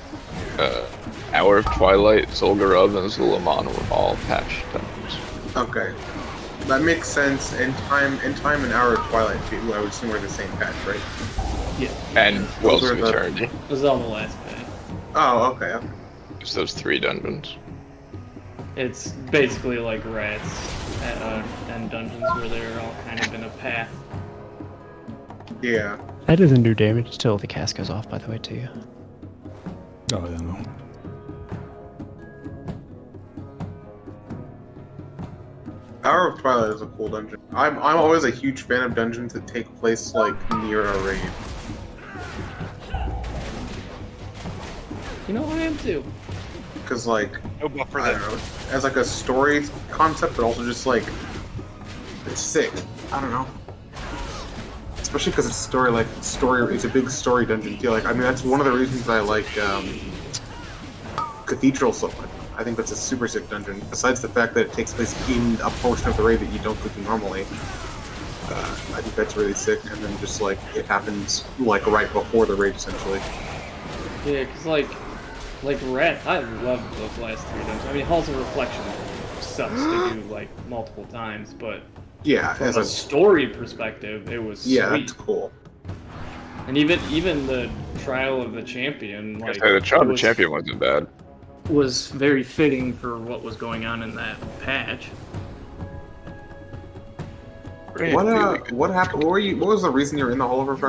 R: Hour of Twilight, Zul'Gurub, and Zulaman were all patch dungeons.
O: Okay. That makes sense. And time and Hour of Twilight, I would assume, were the same patch, right?
K: Yeah.
R: And Wells
O: Those
R: of
O: were the-
R: Eternity.
K: It was all the last patch.
O: Oh, okay.
R: It's those 3 dungeons.
K: It's basically like rats and dungeons where they're all kind of in a path.
O: Yeah.
I: That doesn't do damage till the cast goes off, by the way, to you.
Q: Oh, yeah, no.
O: Hour of Twilight is a cool dungeon. I'm always a huge fan of dungeons that take place like near a raid.
K: You know I am too.
O: Because like
F: No buffer
O: I don't know, as like a story concept, but also just like it's sick. I don't know. Especially because it's story. It's a big story dungeon too. Like I mean, that's one of the reasons I like Cathedral so much. I think that's a super sick dungeon. Besides the fact that it takes place in a portion of the raid that you don't go to normally, I think that's really sick. And then just like it happens like right before the raid essentially.
K: Yeah, cause like Rat, I loved those last 3 dungeons. I mean, Halls of Reflection sucks to do like multiple times, but
O: Yeah,
K: from
O: as
K: a story perspective, it was
O: yeah,
K: sweet.
O: that's cool.
K: And even the Trial of the Champion, like
R: The Trial of the
K: was-
R: Champion wasn't bad.
K: was very fitting for what was going on in that patch.
O: What happened? What was the reason you were in the Halls of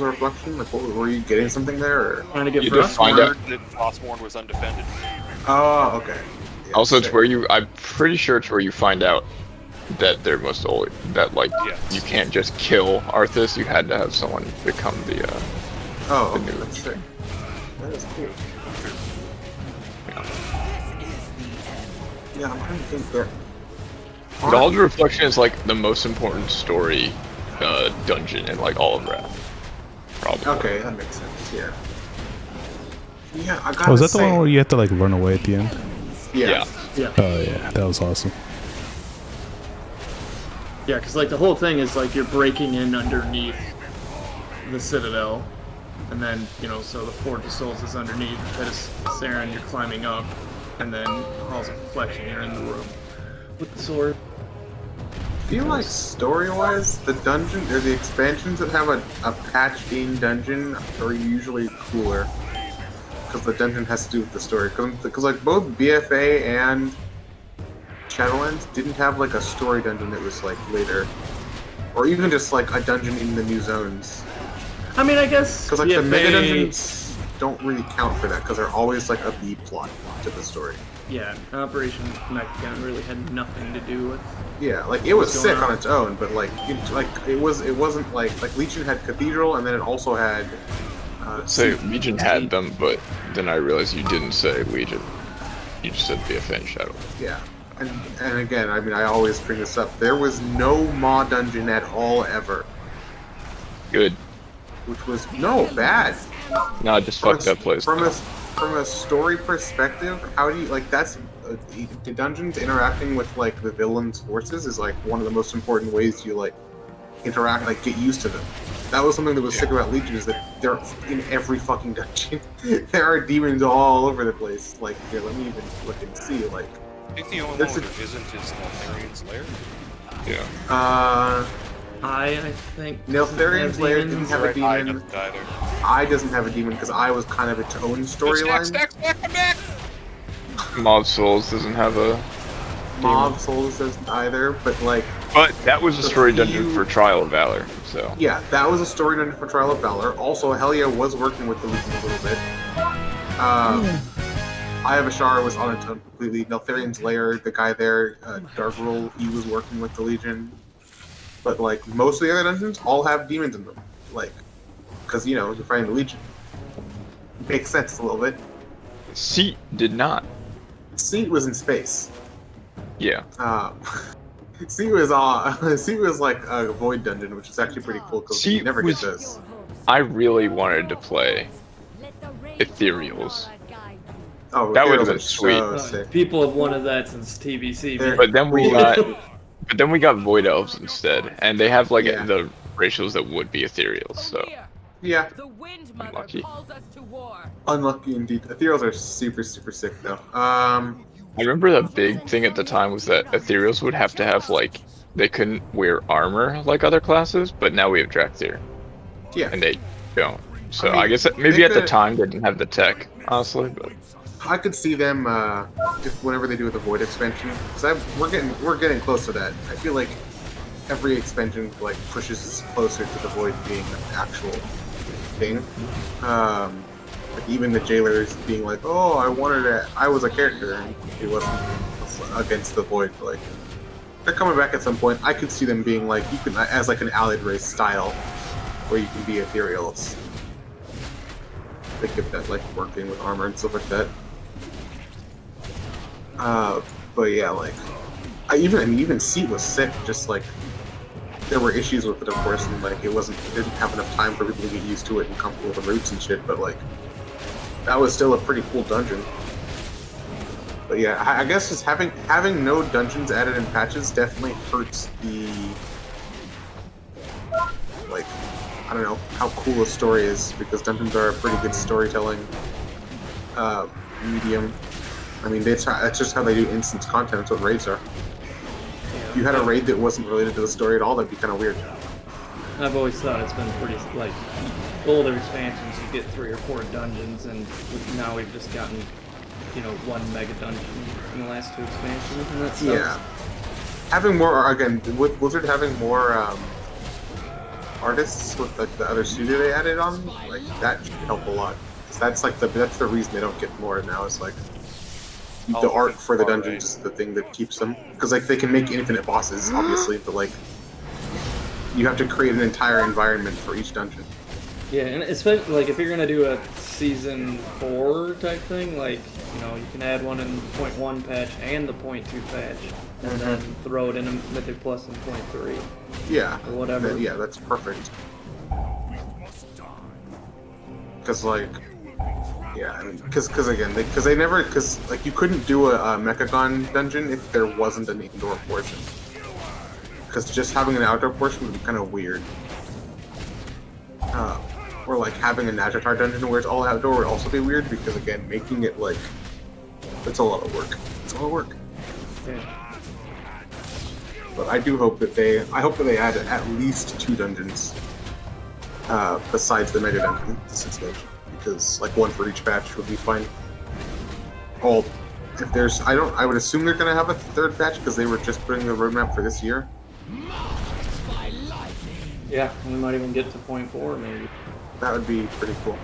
O: Reflection? Like, what, were you getting something there? Or?
K: Trying to get
R: You just find out.
F: that Frostmourne was undefended.
O: Oh, okay. Yeah,
R: Also, it's where I'm pretty sure it's where you find out that there must always you can't just kill Arthas. You had to have someone become the
O: Oh,
R: the new.
O: that's sick. That is cool. Yeah, I'm trying to think there.
R: But Halls of Reflection is like the most important story dungeon in like all of Wrath. Probably.
O: Okay, that makes sense. Yeah. Yeah, I gotta
Q: Oh, is that the
O: say,
Q: one where you have to like run away at the end?
O: Yeah.
K: Yeah.
Q: Oh yeah, that was awesome.
K: Yeah, because like the whole thing is like you're breaking in underneath the Citadel, and then so the Forge of Souls is underneath. Saren, you're climbing up, and then Halls of Reflection, you're in the room with the sword.
O: I feel like story-wise, the dungeon or the expansions that have a patched-in dungeon are usually cooler. Because the dungeon has to do with the story. Because like both BFA and Shadowlands didn't have like a story dungeon that was like later. Or even just like a dungeon in the new zones.
K: I mean, I guess
O: Because like the
K: BFA
O: mega dungeons don't really count for that because they're always like a B plot to the story.
K: Yeah, Operation Nightgown really had nothing to do with.
O: Yeah, like it was
K: what's going
O: sick on its own, but like it wasn't like Legion had Cathedral and then it also had.
R: So Legion had them, but then I realized you didn't say Legion. You just said BFA and Shadow.
O: Yeah, and again, I mean, I always bring this up. There was no Maw dungeon at all ever.
R: Good.
O: Which was bad.
R: No, I just fucked that place.
O: From a story perspective, how do you like that's the dungeons interacting with like the villain's forces is like one of the most important ways you like interact, like get used to them. That was something that was sick about Legion is that they're in every fucking dungeon. There are demons all over the place. Like here, let me even look and see. Like
F: I think the only one that isn't is Neltharian's Lair.
R: Yeah.
K: I think
O: Neltharian's Lair didn't have a
F: I
O: demon.
F: doesn't either.
O: I doesn't have a demon because I was kind of its own storyline.
R: Mob Souls doesn't have a
O: Mob Souls doesn't either, but like.
R: But that was a story dungeon for Trial of Valor, so.
O: Yeah, that was a story dungeon for Trial of Valor. Also, Helia was working with the Legion a little bit. Eye of Ashara was on its own completely. Neltharian's Lair, the guy there, Darkroll, he was working with the Legion. But like most of the other dungeons all have demons in them, like, because you know you're fighting the Legion. Makes sense a little bit.
R: Seat did not.
O: Seat was in space.
R: Yeah.
O: Seat was like a void dungeon, which is actually pretty cool because you never get those.
R: I really wanted to play Ethereals.
O: Oh,
R: that would have been
O: so
R: sweet.
O: sick.
K: People have wanted that since TBC. Man.
R: But then we got Void Elves instead, and they have like the ratios that would be Ethereals. So
O: yeah,
R: unlucky.
O: Unlucky indeed. Ethereals are super sick though.
R: I remember the big thing at the time was that Ethereals would have to have like they couldn't wear armor like other classes, but now we have Drakthir.
O: Yeah,
R: and they don't. So
O: I mean,
R: I guess maybe at the time they didn't have the tech, honestly, but.
O: I could see them if whenever they do the Void expansion, because we're getting close to that. I feel like every expansion like pushes us closer to the Void being an actual thing. Like even the jailers being like, "Oh, I was a character," and it wasn't against the Void. But, like they're coming back at some point. I could see them being like you can as like an allied race style, where you can be Ethereals. They get that like working with armor and stuff like that. But yeah, like even Seat was sick. Just like there were issues with it, of course, and like it didn't have enough time for people to get used to it and comfortable with the routes and shit. But like that was still a pretty cool dungeon. But yeah, I guess just having no dungeons added in patches definitely hurts the like I don't know how cool a story is, because dungeons are a pretty good storytelling medium. I mean, that's just how they do instance content. That's what raids are. If you had a raid that wasn't related to the story at all, that'd be kind of weird.
K: I've always thought it's been pretty, like, older expansions, you get 3 or 4 dungeons, and now we've just gotten, you know, 1 mega dungeon in the last 2 expansions, and that's
O: yeah. Having more, again, with Blizzard having more artists with like the other studio they added on, like that should help a lot. That's like that's the reason they don't get more now. Is like the art for the dungeons is the thing that keeps them, because like they can make infinite bosses, obviously, but like you have to create an entire environment for each dungeon.
K: Yeah, and especially like if you're gonna do a season 4 type thing, like you know you can add one in the 0.1 patch and the 0.2 patch, and then throw it in a Mythic Plus in 0.3.
O: Yeah,
K: or whatever.
O: Yeah, that's perfect. Because like, yeah, I mean, because like you couldn't do a Mechagon dungeon if there wasn't an indoor portion. Because just having an outdoor portion would be kind of weird. Or like having a Najatar dungeon where it's all outdoor would also be weird, because again, making it like, it's a lot of work. It's a lot of work.
K: Yeah.
O: But I do hope that they add at least 2 dungeons besides the mega dungeon this expansion, because like 1 for each patch would be fine. If there's, I would assume they're gonna have a 3rd patch because they were just putting the roadmap for this year.
K: Yeah, we might even get to 0.4 maybe.
O: That would be pretty cool.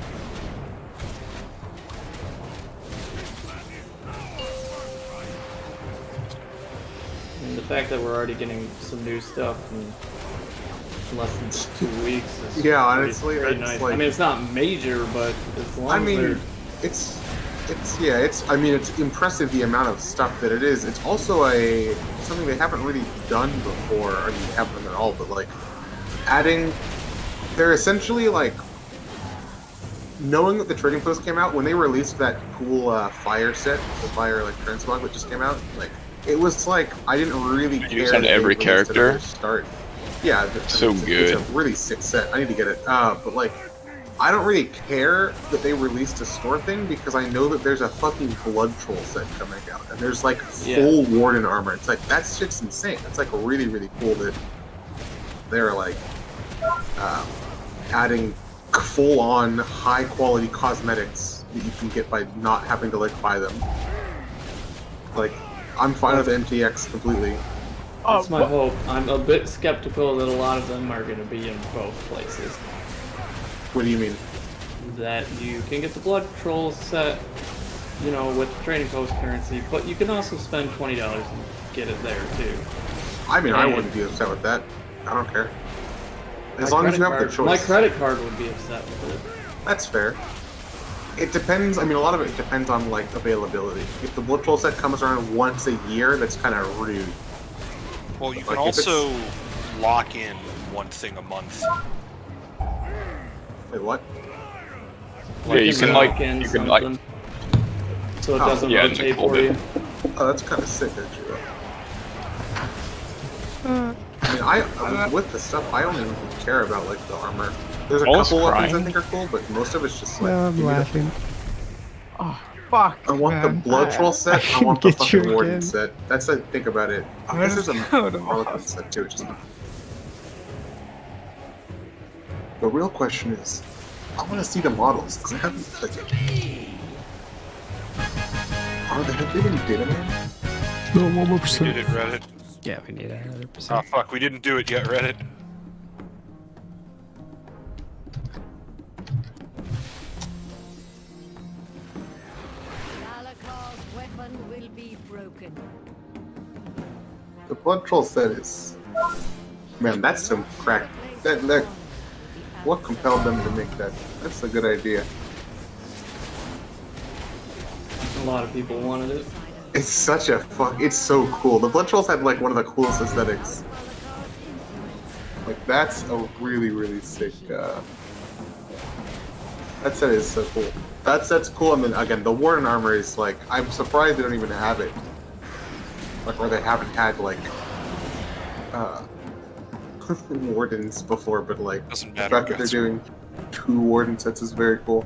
K: And the fact that we're already getting some new stuff in less than 2 weeks is
O: honestly,
K: pretty
O: it's
K: nice.
O: like,
K: I mean, it's not major, but as long as they're...
O: it's impressive the amount of stuff that it is. It's also something they haven't really done before. I mean, they haven't done at all, but like they're essentially like, knowing that the Trading Post came out, when they released that cool fire set, the fire like transmog that just came out, like it was like I didn't really care.
R: Used on every character.
O: Start. Yeah,
R: so good.
O: It's a really sick set. I need to get it. But like, I don't really care that they released a store thing, because I know that there's a fucking Blood Troll set coming out, and there's like full Warden armor. It's like that shit's insane. It's like really, really cool that they're like adding full-on high-quality cosmetics that you can get by not having to like buy them. Like I'm fine with MTX completely.
K: That's my hope. I'm a bit skeptical that a lot of them are going to be in both places.
O: What do you mean?
K: That you can get the Blood Patrol set, you know, with Trading Post currency, but you can also spend $20 and get it there too.
O: I mean, I wouldn't be upset with that. I don't care. As long as you have the choice.
K: My credit card would be upset with it.
O: That's fair. It depends. I mean, a lot of it depends on like availability. If the Blood Patrol set comes around once a year, that's kind of rude.
F: Well, you can also lock in one thing a month.
O: Wait, what?
R: Yeah, you can like,
K: so it doesn't rotate for you.
O: Oh, that's kind of sick, actually. I mean, with the stuff, I don't even care about like the armor. There's a couple weapons I think are cool, but most of it's just like.
I: No, I'm laughing.
D: Oh, fuck.
O: I want the Blood Troll set. I want the fucking Warden set. That's the thing about it. I guess there's a Harlequin set too. Just... The real question is, I want to see the models because I haven't. Like, have they been data man?
Q: No, 1 more percent.
F: We did it, Reddit.
I: Yeah, we need another %.
F: Oh fuck, we didn't do it yet, Reddit.
O: The Blood Troll set is, man, that's some crack. That what compelled them to make that? That's a good idea.
K: A lot of people wanted it.
O: It's such a fuck. It's so cool. The Blood Trolls had like one of the coolest aesthetics. Like that's a really really sick. That set is so cool. That set's cool, and then again, the Warden armor is like, I'm surprised they don't even have it. Like, or they haven't had like Wardens before, but like the fact that they're doing 2 Warden sets is very cool.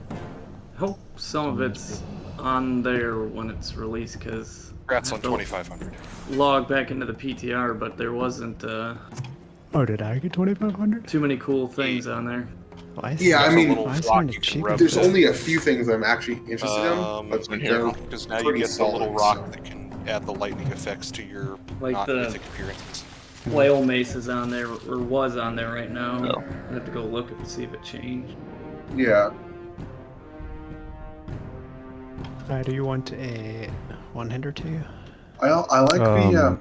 K: I hope some of it's on there when it's released, because
F: Congrats on 2,500.
K: Log back into the PTR, but there wasn't
I: Oh, did I get 2,500?
K: too many cool things on there.
O: Yeah, I mean, there's
F: to
O: only a few things I'm actually interested in, but
F: because now you get the little rock that can add the lightning effects to your
K: Like the
F: mythic appearances.
K: flail mace is on there, or was on there right now. I have to go look and see if it changed.
O: Yeah.
I: Do you want a 1 or 2?
O: I like the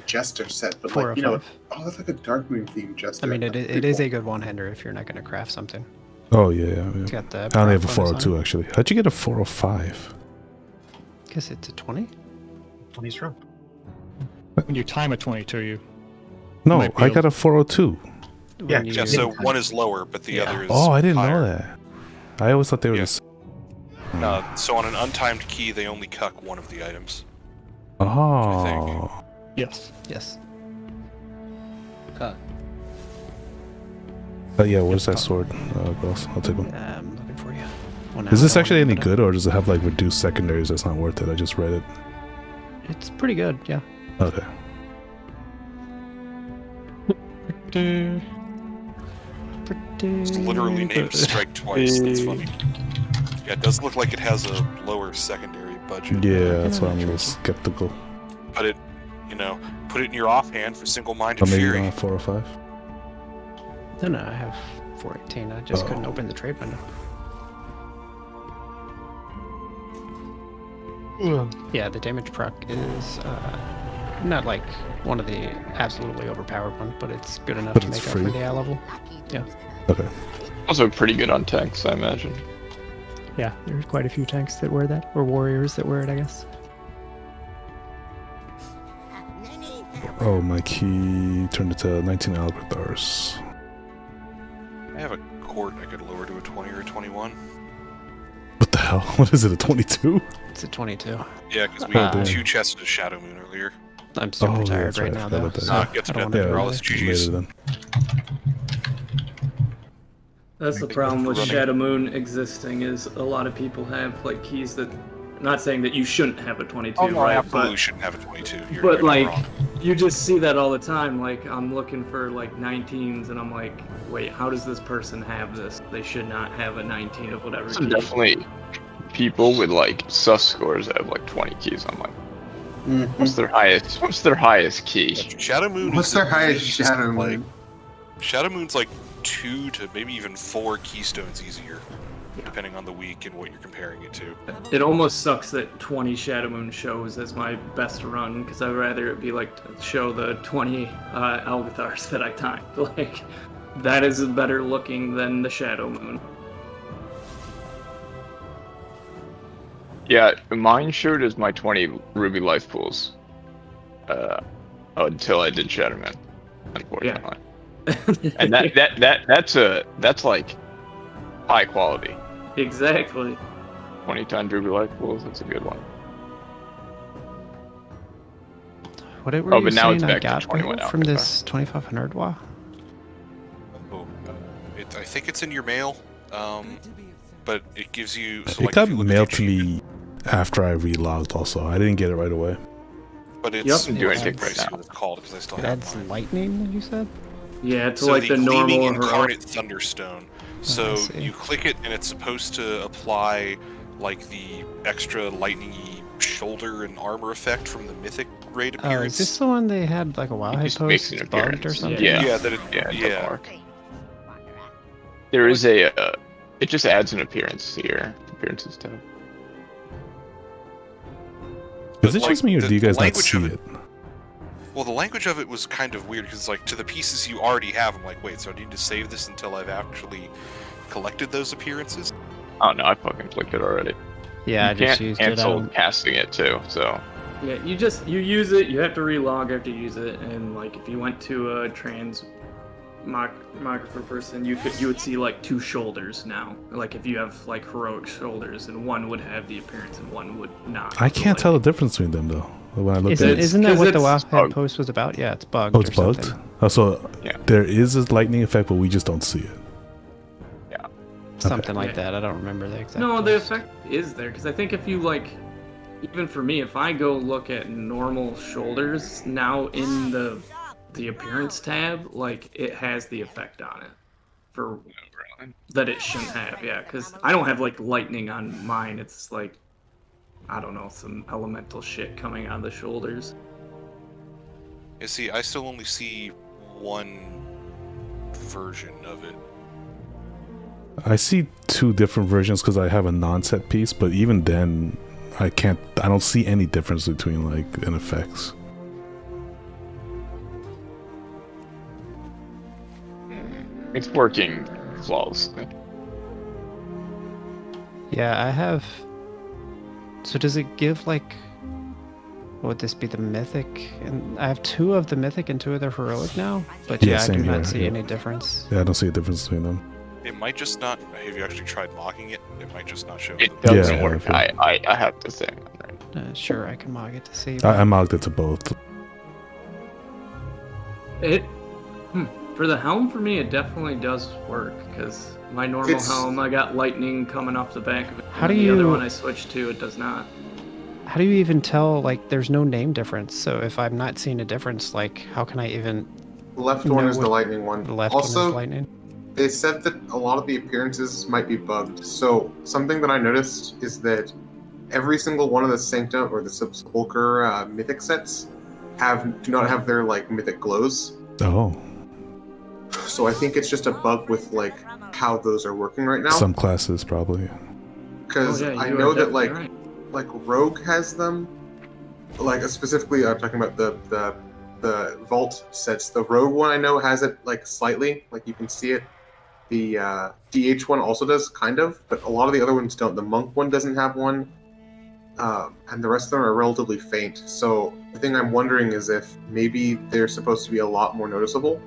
O: Jester set, but
I: 4
O: like, you know, that's like a Darkmoon themed Jester.
I: I mean, it is a good 1-hander if you're not going to craft something.
Q: Oh yeah.
I: It's got the
Q: I only have a
I: bonus on
Q: 402 actually. How'd you get a 405?
I: Guess it's a 20.
U: 20 strong.
H: When you time a 22, you.
Q: No,
H: might be
Q: I
H: able-
Q: got a 402.
F: Yeah, so one is lower, but the other is
Q: Oh, I didn't
F: higher.
Q: know that. I always thought they were just.
F: So on an untimed key, they only cuck one of the items.
Q: Oh.
H: Yes.
I: Yes.
B: Cuck.
Q: Yeah, where's that sword, girls? I'll take one.
I: I'm looking for you.
Q: Is this actually any good, or does it have like reduced secondaries? That's not worth it. I just read it.
I: It's pretty good, yeah.
Q: Okay.
F: It's literally named Strike twice. That's funny. Yeah, it does look like it has a lower secondary budget.
Q: Yeah, that's why I'm a little skeptical.
F: But it, you know, put it in your offhand for single-minded
Q: Or maybe
F: fury.
Q: not 405.
I: No, I have 418. I just couldn't open the trade window. Yeah, the damage proc is not like one of the absolutely overpowered ones, but it's good enough
R: But
I: to
R: it's
I: make up
R: free.
I: for the eye level. Yeah.
Q: Okay.
R: Also pretty good on tanks, I imagine.
I: Yeah, there's quite a few tanks that wear that, or warriors that wear it, I guess.
Q: Oh, my key turned into 19 Alberthars.
F: I have a court I could lower to a 20 or a 21.
Q: What the hell? What is it, a 22?
I: It's a 22.
F: Yeah, because we had
Q: damn.
F: 2 chests of Shadow Moon earlier.
I: I'm super
Q: yeah,
I: tired
Q: that's
I: right
Q: I
I: now,
Q: forgot
I: though.
Q: about that,
I: So
Q: yeah.
F: Gets
I: I don't
F: better.
I: want to
F: All
I: do
F: this
I: it.
Q: Later then.
K: That's the problem with Shadow Moon existing, is a lot of people have like keys that. Not saying that you shouldn't have a 22,
F: Oh no, I
K: right?
F: absolutely shouldn't have a 22.
K: But
F: you're
K: like,
F: wrong.
K: you just see that all the time. Like, I'm looking for like 19s, and I'm like, wait, how does this person have this? They should not have a 19 of whatever.
R: So
K: key.
R: definitely people with like sus scores that have like 20 keys. I'm like, What's their highest? What's their highest key?
F: Shadow Moon.
O: What's
F: is
O: their
F: at
O: highest
F: least,
O: Shadow
F: like,
O: Moon?
F: Shadow Moon's like 2 to maybe even 4 keystones easier, depending on the week and what you're comparing it to.
K: It almost sucks that 20 Shadow Moon shows as my best run, because I'd rather it be like to show the 20 Algathars that I timed. Like, that is better looking than the Shadow Moon.
R: Yeah, mine showed as my 20 Ruby life pools. Until I did Shatterman, unfortunately. And that's like high quality.
K: Exactly.
R: 20 times Ruby life pools, that's a good one.
I: What were you
R: but now
I: saying
R: it's
I: I
R: back to
I: got
R: 21
I: from this 2500 WA?
F: I think it's in your mail, but it gives you. So
Q: It
F: like,
Q: got
F: if you look
Q: mailed
F: at
Q: to me after I relogged. Also, I didn't get it right away.
F: But it's
R: Doesn't do anything right now.
F: It's called because I still
I: It
F: have
I: adds
F: mine.
I: lightning, you said?
K: Yeah, it's
F: So
K: like the
F: gleaming
K: normal
F: Incarnate Thunderstone. So
I: see.
F: you click it and it's supposed to apply like the extra lightning-y shoulder and armor effect from the Mythic raid
I: Oh,
F: appearance.
I: is this the one they had like a WoW
R: just
I: post
R: makes an
I: that's bugged or
R: appearance.
I: something?
F: Yeah, that it,
R: doesn't work. There is a. It just adds an appearance to your appearances tab.
Q: Is it just me, or do you guys not
F: language
Q: see
F: of
Q: it?
F: Well, the language of it was kind of weird because, like, to the pieces you already have, I'm like, wait, so I need to save this until I've actually collected those appearances?
R: Oh no, I fucking clicked it already.
I: Yeah, I
R: you
I: just
R: can't
I: used it.
R: cancel casting it too, so.
K: Yeah, you use it, you have to relog after you use it, and like if you went to a transmographer person, you would see like 2 shoulders now. Like if you have like heroic shoulders, and one would have the appearance and one would not.
Q: I can't tell the difference between them though. When I look at it,
I: Isn't that what the WoW
K: bugged.
I: post was about? Yeah, it's bugged.
Q: oh, it's
I: or
Q: bugged.
I: something.
Q: Oh, so
R: Yeah.
Q: there is a lightning effect, but we just don't see it.
R: Yeah.
I: Something like
K: Yeah.
I: that. I don't remember the exact.
K: No, the
I: post.
K: effect is there because I think if you like, even for me, if I go look at normal shoulders now in the appearance tab, like it has the effect on it for that it shouldn't have. Yeah, because I don't have like lightning on mine. It's like, I don't know, some elemental shit coming out of the shoulders.
F: You see, I still only see one version of it.
Q: I see 2 different versions because I have a non-set piece, but even then, I don't see any difference between like an effects.
R: It's working flawlessly.
I: Yeah, I have. So does it give like? What would this be, the mythic? And I have 2 of the mythic and 2 of the heroic now. But yeah, I
Q: same
I: do
Q: here,
I: not see
Q: yeah.
I: any difference.
Q: Yeah, I don't see a difference between them.
F: It might just not. Have you actually tried mocking it? It might just not show.
R: It
F: the-
R: doesn't
Q: Yeah,
R: work.
Q: okay.
R: I have to say.
I: Sure, I can mog it to see.
Q: I mogged it to both.
K: For the helm, for me, it definitely does work because my normal helm, I got lightning coming off the back of it.
I: How
K: and
I: do
K: the other
I: you-
K: one I switched to, it does not.
I: How do you even tell, like, there's no name difference? So if I'm not seeing a difference, like, how can I even...
O: The left one
I: know
O: is the
I: what-
O: lightning one.
I: The left one
O: Also,
I: is lightning?
O: they said that a lot of the appearances might be bugged. So something that I noticed is that every single one of the Sanctum or the Sepulchre mythic sets do not have their like mythic glows.
Q: Oh,
O: So I think it's just a bug with like how those are working right now.
Q: some classes probably.
O: Because
K: Oh, yeah,
O: I
K: you are
O: know that
K: definitely
O: like Rogue has them. Like specifically, I'm talking about the Vault sets. The Rogue one I know has it like slightly, like you can see it. The DH one also does kind of, but a lot of the other ones don't. The Monk one doesn't have one, and the rest of them are relatively faint. So the thing I'm wondering is if maybe they're supposed to be a lot more noticeable,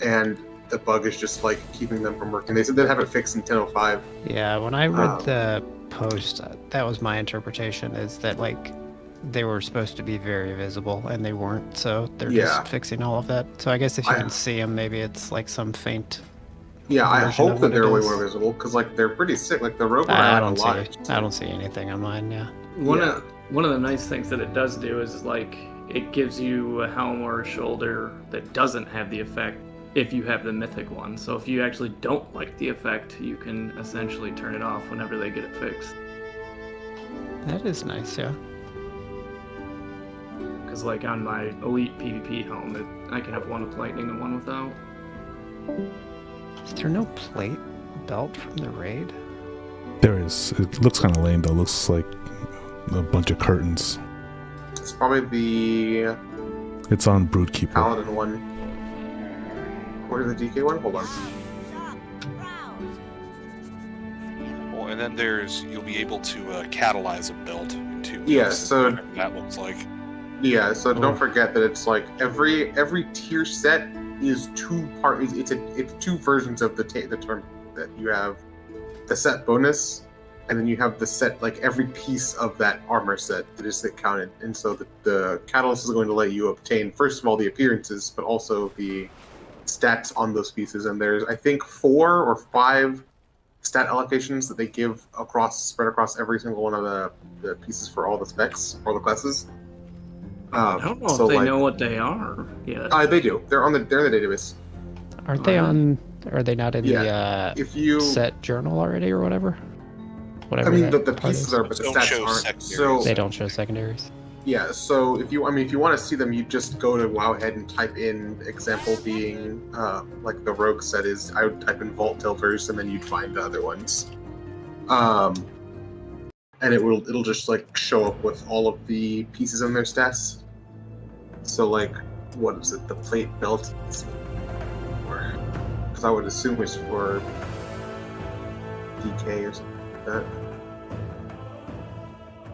O: and the bug is just like keeping them from working. They said they'd have it fixed in 10.05.
I: Yeah, when I read the post, that was my interpretation, is that, like, they were supposed to be very visible, and they weren't, so they're
O: Yeah.
I: just fixing all of that. So I guess if you can see them, maybe it's, like, some faint...
O: Yeah, I
I: version
O: hope
I: of
O: that
I: what
O: they're
I: it
O: way
I: is.
O: more visible, because like they're pretty sick. Like the Rogue one,
I: I
O: I
I: don't
O: like a
I: see.
O: lot.
I: I don't see anything on mine. Yeah.
K: One of the nice things that it does do is like it gives you a helm or a shoulder that doesn't have the effect if you have the mythic one. So if you actually don't like the effect, you can essentially turn it off whenever they get it fixed.
I: That is nice. Yeah.
K: because like on my elite PvP helmet, I can have one with lightning and one without.
I: Is there no plate belt from the raid?
Q: There is. It looks kind of lame though. Looks like a bunch of curtains.
O: It's probably the
Q: It's on Broodkeeper.
O: Paladin one. Or the DK one? Hold on.
F: Well, and then you'll be able to catalyze a belt into
O: Yeah, so
F: whatever that looks like.
O: Yeah, so don't forget that it's like every tier set is it's two versions of the term that you have the set bonus, and then you have the set, like every piece of that armor set that is counted. And so the catalyst is going to let you obtain, first of all, the appearances, but also the stats on those pieces. And there's, I think, 4 or 5 stat allocations that they give spread across every single one of the pieces for all the specs, all the classes.
K: I don't know if they know what they are yet.
O: They do. They're in the database.
I: Aren't they on? Are they not in
O: Yeah,
I: the
O: if you
I: set journal already or whatever?
O: I mean,
I: that
O: the
I: part
O: pieces
I: is.
O: are, but the stats aren't. So
I: They don't show secondaries.
O: yeah. So if you want to see them, you just go to Wowhead and type in example being like the rogue set is. I would type in Vault Tilters, and then you'd find the other ones. And it'll just like show up with all of the pieces in their stats. So like, what is it? The plate belt, because I would assume it's for DK or something like that.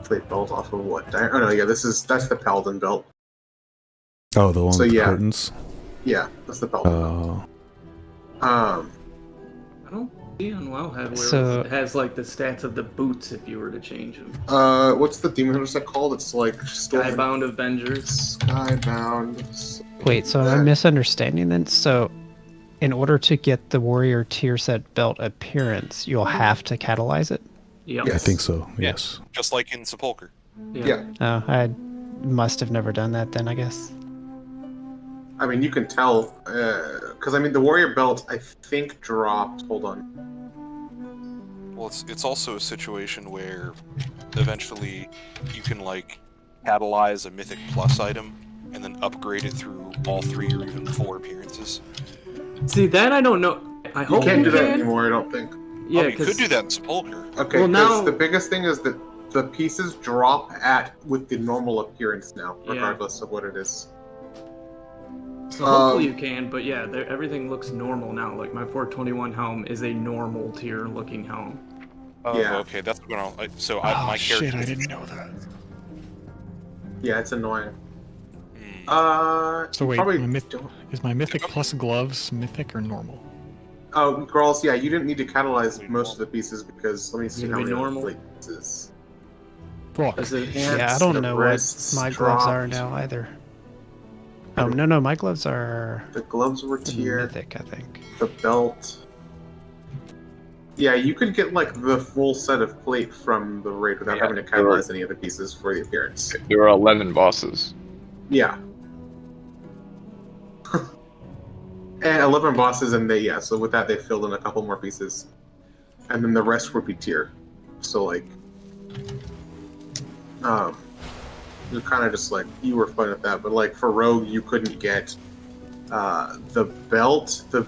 O: Plate belt off of what? Oh no, yeah, that's the Paladin belt.
Q: Oh, the one
O: So,
Q: with the
O: yeah.
Q: curtains.
O: Yeah, that's the Paladin belt.
K: I don't see on Wowhead where
I: So-
K: it has like the stats of the boots if you were to change them.
O: What's the Demon Hunter set called? It's like
K: Skybound Avengers.
O: Skybound.
I: Wait, so I'm misunderstanding then? So, in order to get the warrior tier set belt appearance, you'll have to catalyze it?
K: Yeah.
Q: I think so. Yes.
F: Just like in Sepulcher.
O: Yeah.
I: Oh, I must have never done that then, I guess.
O: I mean, you can tell, because I mean, the warrior belt I think dropped. Hold on.
F: Well, it's also a situation where eventually you can like catalyze a Mythic Plus item and then upgrade it through all 3 or even 4 appearances.
K: See, that I don't know. I hope
O: You can't do that
K: can.
O: anymore, I don't think.
K: Yeah,
F: you could do that in Sepulcher.
O: Okay,
K: Well,
O: because
K: now-
O: the biggest thing is that the pieces drop with the normal appearance now,
K: Yeah.
O: regardless of what it is.
K: So hopefully you can, but yeah, everything looks normal now. Like my 421 helm is a normal tier looking helm.
F: Oh,
O: Yeah.
F: okay, that's what I'll. So
H: Oh
F: my character.
H: shit! I didn't know that.
O: Yeah, it's annoying.
H: So wait,
O: probably
H: is my mythic plus gloves mythic or normal?
O: Oh, girls, yeah, you didn't need to catalyze most of the pieces because let me see
K: Gonna
O: how
K: be
O: many
K: normal?
O: plate pieces.
K: Is it
I: Yeah, I don't
O: the
I: know what
O: wrists
I: my gloves are
O: dropped.
I: now either. Oh, no, my gloves are
O: The gloves were tier.
I: mythic, I think.
O: The belt. Yeah, you could get like the full set of plate from the raid without having to
R: there were-
O: catalyze any of the pieces for the appearance.
R: There are 11 bosses.
O: Yeah. And 11 bosses, and so with that they filled in a couple more pieces. And then the rest would be tier. So like, you're kind of just like, you were fine with that, but like for Rogue, you couldn't get the belt, the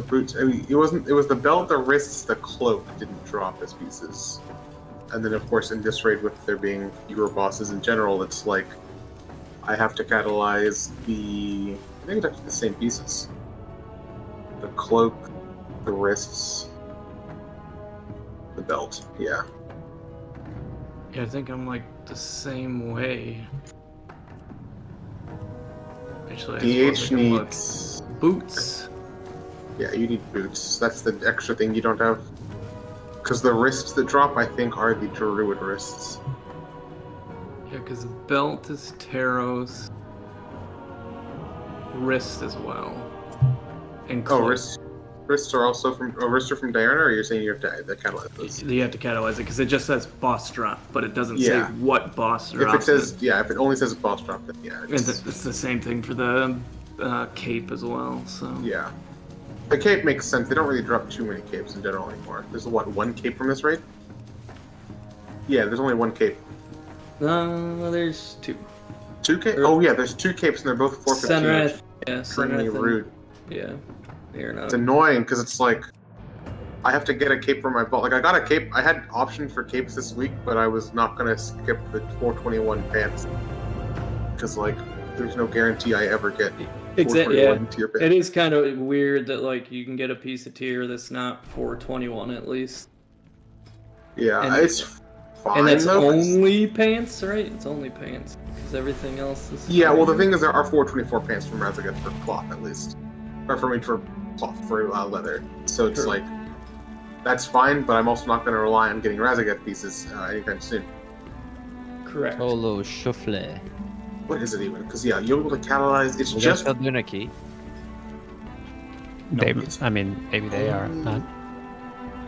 O: boots. I mean, it was the belt, the wrists, the cloak didn't drop as pieces. And then of course in this raid, with there being fewer bosses in general, it's like, I have to catalyze I think it's actually the same pieces. The cloak, the wrists, the belt, yeah.
K: Yeah, I think I'm like the same way. Actually, I suppose I
O: DH
K: can look.
O: needs
K: Boots.
O: Yeah, you need boots. That's the extra thing you don't have. Because the wrists that drop, I think, are the druid wrists.
K: Yeah, because belt is Taros. Wrist as well. And
O: Oh,
K: cloak.
O: wrists are also wrists are from Diana, or you're saying you have to catalyze those?
K: You have to catalyze it because it just says boss drop, but it doesn't
O: Yeah.
K: say what boss
O: If
K: drop.
O: it says, if it only says boss drop, then yeah.
K: And it's the same thing for the cape as well. So
O: Yeah. The cape makes sense. They don't really drop too many capes in general anymore. There's one cape from this raid? Yeah, there's only one cape.
K: there's 2.
O: 2 capes? Oh yeah, there's 2 capes and they're both 415.
K: Senrath, yeah,
O: Extremely
K: Senrath and-
O: rude.
K: Yeah, you're not.
O: It's annoying because it's like I have to get a cape for my belt. Like I got a cape. I had options for capes this week, but I was not gonna skip the 421 pants because like there's no guarantee I ever get.
K: Exactly. Yeah.
O: Tier pants.
K: It is kind of weird that like you can get a piece of tier that's not 421 at least.
O: Yeah,
K: And-
O: it's fine.
K: And that's
O: though, 'cause-
K: only pants, right? It's only pants. Because everything else is.
O: Yeah, well the thing is there are 424 pants from Razageth for cloth at least, or for cloth for leather. So it's
K: True.
O: like that's fine, but I'm also not going to rely on getting Razageth pieces anytime soon.
K: Correct.
S: Solo shuffle.
O: What is it even? Because yeah, you're able to catalyze. It's
S: Well,
O: just
S: that's Lunaki.
I: Maybe they are not.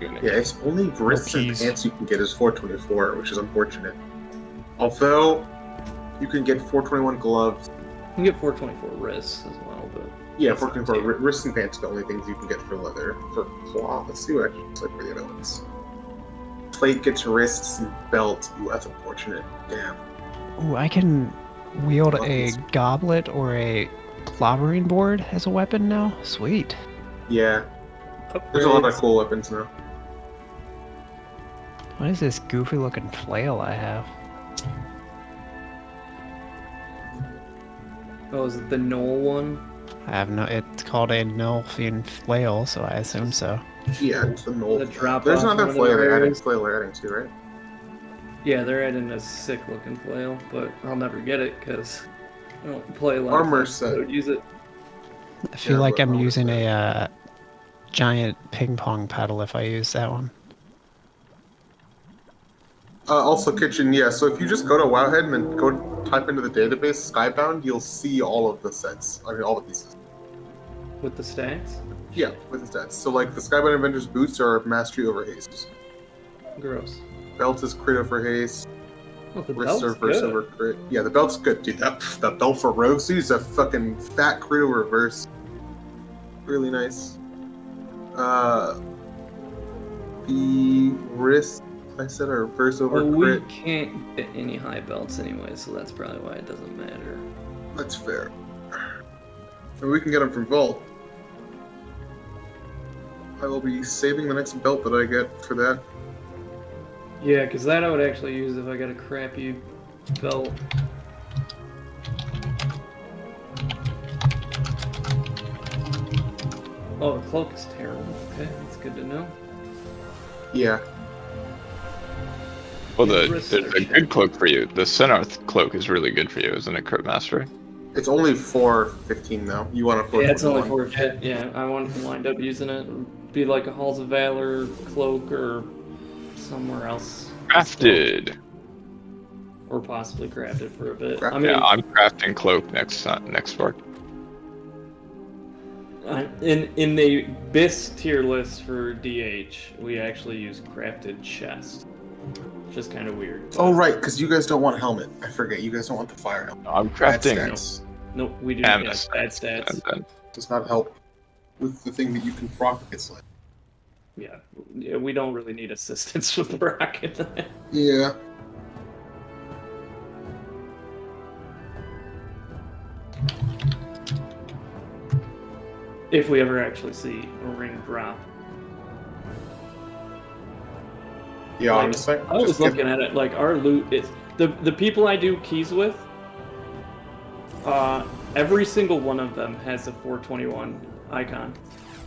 O: yeah, it's only wrists and pants you can get is 424, which is unfortunate. Although you can get 421 gloves.
K: You can get 424 wrists as well, but.
O: Yeah, 424 wrists and pants are the only things you can get for leather. For cloth, let's see what actually looks like for the other ones. Plate gets wrists and belt. Ooh, that's unfortunate. Damn.
I: Ooh, I can wield a goblet or a clobbering board as a weapon now. Sweet.
O: Yeah. There's a lot of cool weapons now.
I: What is this goofy looking flail I have?
K: Oh, is it the Knoll one?
I: I have no. It's called a Nulfian flail, so I assume so.
O: Yeah, it's the Knoll.
K: The drop
O: There's
K: off
O: another
K: one of
O: flail
K: the
O: they're adding.
K: arrows.
O: Flail they're adding too, right?
K: Yeah, they're adding a sick looking flail, but I'll never get it because I don't play a lot.
O: Armor
K: of
O: set.
K: I don't use it.
I: I feel like I'm using a giant ping pong paddle if I use that one.
O: Also, kitchen. Yeah. So if you just go to Wowhead and go type into the database Skybound, you'll see all of the sets. I mean, all the pieces.
K: With the stats?
O: Yeah, with the stats. So like the Skybound Avengers boots are mastery over haste.
K: Gross.
O: Belt is crit over haste.
K: Oh, the
O: Wrists are
K: belt's
O: verse
K: good.
O: over crit. Yeah, the belt's good, dude. That belt for Rogue Suit is a fucking fat crit over reverse. Really nice. The wrist I said are verse over
K: Well,
O: crit.
K: we can't get any high belts anyway, so that's probably why it doesn't matter.
O: That's fair. And we can get them from Vault. I will be saving the next belt that I get for that.
K: Yeah, because that I would actually use if I got a crappy belt. Oh, the cloak is terrible. Okay, that's good to know.
O: Yeah.
R: Well, the good cloak for you, the Senarth cloak is really good for you, isn't it, Crit Mastery?
O: It's only 415 though. You want to
K: Yeah, it's only 4 Yeah, I want to wind up using it. Be like a Halls of Valor cloak or somewhere else.
R: Crafted.
K: Or possibly crafted for a bit.
R: I mean, yeah, I'm crafting cloak next spark.
K: In the BIS tier list for DH, we actually use crafted chest. Just kind of weird.
O: Oh right, because you guys don't want helmet. I forget. You guys don't want the fire helmet.
R: I'm
O: Bad
R: crafting.
O: stats.
K: Nope, we do have bad stats.
O: Does not help with the thing that you can proc against. Like.
K: Yeah, we don't really need assistance with the rocket.
O: Yeah.
K: If we ever actually see a ring drop.
O: Yeah,
K: Like,
O: I'm just saying.
K: I was looking at it, like our loot is the people I do keys with, every single one of them has a 421 icon.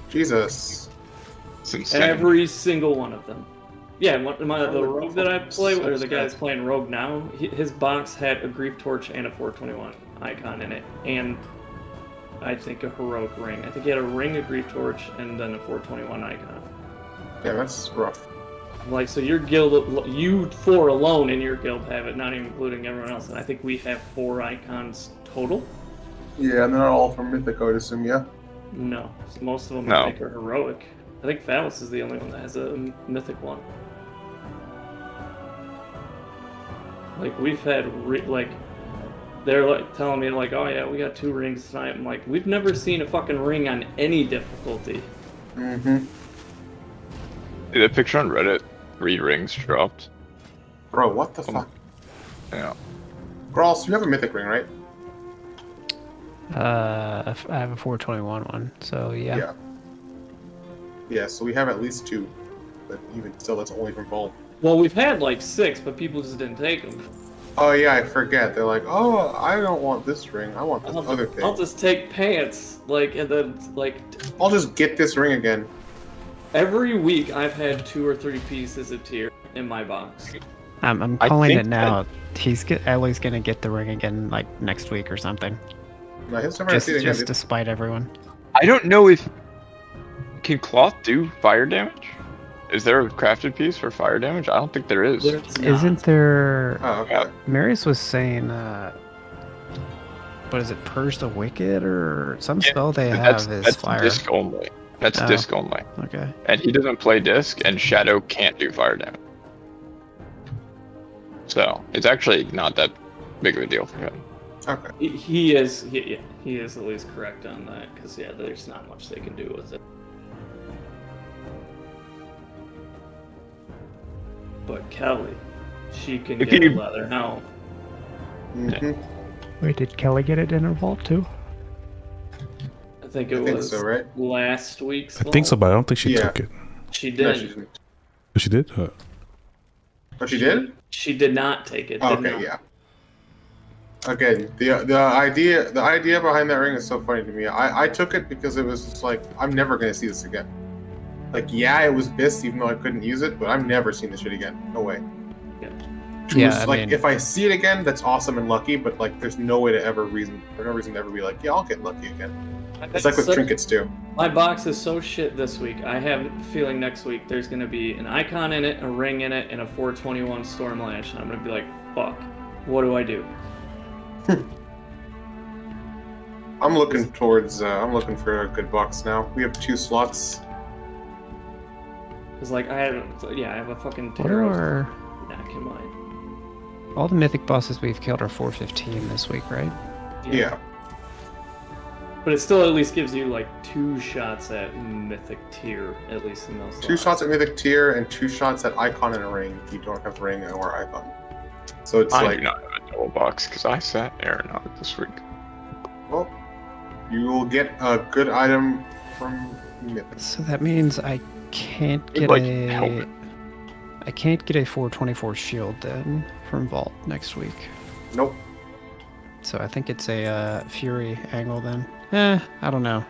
O: Jesus.
K: Every single one of them. Yeah, the rogue that I play with, or the guy that's playing rogue now, his box had a grief torch and a 421 icon in it, and I think a heroic ring. I think he had a ring, a grief torch, and then a 421 icon.
O: Yeah, that's rough.
K: Like, so your guild, you 4 alone in your guild have it, not even including everyone else, and I think we have 4 icons total.
O: Yeah, and they're not all from Mythic, I would assume, yeah?
K: No, so most of them
R: No.
K: I think are heroic. I think Phallus is the only one that has a mythic one. Like, we've had, they're like telling me like, oh yeah, we got 2 rings tonight. I'm like, we've never seen a fucking ring on any difficulty.
O: Mm-hmm.
R: See the picture on Reddit? 3 rings dropped.
O: Bro, what the fuck?
R: Yeah.
O: Gross, you have a mythic ring, right?
I: I have a 421 one, so yeah.
O: Yeah. Yeah, so we have at least 2, but even still, that's only from Vault.
K: Well, we've had like 6, but people just didn't take them.
O: Oh yeah, I forget. They're like, oh, I don't want this ring. I want this other thing.
K: I'll just take pants, like, and then like.
O: I'll just get this ring again.
K: Every week, I've had 2 or 3 pieces of tier in my box.
I: I'm calling it now. Ellie's gonna get the ring again, like next week or something.
O: No, he'll never see it again,
I: Just
O: dude.
I: to spite everyone.
R: I don't know if can cloth do fire damage. Is there a crafted piece for fire damage? I don't think there is.
I: Isn't there?
O: Oh, okay.
I: Marius was saying, what is it? Purge the Wicked or some spell they have is
R: that's
I: fire.
R: disc only. That's
I: Oh,
R: disc only.
I: Okay.
R: And he doesn't play disc, and Shadow can't do fire damage. So it's actually not that big of a deal for him.
O: Okay.
K: He is at least correct on that, because yeah, there's not much they can do with it. But Kelly, she can
R: If
K: get a
R: you-
K: leather helm.
I: Wait, did Kelly get it in her vault too?
K: I think it
O: I think
K: was
O: so, right?
K: last week's.
Q: I think so, but I don't think she
O: Yeah.
Q: took it.
K: She
O: No,
K: did.
O: she didn't.
Q: Oh, she did?
O: Oh, she did?
K: She did not take it.
O: Oh,
K: did
O: okay,
K: not.
O: yeah. Again, the idea behind that ring is so funny to me. I took it because it was just like, I'm never gonna see this again. Like, yeah, it was BIS, even though I couldn't use it, but I'm never seeing this shit again. No way.
I: Yeah, I
O: like
I: mean-
O: if I see it again, that's awesome and lucky, but like, there's no way to ever no reason to ever be like, yeah, I'll get lucky again. It's like with trinkets too.
K: My box is so shit this week. I have a feeling next week there's gonna be an icon in it, a ring in it, and a 421 Stormlash, and I'm gonna be like, fuck, what do I do?
O: I'm looking towards. I'm looking for a good box now. We have 2 slots.
K: Cause like I have a fucking
I: What are our...
K: back in mind.
I: All the mythic bosses we've killed are 415 this week, right?
O: Yeah.
K: But it still at least gives you like 2 shots at mythic tier, at least in those.
O: 2 shots at mythic tier and 2 shots at icon and a ring. If you don't have ring or icon, so it's
R: I
O: like,
R: do not have a double box because I sat Aaron on it this week.
O: well, you will get a good item from mythic.
I: So that means I can't get
R: like
I: a...
R: helmet.
I: I can't get a 424 shield then from Vault next week.
O: Nope.
I: So I think it's a Fury angle then. I don't know.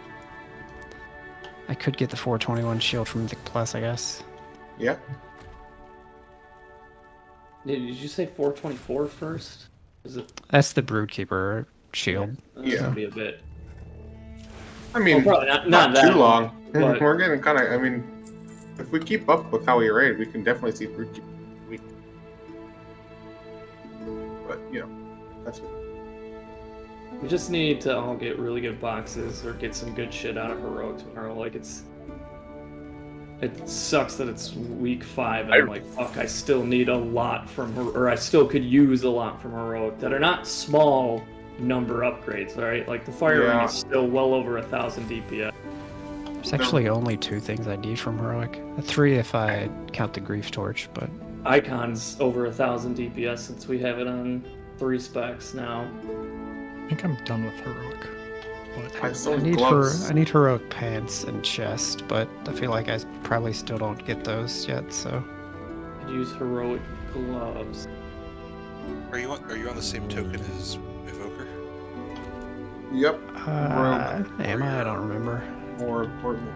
I: I could get the 421 shield from Mythic Plus, I guess.
O: Yeah.
K: Did you say 424 first? Is it?
I: That's the Broodkeeper shield.
K: That's gonna be a bit.
O: I mean,
K: Well, probably not
O: too
K: that
O: long.
K: but-
O: We're getting kind of. I mean, if we keep up with how we raid, we can definitely see Broodkeeper. But you know, that's.
K: We just need to all get really good boxes or get some good shit out of Heroic tomorrow. Like it sucks that it's week 5 and I'm like, fuck, I still need a lot from or I still could use a lot from Heroic that are not small number upgrades, alright? Like the Fire Ring
O: Yeah.
K: is still well over 1,000 DPS.
I: There's actually only 2 things I need from Heroic. 3 if I count the Grief Torch, but...
K: Icon's over 1,000 DPS since we have it on 3 specs now.
H: I think I'm done with Heroic. But
I: I need Heroic Pants and Chest, but I feel like I probably still don't get those yet, so...
K: Could use Heroic Gloves.
F: Are you on the same token as Evoker?
O: Yep.
I: Am I? I don't remember.
O: More important.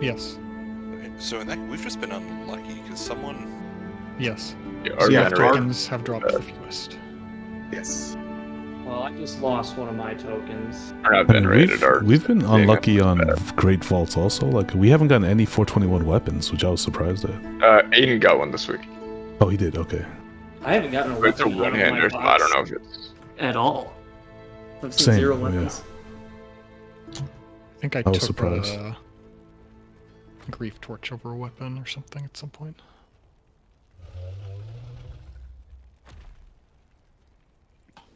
H: Yes.
F: Okay, so in that we've just been unlucky because someone.
H: Yes.
R: Yeah,
H: our
R: yeah,
H: tokens have dropped the fewest.
O: Yes.
K: Well, I just lost one of my tokens.
Q: I mean, we've been unlucky on Great Vaults also. Like, we haven't gotten any 421 weapons, which I was surprised at.
R: Aiden got one this week.
Q: Oh, he did? Okay.
K: I haven't gotten a
R: It's a
K: weapon out of my
R: one-hander, so I
K: box
R: don't know if it's...
K: at all. I've seen
Q: Same,
K: 0
Q: yeah.
K: weapons.
H: I think I
Q: was
H: took
Q: surprised.
H: a Grief Torch over a weapon or something at some point.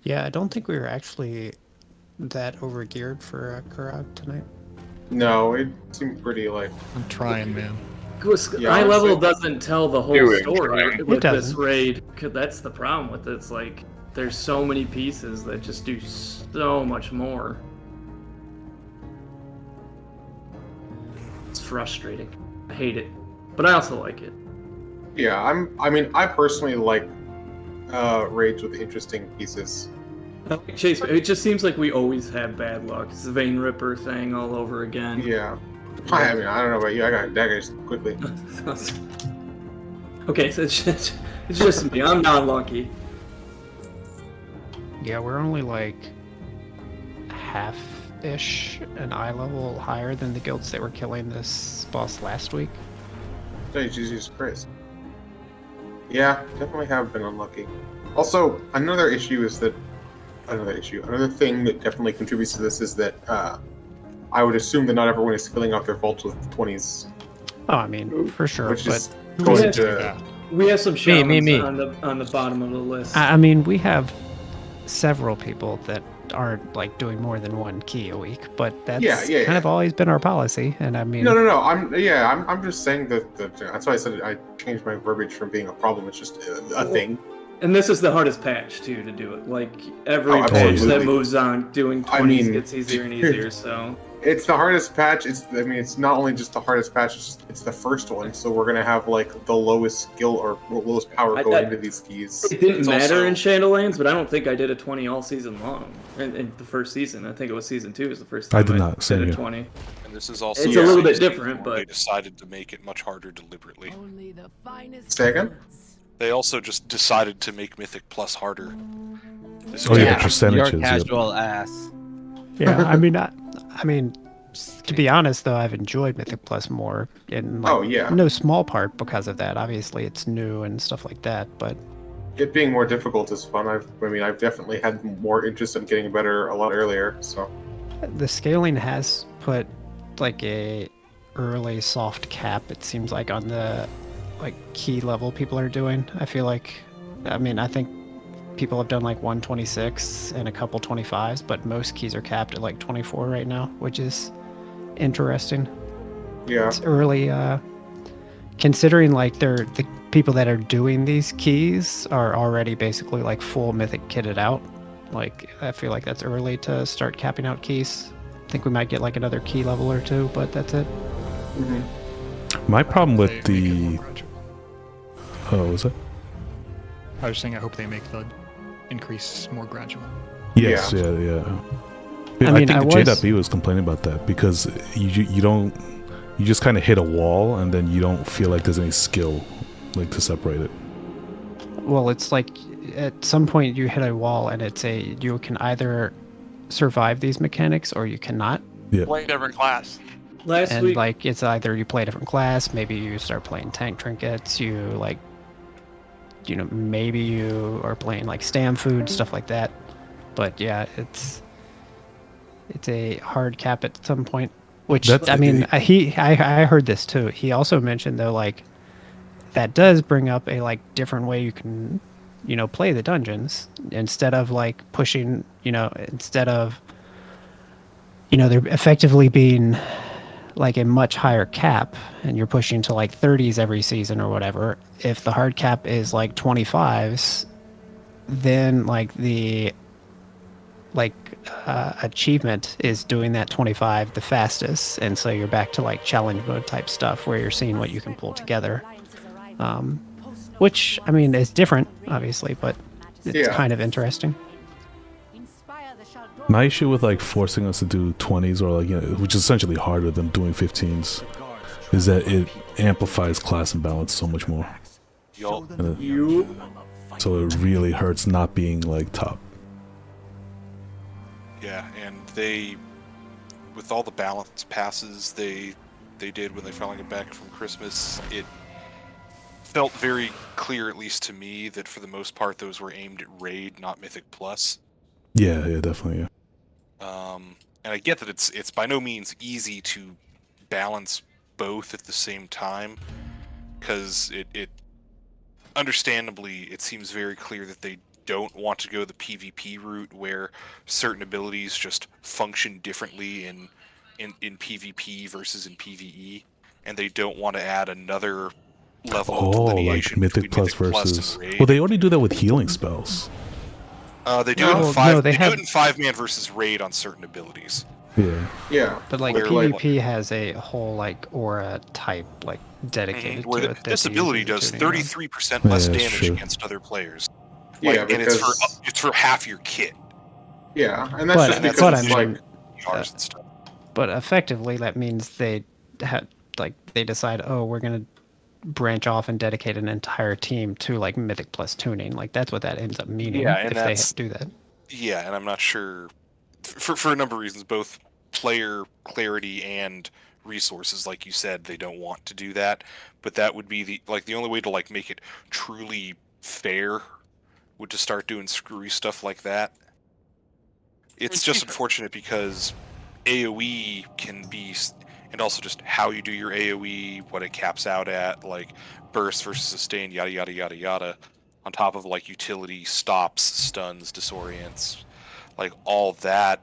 I: Yeah, I don't think we were actually that overgeared for Kurag tonight.
O: No, it seemed pretty like.
H: I'm trying, man.
K: High level doesn't tell the whole
R: Doing
K: story
R: trying.
K: with
I: It
K: this
I: doesn't.
K: raid. that's the problem with it. It's like there's so many pieces that just do so much more. It's frustrating. I hate it, but I also like it.
O: Yeah, I personally like raids with interesting pieces.
K: Chase, it just seems like we always have bad luck. It's the Vein Ripper thing all over again.
O: Yeah. I don't know about you. I got daggers quickly.
K: Okay, so it's just me. I'm not lucky.
I: Yeah, we're only like half-ish an eye level higher than the guilds that were killing this boss last week.
O: Oh, Jesus Christ. Yeah, definitely have been unlucky. Also, another thing that definitely contributes to this is that I would assume that not everyone is filling out their vaults with 20s.
I: Oh, I mean, for sure,
O: Which is
I: but
O: going to...
K: We have some shamans
S: me.
K: on the bottom of the list.
I: I mean, we have several people that aren't like doing more than one key a week, but that's kind of always been our policy. And I mean,
O: No. I'm just saying that that's why I said I changed my verbiage from being a problem. It's just a thing.
K: And this is the hardest patch too to do it. Like every patch
O: absolutely.
K: that moves on, doing 20s gets easier and easier. So
O: it's the hardest patch. It's not only just the hardest patch. It's the first one. So we're gonna have like the lowest skill or lowest power going into these keys.
K: It didn't matter in Shadowlands, but I don't think I did a 20 all season long. In the first season, I think it was season 2 was the first time
Q: I did not
K: did a
Q: here.
K: 20.
F: And this is also
K: It's a little bit different, but
F: they decided to make it much harder deliberately.
O: Say again?
F: They also just decided to make Mythic Plus harder.
Q: Oh yeah, the percentages.
S: Your casual ass.
I: yeah, I mean, to be honest though, I've enjoyed Mythic Plus more in no small part because of that. Obviously, it's new and stuff like that, but
O: it being more difficult is fun. I've definitely had more interest in getting better a lot earlier. So
I: the scaling has put like a early soft cap. It seems like on the key level people are doing. I feel like, I think people have done like 126 and a couple 25s, but most keys are capped at like 24 right now, which is interesting.
O: Yeah.
I: It's early, considering like the people that are doing these keys are already basically like full Mythic kitted out. Like, I feel like that's early to start capping out keys. I think we might get like another key level or two, but that's it.
O: Mm-hmm.
Q: My problem with the... Oh, was it?
H: I was saying I hope they make the increase more gradual.
Q: Yes, yeah. I think the JWB was complaining about that because you just kind of hit a wall and then you don't feel like there's any skill like to separate it.
I: Well, it's like at some point you hit a wall and you can either survive these mechanics or you cannot.
Q: Yeah.
A: Play a different class.
K: Last week,
I: like it's either you play a different class, maybe you start playing tank trinkets, maybe you are playing like stam food, stuff like that. But yeah, it's a hard cap at some point. Which I heard this too. He also mentioned though, like that does bring up a different way you can, play the dungeons instead of like pushing, instead of, they're effectively being like a much higher cap and you're pushing to like 30s every season or whatever. If the hard cap is like 25s, then like the achievement is doing that 25 the fastest, and so you're back to like challenge mode type stuff where you're seeing what you can pull together, which is different obviously, but it's kind of interesting.
Q: My issue with like forcing us to do 20s or which is essentially harder than doing 15s, is that it amplifies class imbalance so much more. So it really hurts not being like top.
F: Yeah, and with all the balance passes they did when they finally got back from Christmas, it felt very clear, at least to me, that for the most part those were aimed at Raid, not Mythic Plus.
Q: Yeah, definitely, yeah.
F: And I get that it's by no means easy to balance both at the same time, because it understandably it seems very clear that they don't want to go the PvP route where certain abilities just function differently in PvP versus in PvE, and they don't want to add another level
Q: Oh,
F: of
Q: like
F: delineation
Q: Mythic
F: between
Q: Plus versus.
F: and Raid.
Q: Well, they only do that with healing spells.
F: They do it in they do it in 5-man versus Raid on certain abilities.
Q: Yeah.
O: Yeah.
I: But like
F: Where,
I: PvP has a whole like aura type like dedicated
F: where
I: to it.
F: this
I: that
F: ability
I: uses
F: does
I: the tuning on.
F: 33% less
Q: Yeah, that's
F: damage
Q: true.
F: against other players.
O: Yeah,
F: and it's for half your kit.
O: Yeah, and that's just because it's like
F: PRs and stuff.
I: But effectively, that means they they decide, oh, we're gonna branch off and dedicate an entire team to like Mythic Plus tuning. Like that's what that ends up meaning
F: Yeah, and
I: if they do that.
F: Yeah, and I'm not sure for a number of reasons, both player clarity and resources. Like you said, they don't want to do that, but that would be the only way to like make it truly fair would to start doing screwy stuff like that. It's just unfortunate because AoE can be, and also just how you do your AoE, what it caps out at, like burst versus sustain, yada yada yada yada, on top of like utility, stops, stuns, disorients, like all that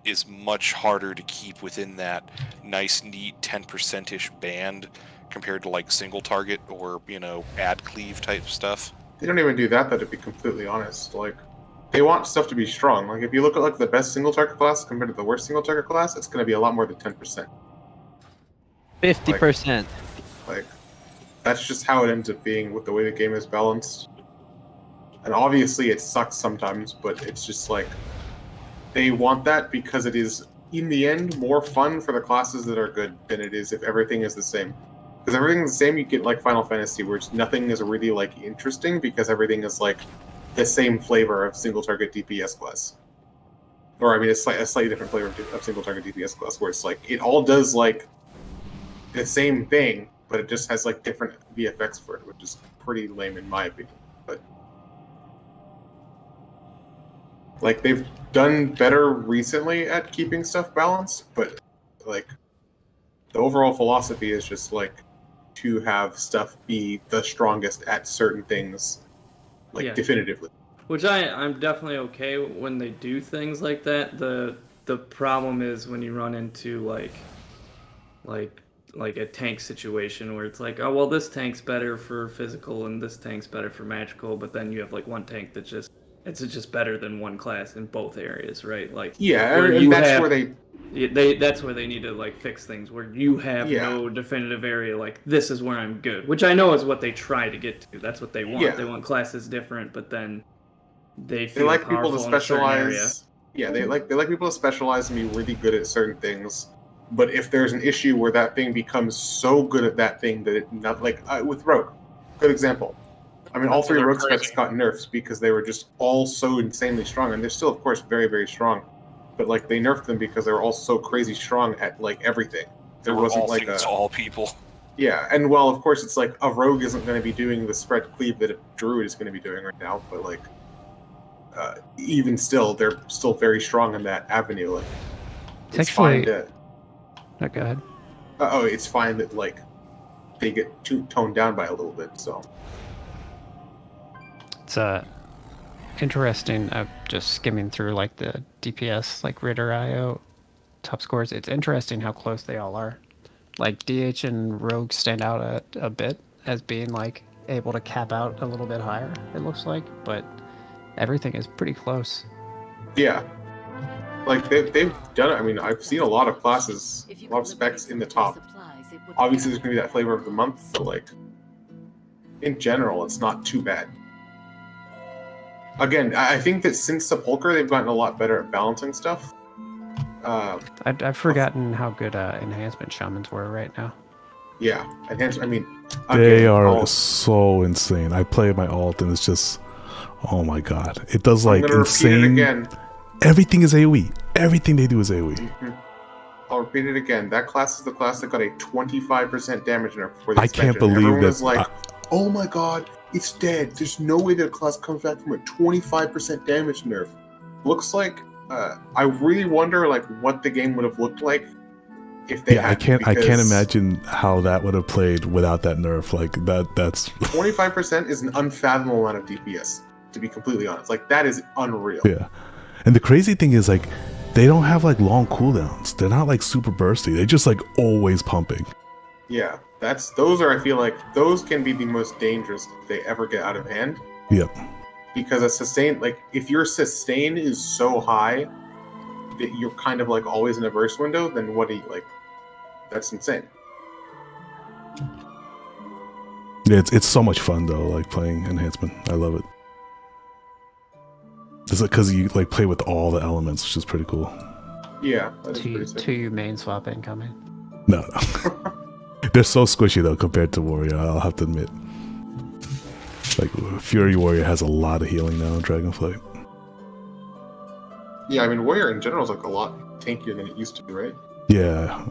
F: is much harder to keep within that nice, neat 10%-ish band compared to like single target or, ad cleave type stuff.
O: they don't even do that, to be completely honest. Like, they want stuff to be strong. Like, if you look at like the best single target class compared to the worst single target class, it's going to be a lot more than 10%.
S: 50%.
O: Like, that's just how it ends up being with the way the game is balanced. And obviously it sucks sometimes, but it's just like, they want that because it is, in the end, more fun for the classes that are good than it is if everything is the same. Because everything's the same, you get like Final Fantasy, where nothing is really like interesting because everything is like the same flavor of single target DPS class. Or I mean, a slightly different flavor of single target DPS class, where it's like it all does like the same thing, but it just has like different VFX for it, which is pretty lame in my opinion. But like they've done better recently at keeping stuff balanced, but like the overall philosophy is just like to have stuff be the strongest at certain things, like definitively.
K: Which I'm definitely okay when they do things like that. The problem is when you run into like a tank situation where it's like, oh well, this tank's better for physical and this tank's better for magical, but then you have like one tank that's just better than one class in both areas, right? Like
O: and that's where
K: that's where they need to like fix things, where you have no definitive area like this is where I'm good, which I know is what they try to get to. That's what they want. They want classes different, but then they
O: like people to specialize. Yeah, they like people to specialize and be really good at certain things. But if there's an issue where that thing becomes so good at that thing that it not like with Rogue, good example. I mean, all three Rogue specs got nerfs because they were just all so insanely strong, and they're still, of course, very, very strong. But like they nerfed them because they were all so crazy strong at like everything. There wasn't
F: all
O: like
F: things to all people.
O: Yeah, and well, of course, it's like a Rogue isn't going to be doing the spread cleave that a Druid is going to be doing right now. But like, even still, they're still very strong in that avenue. Like, it's fine to.
I: Oh, go ahead.
O: It's fine that like they get toned down by a little bit. So
I: it's interesting. Just skimming through like the DPS, like Ritter.io top scores. It's interesting how close they all are. Like DH and Rogue stand out a bit as being like able to cap out a little bit higher. It looks like, but everything is pretty close.
O: Yeah. Like they've done it. I mean, I've seen a lot of classes, a lot of specs in the top. Obviously, there's gonna be that flavor of the month, but like in general, it's not too bad. Again, I think that since Sepulchre, they've gotten a lot better at balancing stuff.
I: I've forgotten how good enhancement shamans were right now.
O: Yeah, enhancement. I mean,
Q: they are so insane. I play my alt, and it's just, oh my god, it does like insane. Everything is AoE. Everything they do is AoE.
O: Mm-hmm. I'll repeat it again. That class is the class that got a 25% damage nerf before the
Q: I
O: expansion.
Q: can't believe
O: Everyone
Q: that.
O: Was like, oh my god, it's dead. There's no way that class comes back from a 25% damage nerf. Looks like I really wonder like what the game would have looked like if they.
Q: Yeah, I can't imagine how that would have played without that nerf. Like that's
O: 25% is an unfathomable amount of DPS. To be completely honest, like that is unreal.
Q: Yeah. And the crazy thing is, like, they don't have, like, long cooldowns. They're not, like, super bursty. They're just, like, always pumping.
O: Yeah. Those are, I feel like, those can be the most dangerous if they ever get out of hand.
Q: Yep.
O: Because a sustain, like, if your sustain is so high that you're kind of like always in a burst window, then what do you like? That's insane.
Q: Yeah, it's so much fun though, like playing enhancement. I love it. It's like because you like play with all the elements, which is pretty cool.
O: Yeah, that is pretty sick.
I: Two main swap incoming.
Q: No. They're so squishy though compared to Warrior, I'll have to admit. Like Fury Warrior has a lot of healing now in Dragonflight.
O: Yeah, I mean Warrior in general is like a lot tankier than it used to be, right?
Q: Yeah.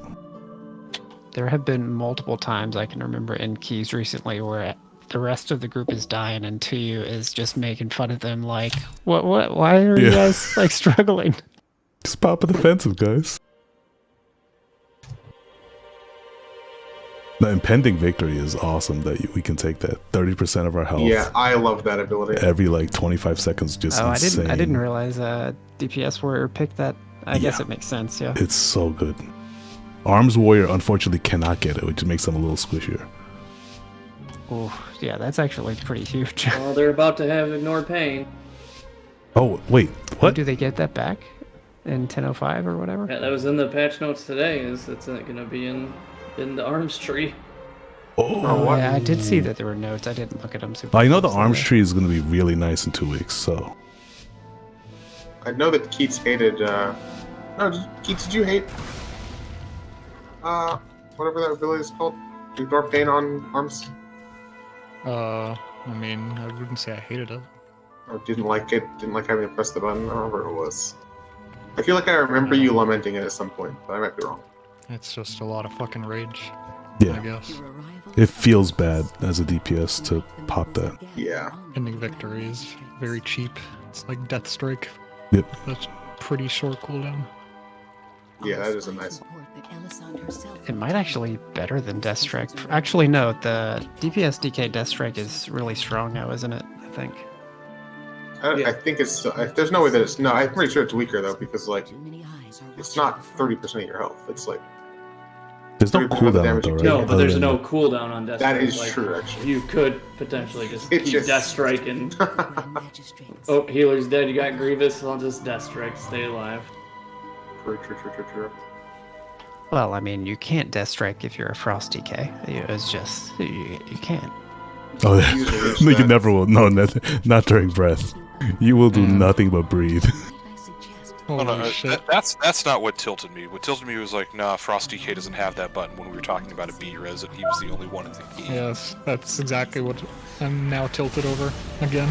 I: There have been multiple times I can remember in Keys recently where the rest of the group is dying and Tuyu is just making fun of them like, what, why are you guys like struggling?
Q: Just pop a defensive, guys. The impending victory is awesome that we can take that 30% of our health.
O: Yeah, I love that ability.
Q: Every like 25 seconds, just insane.
I: I didn't realize DPS Warrior picked that. I guess it makes sense, yeah.
Q: It's so good. Arms Warrior unfortunately cannot get it, which makes them a little squishier.
I: Oh, yeah, that's actually pretty huge.
K: Well, they're about to have Ignore Pain.
Q: Oh, wait, what?
I: Do they get that back in 10.05 or whatever?
K: Yeah, that was in the patch notes today. It's going to be in the arms tree.
Q: Oh,
I: yeah, I did see that there were notes. I didn't look at them super
Q: I know the
I: closely.
Q: arms tree is going to be really nice in 2 weeks, so.
O: I know that Keats hated. No, Keats, did you hate? Whatever that ability is called, Ignore Pain on arms.
H: I mean, I wouldn't say I hated it.
O: Or didn't like it? Didn't like having to press the button? I don't remember who it was. I feel like I remember you lamenting it at some point, but I might be wrong.
H: It's just a lot of fucking rage.
Q: Yeah.
H: I guess.
Q: It feels bad as a DPS to pop that.
O: Yeah.
H: Ending victory is very cheap. It's like Death Strike.
Q: Yep.
H: That's pretty short cooldown.
O: Yeah, that is a nice one.
I: It might actually be better than Death Strike. Actually, no, the DPS DK Death Strike is really strong now, isn't it? I think.
O: I think it's. There's no way that it's. No, I'm pretty sure it's weaker though, because like, it's not 30% of your health. It's like.
Q: There's no
O: 30% of the
Q: cooldown
O: damage
Q: though,
O: you
Q: right?
O: take.
K: No, but there's no cooldown on Death Strike.
O: That is
K: like,
O: true, actually.
K: You could potentially just
O: It's
K: keep
O: just-
K: Death Strike and... oh, healer's dead, you got Grievous, I'll just Death Strike, stay alive.
O: True.
I: Well, I mean, you can't Death Strike if you're a Frost DK. It's just you can't.
Q: Oh, no, you never will. No, not during breath. You will do nothing but breathe.
F: Oh, no, that's not what tilted me. What tilted me was like, nah, Frost DK doesn't have that button when we were talking about a B-res, and he was the only one in the game.
H: Yes, that's exactly what I'm now tilted over again.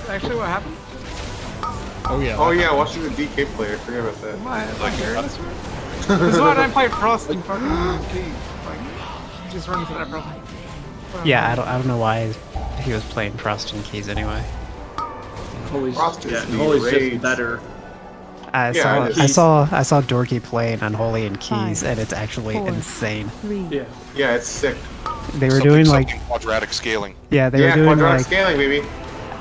D: Actually, what happened?
H: Oh yeah.
O: Oh yeah, watching the DK player. Forget about that.
D: This is why I don't play Frost and fucking Keys. Like, just run into that problem.
I: Yeah, I don't know why he was playing Frost and Keys anyway.
K: Holy's,
O: Frost is
K: yeah,
O: the
K: Holy's
O: rage.
K: just better.
I: I saw Dorky playing Unholy and Keys, and it's actually insane.
O: Yeah, it's sick.
I: They were doing like
F: quadratic scaling.
I: Yeah, they were doing
O: quadratic
I: like
O: scaling, baby.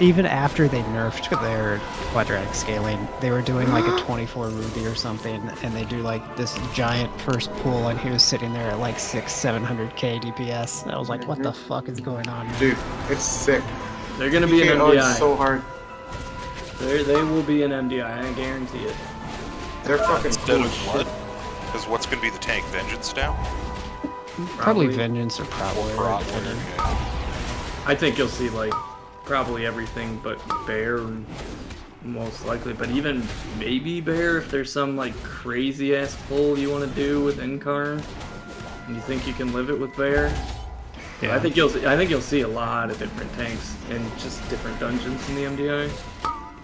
I: Even after they nerfed their quadratic scaling, they were doing like a 24 ruby or something, and they do like this giant first pull, and he was sitting there at like 600-700k DPS. I was like, what the fuck is going on?
O: Dude, it's sick.
K: They're gonna be an
O: DK
K: MDI.
O: is so hard.
K: They will be an MDI, I guarantee it.
O: They're fucking
F: Instead
O: cool
F: of
O: as
F: blood,
O: shit.
F: because what's going to be the tank? Vengeance now?
I: Probably Vengeance or Proud Warrior.
K: I think you'll see like probably everything but Bear, most likely. But even maybe Bear if there's some like crazy ass pull you want to do with Incarn, and you think you can live it with Bear. Yeah. I think you'll see a lot of different tanks in just different dungeons in the MDI.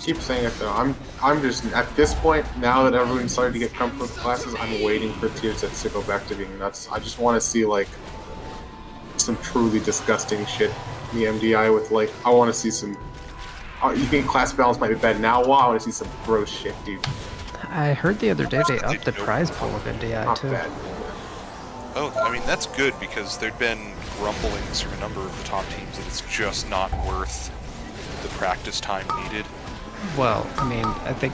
O: Keep saying it though. I'm just at this point now that everyone's starting to get comfortable with classes. I'm waiting for tier sets to go back to being nuts. I just want to see like some truly disgusting shit in the MDI with like I want to see some. You think class balance might be bad now? Wow, I want to see some gross shit, dude.
I: I heard the other day they upped the prize pool of MDI
O: Not
I: too.
O: bad.
F: Oh, I mean, that's good because there'd been grumblings from a number of the top teams that it's just not worth the practice time needed.
I: Well, I mean, I think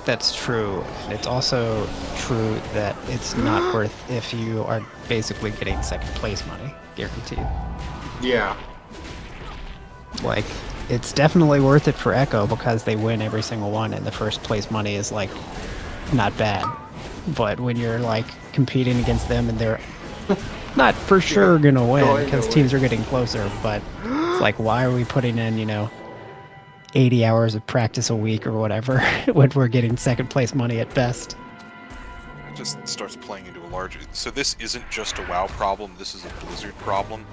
I: that's true. And it's also true that it's not worth if you are basically getting second place money, guaranteed.
O: Yeah.
I: Like, it's definitely worth it for Echo because they win every single one, and the first place money is, like, not bad. But when you're, like, competing against them and they're not for sure gonna win because teams are getting closer, but it's like, why are we putting in, 80 hours of practice a week or whatever when we're getting second place money at best?
F: It just starts playing into a larger... So this isn't just a WoW problem, this is a Blizzard problem.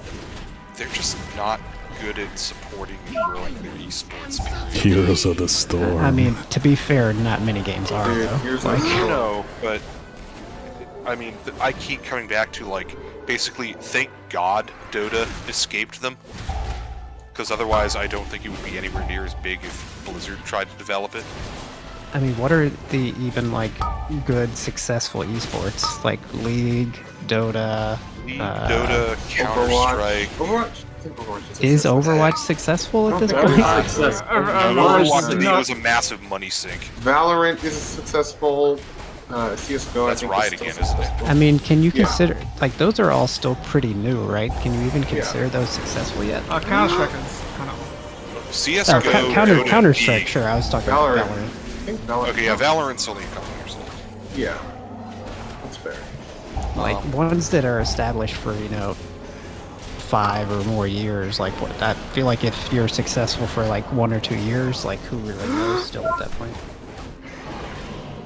F: They're just not good at supporting and growing their esports.
Q: Heroes of the Storm.
I: I mean, to be fair, not many games are, though.
F: No, but... I mean, I keep coming back to, like, basically, thank God Dota escaped them. Because otherwise, I don't think it would be anywhere near as big if Blizzard tried to develop it.
I: I mean, what are the even, like, good, successful esports? Like League, Dota...
F: Dota, Counter-Strike...
O: Overwatch? I think Overwatch
I: is Overwatch successful at this point?
F: Overwatch was a massive money sink.
O: Valorant is successful. CSGO,
F: That's Riot again, isn't it?
I: I mean, can you consider... Like, those are all still pretty new, right? Can you even consider those successful yet?
D: Counter-Strike is kind of...
F: CSGO,
I: Counter-Strike, sure. I was talking about Valorant.
F: Okay, yeah, Valorant's only a couple years old.
O: Yeah. That's fair.
I: Like, ones that are established for, 5 or more years, like, what, I feel like if you're successful for, like, 1 or 2 years, like, who really knows still at that point?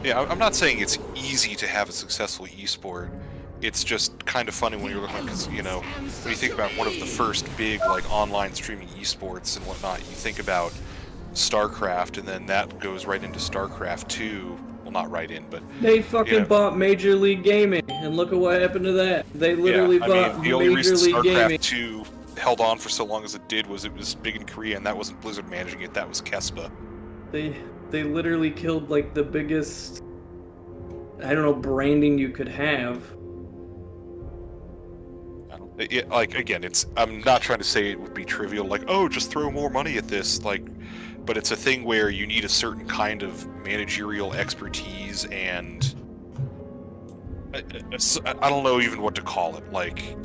F: Yeah, I'm not saying it's easy to have a successful esport. It's just kind of funny when you're looking, because, when you think about one of the first big, like, online streaming esports and whatnot, you think about StarCraft, and then that goes right into StarCraft 2. Well, not right in, but...
K: They fucking bought Major League Gaming, and look at what happened to that. They literally bought
F: the only
K: Major
F: reason
K: League Gaming.
F: StarCraft 2 held on for so long as it did was it was big in Korea, and that wasn't Blizzard managing it, that was Kespa.
K: They literally killed, like, the biggest, I don't know, branding you could have.
F: Again, I'm not trying to say it would be trivial, like, oh, just throw more money at this, like, but it's a thing where you need a certain kind of managerial expertise and I don't know even what to call it, like,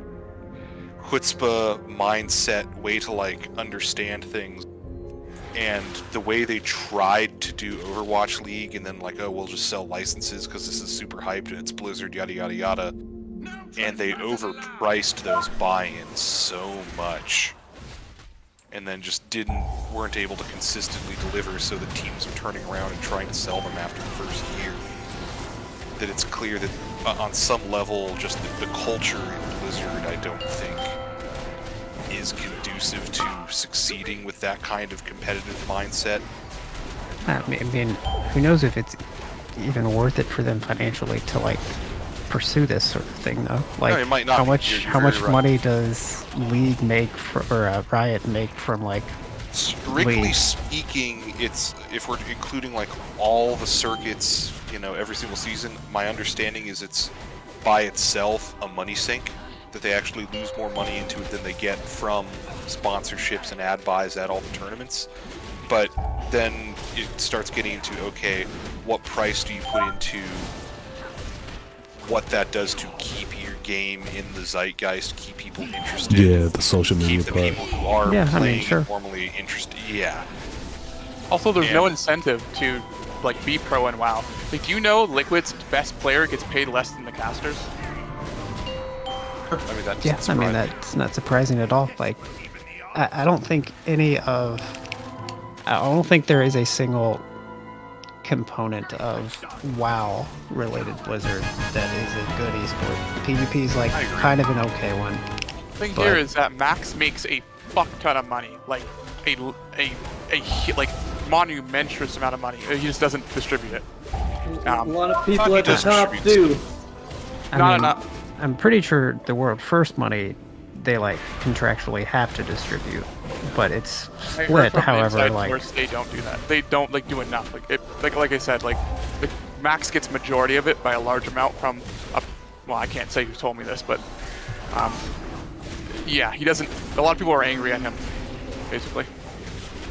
F: chutzpah, mindset, way to, like, understand things. And the way they tried to do Overwatch League, and then, like, oh, we'll just sell licenses because this is super hyped and it's Blizzard, yada yada yada. And they overpriced those buy-ins so much. And then just weren't able to consistently deliver, so the teams are turning around and trying to sell them after the first year. That it's clear that on some level, just the culture in Blizzard, I don't think is conducive to succeeding with that kind of competitive mindset.
I: I mean, who knows if it's even worth it for them financially to, like, pursue this sort of thing, though. Like,
F: no, it might not.
I: How much money does League make or Riot make from, like,
F: strictly
I: League?
F: Speaking, it's, if we're including, like, all the circuits, every single season, my understanding is it's by itself a money sink, that they actually lose more money into it than they get from sponsorships and ad buys at all the tournaments. But then it starts getting into, okay, what price do you put into what that does to keep your game in the zeitgeist, keep people interested.
Q: Yeah, the social media
F: keep the
Q: part.
F: people who are playing normally interested. Yeah.
A: Also, there's no incentive to, like, be pro in WoW. Like, do you know Liquid's best player gets paid less than the casters?
F: I mean, that's
I: that's not surprising at all. Like, I don't think I don't think there is a single component of WoW related Blizzard that is a good esport. PvP is, like, kind of an okay one.
A: The thing here is that Max makes a fuck ton of money, like a monumentous amount of money. He just doesn't distribute it.
K: A lot of people at the top do.
I: I'm pretty sure the world first money they, like, contractually have to distribute, but it's split. However, like,
A: they don't do that. They don't, like, do enough. Like I said, like Max gets majority of it by a large amount from well, I can't say who told me this, but yeah, he doesn't. A lot of people are angry at him, basically.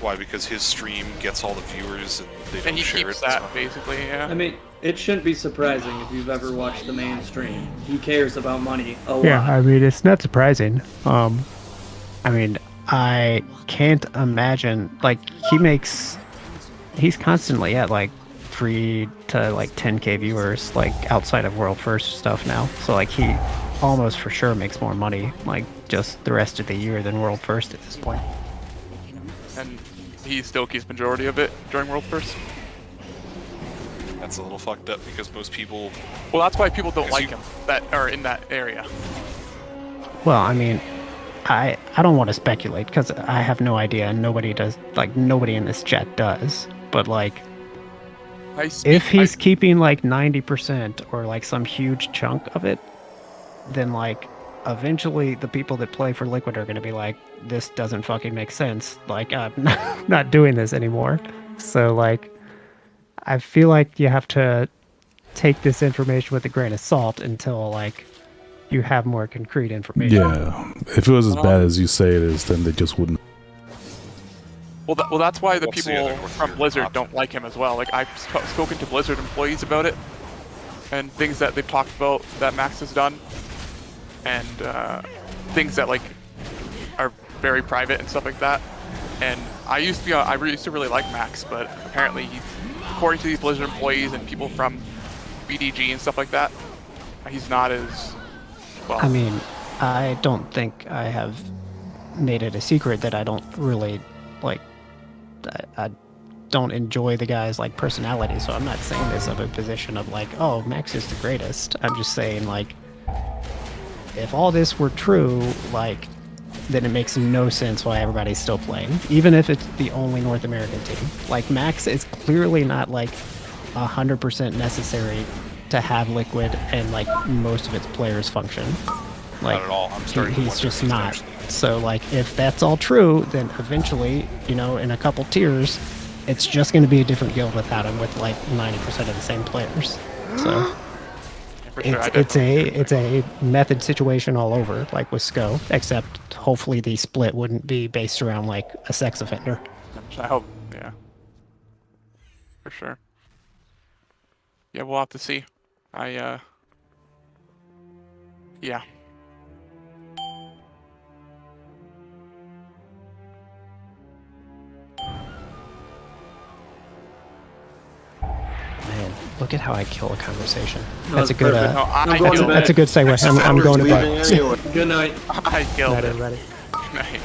F: Why? Because his stream gets all the viewers and they don't
A: And he
F: share
A: keeps
F: it.
A: that, basically, yeah.
K: I mean, it shouldn't be surprising if you've ever watched the main stream. He cares about money a lot.
I: Yeah, I mean, it's not surprising. I mean, I can't imagine, like, he's constantly at, like, 3 to, like, 10k viewers, like, outside of World First stuff now. So, like, he almost for sure makes more money, like, just the rest of the year than World First at this point.
A: And he still keeps majority of it during World First.
F: That's a little fucked up because most people.
A: Well, that's why people don't like him that are in that area.
I: Well, I mean, I don't want to speculate because I have no idea, and nobody does. Like, nobody in this chat does. But like, if he's keeping like 90% or like some huge chunk of it, then like eventually the people that play for Liquid are going to be like, this doesn't fucking make sense. Like, I'm not doing this anymore. So like, I feel like you have to take this information with a grain of salt until like you have more concrete information.
Q: Yeah, if it was as bad as you say it is, then they just wouldn't.
A: Well, that's why the people from Blizzard don't like him as well. Like, I've spoken to Blizzard employees about it, and things that they've talked about that Max has done, and things that like are very private and stuff like that. And I used to really like Max, but apparently he's, according to these Blizzard employees and people from BDG and stuff like that, he's not as well.
I: I mean, I don't think I have made it a secret that I don't really like. I don't enjoy the guy's like personality, so I'm not saying this of a position of like, oh, Max is the greatest. I'm just saying like, if all this were true, like, then it makes no sense why everybody's still playing, even if it's the only North American team. Like, Max is clearly not like 100% necessary to have Liquid and like most of its players function. Like,
F: Not at all. I'm starting to
I: he's
F: wonder
I: just
F: if he's
I: not.
F: actually-
I: So like, if that's all true, then eventually, you know, in a couple tiers, it's just going to be a different guild without him, with like 90% of the same players. So it's a method situation all over, like with SCO, except hopefully the split wouldn't be based around like a sex offender.
A: I hope, yeah, for sure. Yeah, we'll have to see. Yeah.
I: Man, look at how I kill a conversation.
K: No,
I: That's a
K: it's
I: good.
K: perfect. No, I'm going
I: That's,
K: to
I: that's a
K: bed.
I: good segue. I'm going to bed.
K: Good night.
A: I killed
I: Night,
A: it.
I: everybody.
A: Night.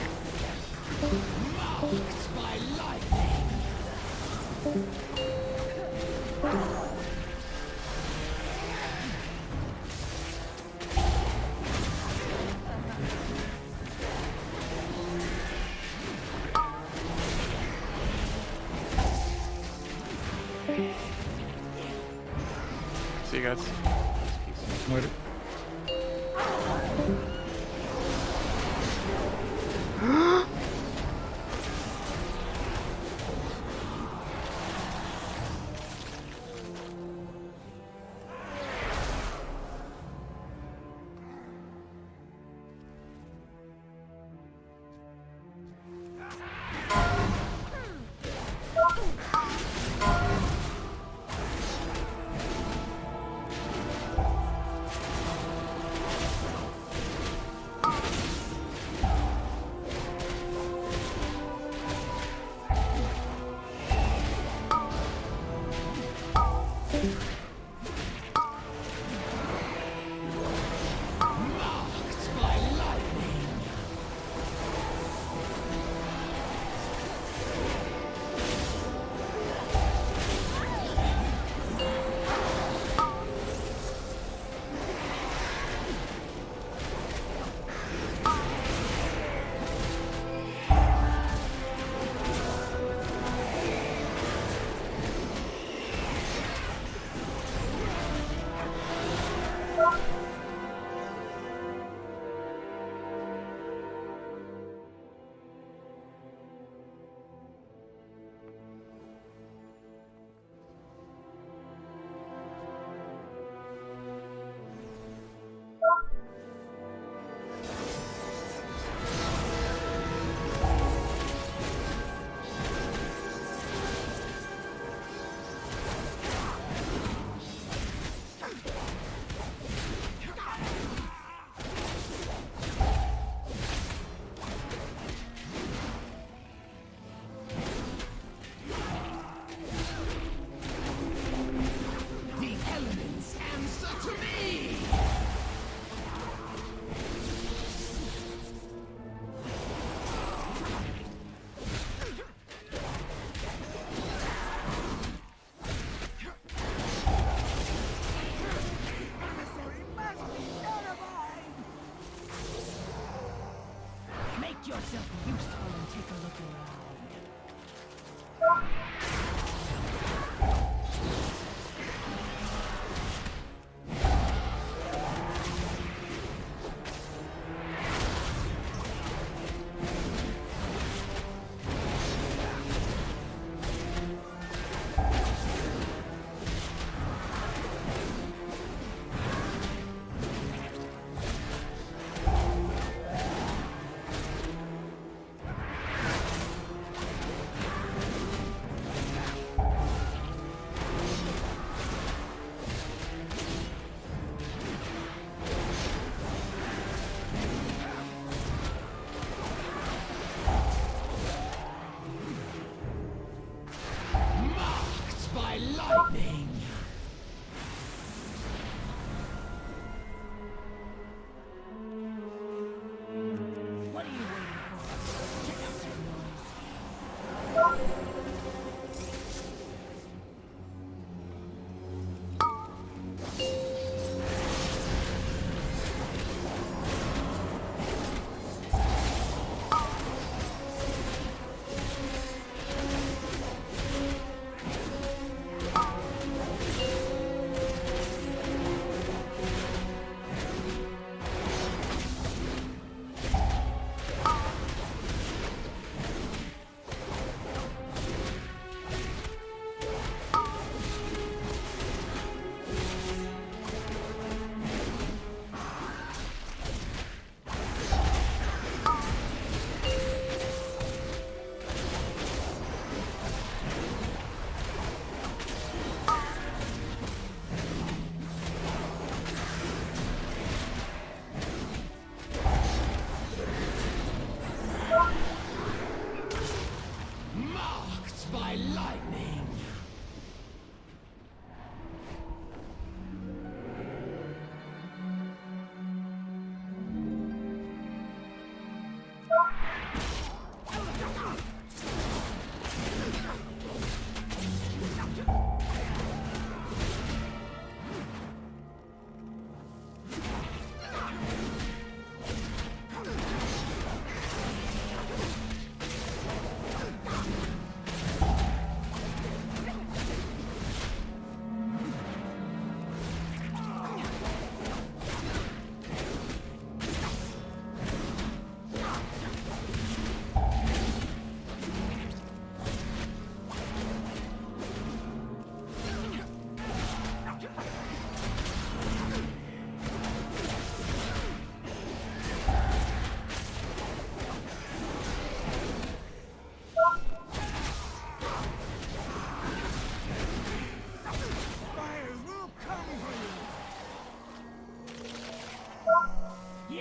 A: See you guys.
H: Later.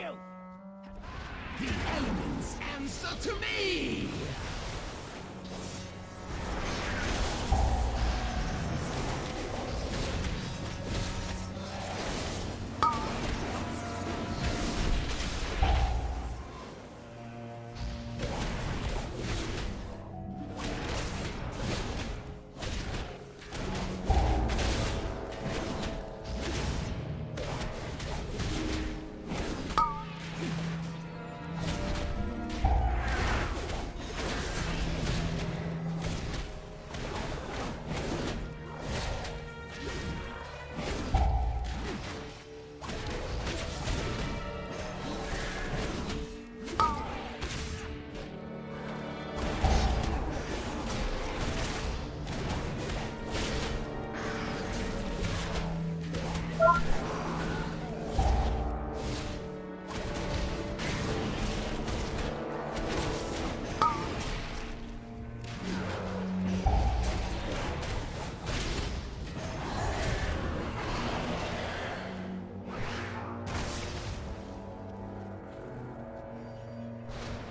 G: you! The elements answer to me!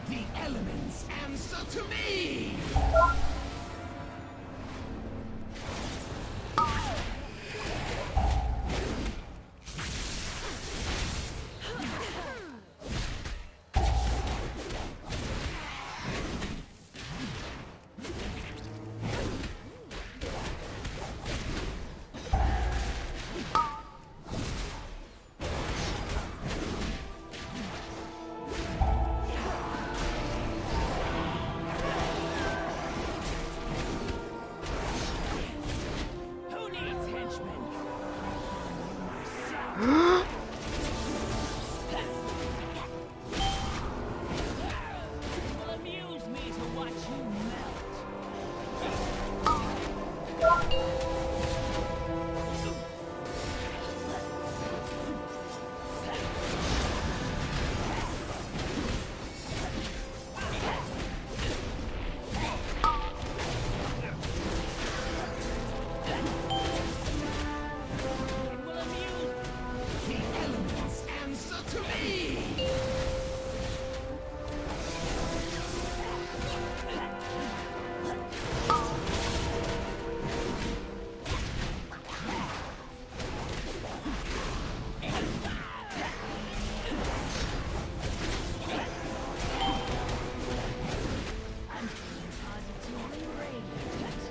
G: The elements answer to me! Who needs henchmen? It will amuse me to watch you melt. The elements answer to me! I'm feeling positively radiant.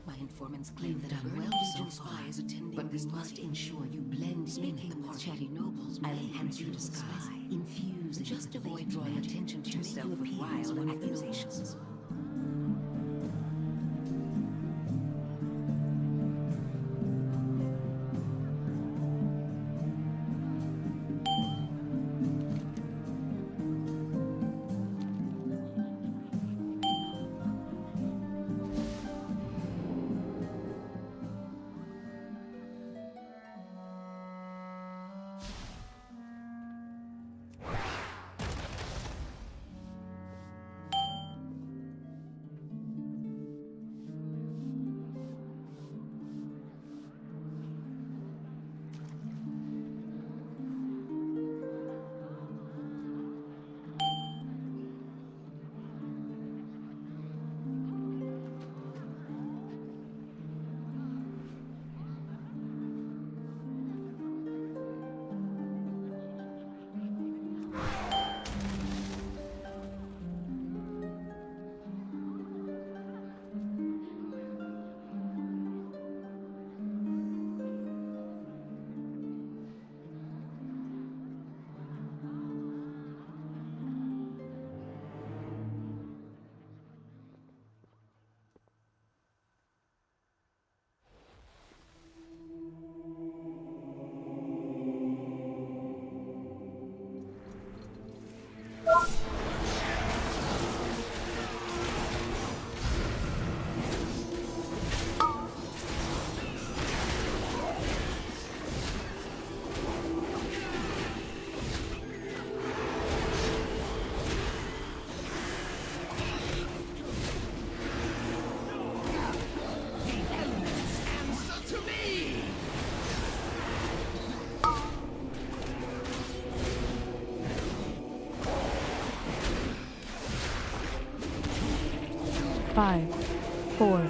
T: My informants claim that I'm well so far, but we must ensure you blend in with the chatty nobles. I'll enhance your disguise, infuse just avoid drawing attention to yourself with wild accusations.
J: 5, 4,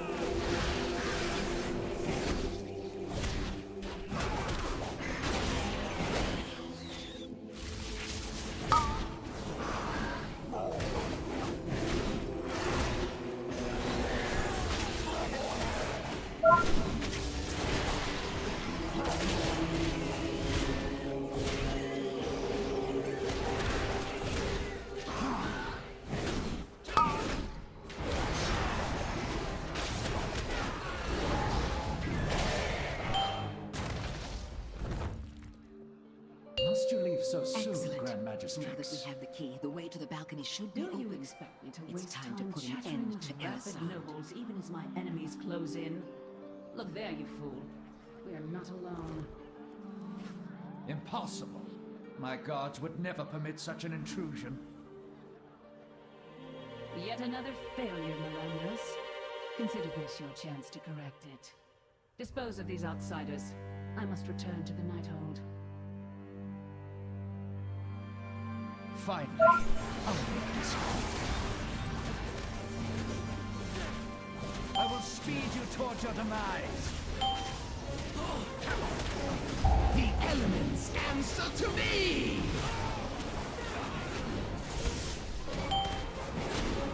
G: Must you leave so soon,
T: Excellent.
G: Grand
T: Now that
G: Magistrix?
T: we have the key, the way to the balcony should be open.
V: You expect me to
T: It's
V: waste
T: time to
V: time
T: put an
V: chattering
T: end
V: with
T: to
V: rapid
T: Elisar.
V: nobles, even as my enemies close in? Look there, you fool. We are not alone.
G: Impossible. My guards would never permit such an intrusion.
V: Yet another failure, Melendez. Consider this your chance to correct it. Dispose of these outsiders. I must return to the Nighthold.
G: Finally, I'll make this quick. I will speed you towards your demise. The elements answer to me!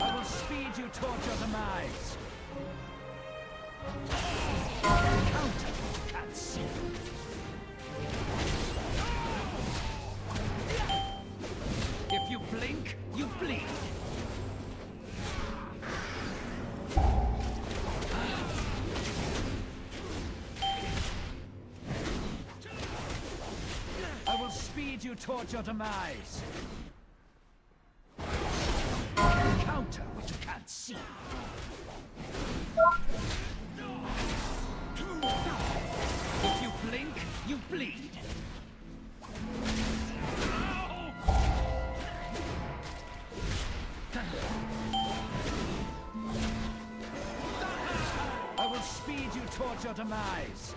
G: I will speed you towards your demise. Counter, can't see. If you blink, you bleed. I will speed you towards your demise. Counter what you can't see. If you blink, you bleed. I will speed you towards your demise.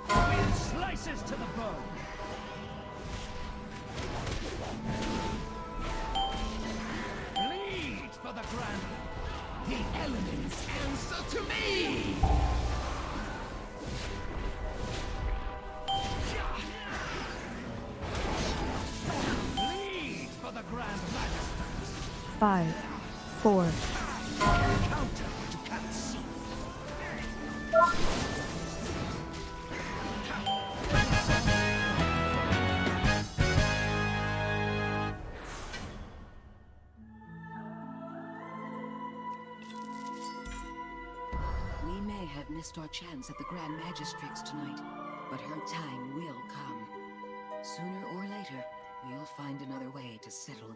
G: Wind slices to the bone. Bleed for the grand. The elements answer to me. Bleed for the grand magistrate.
J: 5, 4,
G: Counter what you can't see.
T: We may have missed our chance at the Grand Magistrix tonight, but her time will come. Sooner or later, we'll find another way to settle